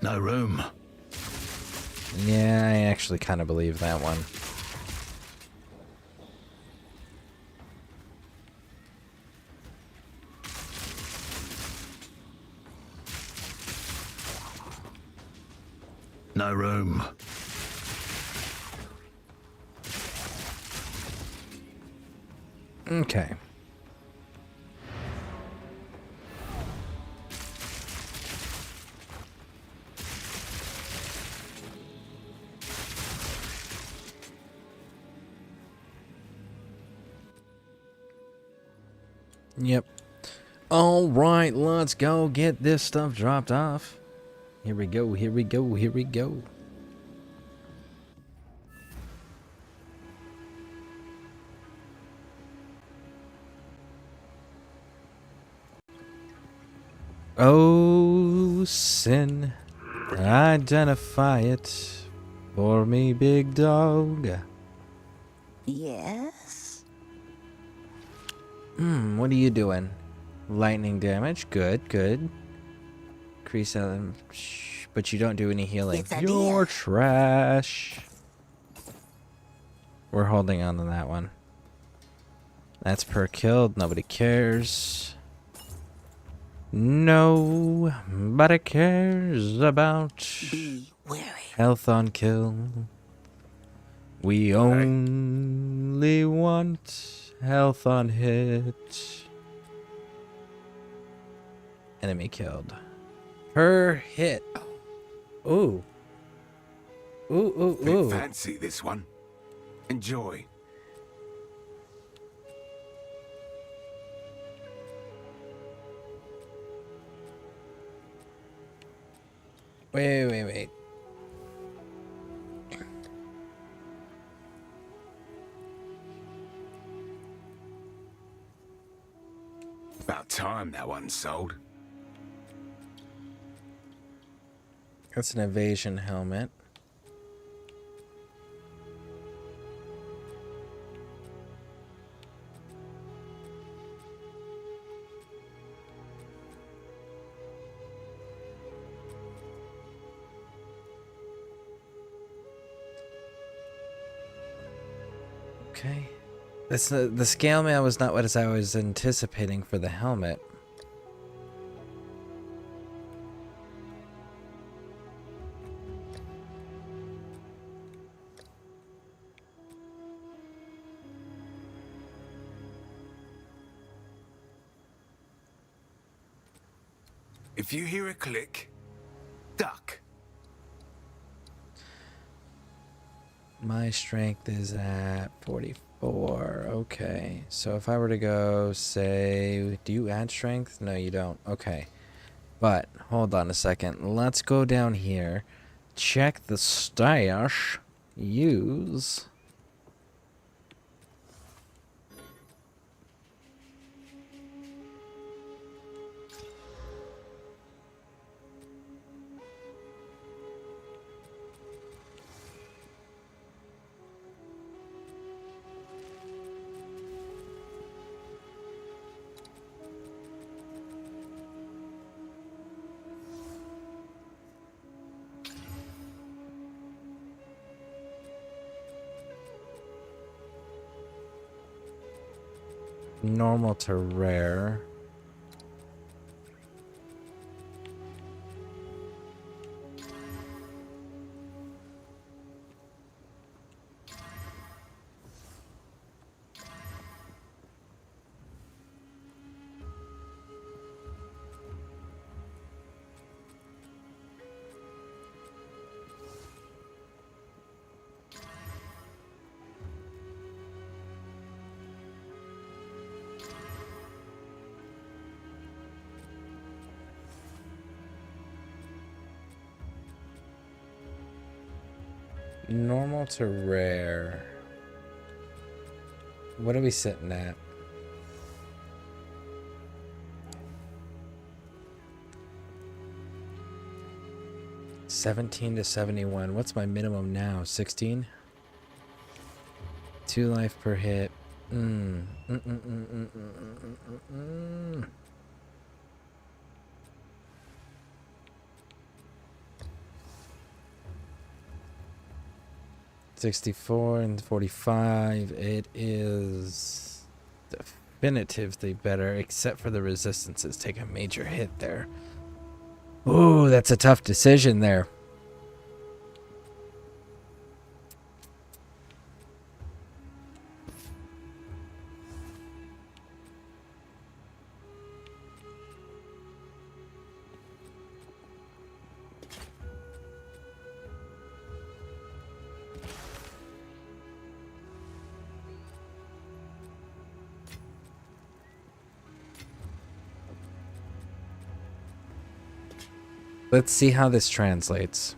No room. Yeah, I actually kind of believe that one. No room. Okay. Yep. All right, let's go get this stuff dropped off. Here we go, here we go, here we go. Oh, sin, identify it for me, big dog. Yes? What are you doing? Lightning damage, good, good. Increase but you don't do any healing. It's a You're deal. trash. We're holding on to that one. That's per killed, nobody cares. Nobody cares about Be wary. health on kill. We only want health on hit. Enemy killed. Per hit. Ooh. Ooh, ooh, Bit ooh. fancy, this one. Enjoy. Wait. About time that one sold. That's an evasion helmet. Okay. That's the scale mail was not what I was anticipating for the helmet. If you hear a click, duck. My strength is at 44. Okay. So if I were to go, say, do you add strength? No, you don't. Okay. But hold on a second. Let's go down here. Check the stash. Use. Normal to rare. Normal to rare. What are we sitting at? $17 to $71. What's my minimum now? 16? 2 life per hit. 64 and 45. It is definitively better, except for the resistances take a major hit there. Ooh, that's a tough decision there. Let's see how this translates.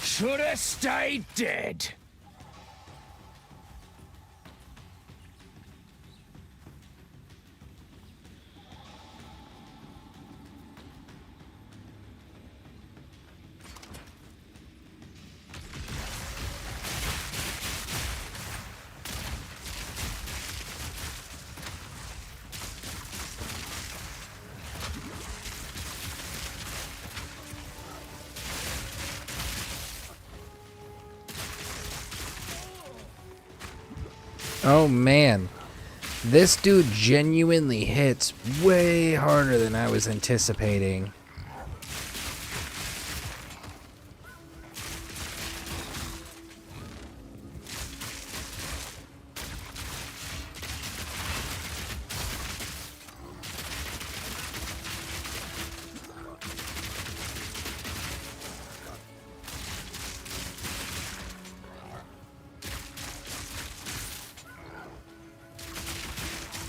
Should have stayed dead. Oh man, this dude genuinely hits way harder than I was anticipating.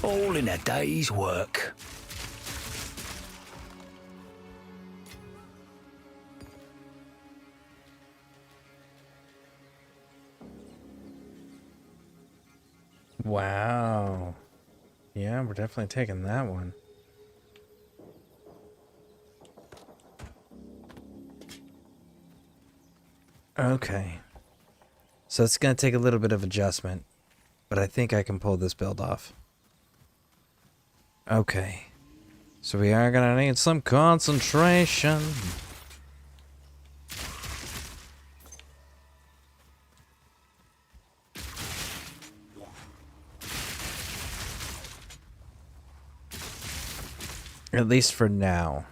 All in a day's work. Wow. Yeah, we're definitely taking that one. Okay. So it's going to take a little bit of adjustment, but I think I can pull this build off. Okay. So we are going to need some concentration. At least for now.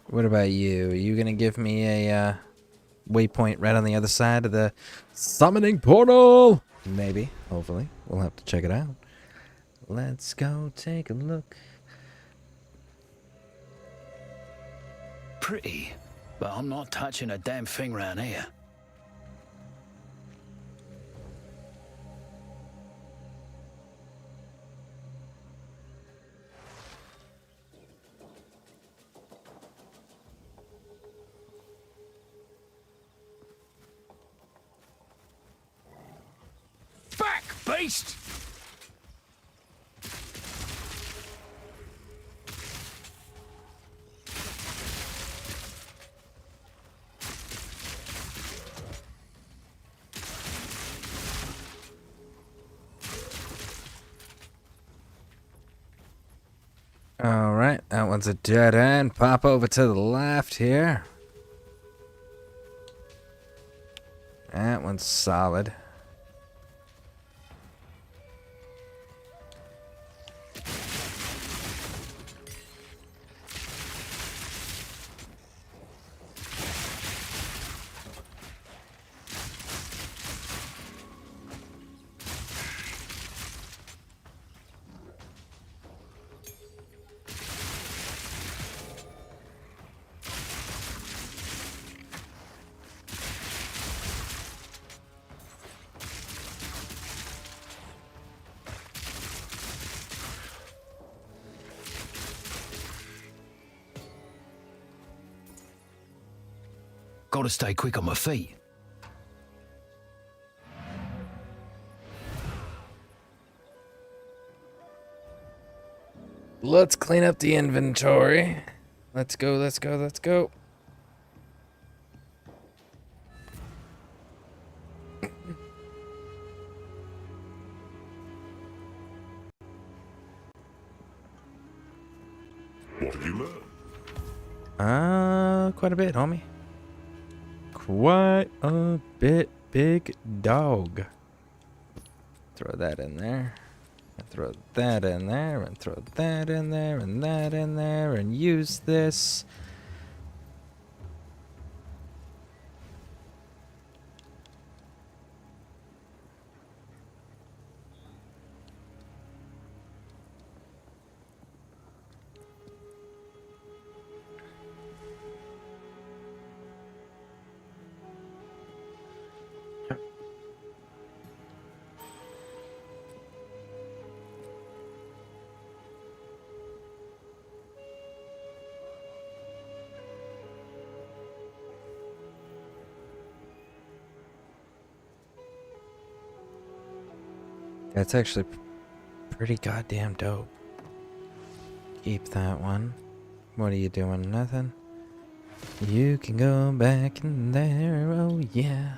What about you? Are you gonna give me a waypoint right on the other side of the summoning portal? Maybe. Hopefully. We'll have to check it out. Let's go take a look. Pretty, but I'm not touching a damn thing round here. Back, beast! Alright, that one's a dead end. Pop over to the left here. That one's solid. Gotta stay quick on my feet. Let's clean up the inventory. Let's go, let's go, let's go. What have you learned? Quite a bit, homie. Quite a bit, big dog. Throw that in there. And throw that in there, and throw that in there, and that in there, and use this. That's actually pretty goddamn dope. Keep that one. What are you doing? Nothing? You can go back in there, oh yeah.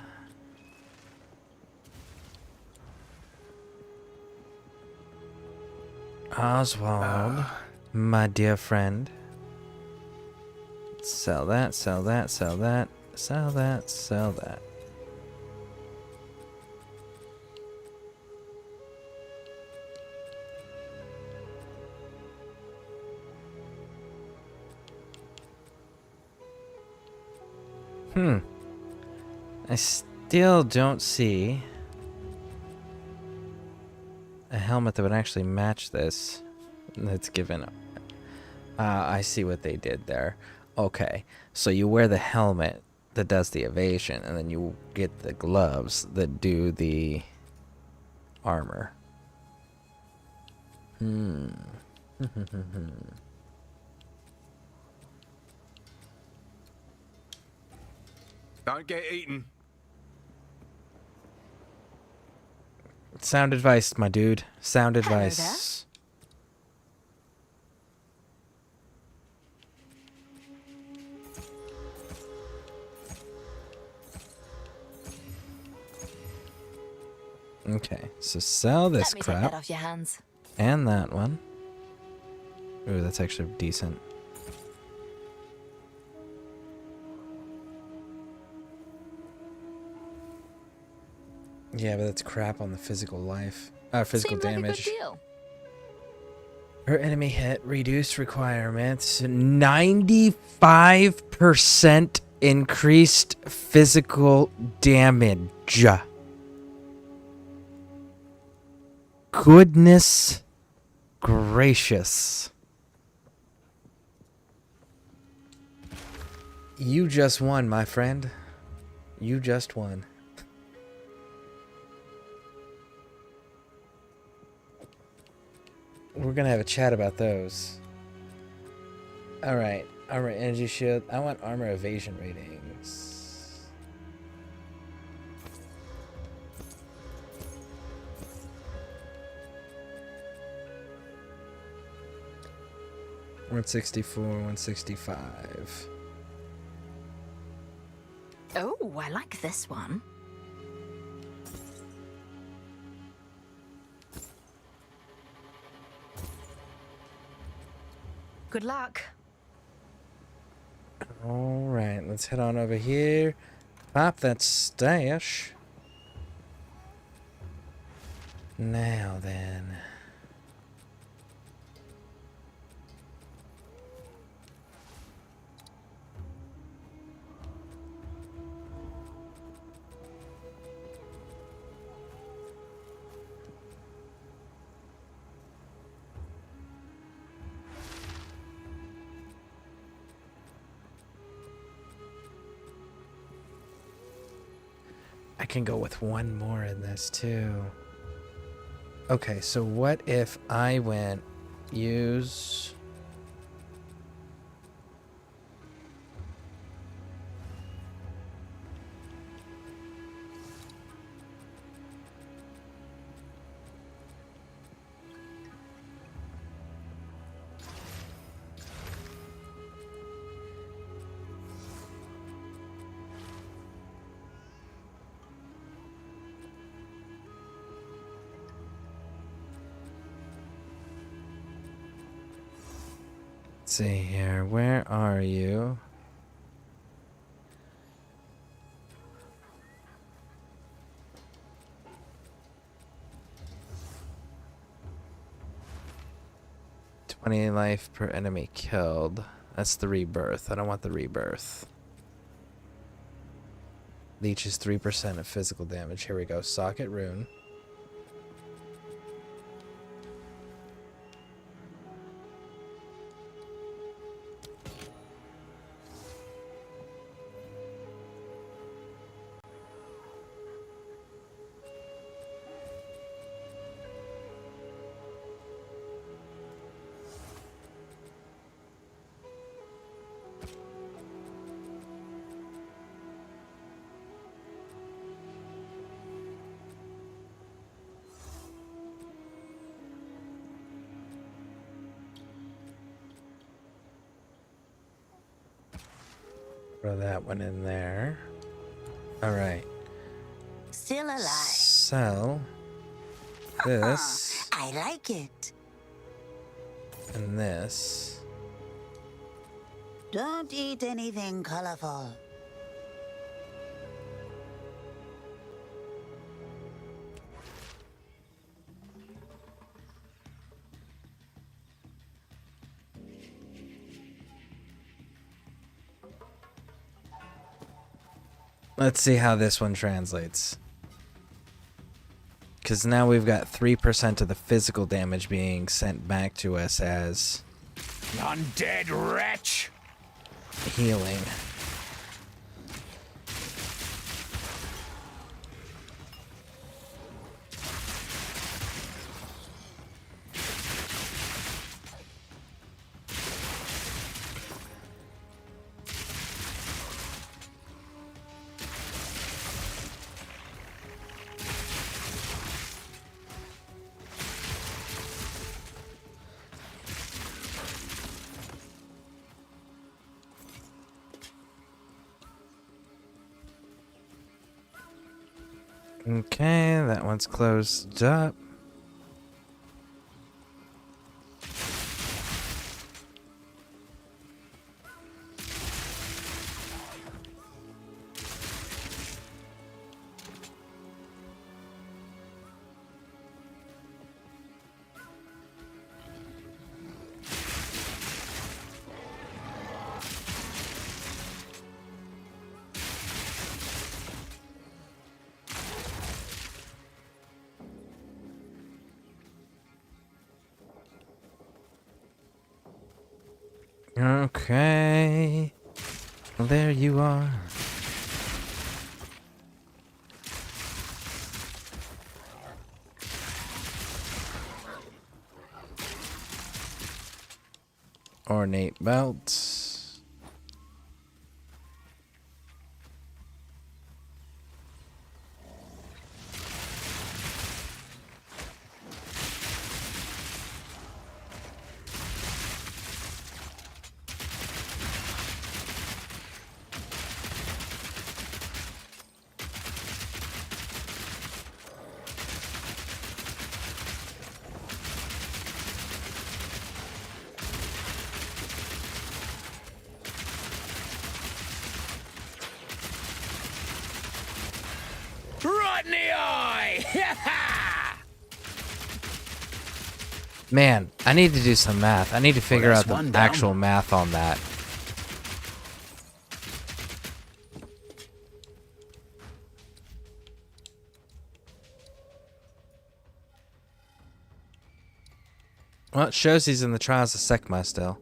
Oswald, my dear friend. Sell that, sell that, sell that, sell that, sell that. I still don't see a helmet that would actually match this. That's given. I see what they did there. Okay, so you wear the helmet that does the evasion, and then you get the gloves that do the armor. Don't get eaten. Sound advice, my dude. Sound advice. Okay, so sell this Let me crap. take that off your hands. And that one. Ooh, that's actually decent. Yeah, but that's crap on the physical life. Physical Seems damage. like a good deal. Her enemy hit reduced requirements. 95% increased physical damage. Goodness gracious. You just won, my friend. You just won. We're gonna have a chat about those. Alright, armor energy shield. I want armor evasion ratings. $164, $165. Oh, I like this one. Good luck. Alright, let's head on over here. Pop that stash. Now then. I can go with one more in this too. Okay, so what if I went use see here. Where are you? "20 life per enemy killed." That's the rebirth. I don't want the rebirth. Leeches 3% of physical damage. Here we go. Socket rune. Throw that one in there. All right. Still alive. Sell this I like it. and this. Don't eat anything colorful. Let's see how this one translates. Because now we've got 3% of the physical damage being sent back to us as Undead wretch! healing. Okay, that one's closed up. Okay. Well, there you are. Ornate belts. Right in the eye! Man, I need to do some math. I need to figure out that's one the down. actual math on that. Well, it shows he's in the Trials of Sekma still.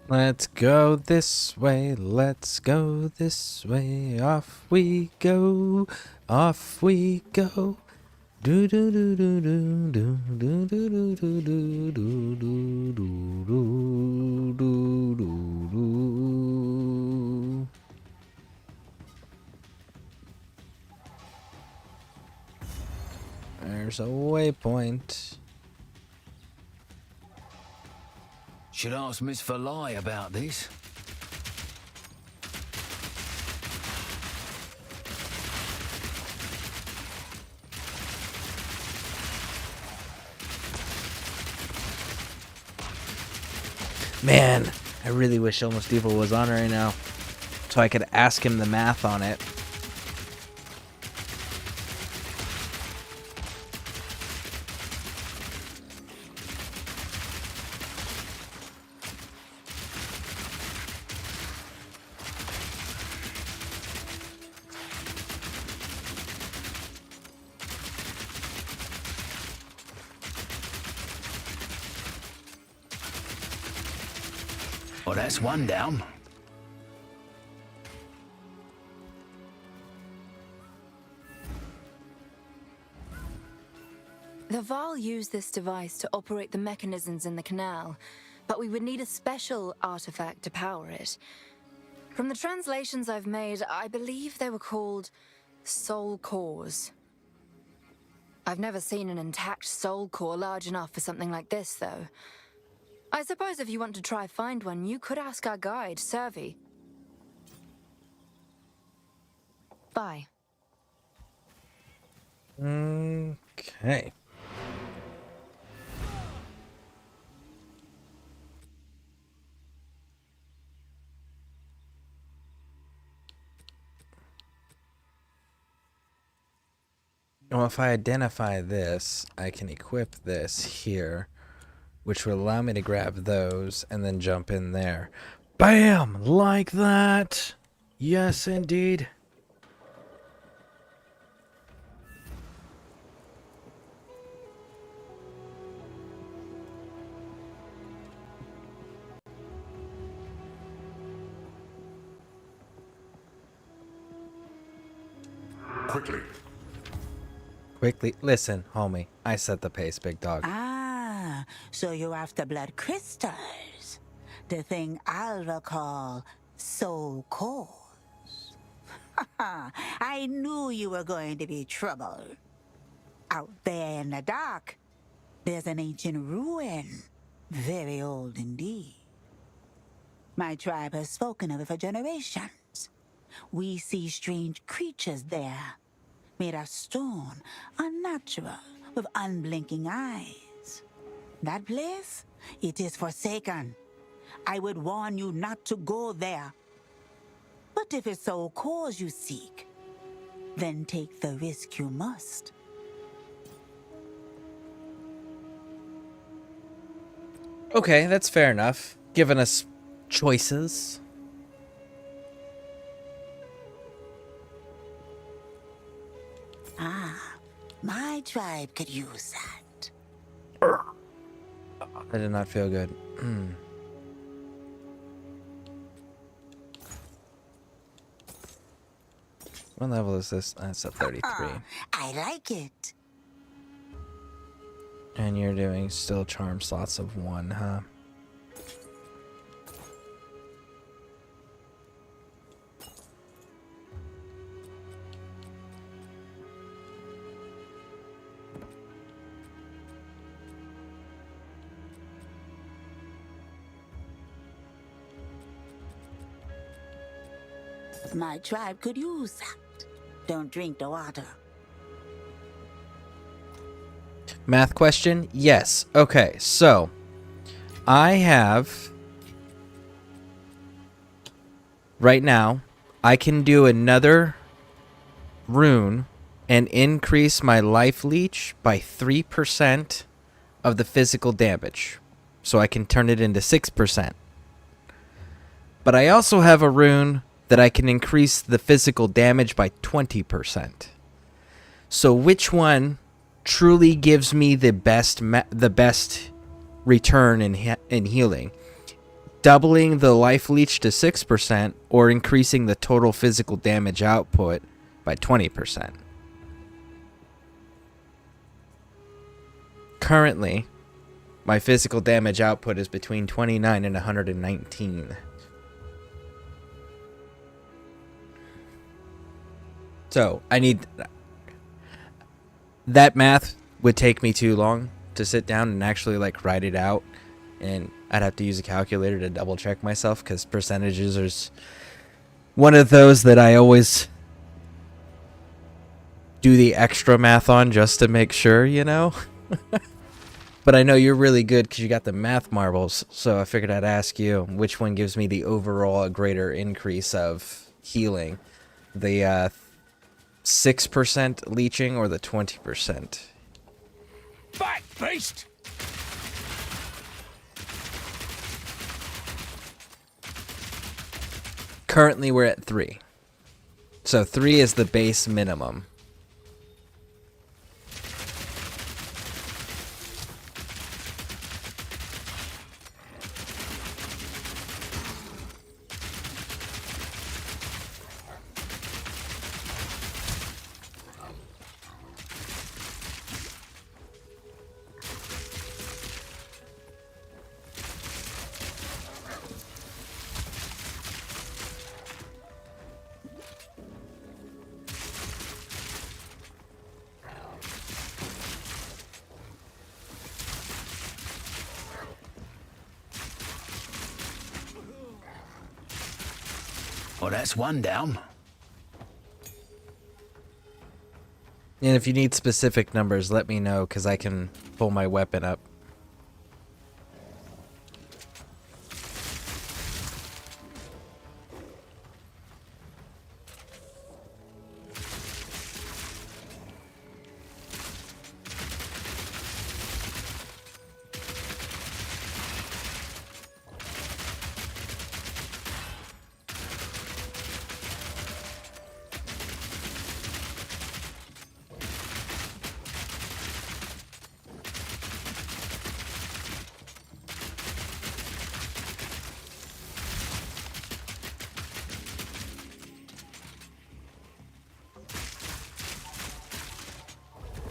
Let's go this way, let's go this way, off we go, off we go. Do do do do do do do do do do do do do do do do do. There's a waypoint. Should ask Miss Verlai about this. Man, I really wish Almost Evil was on right now, so I could ask him the math on it. Well, that's one down. The Val used this device to operate the mechanisms in the canal, but we would need a special artifact to power it. From the translations I've made, I believe they were called soul cores. I've never seen an intact soul core large enough for something like this, though. I suppose if you want to try find one, you could ask our guide, Servi. Bye. Okay. Well, if I identify this, I can equip this here, which will allow me to grab those and then jump in there. Bam! Like that! Yes, indeed. Quickly. Quickly. Listen, homie. I set the pace, big dog. Ah, so you're after blood crystals. The thing I'll recall soul cores. I knew you were going to be trouble. Out there in the dark, there's an ancient ruin. Very old indeed. My tribe has spoken of it for generations. We see strange creatures there, made of stone, unnatural, with unblinking eyes. That place, it is forsaken. I would warn you not to go there. But if it's soul cores you seek, then take the risk you must. Okay, that's fair enough. Giving us choices. Ah, my tribe could use that. I did not feel good. What level is this? That's a 33. I like it. And you're doing still charm slots of 1, huh? My tribe could use that. Don't drink the water. Math question? Yes. Okay, so I have right now, I can do another rune and increase my life leech by 3% of the physical damage. So I can turn it into 6%. But I also have a rune that I can increase the physical damage by 20%. So which one truly gives me the best return in healing? doubling the life leech to 6% or increasing the total physical damage output by 20%. Currently, my physical damage output is between 29 and 119. So, I need... That math would take me too long to sit down and actually, like, write it out. And I'd have to use a calculator to double check myself, because percentages are one of those that I always do the extra math on just to make sure, you know? But I know you're really good because you got the math marbles, so I figured I'd ask you which one gives me the overall greater increase of healing. The 6% leeching or the 20%? Back, beast! Currently we're at 3. So 3 is the base minimum. Well, that's one down. And if you need specific numbers, let me know, because I can pull my weapon up.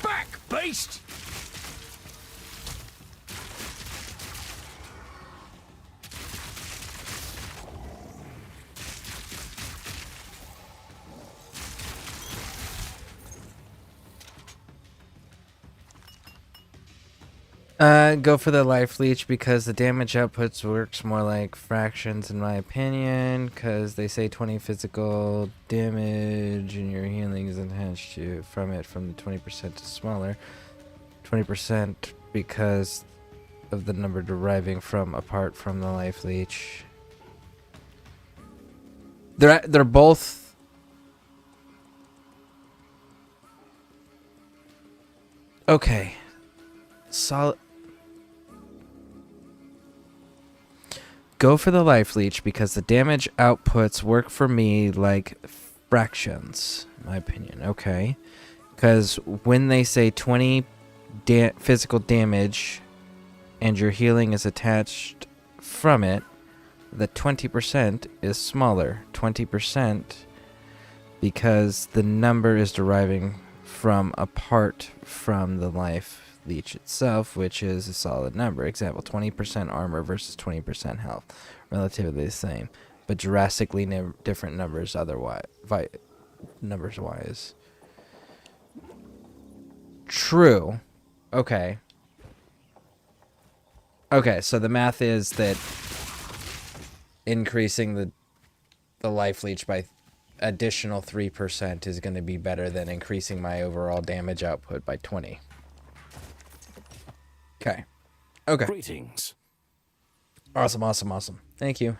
Back, beast! Go for the life leech because the damage outputs works more like fractions in my opinion, because they say 20 physical damage and your healing is attached to from the 20% to smaller. 20% because of the number deriving from apart from the life leech. They're both okay. Solid. Go for the life leech because the damage outputs work for me like fractions, in my opinion. Okay. Because when they say 20 physical damage and your healing is attached from it, the 20% is smaller. 20% because the number is deriving from apart from the life leech itself, which is a solid number. Example, 20% armor versus 20% health. Relatively the same, but drastically different numbers otherwise. Numbers-wise. True. Okay. Okay, so the math is that increasing the life leech by additional 3% is going to be better than increasing my overall damage output by 20. Okay. Okay. Greetings. Awesome, awesome, awesome. Thank you.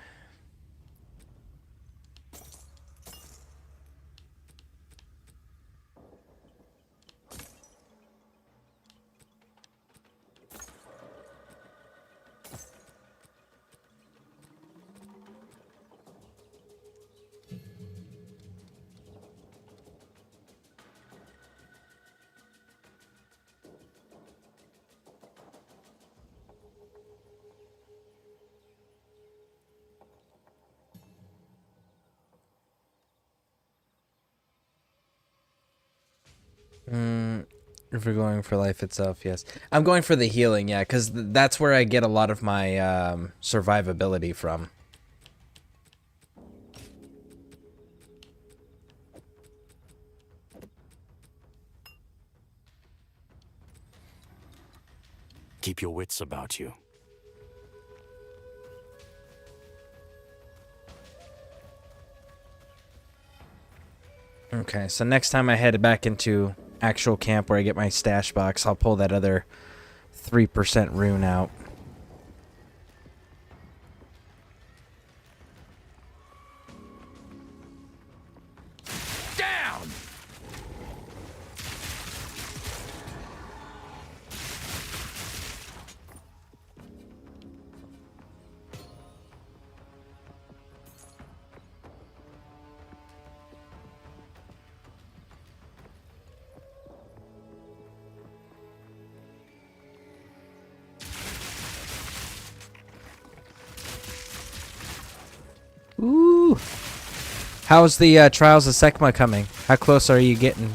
If we're going for life itself, yes. I'm going for the healing, yeah, because that's where I get a lot of my survivability from. Keep your wits about you. Okay, so next time I head back into actual camp where I get my stash box, I'll pull that other 3% rune out. Down! Ooh! How's the Trials of Sekma coming? How close are you getting?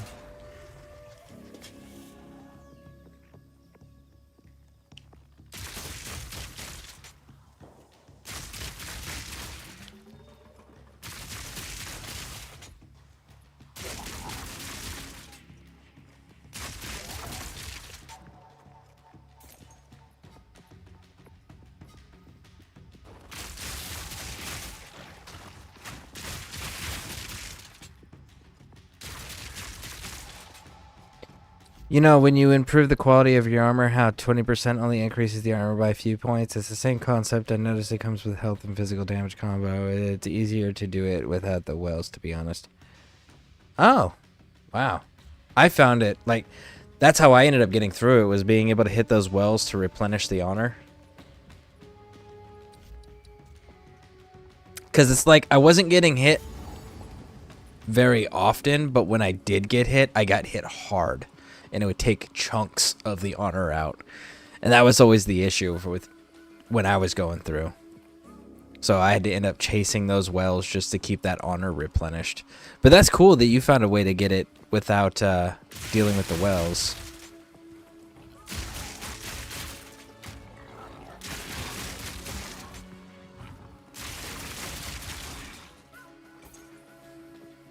You know, when you improve the quality of your armor, how 20% only increases the armor by a few points. It's the same concept. I noticed it comes with health and physical damage combo. It's easier to do it without the wells, to be honest. Oh, wow. I found it, like, that's how I ended up getting through it, was being able to hit those wells to replenish the honor. Because it's like, I wasn't getting hit very often, but when I did get hit, I got hit hard. And it would take chunks of the honor out. And that was always the issue with when I was going through. So I had to end up chasing those wells just to keep that honor replenished. But that's cool that you found a way to get it without dealing with the wells.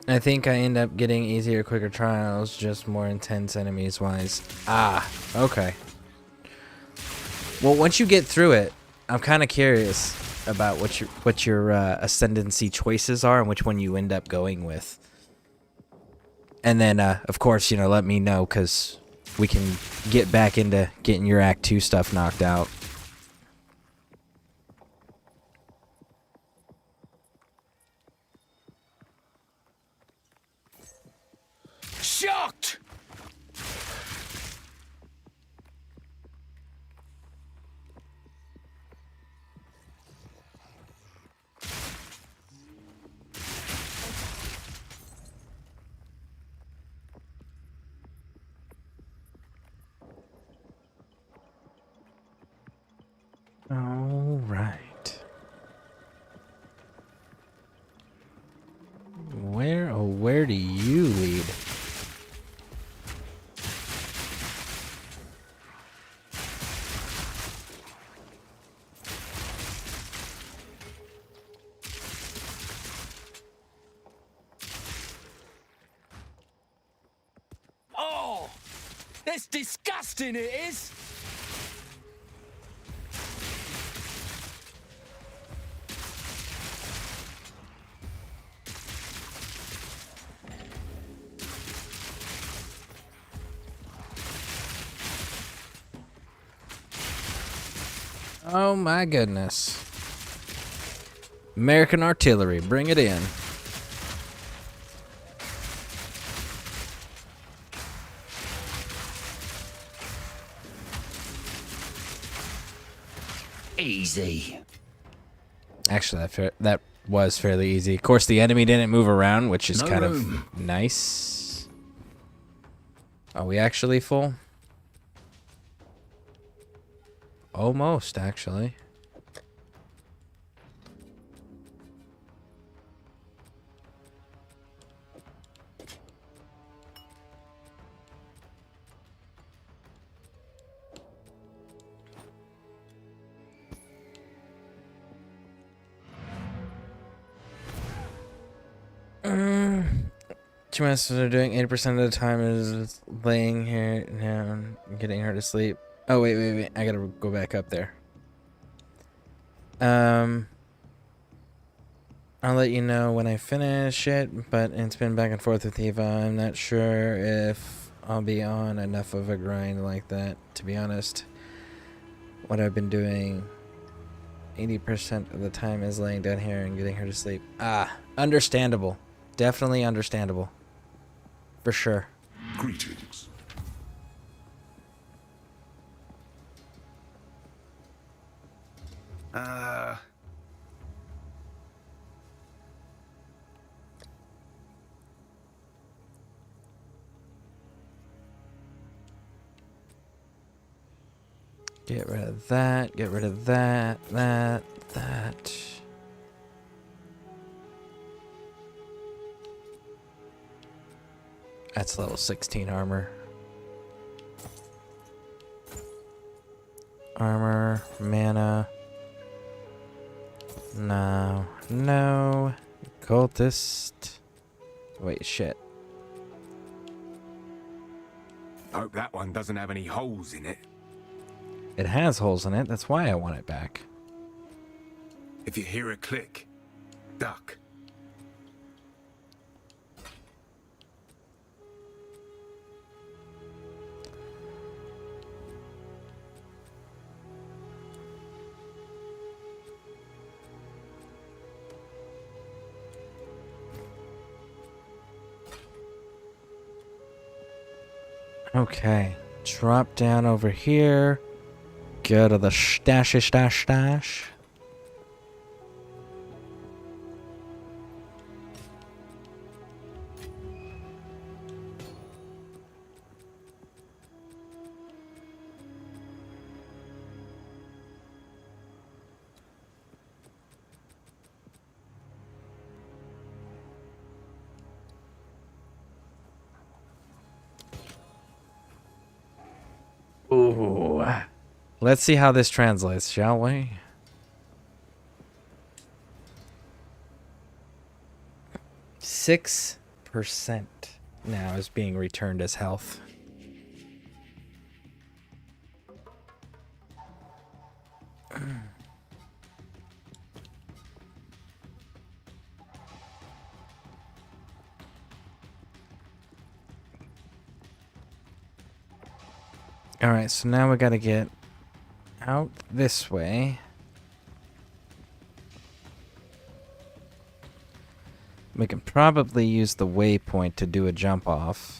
I think I end up getting easier, quicker trials, just more intense enemies wise. Ah, okay. Well, once you get through it, I'm kind of curious about what your ascendancy choices are and which one you end up going with. And then, of course, you know, let me know, because we can get back into getting your Act 2 stuff knocked out. Shocked! All right. Where do you lead? Oh! It's disgusting, it is! Oh my goodness. American artillery, bring it in. Easy. Actually, that was fairly easy. Of course, the enemy didn't move around, which is No kind room. of nice. Are we actually full? Almost, actually. Two masters are doing 80% of the time is laying here down, getting her to sleep. Oh, wait. I gotta go back up there. I'll let you know when I finish it, but it's been back and forth with Eva. I'm not sure if I'll be on enough of a grind like that, to be honest. What I've been doing 80% of the time is laying down here and getting her to sleep. Ah, understandable. Definitely understandable. For sure. Greetings. Get rid of that. Get rid of that. That. That's level 16 armor. Armor, mana. No. Cultist. Wait, shit. Hope that one doesn't have any holes in it. It has holes in it. That's why I want it back. If you hear a click, duck. Okay. Drop down over here. Go to the stash. Ooh. Let's see how this translates, shall we? %6 now is being returned as health. Alright, so now we gotta get out this way. We can probably use the waypoint to do a jump off.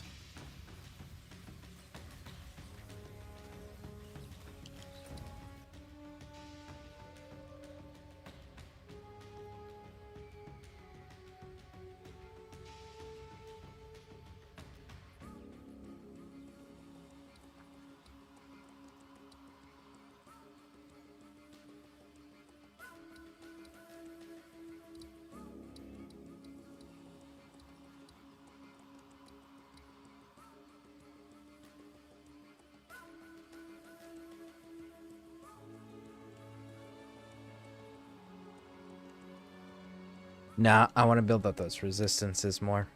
Nah, I want to build up those resistances more.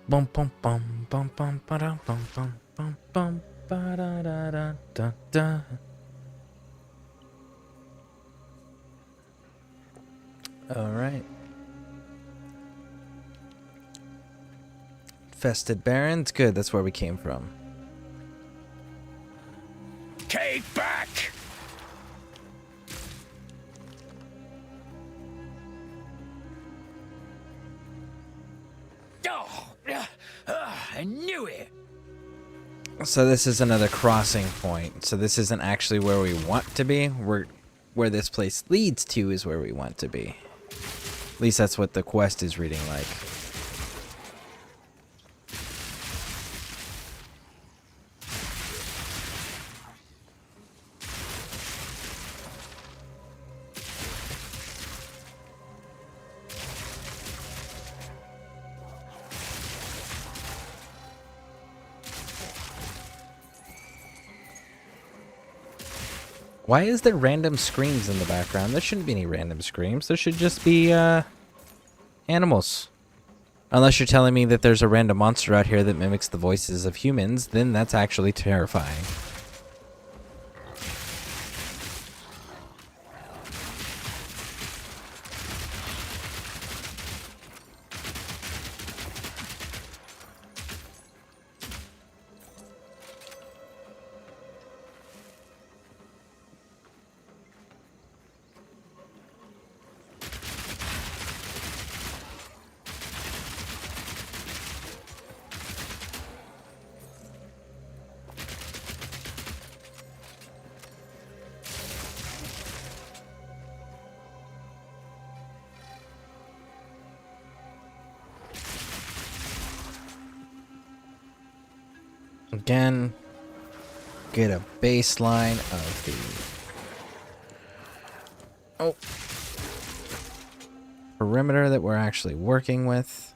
Bum bum bum bum bum ba dum bum bum bum bum ba da da da da da. All right. Fested Barrens, good. That's where we came from. Take back! I knew it! So this is another crossing point. So this isn't actually where we want to be. Where this place leads to is where we want to be. At least that's what the quest is reading like. Why is there random screams in the background? There shouldn't be any random screams. There should just be animals. Unless you're telling me that there's a random monster out here that mimics the voices of humans, then that's actually terrifying. Again, get a baseline of the perimeter that we're actually working with.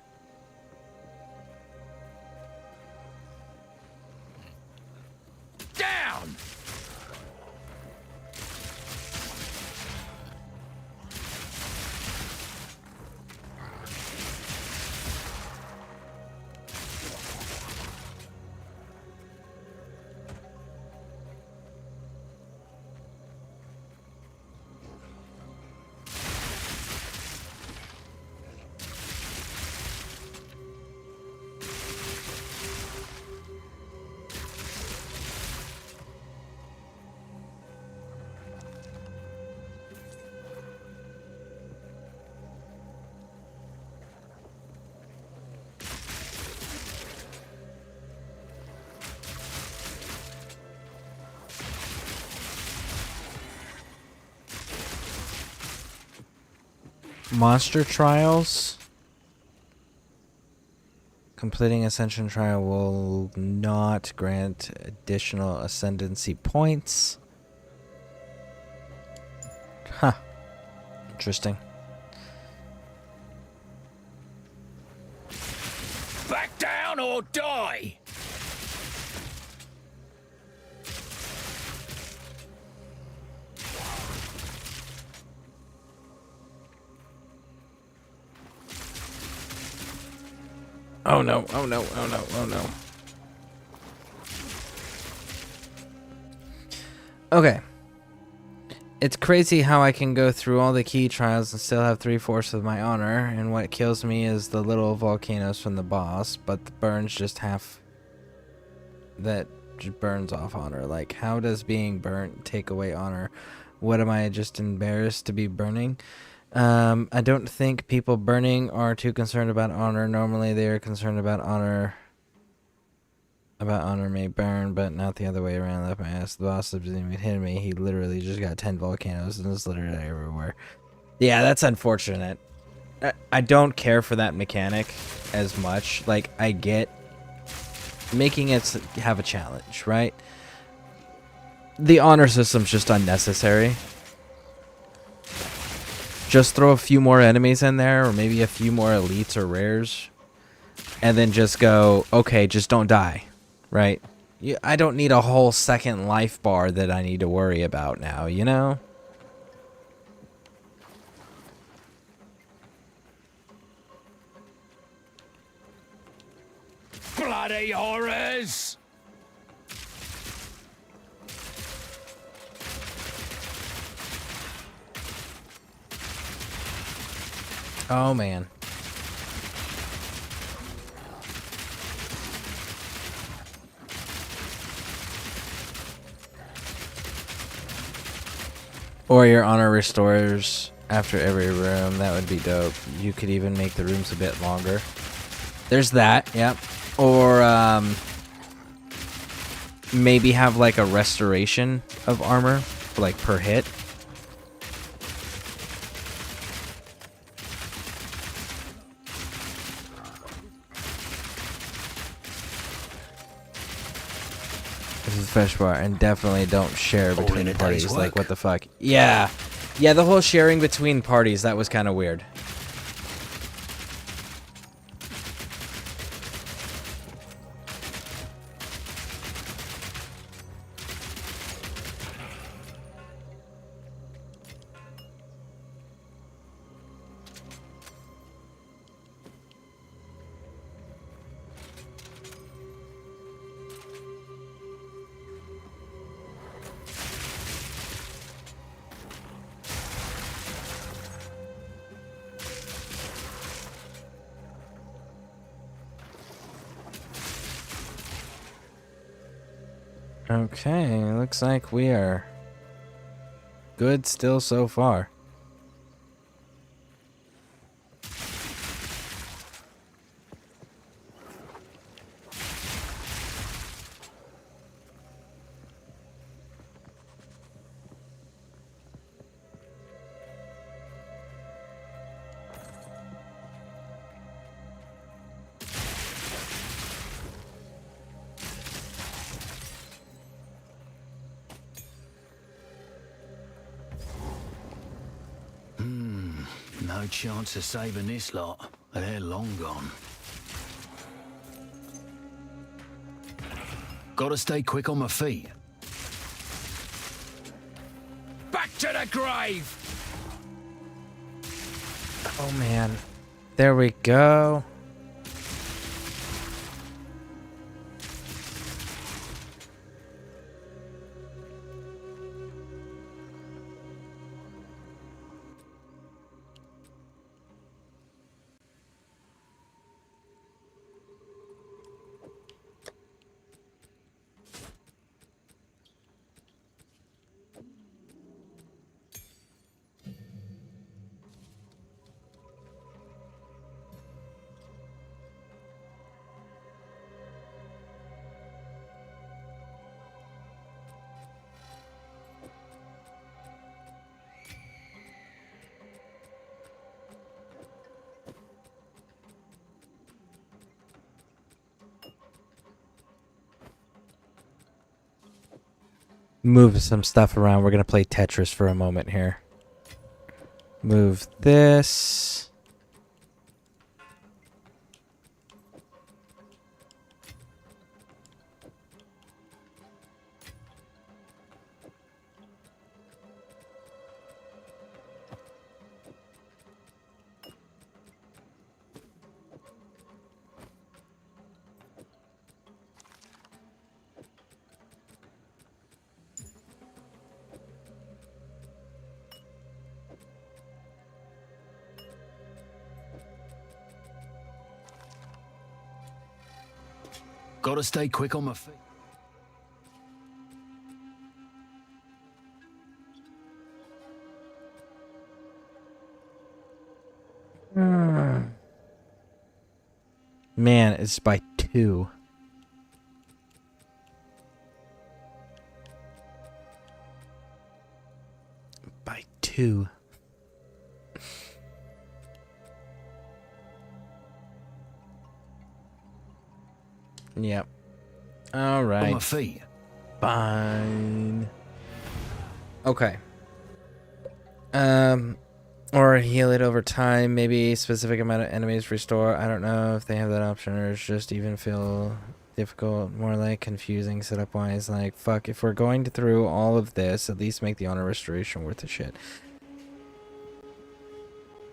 Down! Monster trials. Completing Ascension trial will not grant additional ascendancy points. Huh. Interesting. Back down or die! Oh no, oh no, oh no, oh no. Okay. It's crazy how I can go through all the key trials and still have 3/4 of my honor, and what kills me is the little volcanoes from the boss, but the burns just half that just burns off honor. Like, how does being burnt take away honor? What am I, just embarrassed to be burning? I don't think people burning are too concerned about honor. Normally they are concerned about honor. About honor may burn, but not the other way around. Left my ass. The boss didn't even hit me. He literally just got 10 volcanoes and it's literally everywhere. Yeah, that's unfortunate. I don't care for that mechanic as much. Like, I get making it have a challenge, right? The honor system's just unnecessary. Just throw a few more enemies in there, or maybe a few more elites or rares, and then just go, okay, just don't die, right? I don't need a whole second life bar that I need to worry about now, you know? Bloody horrors! Oh, man. Or your honor restores after every room. That would be dope. You could even make the rooms a bit longer. There's that, yep. Or maybe have like a restoration of armor, like per hit. This is fresh bar, and definitely don't share between parties. Like, what the fuck? Yeah. Yeah, the whole sharing between parties, that was kind of weird. Okay, looks like we are good still so far. No chance of saving this lot. They're long gone. Gotta stay quick on my feet. Back to the grave! Oh man. There we go. Move some stuff around. We're going to play Tetris for a moment here. Move this. Gotta stay quick on my feet. Man, it's by 2. By 2. Yep. All right. On my feet. Fine. Okay. Or heal it over time. Maybe a specific amount of enemies restore. I don't know if they have that option or it's just even feel difficult. More like confusing setup wise. Like, fuck, if we're going through all of this, at least make the honor restoration worth the shit.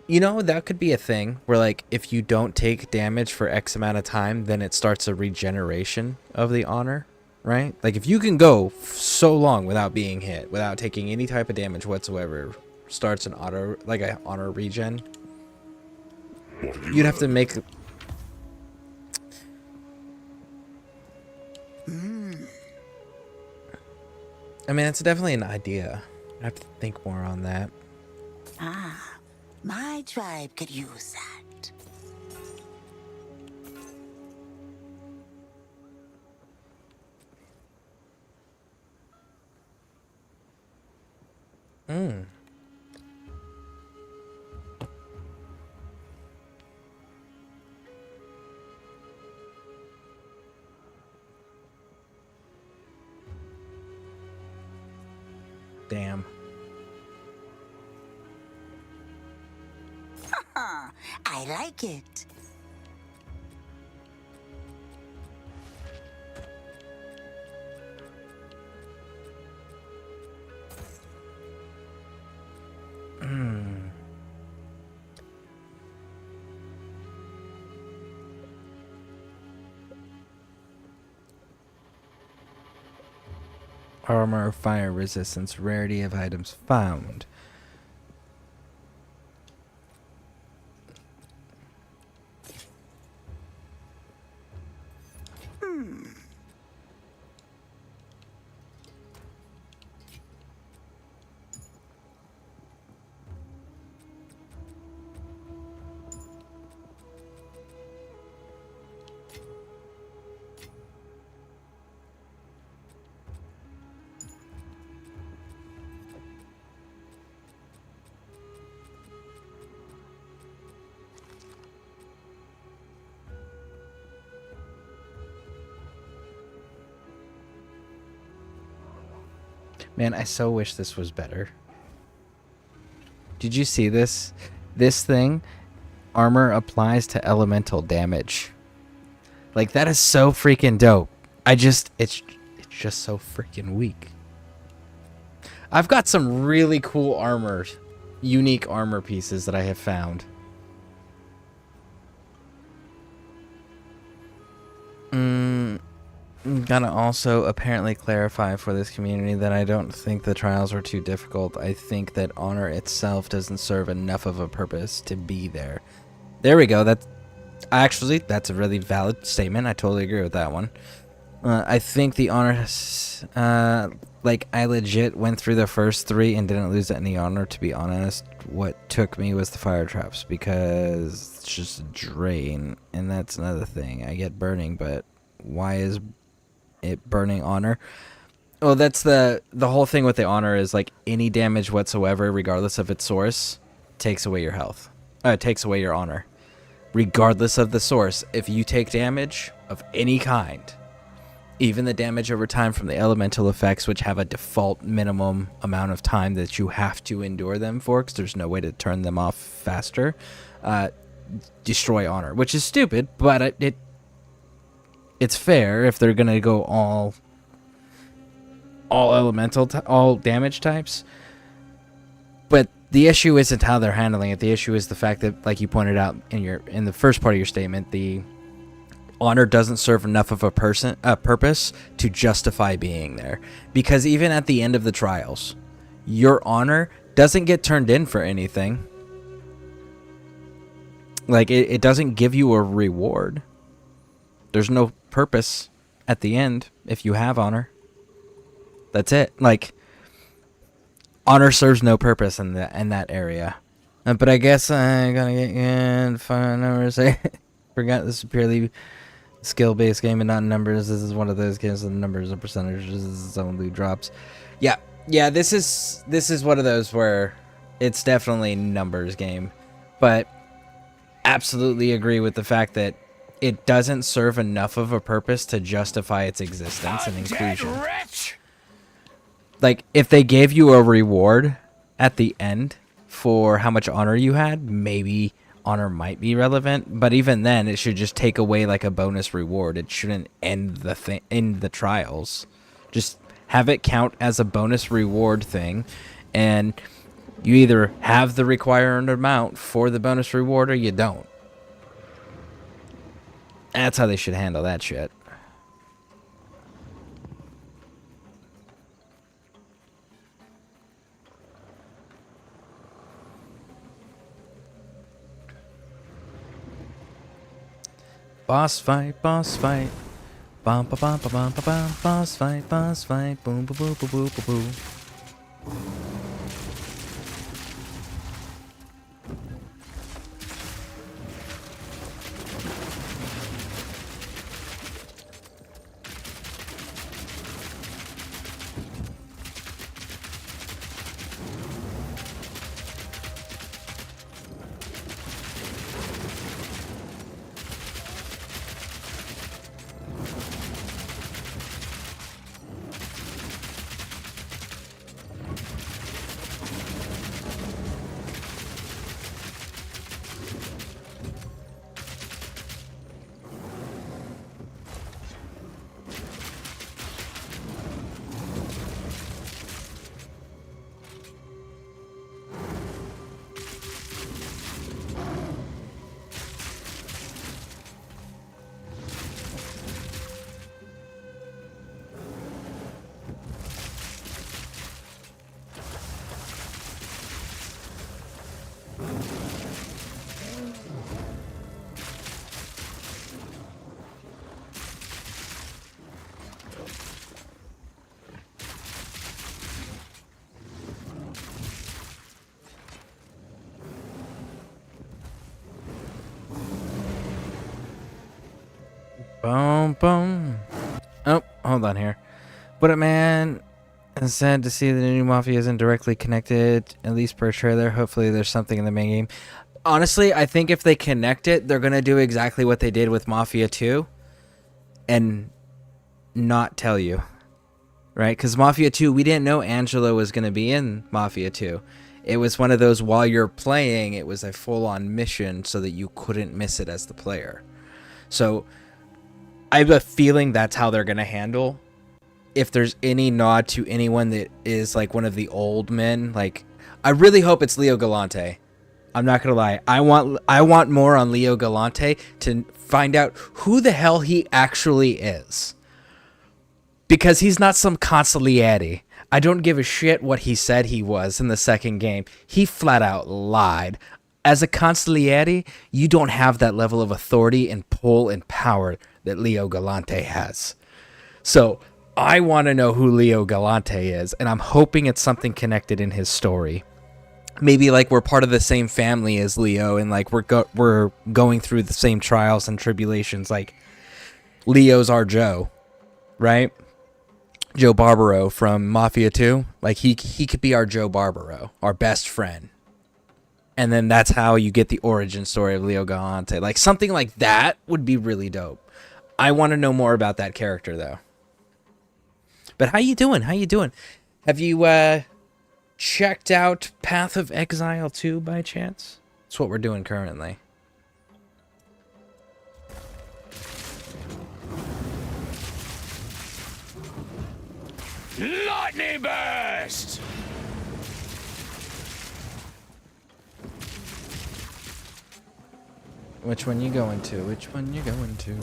You know, that could be a thing where, like, if you don't take damage for X amount of time, then it starts a regeneration of the honor, right? Like, if you can go so long without being hit, without taking any type of damage whatsoever, starts an auto, like, an honor regen. You'd have to make... I mean, it's definitely an idea. I have to think more on that. Ah, my tribe could use that. Damn. I like it. Armor, fire resistance, rarity of items found. Man, I so wish this was better. Did you see this? This thing, armor applies to elemental damage. Like, that is so freaking dope. It's just so freaking weak. I've got some really cool armor, unique armor pieces that I have found. Gotta also apparently clarify for this community that I don't think the trials were too difficult. I think that honor itself doesn't serve enough of a purpose to be there. There we go. That's a really valid statement. I totally agree with that one. I think the honor, like, I legit went through the first 3 and didn't lose any honor, to be honest. What took me was the fire traps, because it's just a drain, and that's another thing. I get burning, but why is it burning honor? Well, that's the whole thing with the honor is, like, any damage whatsoever, regardless of its source, takes away your health. Takes away your honor. Regardless of the source, if you take damage of any kind, even the damage over time from the elemental effects, which have a default minimum amount of time that you have to endure them for, because there's no way to turn them off faster, destroy honor, which is stupid, but it's fair if they're gonna go all elemental, all damage types. But the issue isn't how they're handling it. The issue is the fact that, like you pointed out in the first part of your statement, the honor doesn't serve enough of a purpose to justify being there. Because even at the end of the trials, your honor doesn't get turned in for anything. Like, it doesn't give you a reward. There's no purpose at the end if you have honor. That's it. Like, honor serves no purpose in that area. But I guess I'm gonna get you in fun numbers. I forgot this is purely skill-based game and not numbers. This is one of those games with numbers and percentages only drops. Yeah, this is one of those where it's definitely numbers game, but absolutely agree with the fact that it doesn't serve enough of a purpose to justify its existence and inclusion. Like, if they gave you a reward at the end for how much honor you had, maybe honor might be relevant, but even then it should just take away like a bonus reward. It shouldn't end the trials. Just have it count as a bonus reward thing, and you either have the required amount for the bonus reward or you don't. That's how they should handle that shit. Boss fight, boss fight. Bum ba bum ba bum ba bum. Boss fight, boom ba boo ba boo ba boo. Boom, boom. Oh, hold on here. What up, man? It's sad to see that the new Mafia isn't directly connected, at least per trailer. Hopefully there's something in the main game. Honestly, I think if they connect it, they're going to do exactly what they did with Mafia 2 and not tell you. right? Because Mafia 2, we didn't know Angelo was going to be in Mafia 2. It was one of those, while you're playing, it was a full-on mission so that you couldn't miss it as the player. So I have a feeling that's how they're going to handle. If there's any nod to anyone that is like one of the old men, like, I really hope it's Leo Galante. I'm not going to lie. I want more on Leo Galante to find out who the hell he actually is. Because he's not some consigliere. I don't give a shit what he said he was in the second game. He flat out lied. As a consigliere, you don't have that level of authority and pull and power that Leo Galante has. So I want to know who Leo Galante is, and I'm hoping it's something connected in his story. Maybe like we're part of the same family as Leo, and like we're going through the same trials and tribulations. Like Leo's our Joe, right? Joe Barbaro from Mafia 2. Like he could be our Joe Barbaro, our best friend. And then that's how you get the origin story of Leo Galante. Like something like that would be really dope. I want to know more about that character though. But how you doing? How you doing? Have you checked out Path of Exile 2 by chance? That's what we're doing currently. Lightning burst! Which one you going to? Which one you going to?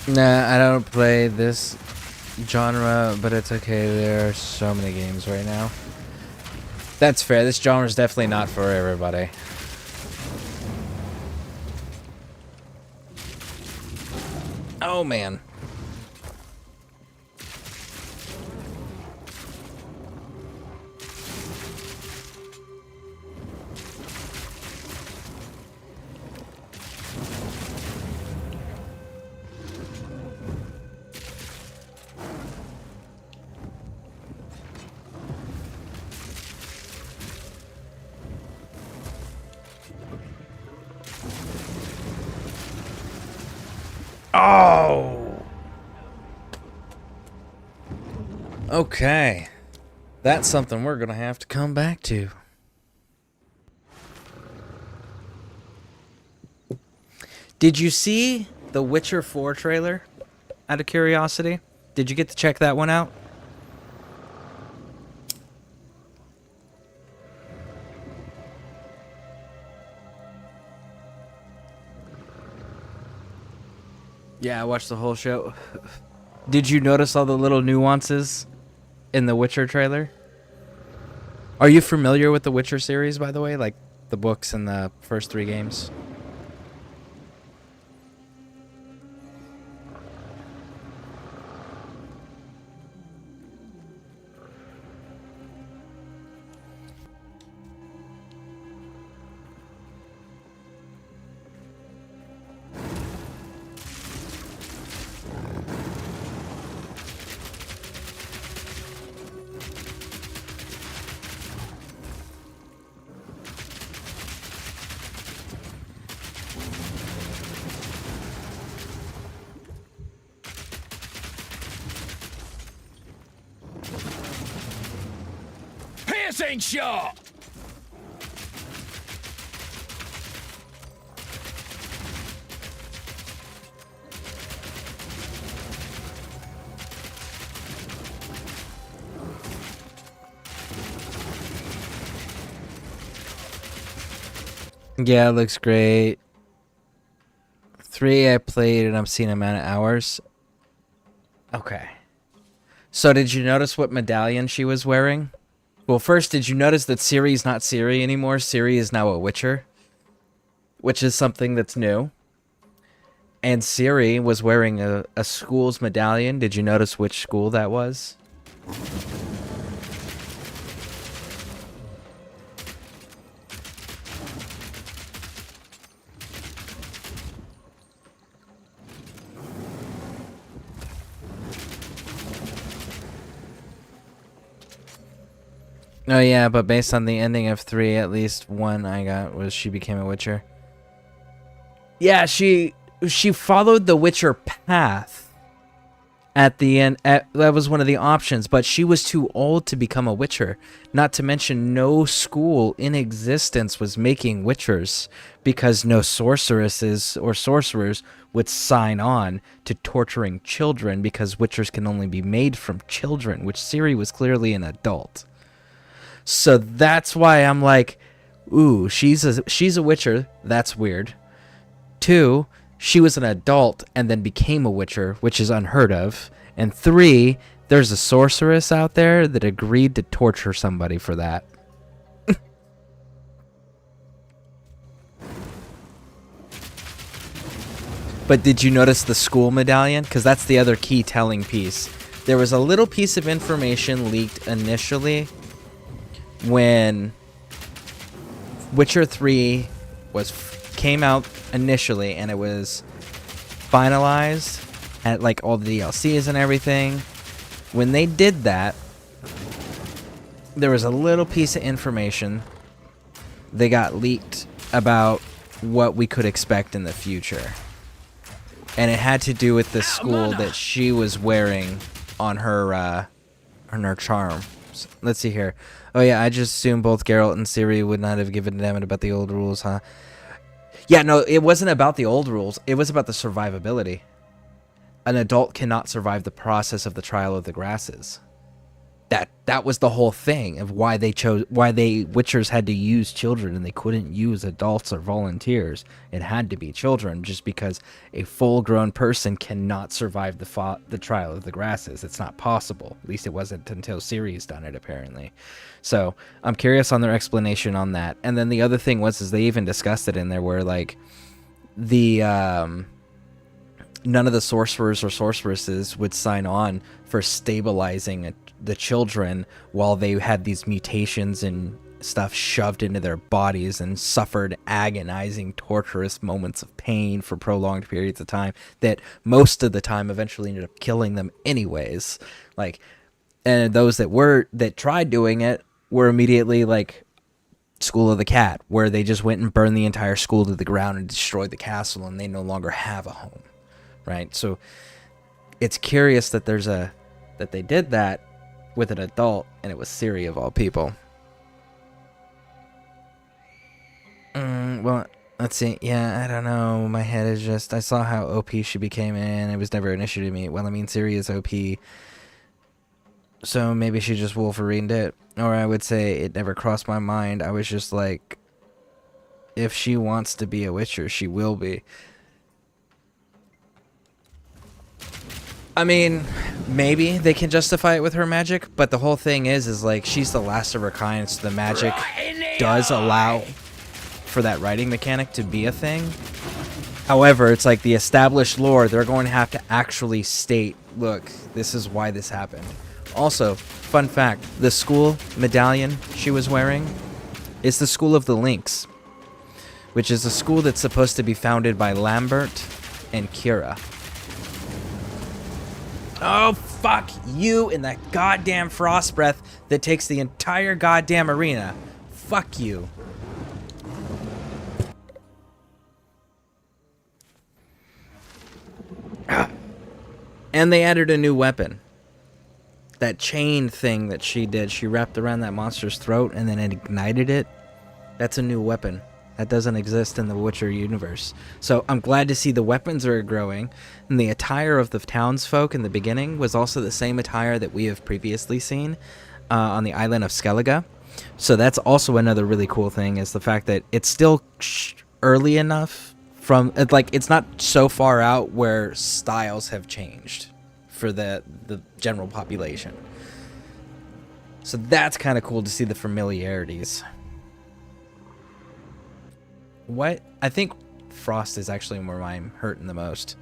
Nah, I don't play this genre, but it's okay. There are so many games right now. That's fair. This genre is definitely not for everybody. Oh, man. Oh! Okay. That's something we're gonna have to come back to. Did you see the Witcher 4 trailer? Out of curiosity? Did you get to check that one out? Yeah, I watched the whole show. Did you notice all the little nuances in the Witcher trailer? Are you familiar with the Witcher series, by the way? Like the books and the first 3 games? Piercing shot! Yeah, it looks great. 3 I played and I'm seeing amount of hours. Okay. So did you notice what medallion she was wearing? Well, first, did you notice that Ciri's not Ciri anymore? Ciri is now a Witcher, which is something that's new. And Ciri was wearing a school's medallion. Did you notice which school that was? Oh yeah, but based on the ending of 3, at least one I got was she became a Witcher. Yeah, she followed the Witcher path at the end. That was one of the options, but she was too old to become a Witcher. Not to mention, no school in existence was making Witchers because no sorceresses or sorcerers would sign on to torturing children because Witchers can only be made from children, which Ciri was clearly an adult. So that's why I'm like, ooh, she's a Witcher. That's weird. 2, she was an adult and then became a Witcher, which is unheard of. And 3, there's a sorceress out there that agreed to torture somebody for that. But did you notice the school medallion? Because that's the other key telling piece. There was a little piece of information leaked initially when Witcher 3 came out initially, and it was finalized at like all the DLCs and everything. When they did that, there was a little piece of information they got leaked about what we could expect in the future, and it had to do with the school that she was wearing on her charm. So, let's see here. Oh yeah, I just assumed both Geralt and Ciri would not have given a damn about the old rules, huh? Yeah, no, it wasn't about the old rules. It was about the survivability. An adult cannot survive the process of the Trial of the Grasses. That was the whole thing of why they Witchers had to use children and they couldn't use adults or volunteers. It had to be children just because a full-grown person cannot survive the Trial of the Grasses. It's not possible. At least it wasn't until Ciri's done it, apparently. So I'm curious on their explanation on that. And then the other thing was they even discussed it in there where like the none of the sorcerers or sorceresses would sign on for stabilizing the children while they had these mutations and stuff shoved into their bodies and suffered agonizing, torturous moments of pain for prolonged periods of time that most of the time eventually ended up killing them anyways. Like, and those that tried doing it were immediately like School of the Cat, where they just went and burned the entire school to the ground and destroyed the castle, and they no longer have a home, right? So it's curious that that they did that with an adult, and it was Ciri of all people. Well, let's see. Yeah, I don't know. My head is just... I saw how OP she became, and it was never an issue to me. Well, I mean, Ciri is OP, so maybe she just Wolverined it. Or I would say it never crossed my mind. I was just like, if she wants to be a Witcher, she will be. I mean, maybe they can justify it with her magic, but the whole thing is like she's the last of her kind, so the magic does allow for that writing mechanic to be a thing. However, it's like the established lore, they're going to have to actually state, look, this is why this happened. Also, fun fact, the school medallion she was wearing is the School of the Lynx, which is a school that's supposed to be founded by Lambert and Kira. Oh, fuck you and that goddamn frost breath that takes the entire goddamn arena. Fuck you. And they added a new weapon. That chain thing that she did, she wrapped around that monster's throat and then it ignited it. That's a new weapon. That doesn't exist in the Witcher universe. So I'm glad to see the weapons are growing. And the attire of the townsfolk in the beginning was also the same attire that we have previously seen on the island of Skellige. So that's also another really cool thing, is the fact that it's still early enough from... like, it's not so far out where styles have changed for the general population. So that's kind of cool to see the familiarities. What? I think frost is actually where I'm hurting the most.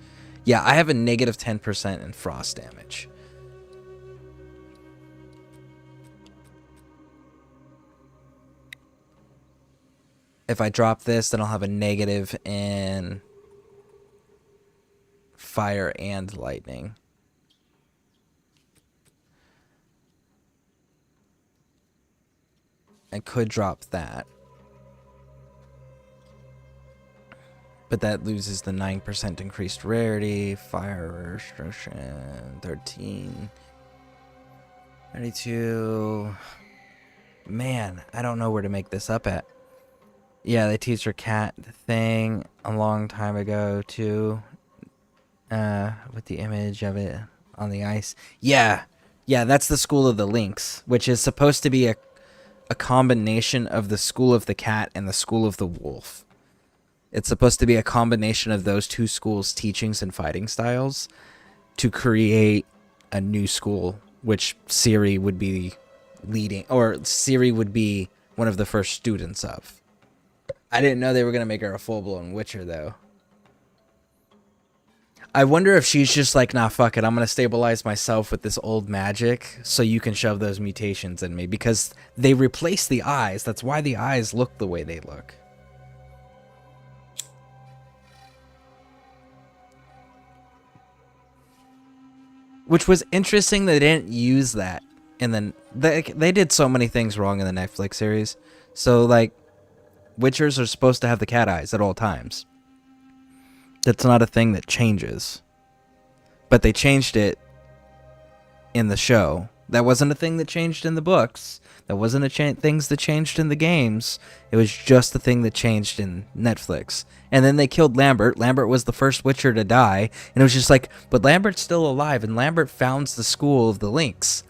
Yeah, I have a negative 10% in frost damage. If I drop this, then I'll have a negative in fire and lightning. I could drop that. But that loses the 9% increased rarity. Fire restriction. 13. 32. Man, I don't know where to make this up at. Yeah, they teach her cat thing a long time ago, too. With the image of it on the ice. Yeah. Yeah, that's the School of the Lynx, which is supposed to be a combination of the School of the Cat and the School of the Wolf. It's supposed to be a combination of those two schools' teachings and fighting styles to create a new school, which Ciri would be leading, or Ciri would be one of the first students of. I didn't know they were going to make her a full-blown Witcher, though. I wonder if she's just like, nah, fuck it, I'm going to stabilize myself with this old magic so you can shove those mutations in me, because they replace the eyes. That's why the eyes look the way they look. Which was interesting they didn't use that. And then they did so many things wrong in the Netflix series. So, like, Witchers are supposed to have the cat eyes at all times. That's not a thing that changes. But they changed it in the show. That wasn't a thing that changed in the books. That wasn't things that changed in the games. It was just a thing that changed in Netflix. And then they killed Lambert. Lambert was the first Witcher to die. And it was just like, but Lambert's still alive. And Lambert founds the School of the Lynx.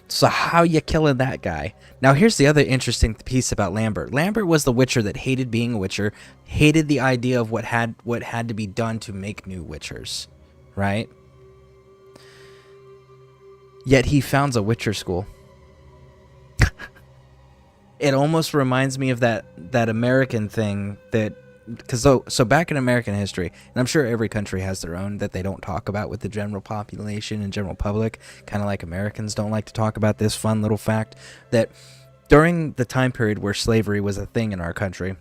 So how you killing that guy? Now here's the other interesting piece about Lambert. Lambert was the Witcher that hated being a Witcher, hated the idea of what had to be done to make new Witchers, right? Yet he founds a Witcher school. It almost reminds me of that American thing that, because so back in American history, and I'm sure every country has their own that they don't talk about with the general population and general public, kind of like Americans don't like to talk about this fun little fact, that during the time period where slavery was a thing in our country,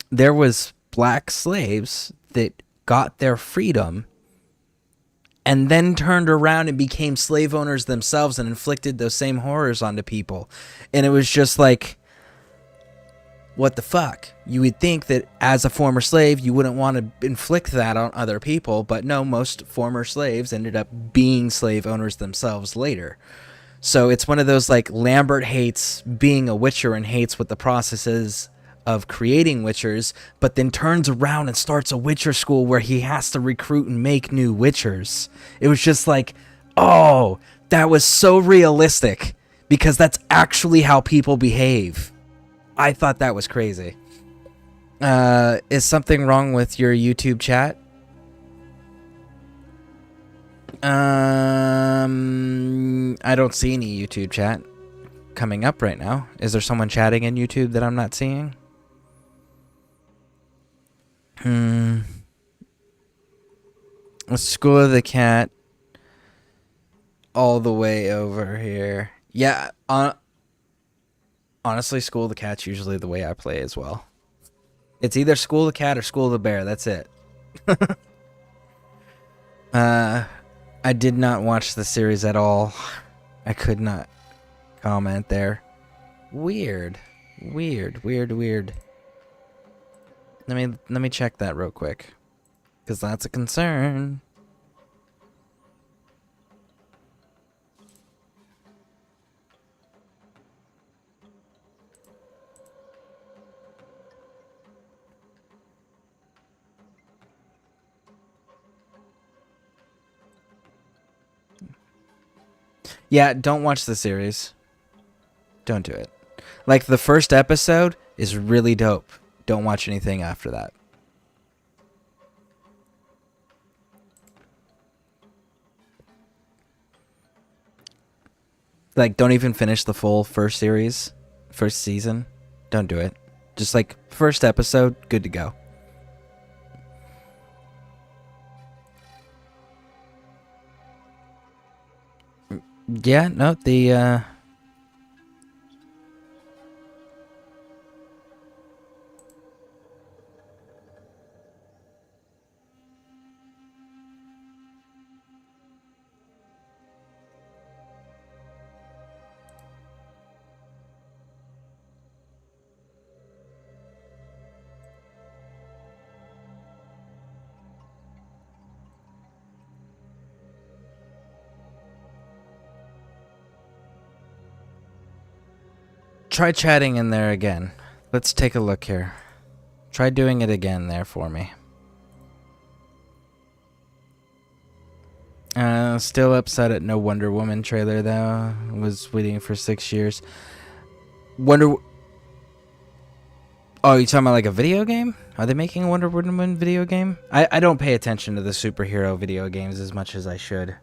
there was black slaves that got their freedom and then turned around and became slave owners themselves and inflicted those same horrors onto people. And it was just like, what the fuck? You would think that as a former slave, you wouldn't want to inflict that on other people, but no, most former slaves ended up being slave owners themselves later. So it's one of those, like, Lambert hates being a Witcher and hates what the process is of creating Witchers, but then turns around and starts a Witcher school where he has to recruit and make new Witchers. It was just like, oh, that was so realistic, because that's actually how people behave. I thought that was crazy. Is something wrong with your YouTube chat? I don't see any YouTube chat coming up right now. Is there someone chatting in YouTube that I'm not seeing? School of the Cat. All the way over here. Yeah, honestly, School of the Cat's usually the way I play as well. It's either School of the Cat or School of the Bear. That's it. I did not watch the series at all. I could not comment there. Weird. Let me check that real quick, because that's a concern. Yeah, don't watch the series. Don't do it. Like, the first episode is really dope. Don't watch anything after that. Like, don't even finish the full first season. Don't do it. Just, like, first episode, good to go. Yeah, no, the try chatting in there again. Let's take a look here. Try doing it again there for me. Still upset at no Wonder Woman trailer though. Was waiting for 6 years. Oh, you talking about like a video game? Are they making a Wonder Woman video game? I don't pay attention to the superhero video games as much as I should.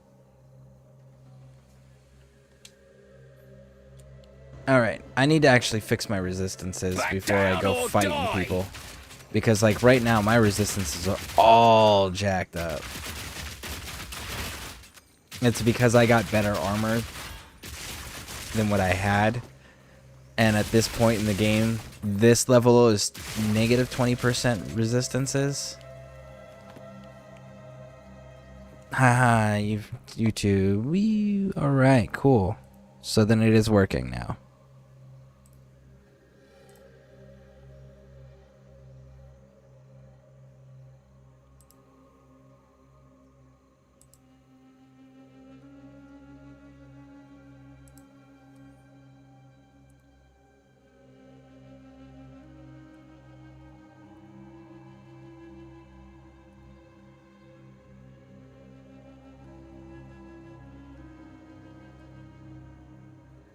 Alright, I need to actually fix my resistances before I go fighting people. Because, like, right now, my resistances are all jacked up. It's because I got better armor than what I had. And at this point in the game, this level is negative 20% resistances. Haha, you two. Wee. Alright, cool. So then it is working now.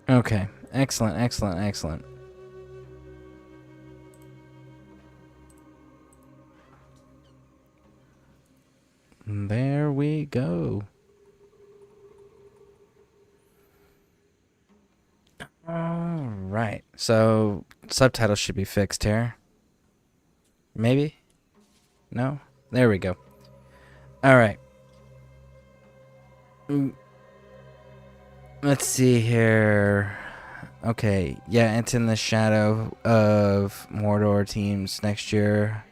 Okay, excellent, excellent, excellent. There we go. All right, so subtitles should be fixed here. Maybe? No? There we go. All right. Let's see here. Okay, yeah, it's in the shadow of Mordor teams next year.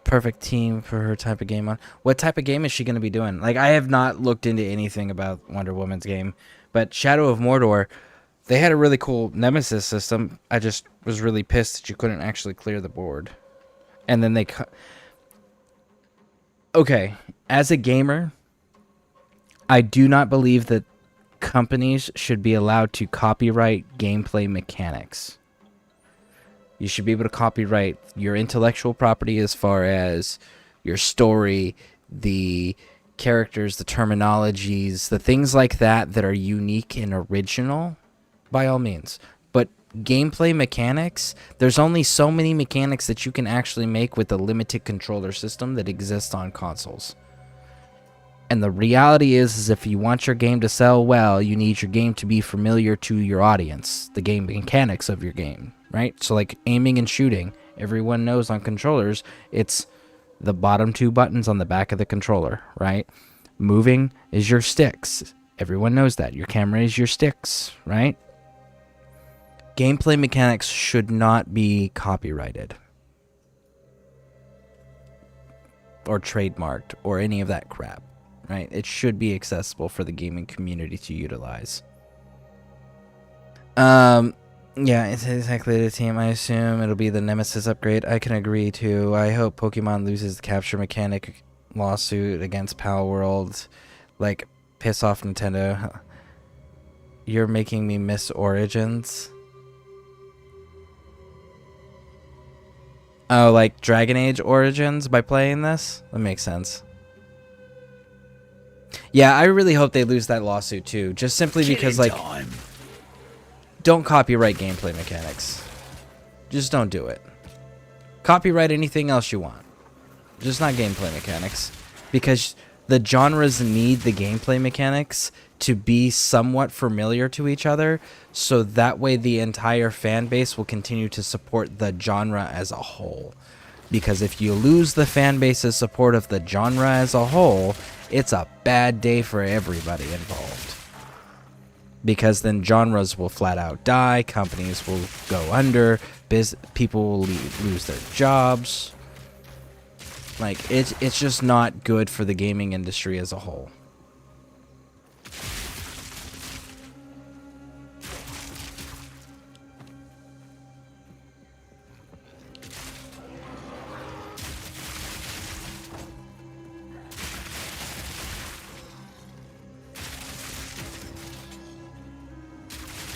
Perfect team for her type of game on. What type of game is she going to be doing? Like, I have not looked into anything about Wonder Woman's game, but Shadow of Mordor, they had a really cool Nemesis system. I just was really pissed that you couldn't actually clear the board. And then they okay, as a gamer, I do not believe that companies should be allowed to copyright gameplay mechanics. You should be able to copyright your intellectual property as far as your story, the characters, the terminologies, the things like that that are unique and original, by all means. But gameplay mechanics, there's only so many mechanics that you can actually make with the limited controller system that exists on consoles. And the reality is if you want your game to sell well, you need your game to be familiar to your audience, the game mechanics of your game, right? So like aiming and shooting, everyone knows on controllers, it's the bottom two buttons on the back of the controller, right? Moving is your sticks. Everyone knows that. Your camera is your sticks, right? Gameplay mechanics should not be copyrighted or trademarked or any of that crap. Right? It should be accessible for the gaming community to utilize. Yeah, it's exactly the team. I assume it'll be the Nemesis upgrade. I can agree too. I hope Pokemon loses the capture mechanic lawsuit against Pal World. Like, piss off Nintendo. You're making me miss Origins. Oh, like Dragon Age Origins by playing this? That makes sense. Yeah, I really hope they lose that lawsuit too. Just simply because, like, don't copyright gameplay mechanics. Just don't do it. Copyright anything else you want. Just not gameplay mechanics. Because the genres need the gameplay mechanics to be somewhat familiar to each other, so that way the entire fan base will continue to support the genre as a whole. Because if you lose the fan base's support of the genre as a whole, it's a bad day for everybody involved. because then genres will flat out die, companies will go under, people will lose their jobs. Like, it's just not good for the gaming industry as a whole.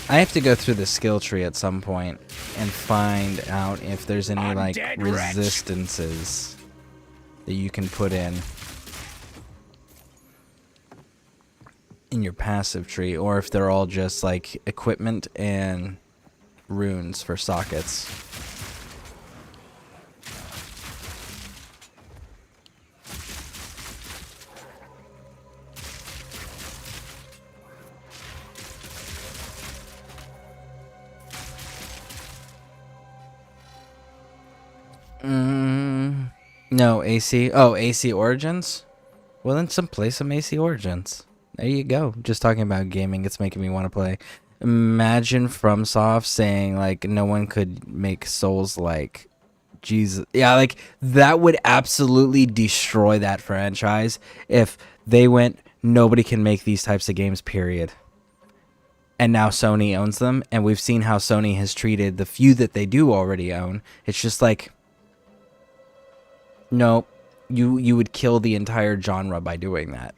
I have to go through the skill tree at some point and find out if there's any like resistances that you can put in your passive tree, or if they're all just like equipment and runes for sockets. No, AC. Oh, AC Origins? Well, then play some AC Origins. There you go. Just talking about gaming, it's making me want to play. Imagine FromSoft saying, like, no one could make Souls like Jesus. Yeah, like, that would absolutely destroy that franchise if they went, nobody can make these types of games, period. And now Sony owns them, and we've seen how Sony has treated the few that they do already own. It's just like, no, you would kill the entire genre by doing that.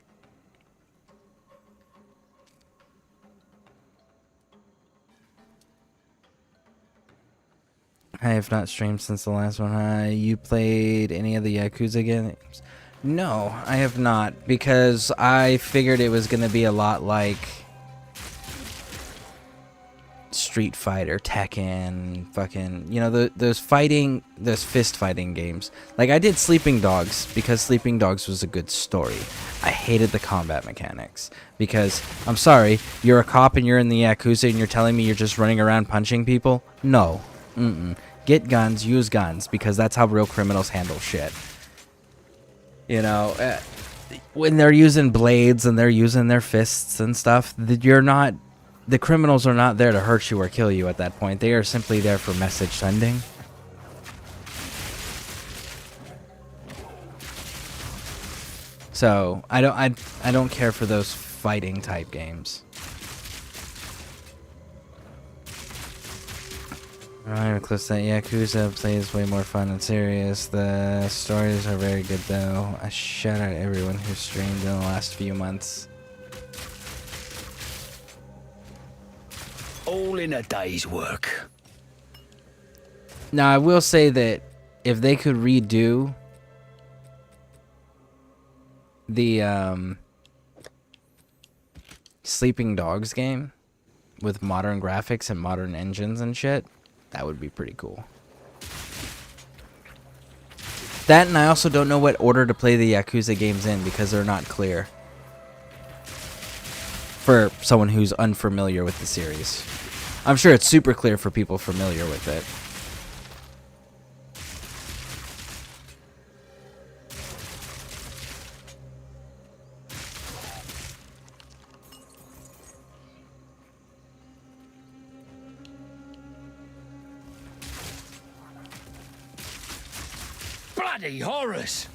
I have not streamed since the last one. You played any of the Yakuza games? No, I have not, because I figured it was going to be a lot like Street Fighter, Tekken, fucking, you know, those fist fighting games. Like, I did Sleeping Dogs because Sleeping Dogs was a good story. I hated the combat mechanics because, I'm sorry, you're a cop and you're in the Yakuza and you're telling me you're just running around punching people? No. Get guns, use guns, because that's how real criminals handle shit. You know, when they're using blades and they're using their fists and stuff, the criminals are not there to hurt you or kill you at that point. They are simply there for message sending. So I don't care for those fighting type games. Alright, close that. Yakuza plays way more fun and serious. The stories are very good though. I shout out everyone who streamed in the last few months. All in a day's work. Now, I will say that if they could redo the Sleeping Dogs game with modern graphics and modern engines and shit, that would be pretty cool. That, and I also don't know what order to play the Yakuza games in because they're not clear. For someone who's unfamiliar with the series. I'm sure it's super clear for people familiar with it. Bloody horrors!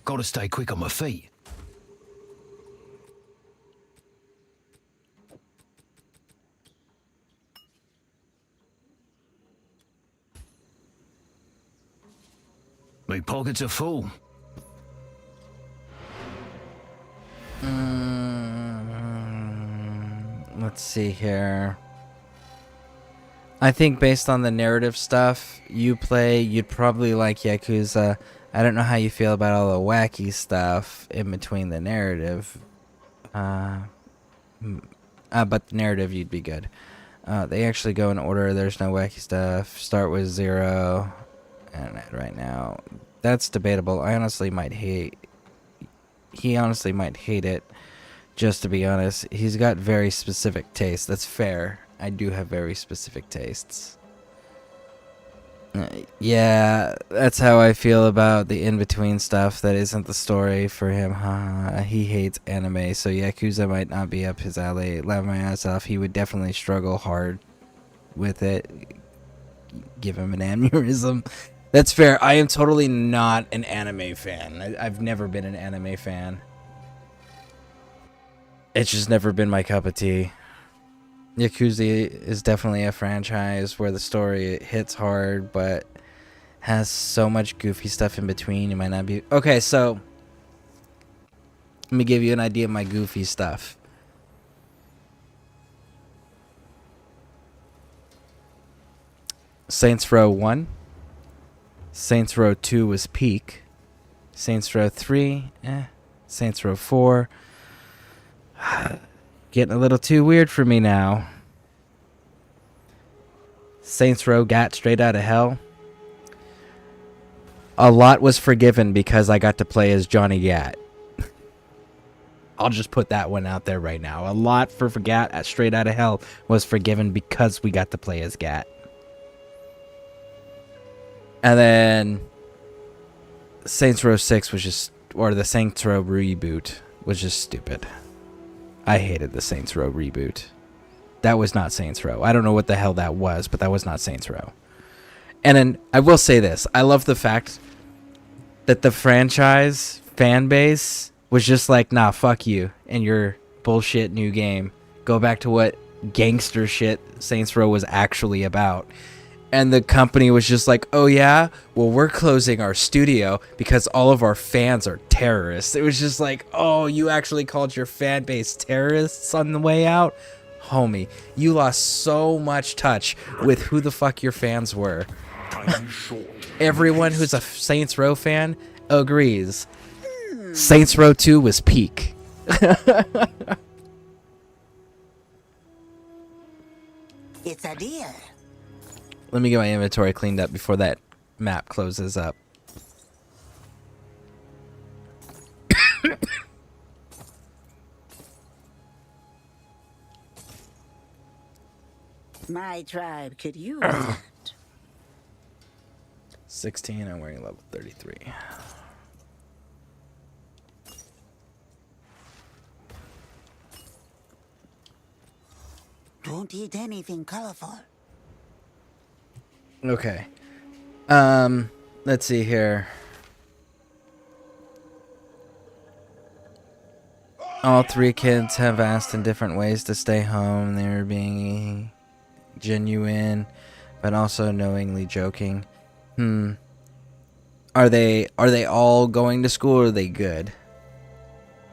Gotta stay quick on my feet. My pockets are full. Let's see here. I think based on the narrative stuff you play, you'd probably like Yakuza. I don't know how you feel about all the wacky stuff in between the narrative. But the narrative, you'd be good. They actually go in order. There's no wacky stuff. Start with 0. And right now, that's debatable. I honestly might hate he honestly might hate it. Just to be honest, he's got very specific tastes. That's fair. I do have very specific tastes. Yeah, that's how I feel about the in-between stuff that isn't the story for him. He hates anime, so Yakuza might not be up his alley. Laugh my ass off. He would definitely struggle hard with it. Give him an aneurysm. That's fair. I am totally not an anime fan. I've never been an anime fan. It's just never been my cup of tea. Yakuza is definitely a franchise where the story hits hard, but has so much goofy stuff in between. You might not be... Okay, so... Let me give you an idea of my goofy stuff. Saints Row 1. Saints Row 2 was peak. Saints Row 3, Saints Row 4... Getting a little too weird for me now. Saints Row got straight out of hell. A lot was forgiven because I got to play as Johnny Gat. I'll just put that one out there right now. A lot for Gat at Straight Out of Hell was forgiven because we got to play as Gat. And then Saints Row 6 was just... Or the Saints Row reboot was just stupid. I hated the Saints Row reboot. That was not Saints Row. I don't know what the hell that was, but that was not Saints Row. And then I will say this. I love the fact that the franchise fan base was just like, nah, fuck you and your bullshit new game. Go back to what gangster shit Saints Row was actually about. And the company was just like, oh yeah? Well, we're closing our studio because all of our fans are terrorists. It was just like, oh, you actually called your fan base terrorists on the way out? Homie, you lost so much touch with who the fuck your fans were. Everyone who's a Saints Row fan agrees. Saints Row 2 was peak. It's a deal. Let me get my inventory cleaned up before that map closes up. My tribe could use that. 16, I'm wearing level 33. Don't eat anything colorful. Okay. Let's see here. All three kids have asked in different ways to stay home. They're being genuine, but also knowingly joking. Are they all going to school, or are they good?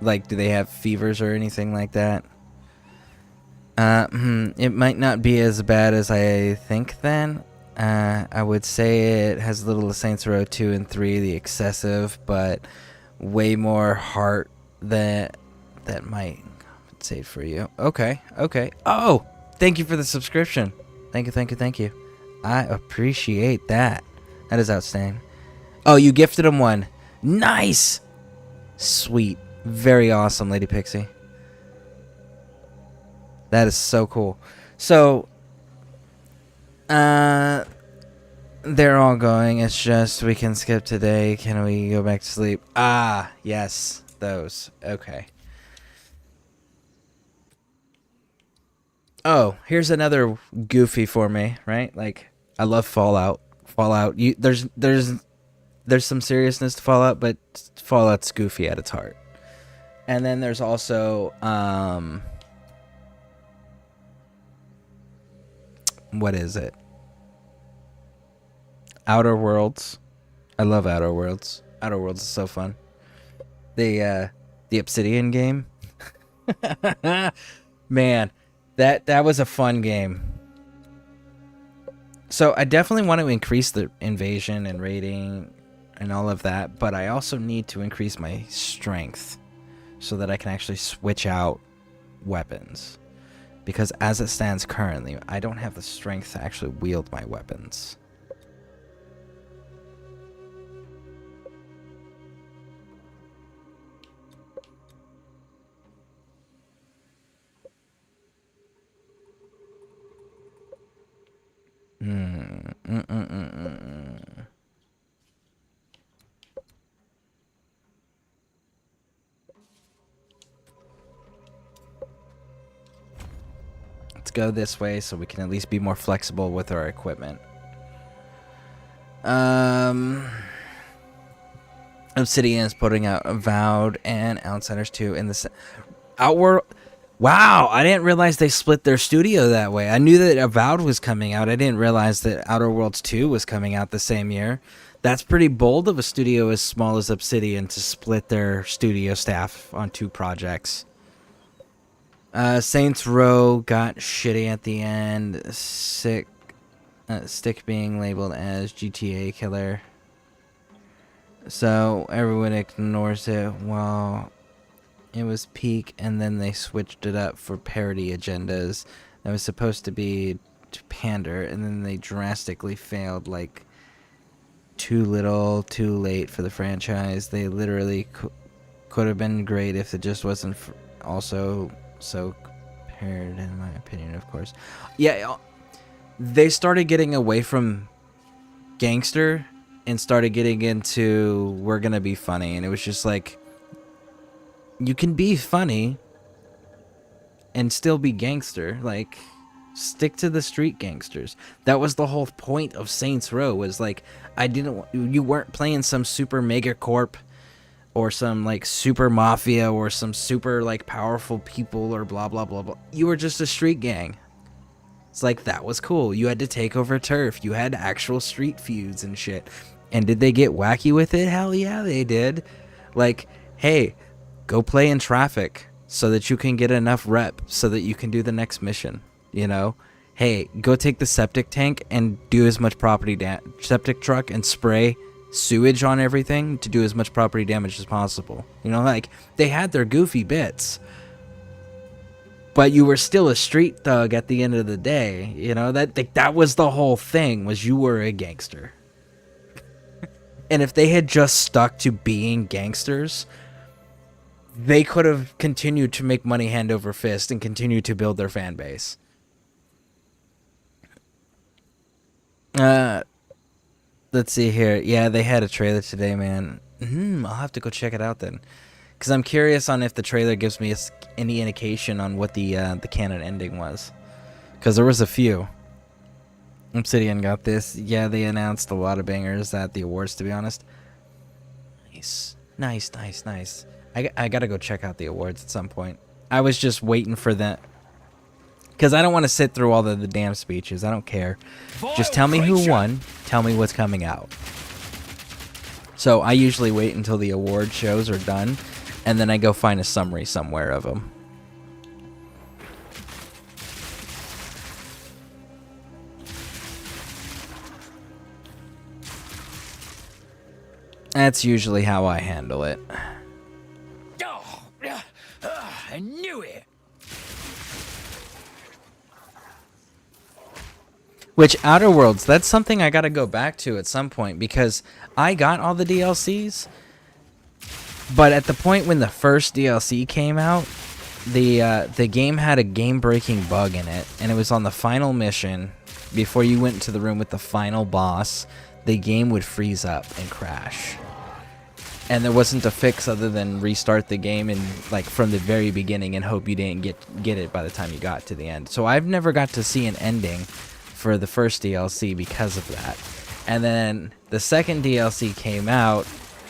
Like, do they have fevers or anything like that? It might not be as bad as I think then. I would say it has a little of Saints Row 2 and 3, the excessive, but way more heart that might compensate for you. Okay. Oh, thank you for the subscription. Thank you. I appreciate that. That is outstanding. Oh, you gifted him one. Nice. Sweet. Very awesome, Lady Pixie. That is so cool. So, they're all going. It's just we can skip today. Can we go back to sleep? Ah, yes. Those. Okay. Oh, here's another goofy for me, right? Like, I love Fallout. There's some seriousness to Fallout, but Fallout's goofy at its heart. And then there's also what is it? Outer Worlds. I love Outer Worlds. Outer Worlds is so fun. The Obsidian game. Man, that was a fun game. So I definitely want to increase the invasion and raiding and all of that, but I also need to increase my strength so that I can actually switch out weapons. Because as it stands currently, I don't have the strength to actually wield my weapons. Let's go this way so we can at least be more flexible with our equipment. Obsidian is putting out Avowed and Outsiders 2 in the Outworld. Wow, I didn't realize they split their studio that way. I knew that Avowed was coming out. I didn't realize that Outer Worlds 2 was coming out the same year. That's pretty bold of a studio as small as Obsidian to split their studio staff on 2 projects. Saints Row got shitty at the end. Stick being labeled as GTA killer. So everyone ignores it while it was peak, and then they switched it up for parody agendas. That was supposed to be to pander, and then they drastically failed, like too little, too late for the franchise. They literally could have been great if it just wasn't also so paired, in my opinion, of course. Yeah, they started getting away from gangster and started getting into we're gonna be funny, and it was just like, you can be funny and still be gangster. Like, stick to the street gangsters. That was the whole point of Saints Row, was like, you weren't playing some super mega corp or some like super mafia or some super like powerful people or blah blah blah blah. You were just a street gang. It's like, that was cool. You had to take over turf. You had actual street feuds and shit. And did they get wacky with it? Hell yeah, they did. Like, hey, go play in traffic so that you can get enough rep so that you can do the next mission, you know? Hey, go take the septic tank and do as much septic truck and spray sewage on everything to do as much property damage as possible. You know, like, they had their goofy bits, but you were still a street thug at the end of the day. You know, that was the whole thing, was you were a gangster. And if they had just stuck to being gangsters, they could have continued to make money hand over fist and continue to build their fan base. Let's see here. Yeah, they had a trailer today, man. I'll have to go check it out then, because I'm curious on if the trailer gives me any indication on what the canon ending was, because there was a few. Obsidian got this. Yeah, they announced a lot of bangers at the awards, to be honest. Nice. I gotta go check out the awards at some point. I was just waiting for that, because I don't want to sit through all the damn speeches. I don't care. Just tell me who won. Tell me what's coming out. So I usually wait until the award shows are done, and then I go find a summary somewhere of them. That's usually how I handle it. I knew it. Which, Outer Worlds, that's something I gotta go back to at some point, because I got all the DLCs, but at the point when the first DLC came out, the game had a game-breaking bug in it, and it was on the final mission. Before you went into the room with the final boss, the game would freeze up and crash. And there wasn't a fix other than restart the game and like from the very beginning and hope you didn't get it by the time you got to the end. So I've never got to see an ending for the first DLC because of that. And then the second DLC came out,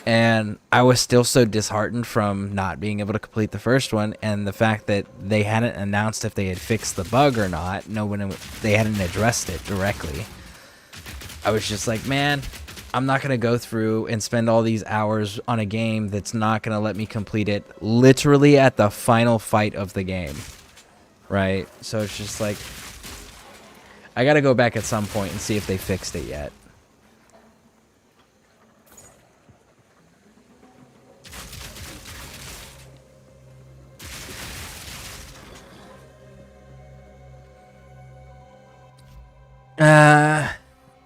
and I was still so disheartened from not being able to complete the first one, and the fact that they hadn't announced if they had fixed the bug or not. They hadn't addressed it directly. I was just like, man, I'm not going to go through and spend all these hours on a game that's not going to let me complete it literally at the final fight of the game. Right? So it's just like, I got to go back at some point and see if they fixed it yet.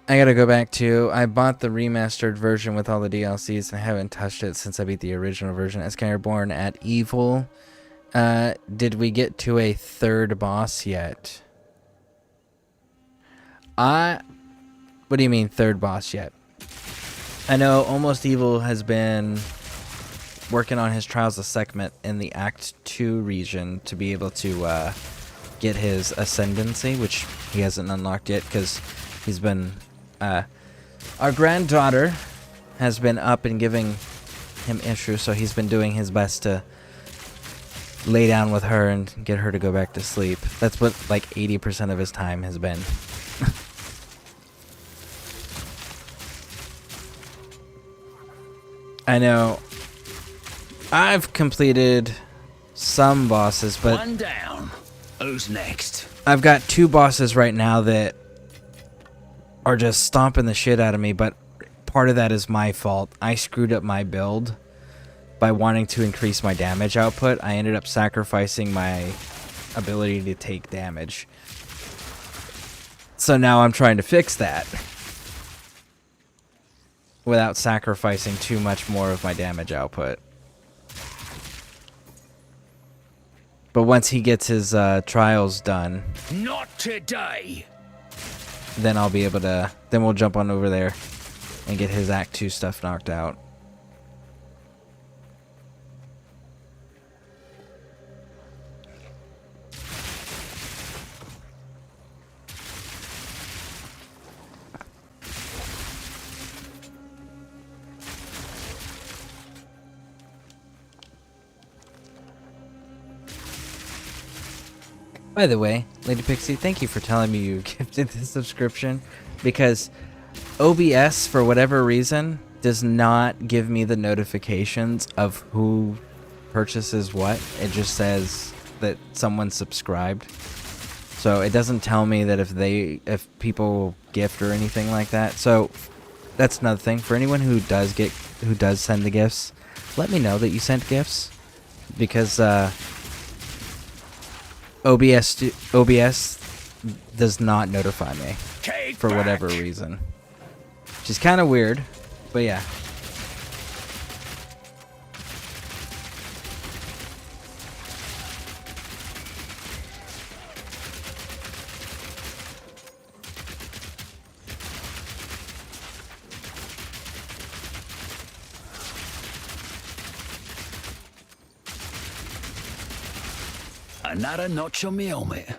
I gotta go back to, I bought the remastered version with all the DLCs and I haven't touched it since I beat the original version. Escareborn at Evil. Did we get to a third boss yet? Well, What do you mean third boss yet? I know Almost Evil has been working on his Trials of Sekhmet in the Act 2 region to be able to get his Ascendancy, which he hasn't unlocked yet because he's been... our granddaughter has been up and giving him issues, so he's been doing his best to lay down with her and get her to go back to sleep. That's what like 80% of his time has been. I know I've completed some bosses, but one down. Who's next? I've got 2 bosses right now that are just stomping the shit out of me, but part of that is my fault. I screwed up my build by wanting to increase my damage output. I ended up sacrificing my ability to take damage. So now I'm trying to fix that without sacrificing too much more of my damage output. But once he gets his trials done, Not today. then I'll be able to... Then we'll jump on over there and get his Act 2 stuff knocked out. By the way, Lady Pixie, thank you for telling me you gifted the subscription, because OBS, for whatever reason, does not give me the notifications of who purchases what. It just says that someone subscribed. So it doesn't tell me that if people gift or anything like that. So that's another thing. For anyone who does send the gifts, let me know that you sent gifts, because OBS does not notify me for whatever reason. Which is kind of weird, but yeah. Another notch on me helmet.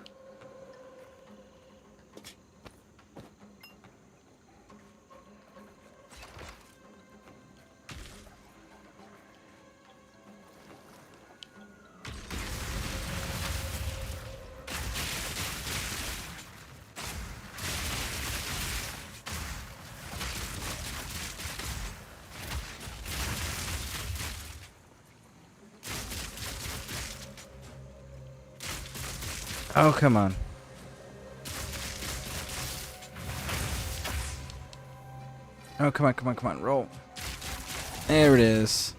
Oh, come on. Oh, come on, come on, come on, roll. There it is.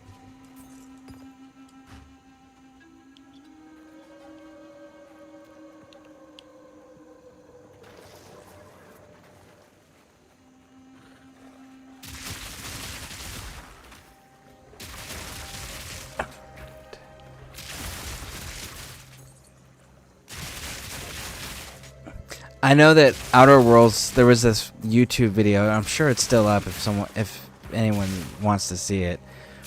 I know that Outer Worlds, there was this YouTube video, I'm sure it's still up if anyone wants to see it,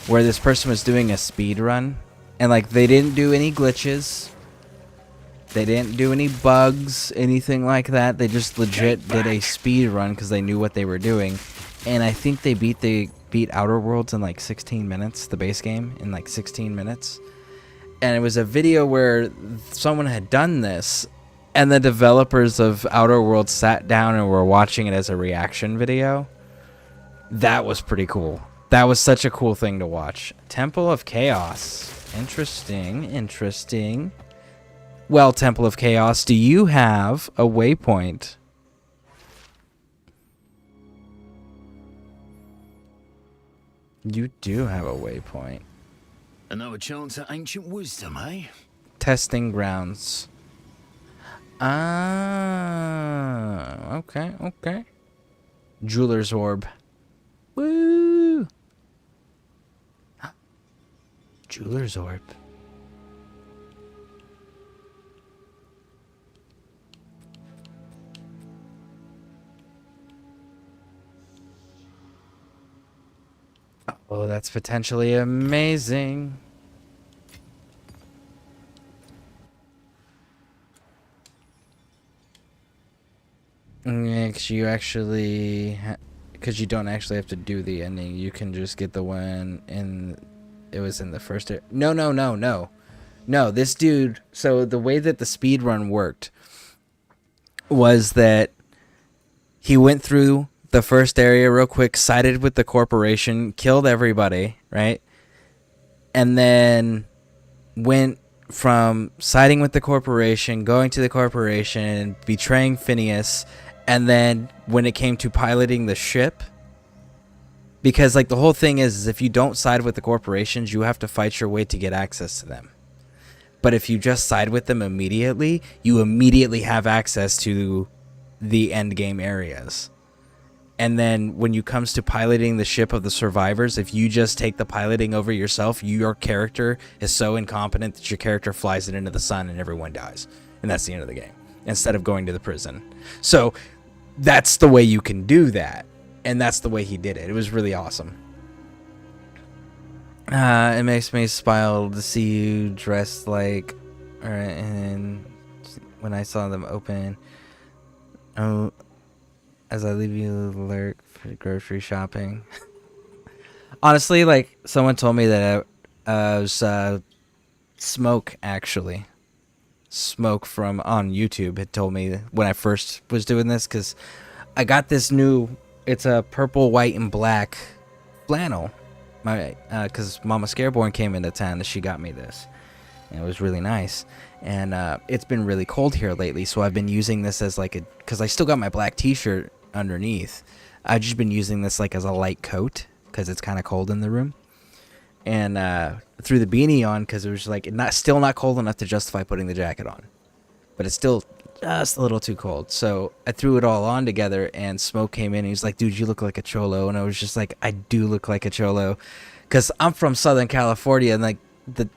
where this person was doing a speed run, and like they didn't do any glitches, they didn't do any bugs, anything like that. They just legit did a speed run because they knew what they were doing, and I think they beat Outer Worlds in like 16 minutes, the base game in like 16 minutes, and it was a video where someone had done this. And the developers of Outer Worlds sat down and were watching it as a reaction video. That was pretty cool. That was such a cool thing to watch. Temple of Chaos. Interesting, interesting. Well, Temple of Chaos, do you have a waypoint? You do have a waypoint. Another chance at ancient wisdom, eh? Testing grounds. Ah, okay, okay. Jeweler's Orb. Woo! Jeweler's Orb. Oh, that's potentially amazing. Because you actually, because you don't actually have to do the ending. You can just get the one in. It was in the first. No, no, no, no, no. This dude. So the way that the speed run worked was that he went through the first area real quick, sided with the corporation, killed everybody, right, and then went from siding with the corporation, going to the corporation, betraying Phineas, and then when it came to piloting the ship, because like the whole thing is if you don't side with the corporations, you have to fight your way to get access to them. But if you just side with them immediately, you immediately have access to the end game areas. And then when you comes to piloting the ship of the survivors, if you just take the piloting over yourself, your character is so incompetent that your character flies it into the sun and everyone dies. And that's the end of the game, instead of going to the prison. So that's the way you can do that. And that's the way he did it. It was really awesome. It makes me smile to see you dressed like... Alright, and when I saw them open... Oh... As I leave you lurk for grocery shopping. Honestly, like, someone told me that it was Smoke, actually. Smoke from on YouTube had told me when I first was doing this, because I got this new, it's a purple, white, and black flannel. Because Mama Scareborn came into town and she got me this. And it was really nice. And it's been really cold here lately, so I've been using this as like a, because I still got my black t-shirt underneath. I've just been using this like as a light coat because it's kind of cold in the room, and threw the beanie on because it was like still not cold enough to justify putting the jacket on, but it's still just a little too cold. So I threw it all on together, and Smoke came in and he's like, dude, you look like a cholo. And I was just like, I do look like a cholo because I'm from Southern California, and like the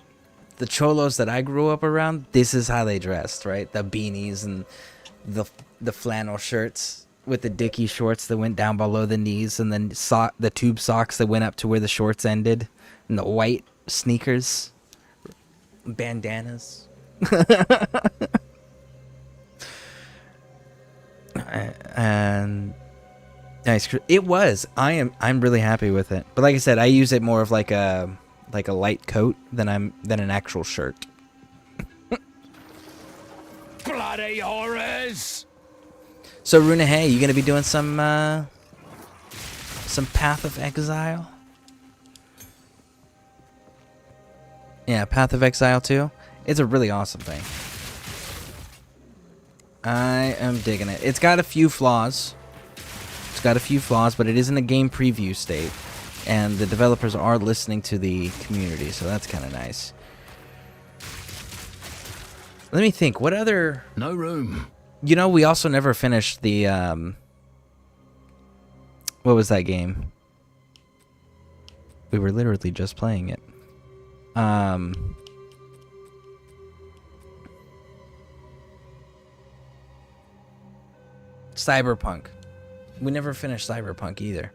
cholos that I grew up around, this is how they dressed, right? The beanies and the flannel shirts with the dicky shorts that went down below the knees, and then the tube socks that went up to where the shorts ended, and the white sneakers, bandanas. And nice. It was. I'm really happy with it. But like I said, I use it more of like a light coat than an actual shirt. Bloody horrors! So Runa, hey, you gonna be doing some Path of Exile? Yeah, Path of Exile 2. It's a really awesome thing. I am digging it. It's got a few flaws. But it is in a game preview state, and the developers are listening to the community, so that's kind of nice. Let me think. What other? No room. You know, we also never finished the, what was that game? We were literally just playing it. Cyberpunk. We never finished Cyberpunk either.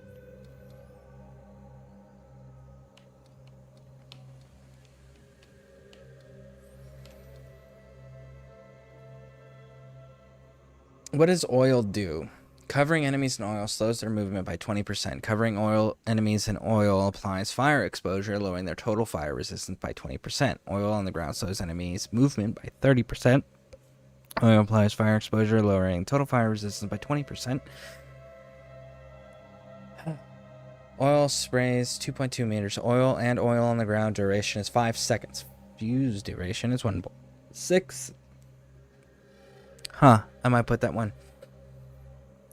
What does oil do? Covering enemies in oil slows their movement by 20%. Covering enemies in oil applies fire exposure, lowering their total fire resistance by 20%. Oil on the ground slows enemies' movement by 30%. Oil applies fire exposure, lowering total fire resistance by 20%. Oil sprays 2.2 meters. Oil and oil on the ground duration is 5 seconds. Fuse duration is 1.6. Huh, I might put that one.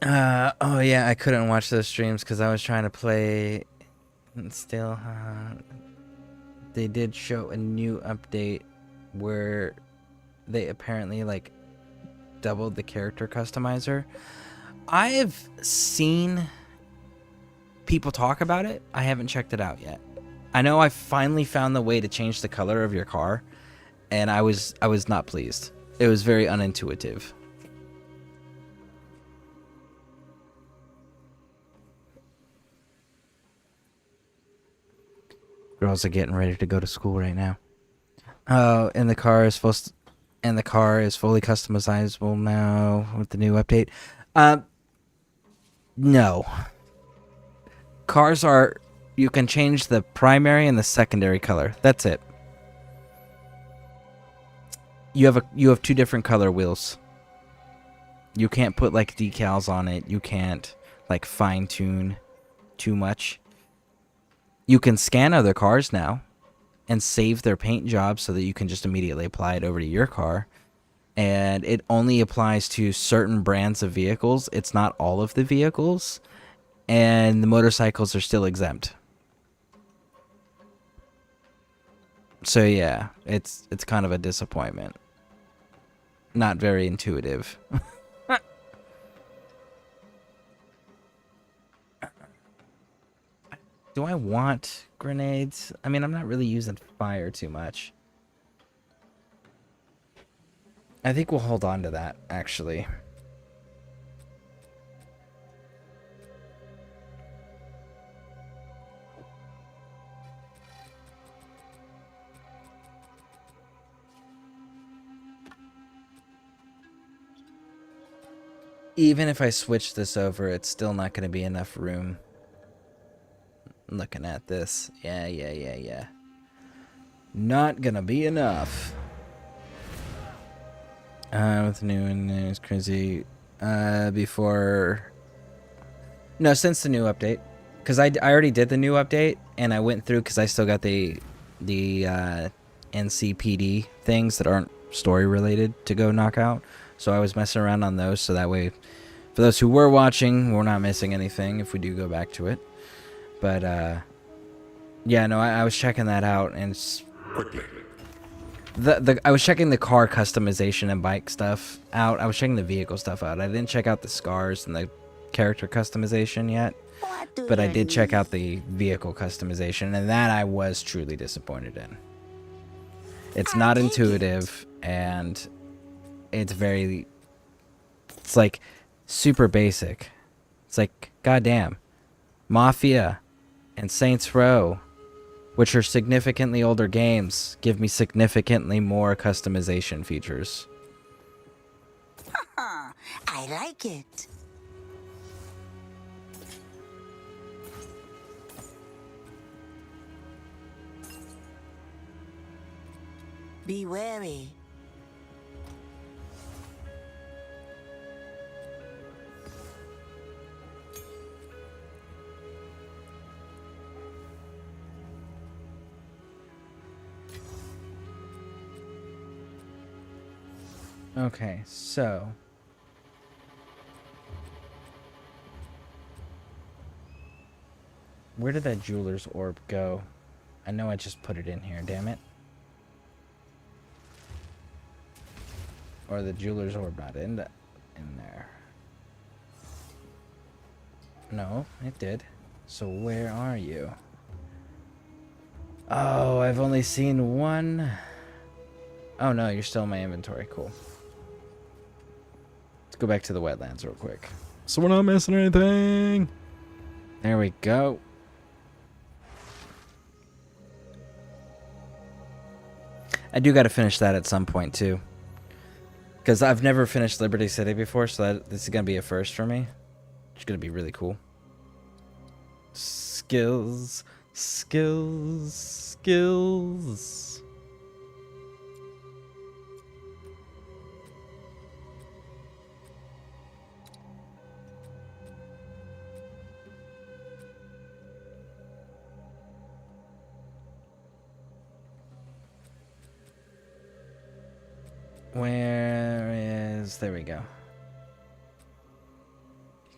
Oh yeah, I couldn't watch those streams because I was trying to play. Still, they did show a new update where they apparently like doubled the character customizer. I've seen people talk about it. I haven't checked it out yet. I know I finally found the way to change the color of your car, and I was not pleased. It was very unintuitive. Girls are getting ready to go to school right now. Oh, and the car is fully customizable now with the new update. No. Cars are, you can change the primary and the secondary color. That's it. You have two different color wheels. You can't put like decals on it. You can't like fine tune too much. You can scan other cars now and save their paint job so that you can just immediately apply it over to your car. And it only applies to certain brands of vehicles. It's not all of the vehicles. And the motorcycles are still exempt. So yeah, it's kind of a disappointment. Not very intuitive. Do I want grenades? I mean, I'm not really using fire too much. I think we'll hold on to that, actually. Even if I switch this over, it's still not going to be enough room. Looking at this. Yeah. Not gonna be enough. With the new one, it's crazy. Before... No, since the new update. Because I already did the new update, and I went through because I still got the NCPD things that aren't story related to go knock out. So I was messing around on those, so that way, for those who were watching, we're not missing anything if we do go back to it. But, yeah, no, I was checking that out, and Quickly. I was checking the car customization and bike stuff out. I was checking the vehicle stuff out. I didn't check out the scars and the character customization yet, but I did check out the vehicle customization, and that I was truly disappointed in. It's not intuitive, and it's like super basic. It's like, goddamn, Mafia and Saints Row, which are significantly older games, give me significantly more customization features. I like it. Be wary. Okay, so... where did that jeweler's orb go? I know I just put it in here, damn it. Or the jeweler's orb not in there. No, it did. So where are you? Oh, I've only seen one. Oh no, you're still in my inventory. Cool. Let's go back to the wetlands real quick, so we're not missing anything. There we go. I do got to finish that at some point too, because I've never finished Liberty City before, so this is gonna be a first for me. It's gonna be really cool. Skills. Where is... there we go.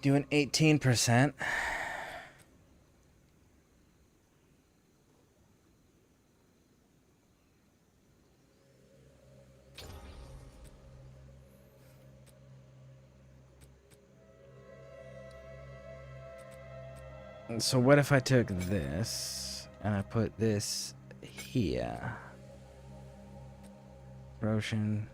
Doing 18%. So what if I took this and I put this here? Roshan.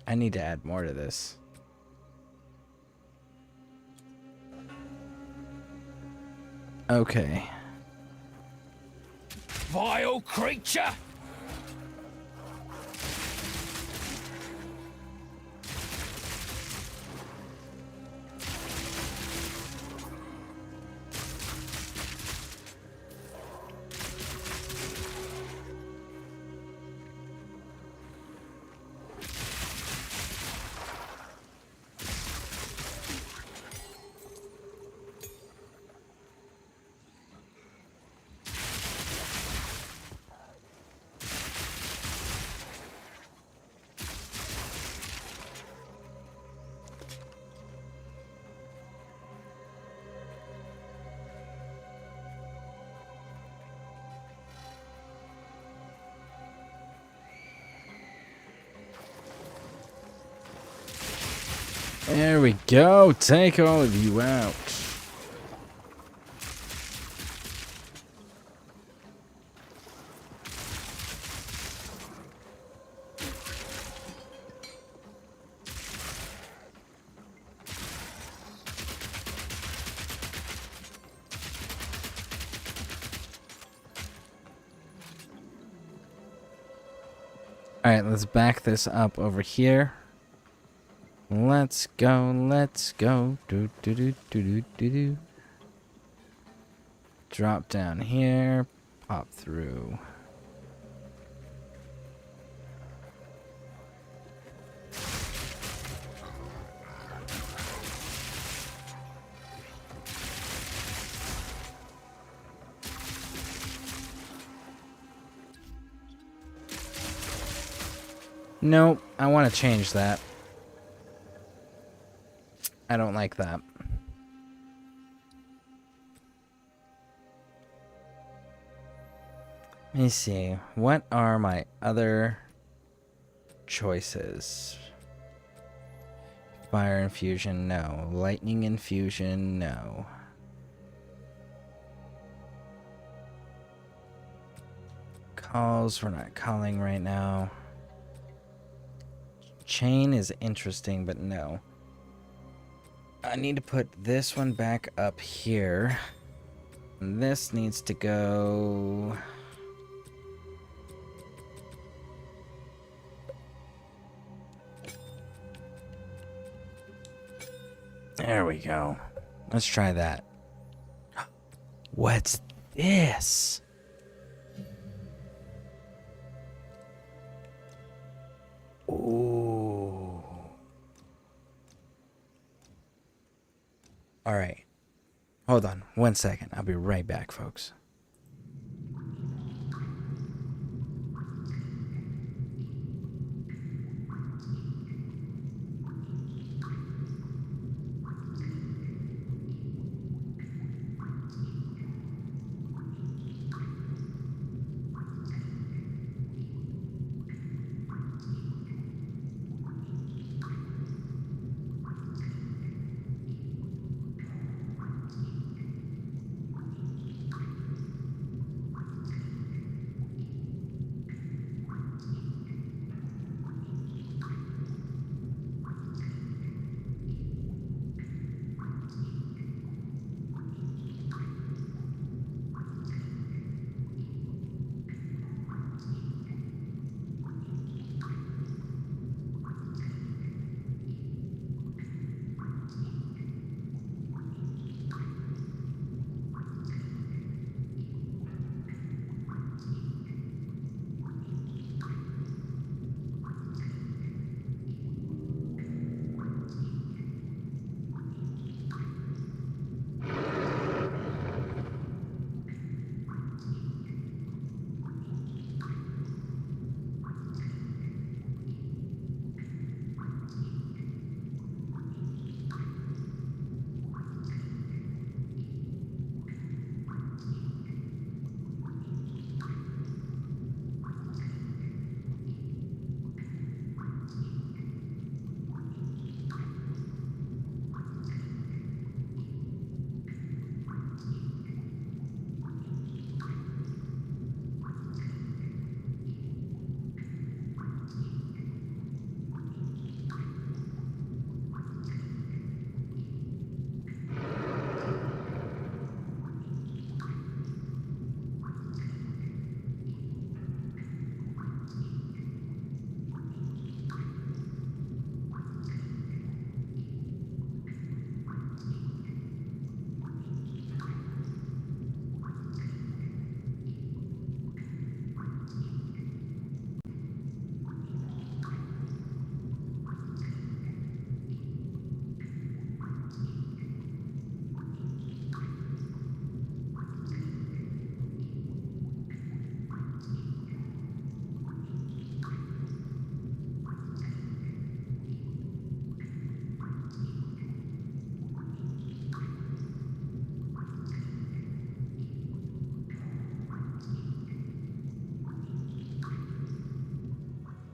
I need to add more to this. Okay. Vile creature! There we go. Take all of you out. Alright, let's back this up over here. Let's go, let's go. Do do do do do do do. Drop down here. Pop through. Nope, I want to change that. I don't like that. Let me see. What are my other choices? Fire infusion, no. Lightning infusion, no. Calls, we're not calling right now. Chain is interesting, but no. I need to put this one back up here. And this needs to go... There we go. Let's try that. What's this? Ooh. All right. Hold on 1 second. I'll be right back, folks.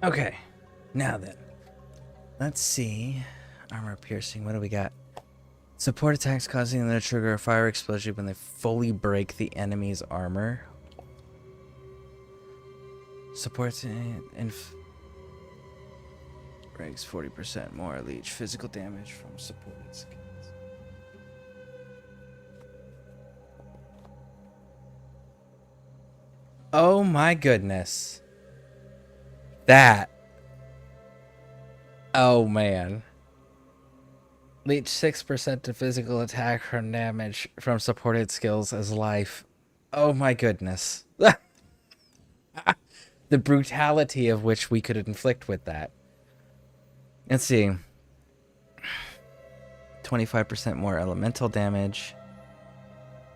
Okay, now then. Let's see. Armor piercing, what do we got? Support attacks causing them to trigger a fire explosion when they fully break the enemy's armor. Supports and breaks 40% more leech physical damage from supported skills. Oh my goodness. That. Oh man. Leech 6% to physical attack from damage from supported skills as life. Oh my goodness. The brutality of which we could inflict with that. Let's see. 25% more elemental damage.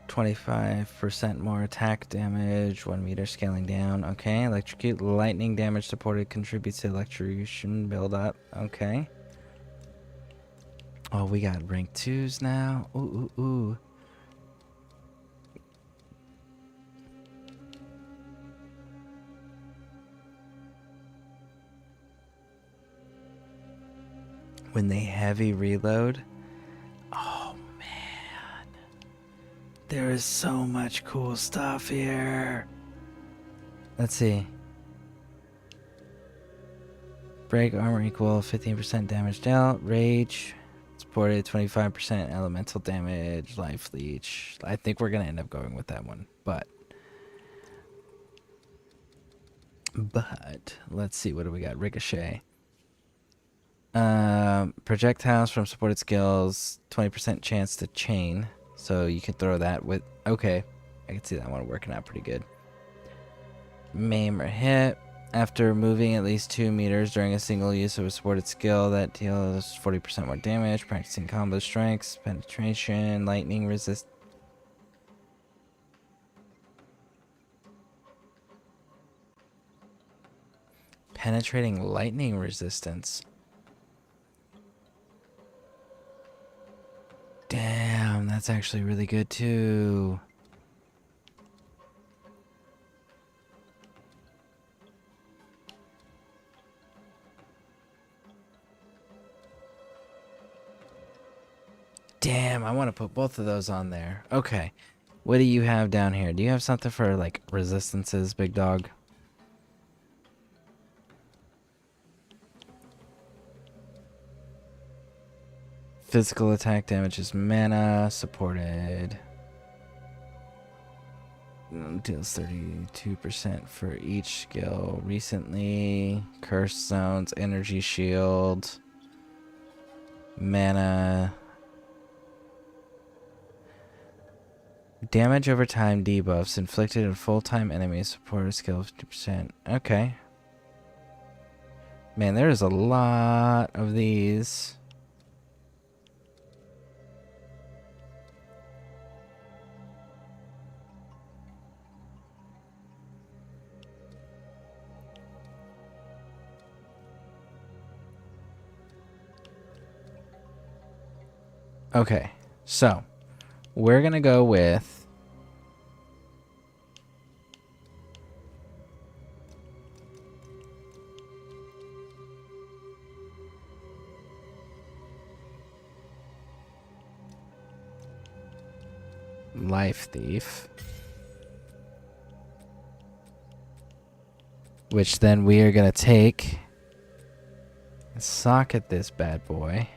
25% more attack damage. 1 meter scaling down. Okay. Electrocute. Lightning damage supported contributes to electrocution buildup. Okay. Oh, we got rank 2s now. Ooh, ooh, ooh. When they heavy reload. Oh, man. There is so much cool stuff here. Let's see. Break armor equal 15% damage dealt. Rage. Supported 25% elemental damage. Life leech. I think we're going to end up going with that one. But let's see. What do we got? Ricochet. Projectiles from supported skills. 20% chance to chain. So you can throw that with... Okay. I can see that one working out pretty good. Maim or hit. After moving at least 2 meters during a single use of a supported skill, that deals 40% more damage. Practicing combo strikes, penetration, lightning resist. Penetrating lightning resistance. Damn, that's actually really good too. Damn, I want to put both of those on there. Okay. What do you have down here? Do you have something for, like, resistances, big dog? Physical attack damage is mana. Supported. Deals 32% for each skill. Recently. Curse zones. Energy shield. Mana. Damage over time debuffs inflicted on full-time enemies. Supported skill 50%. Okay. Man, there's a lot of these. Okay, so we're gonna go with Life Thief, which then we are gonna take and socket this bad boy.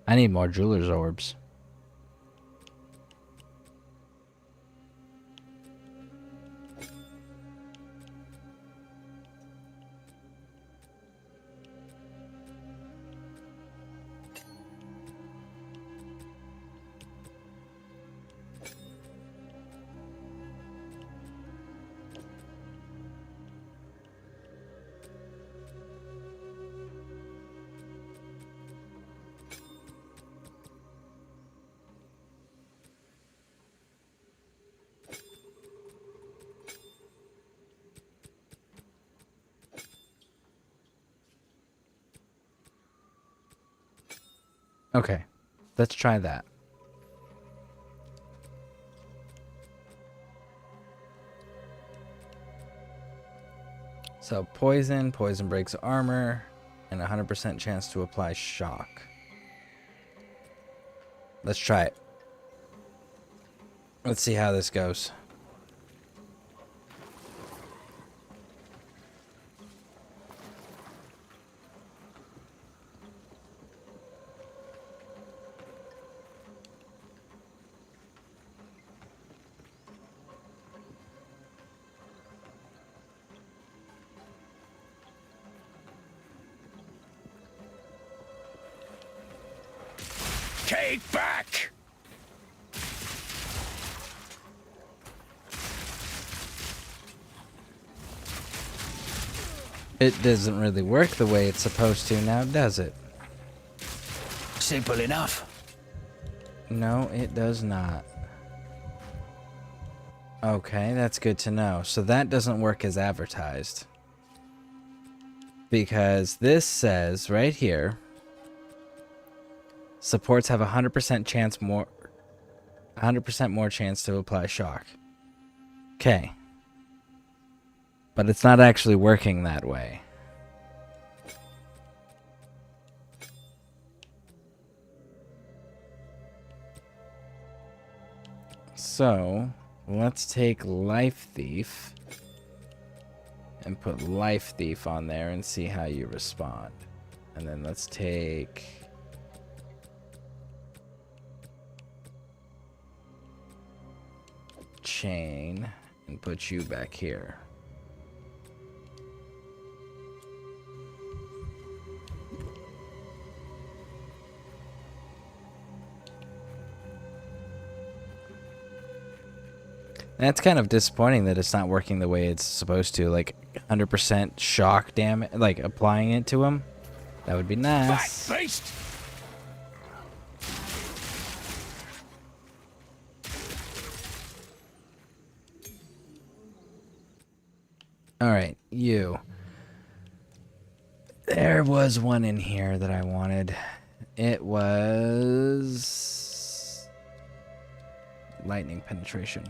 I need more jeweler's orbs. Okay, let's try that. So poison breaks armor, and 100% chance to apply shock. Let's try it. Let's see how this goes. Take back! It doesn't really work the way it's supposed to now, does it? Simple enough. No, it does not. Okay, that's good to know. So that doesn't work as advertised. Because this says right here, supports have 100% more chance to apply shock. Okay. But it's not actually working that way. So, let's take Life Thief and put Life Thief on there and see how you respond. And then let's take Chain and put you back here. That's kind of disappointing that it's not working the way it's supposed to. Like 100% shock damage, like applying it to him. That would be nice. Fat beast! Alright, you. There was one in here that I wanted. It was lightning penetration.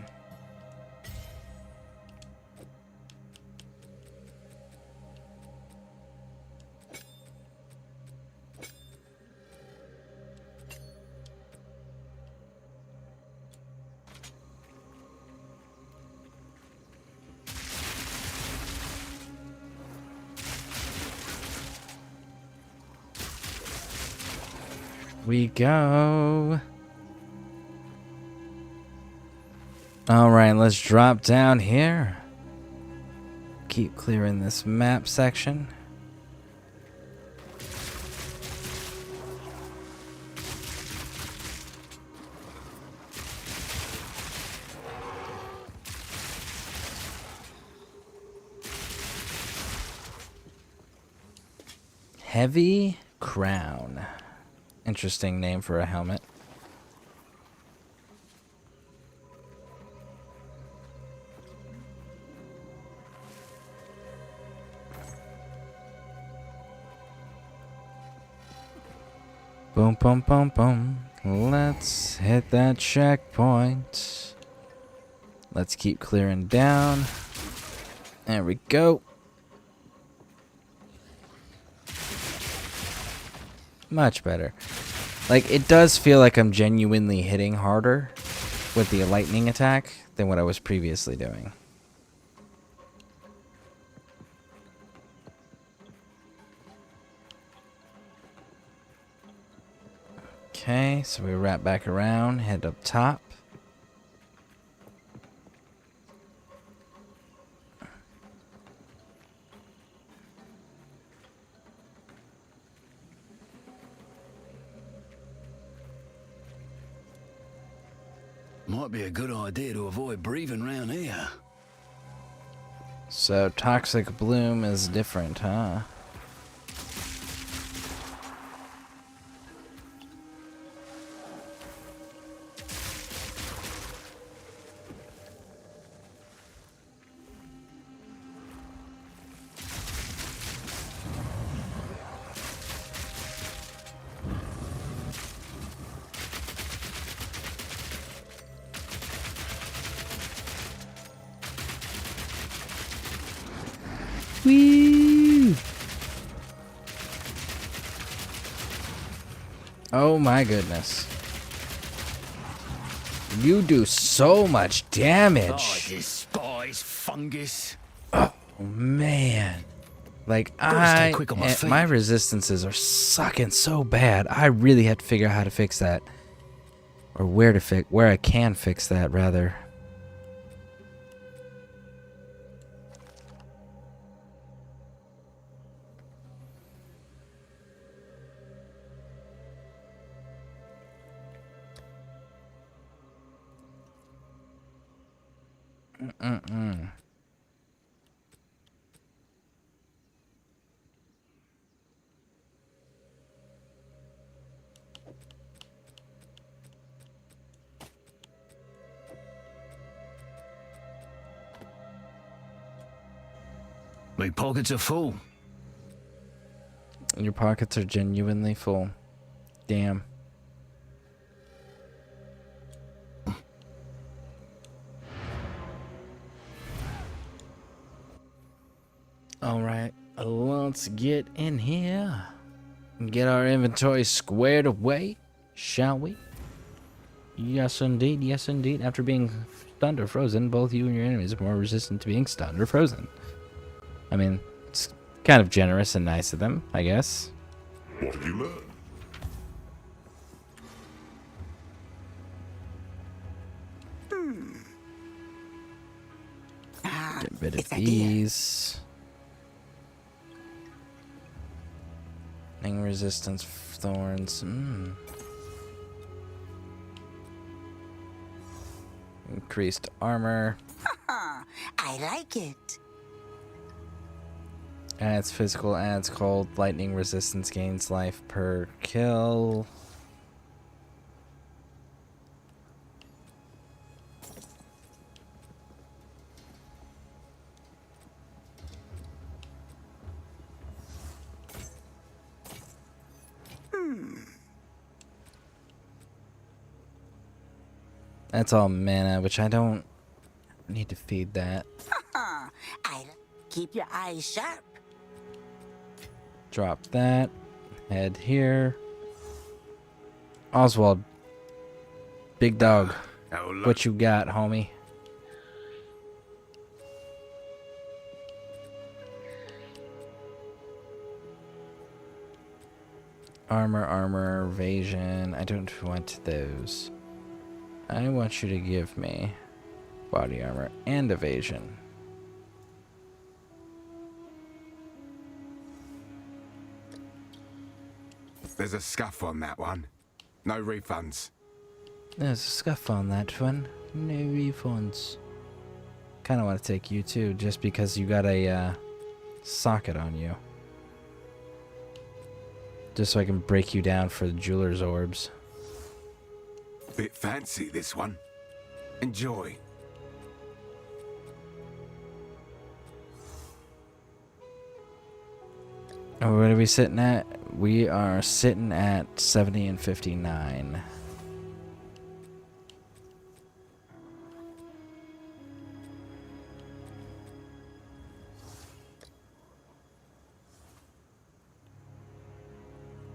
We go. All right, let's drop down here. Keep clearing this map section. Heavy Crown. Interesting name for a helmet. Boom, boom, boom, boom. Let's hit that checkpoint. Let's keep clearing down. There we go. Much better. Like, it does feel like I'm genuinely hitting harder with the lightning attack than what I was previously doing. Okay, so we wrap back around, head up top. Might be a good idea to avoid breathing around here. So Toxic Bloom is different, huh? Oh my goodness. You do so much I damage. despise fungus. Oh man. Like Gotta stay quick on my feet. my resistances are sucking so bad. I really have to figure out how to fix that. Or where I can fix that rather. My pockets are full. Your pockets are genuinely full. Damn. Alright, let's get in here and get our inventory squared away, shall we? Yes indeed, yes indeed. After being stunned or frozen, both you and your enemies are more resistant to being stunned or frozen. I mean, it's kind of generous and nice of them, I guess. What have you learned? Get rid of these. Resistance, thorns. Increased armor. I like it. Adds physical, adds cold, lightning resistance, gains life per kill. That's all mana, which I don't need to feed that. I keep your eyes sharp. Drop that. Head here. Oswald. Big dog. What you got, homie? Armor, evasion. I don't want those. I want you to give me body armor and evasion. There's a scuff on that one. No refunds. There's a scuff on that one. No refunds. Kind of want to take you too, just because you got a socket on you. Just so I can break you down for the jeweler's orbs. Bit fancy, this one. Enjoy. Oh, what are we sitting at? We are sitting at 70 and 59.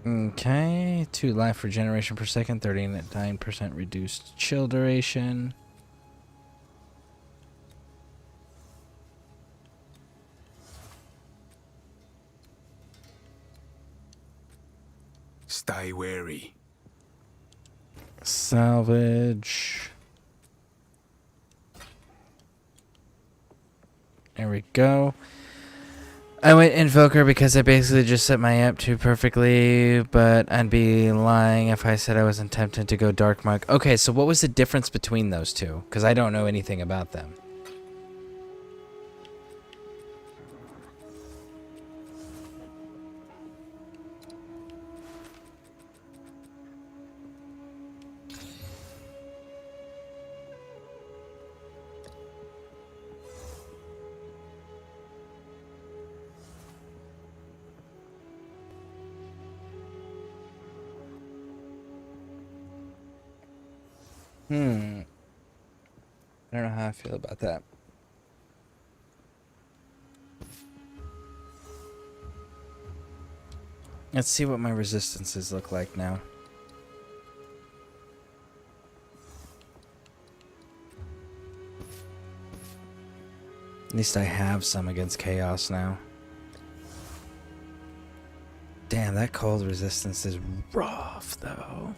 Okay, 2 life regeneration per second, 39% reduced chill duration. Stay wary. Salvage. There we go. I went Invoker because I basically just set my up to perfectly, but I'd be lying if I said I wasn't tempted to go Dark Monk. Okay, so what was the difference between those two? Because I don't know anything about them. I don't know how I feel about that. Let's see what my resistances look like now. At least I have some against chaos now. Damn, that cold resistance is rough, though.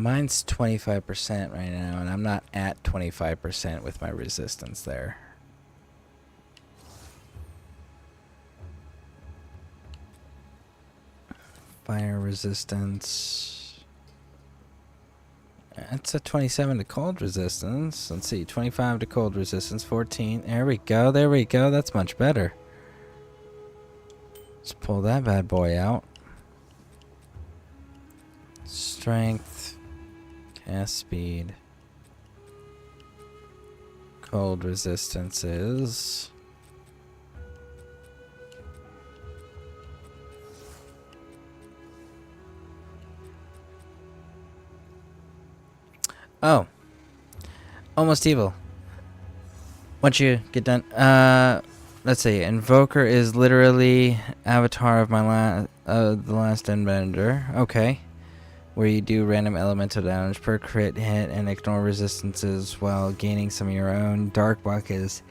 Mine's 25% right now, and I'm not at 25% with my resistance there. Fire resistance. That's a 27 to cold resistance. Let's see, 25 to cold resistance, 14. There we go, there we go. That's much better. Let's pull that bad boy out. Strength. Cast speed. Cold resistance is... Oh. Almost evil. Once you get done... let's see. Invoker is literally avatar of my the last Endbender. Okay. Where you do random elemental damage per crit hit and ignore resistances while gaining some of your own. Dark Buck is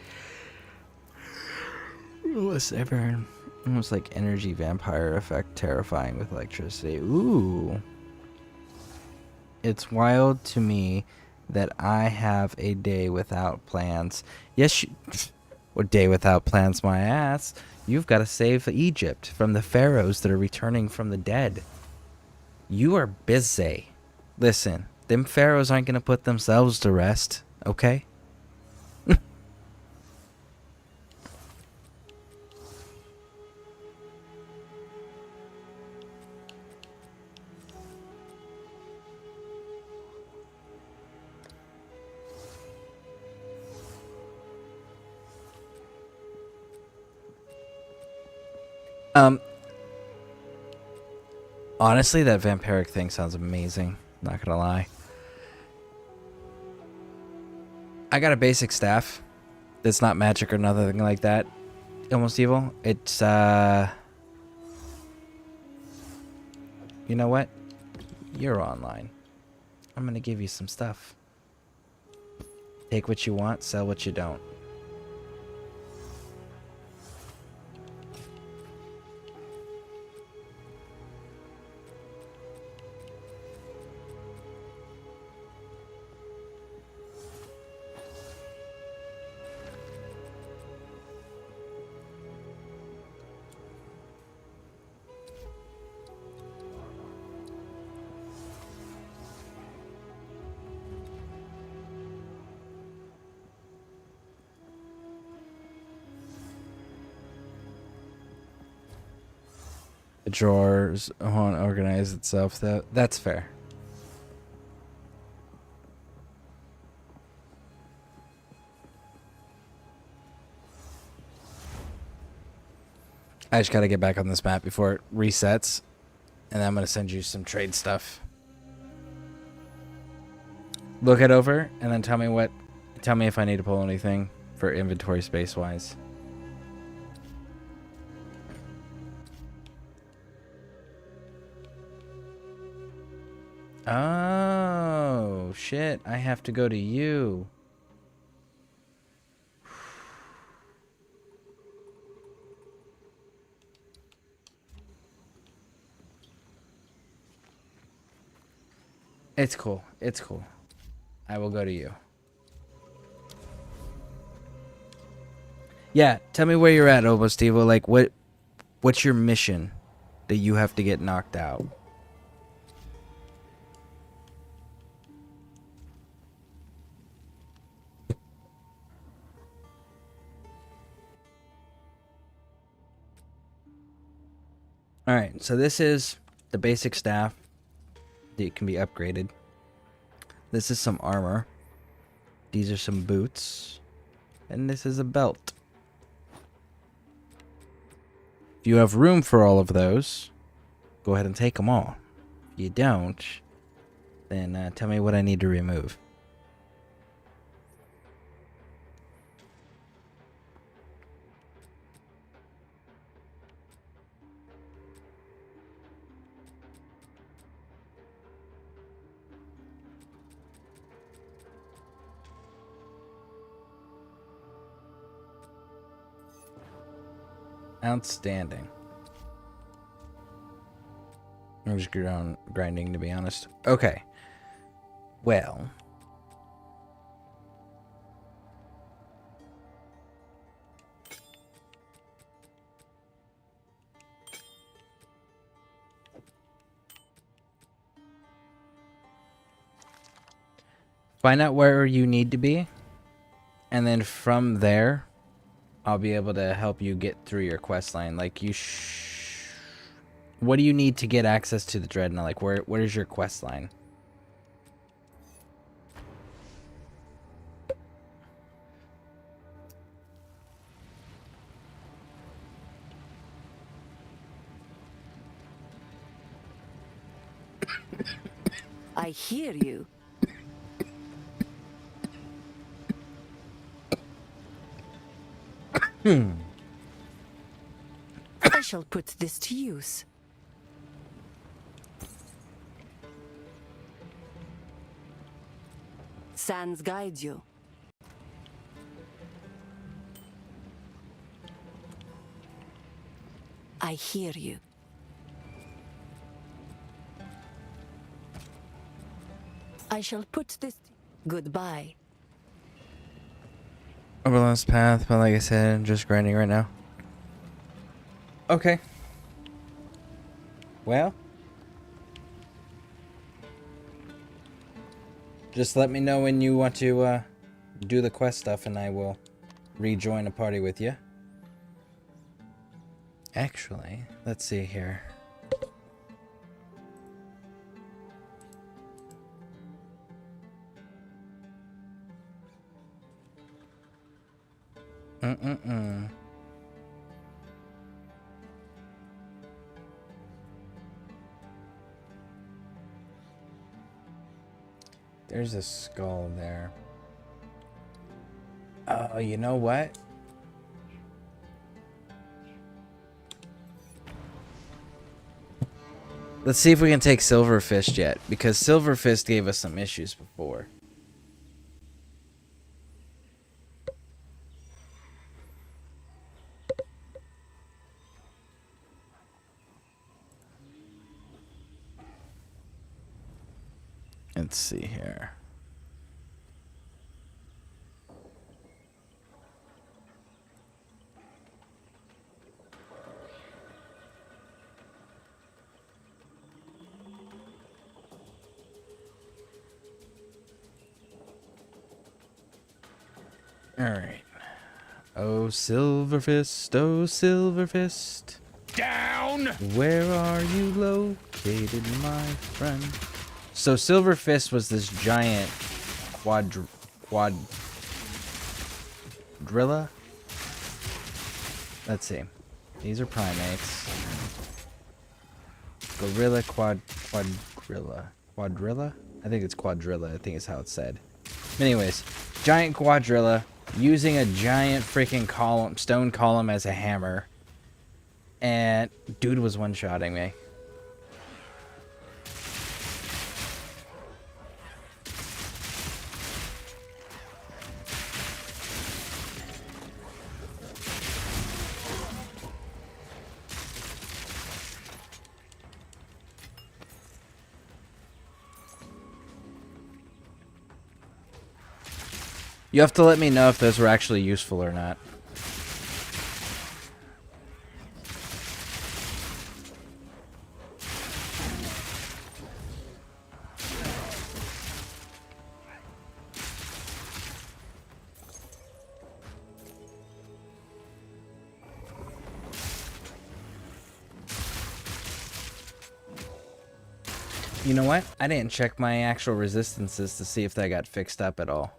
almost like energy vampire effect, terrifying with electricity. Ooh. It's wild to me that I have a day without plans. Yes, a day without plans, my ass. You've got to save Egypt from the pharaohs that are returning from the dead. You are busy. Listen, them pharaohs aren't going to put themselves to rest, okay? Honestly, that vampiric thing sounds amazing. Not gonna lie. I got a basic staff that's not magic or nothing like that. Almost evil. It's, you know what? You're online. I'm gonna give you some stuff. Take what you want, sell what you don't. The drawers won't organize itself. That's fair. I just gotta get back on this map before it resets, and then I'm gonna send you some trade stuff. Look it over, and then tell me if I need to pull anything for inventory space wise. Oh, shit. I have to go to you. It's cool. It's cool. I will go to you. Yeah, tell me where you're at, Obo Stevo. Like, what's your mission that you have to get knocked out? Alright, so this is the basic staff that can be upgraded. This is some armor. These are some boots. And this is a belt. If you have room for all of those, go ahead and take them all. If you don't, then tell me what I need to remove. Outstanding. I'm just grinding, to be honest. Okay. Well. Find out where you need to be. And then from there, I'll be able to help you get through your quest line. Like, what do you need to get access to the Dreadnought? Like, what is your quest line? I hear you. I shall put this to use. Sans guide you. I hear you. I shall put this... Goodbye. Overlost path, but like I said, I'm just grinding right now. Okay. Well. Just let me know when you want to do the quest stuff and I will rejoin a party with you. Actually, let's see here. There's a skull there. Oh, you know what? Let's see if we can take Silverfist yet, because Silverfist gave us some issues before. Let's see here. All right. Oh, Silverfist, oh, Silverfist. Down! Where are you located, my friend? So Silverfist was this giant quadrilla? Let's see. These are primates. Gorilla quadrilla. Quadrilla? I think it's quadrilla. I think it's how it's said. Anyways, giant quadrilla using a giant freaking stone column as a hammer. And dude was one-shotting me. You have to let me know if those were actually useful or not. You know what? I didn't check my actual resistances to see if that got fixed up at all.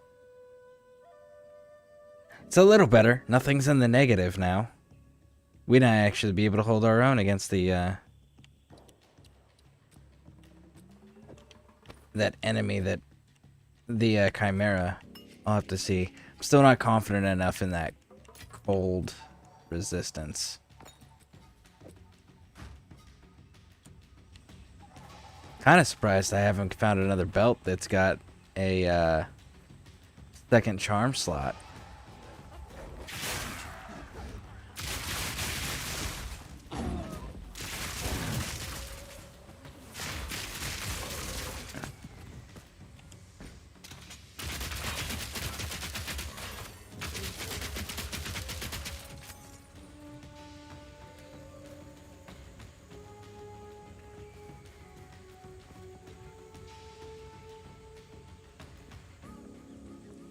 It's a little better. Nothing's in the negative now. We might actually be able to hold our own against the that enemy that the Chimera. I'll have to see. I'm still not confident enough in that cold resistance. Kind of surprised I haven't found another belt that's got a second charm slot.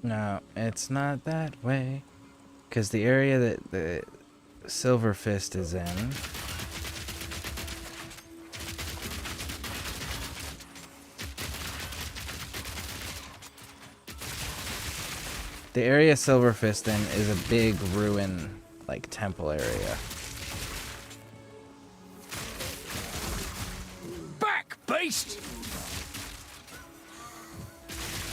No, it's not that way. Because the area that the Silver Fist is in... The area Silver Fist in is a big ruin, like, temple area. Back, beast!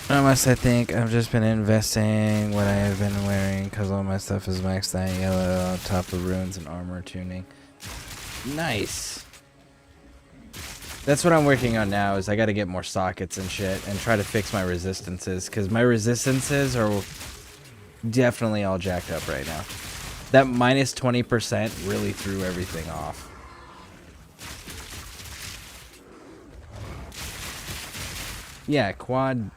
Unless I think I've just been investing what I have been wearing because all my stuff is maxed out yellow on top of runes and armor tuning. Nice. That's what I'm working on now is I got to get more sockets and shit and try to fix my resistances because my resistances are definitely all jacked up right now. That minus 20% really threw everything off. Yeah, Quadrilla.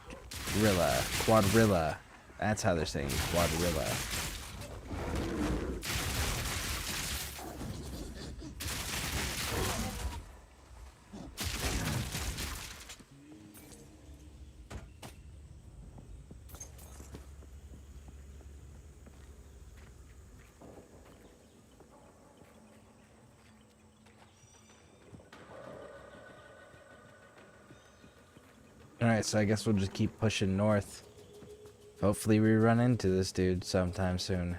That's how they're saying it, Quadrilla. Alright, so I guess we'll just keep pushing north. Hopefully we run into this dude sometime soon.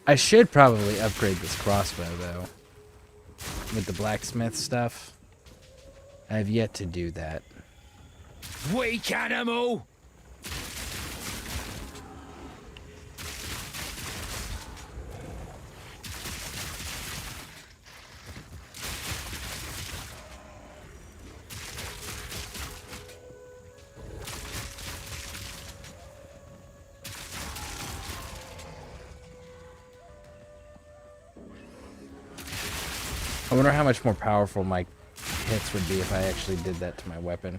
I should probably upgrade this crossbow though. With the blacksmith stuff. I have yet to do that. Weak animal! I wonder how much more powerful my hits would be if I actually did that to my weapon.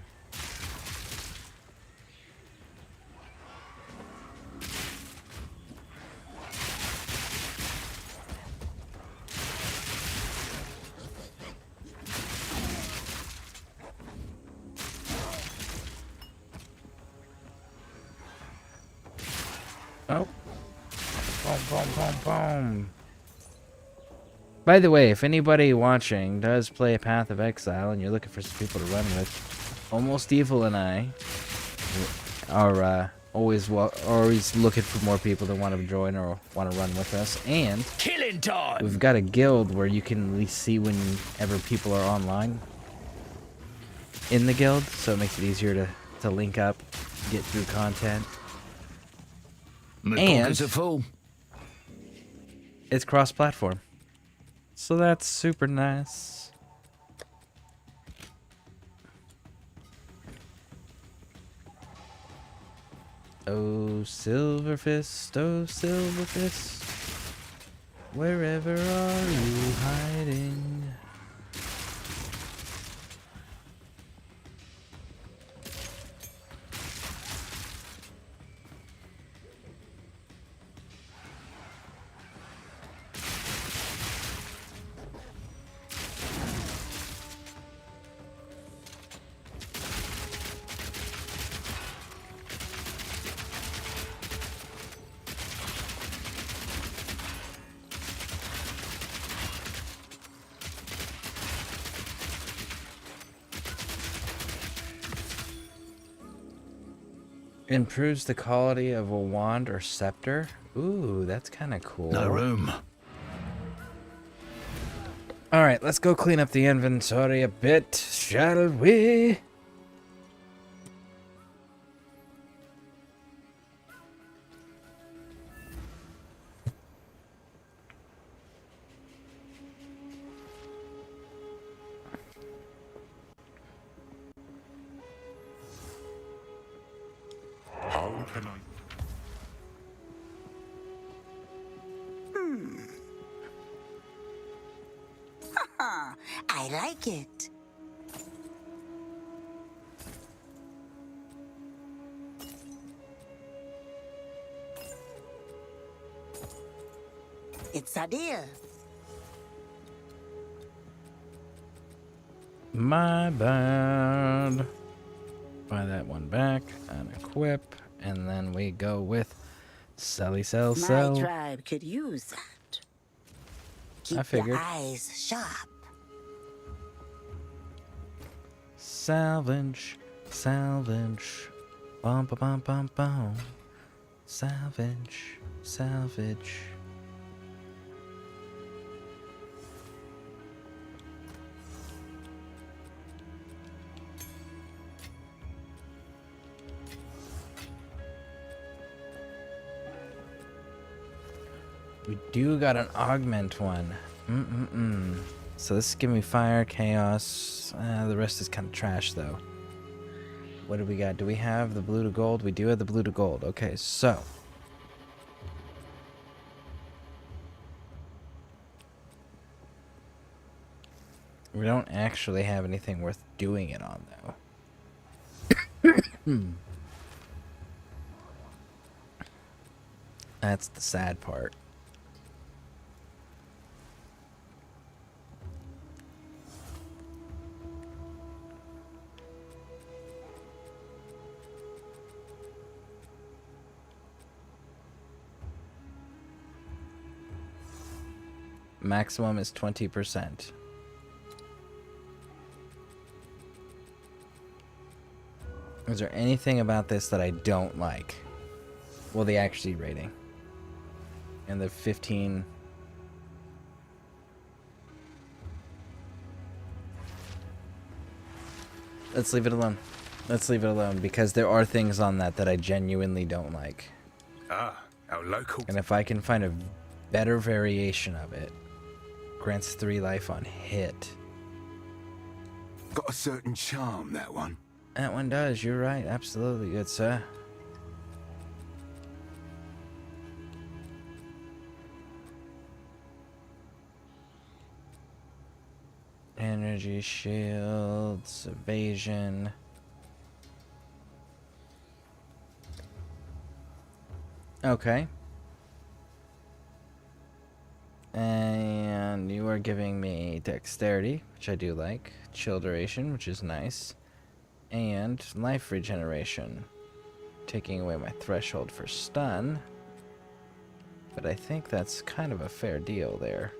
Oh. Boom, boom, boom, boom. By the way, if anybody watching does play a Path of Exile and you're looking for some people to run with, Almost Evil and I are always looking for more people that want to join or want to run with us. And killing time. We've got a guild where you can at least see whenever people are online in the guild, so it makes it easier to link up, get through content. And a fool. It's cross-platform. So that's super nice. Oh, Silver Fist, wherever are you hiding? Improves the quality of a wand or scepter. Ooh, that's kind of cool. No room. All right, let's go clean up the inventory a bit, shall we? How can I? I like it. It's a deal. My bad. Buy that one back and equip, and then we go with selly sell My sell. tribe could use that. Keep I figured. your eyes sharp. Salvage, salvage, bum bum bum bum bum. Salvage, salvage. We do got an augment one. So this is giving me fire, chaos. The rest is kind of trash though. What do we got? Do we have the blue to gold? We do have the blue to gold. Okay, so. We don't actually have anything worth doing it on though. That's the sad part. Maximum is 20%. Is there anything about this that I don't like? Well, the accuracy rating. And the 15... Let's leave it alone. Let's leave it alone, because there are things on that that I genuinely don't like. Ah, our local. And if I can find a better variation of it, grants 3 life on hit. Got a certain charm, that one. That one does, you're right. Absolutely, good sir. Energy shields, evasion. Okay. And you are giving me dexterity, which I do like. Chill duration, which is nice. And life regeneration. Taking away my threshold for stun. But I think that's kind of a fair deal there.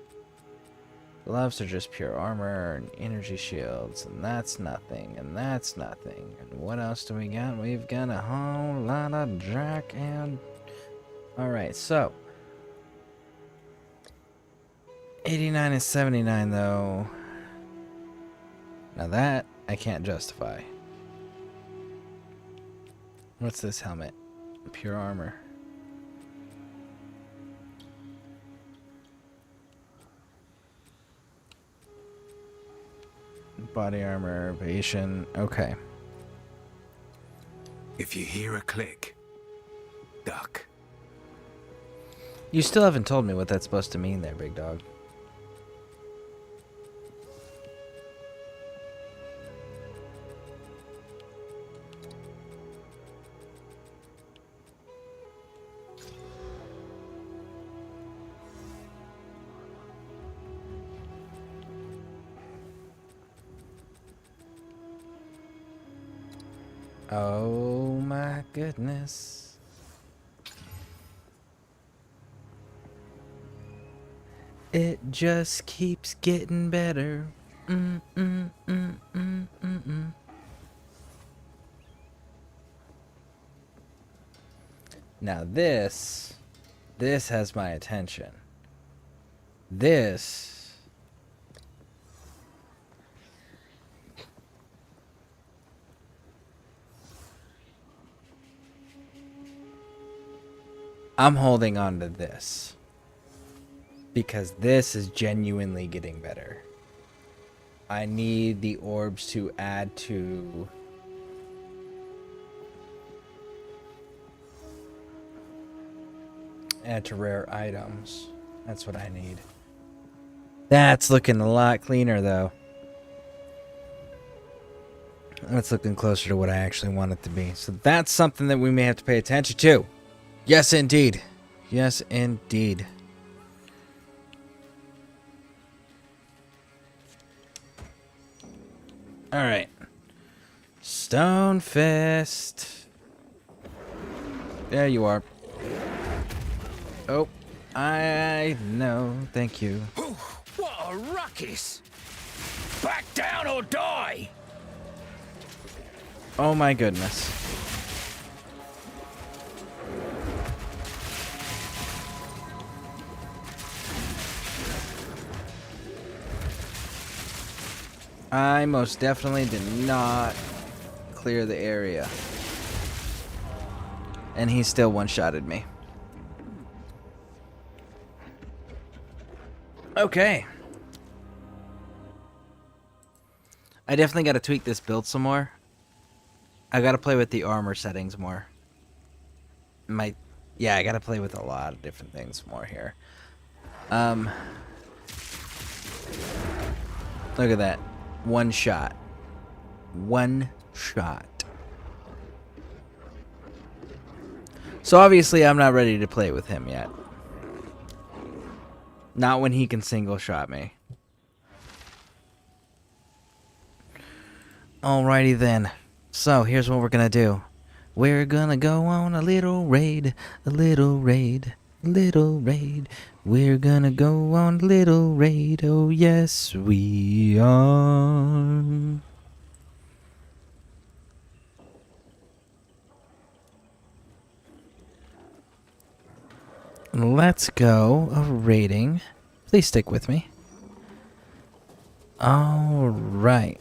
Gloves are just pure armor and energy shields, and that's nothing, and that's nothing. And what else do we got? We've got a whole lot of jack and... Alright, so... 89 and 79, though. Now that, I can't justify. What's this helmet? Pure armor. Body armor, evasion. Okay. If you hear a click, duck. You still haven't told me what that's supposed to mean there, big dog. Oh my goodness. It just keeps getting better. Now this has my attention. This I'm holding on to this because this is genuinely getting better. I need the orbs to add to rare items. That's what I need. That's looking a lot cleaner though. That's looking closer to what I actually want it to be. So that's something that we may have to pay attention to. Yes, indeed. Yes, indeed. Alright. Stone Fist. There you are. Oh, I know. Thank you. What a ruckus! Back down or die! Oh my goodness. I most definitely did not clear the area. And he still one-shotted me. Okay. I definitely got to tweak this build some more. I got to play with the armor settings more. Yeah, I got to play with a lot of different things more here. Look at that. One shot. One shot. So obviously I'm not ready to play with him yet. Not when he can single shot me. Alrighty then. So here's what we're gonna do. We're gonna go on a little raid. A little raid. A little raid. We're gonna go on a little raid. Oh yes we are. Let's go a raiding. Please stick with me. All right.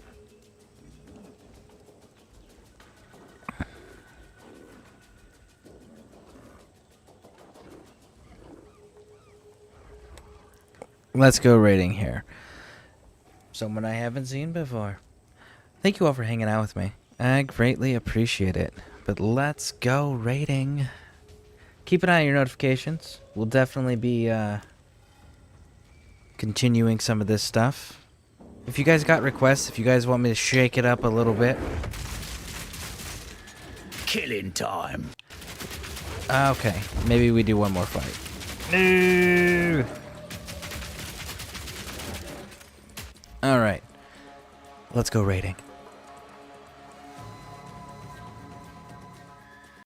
Let's go raiding here. Someone I haven't seen before. Thank you all for hanging out with me. I greatly appreciate it. But let's go raiding. Keep an eye on your notifications. We'll definitely be continuing some of this stuff. If you guys got requests, if you guys want me to shake it up a little bit. Killing time. Okay, maybe we do one more fight. No. All right, let's go raiding.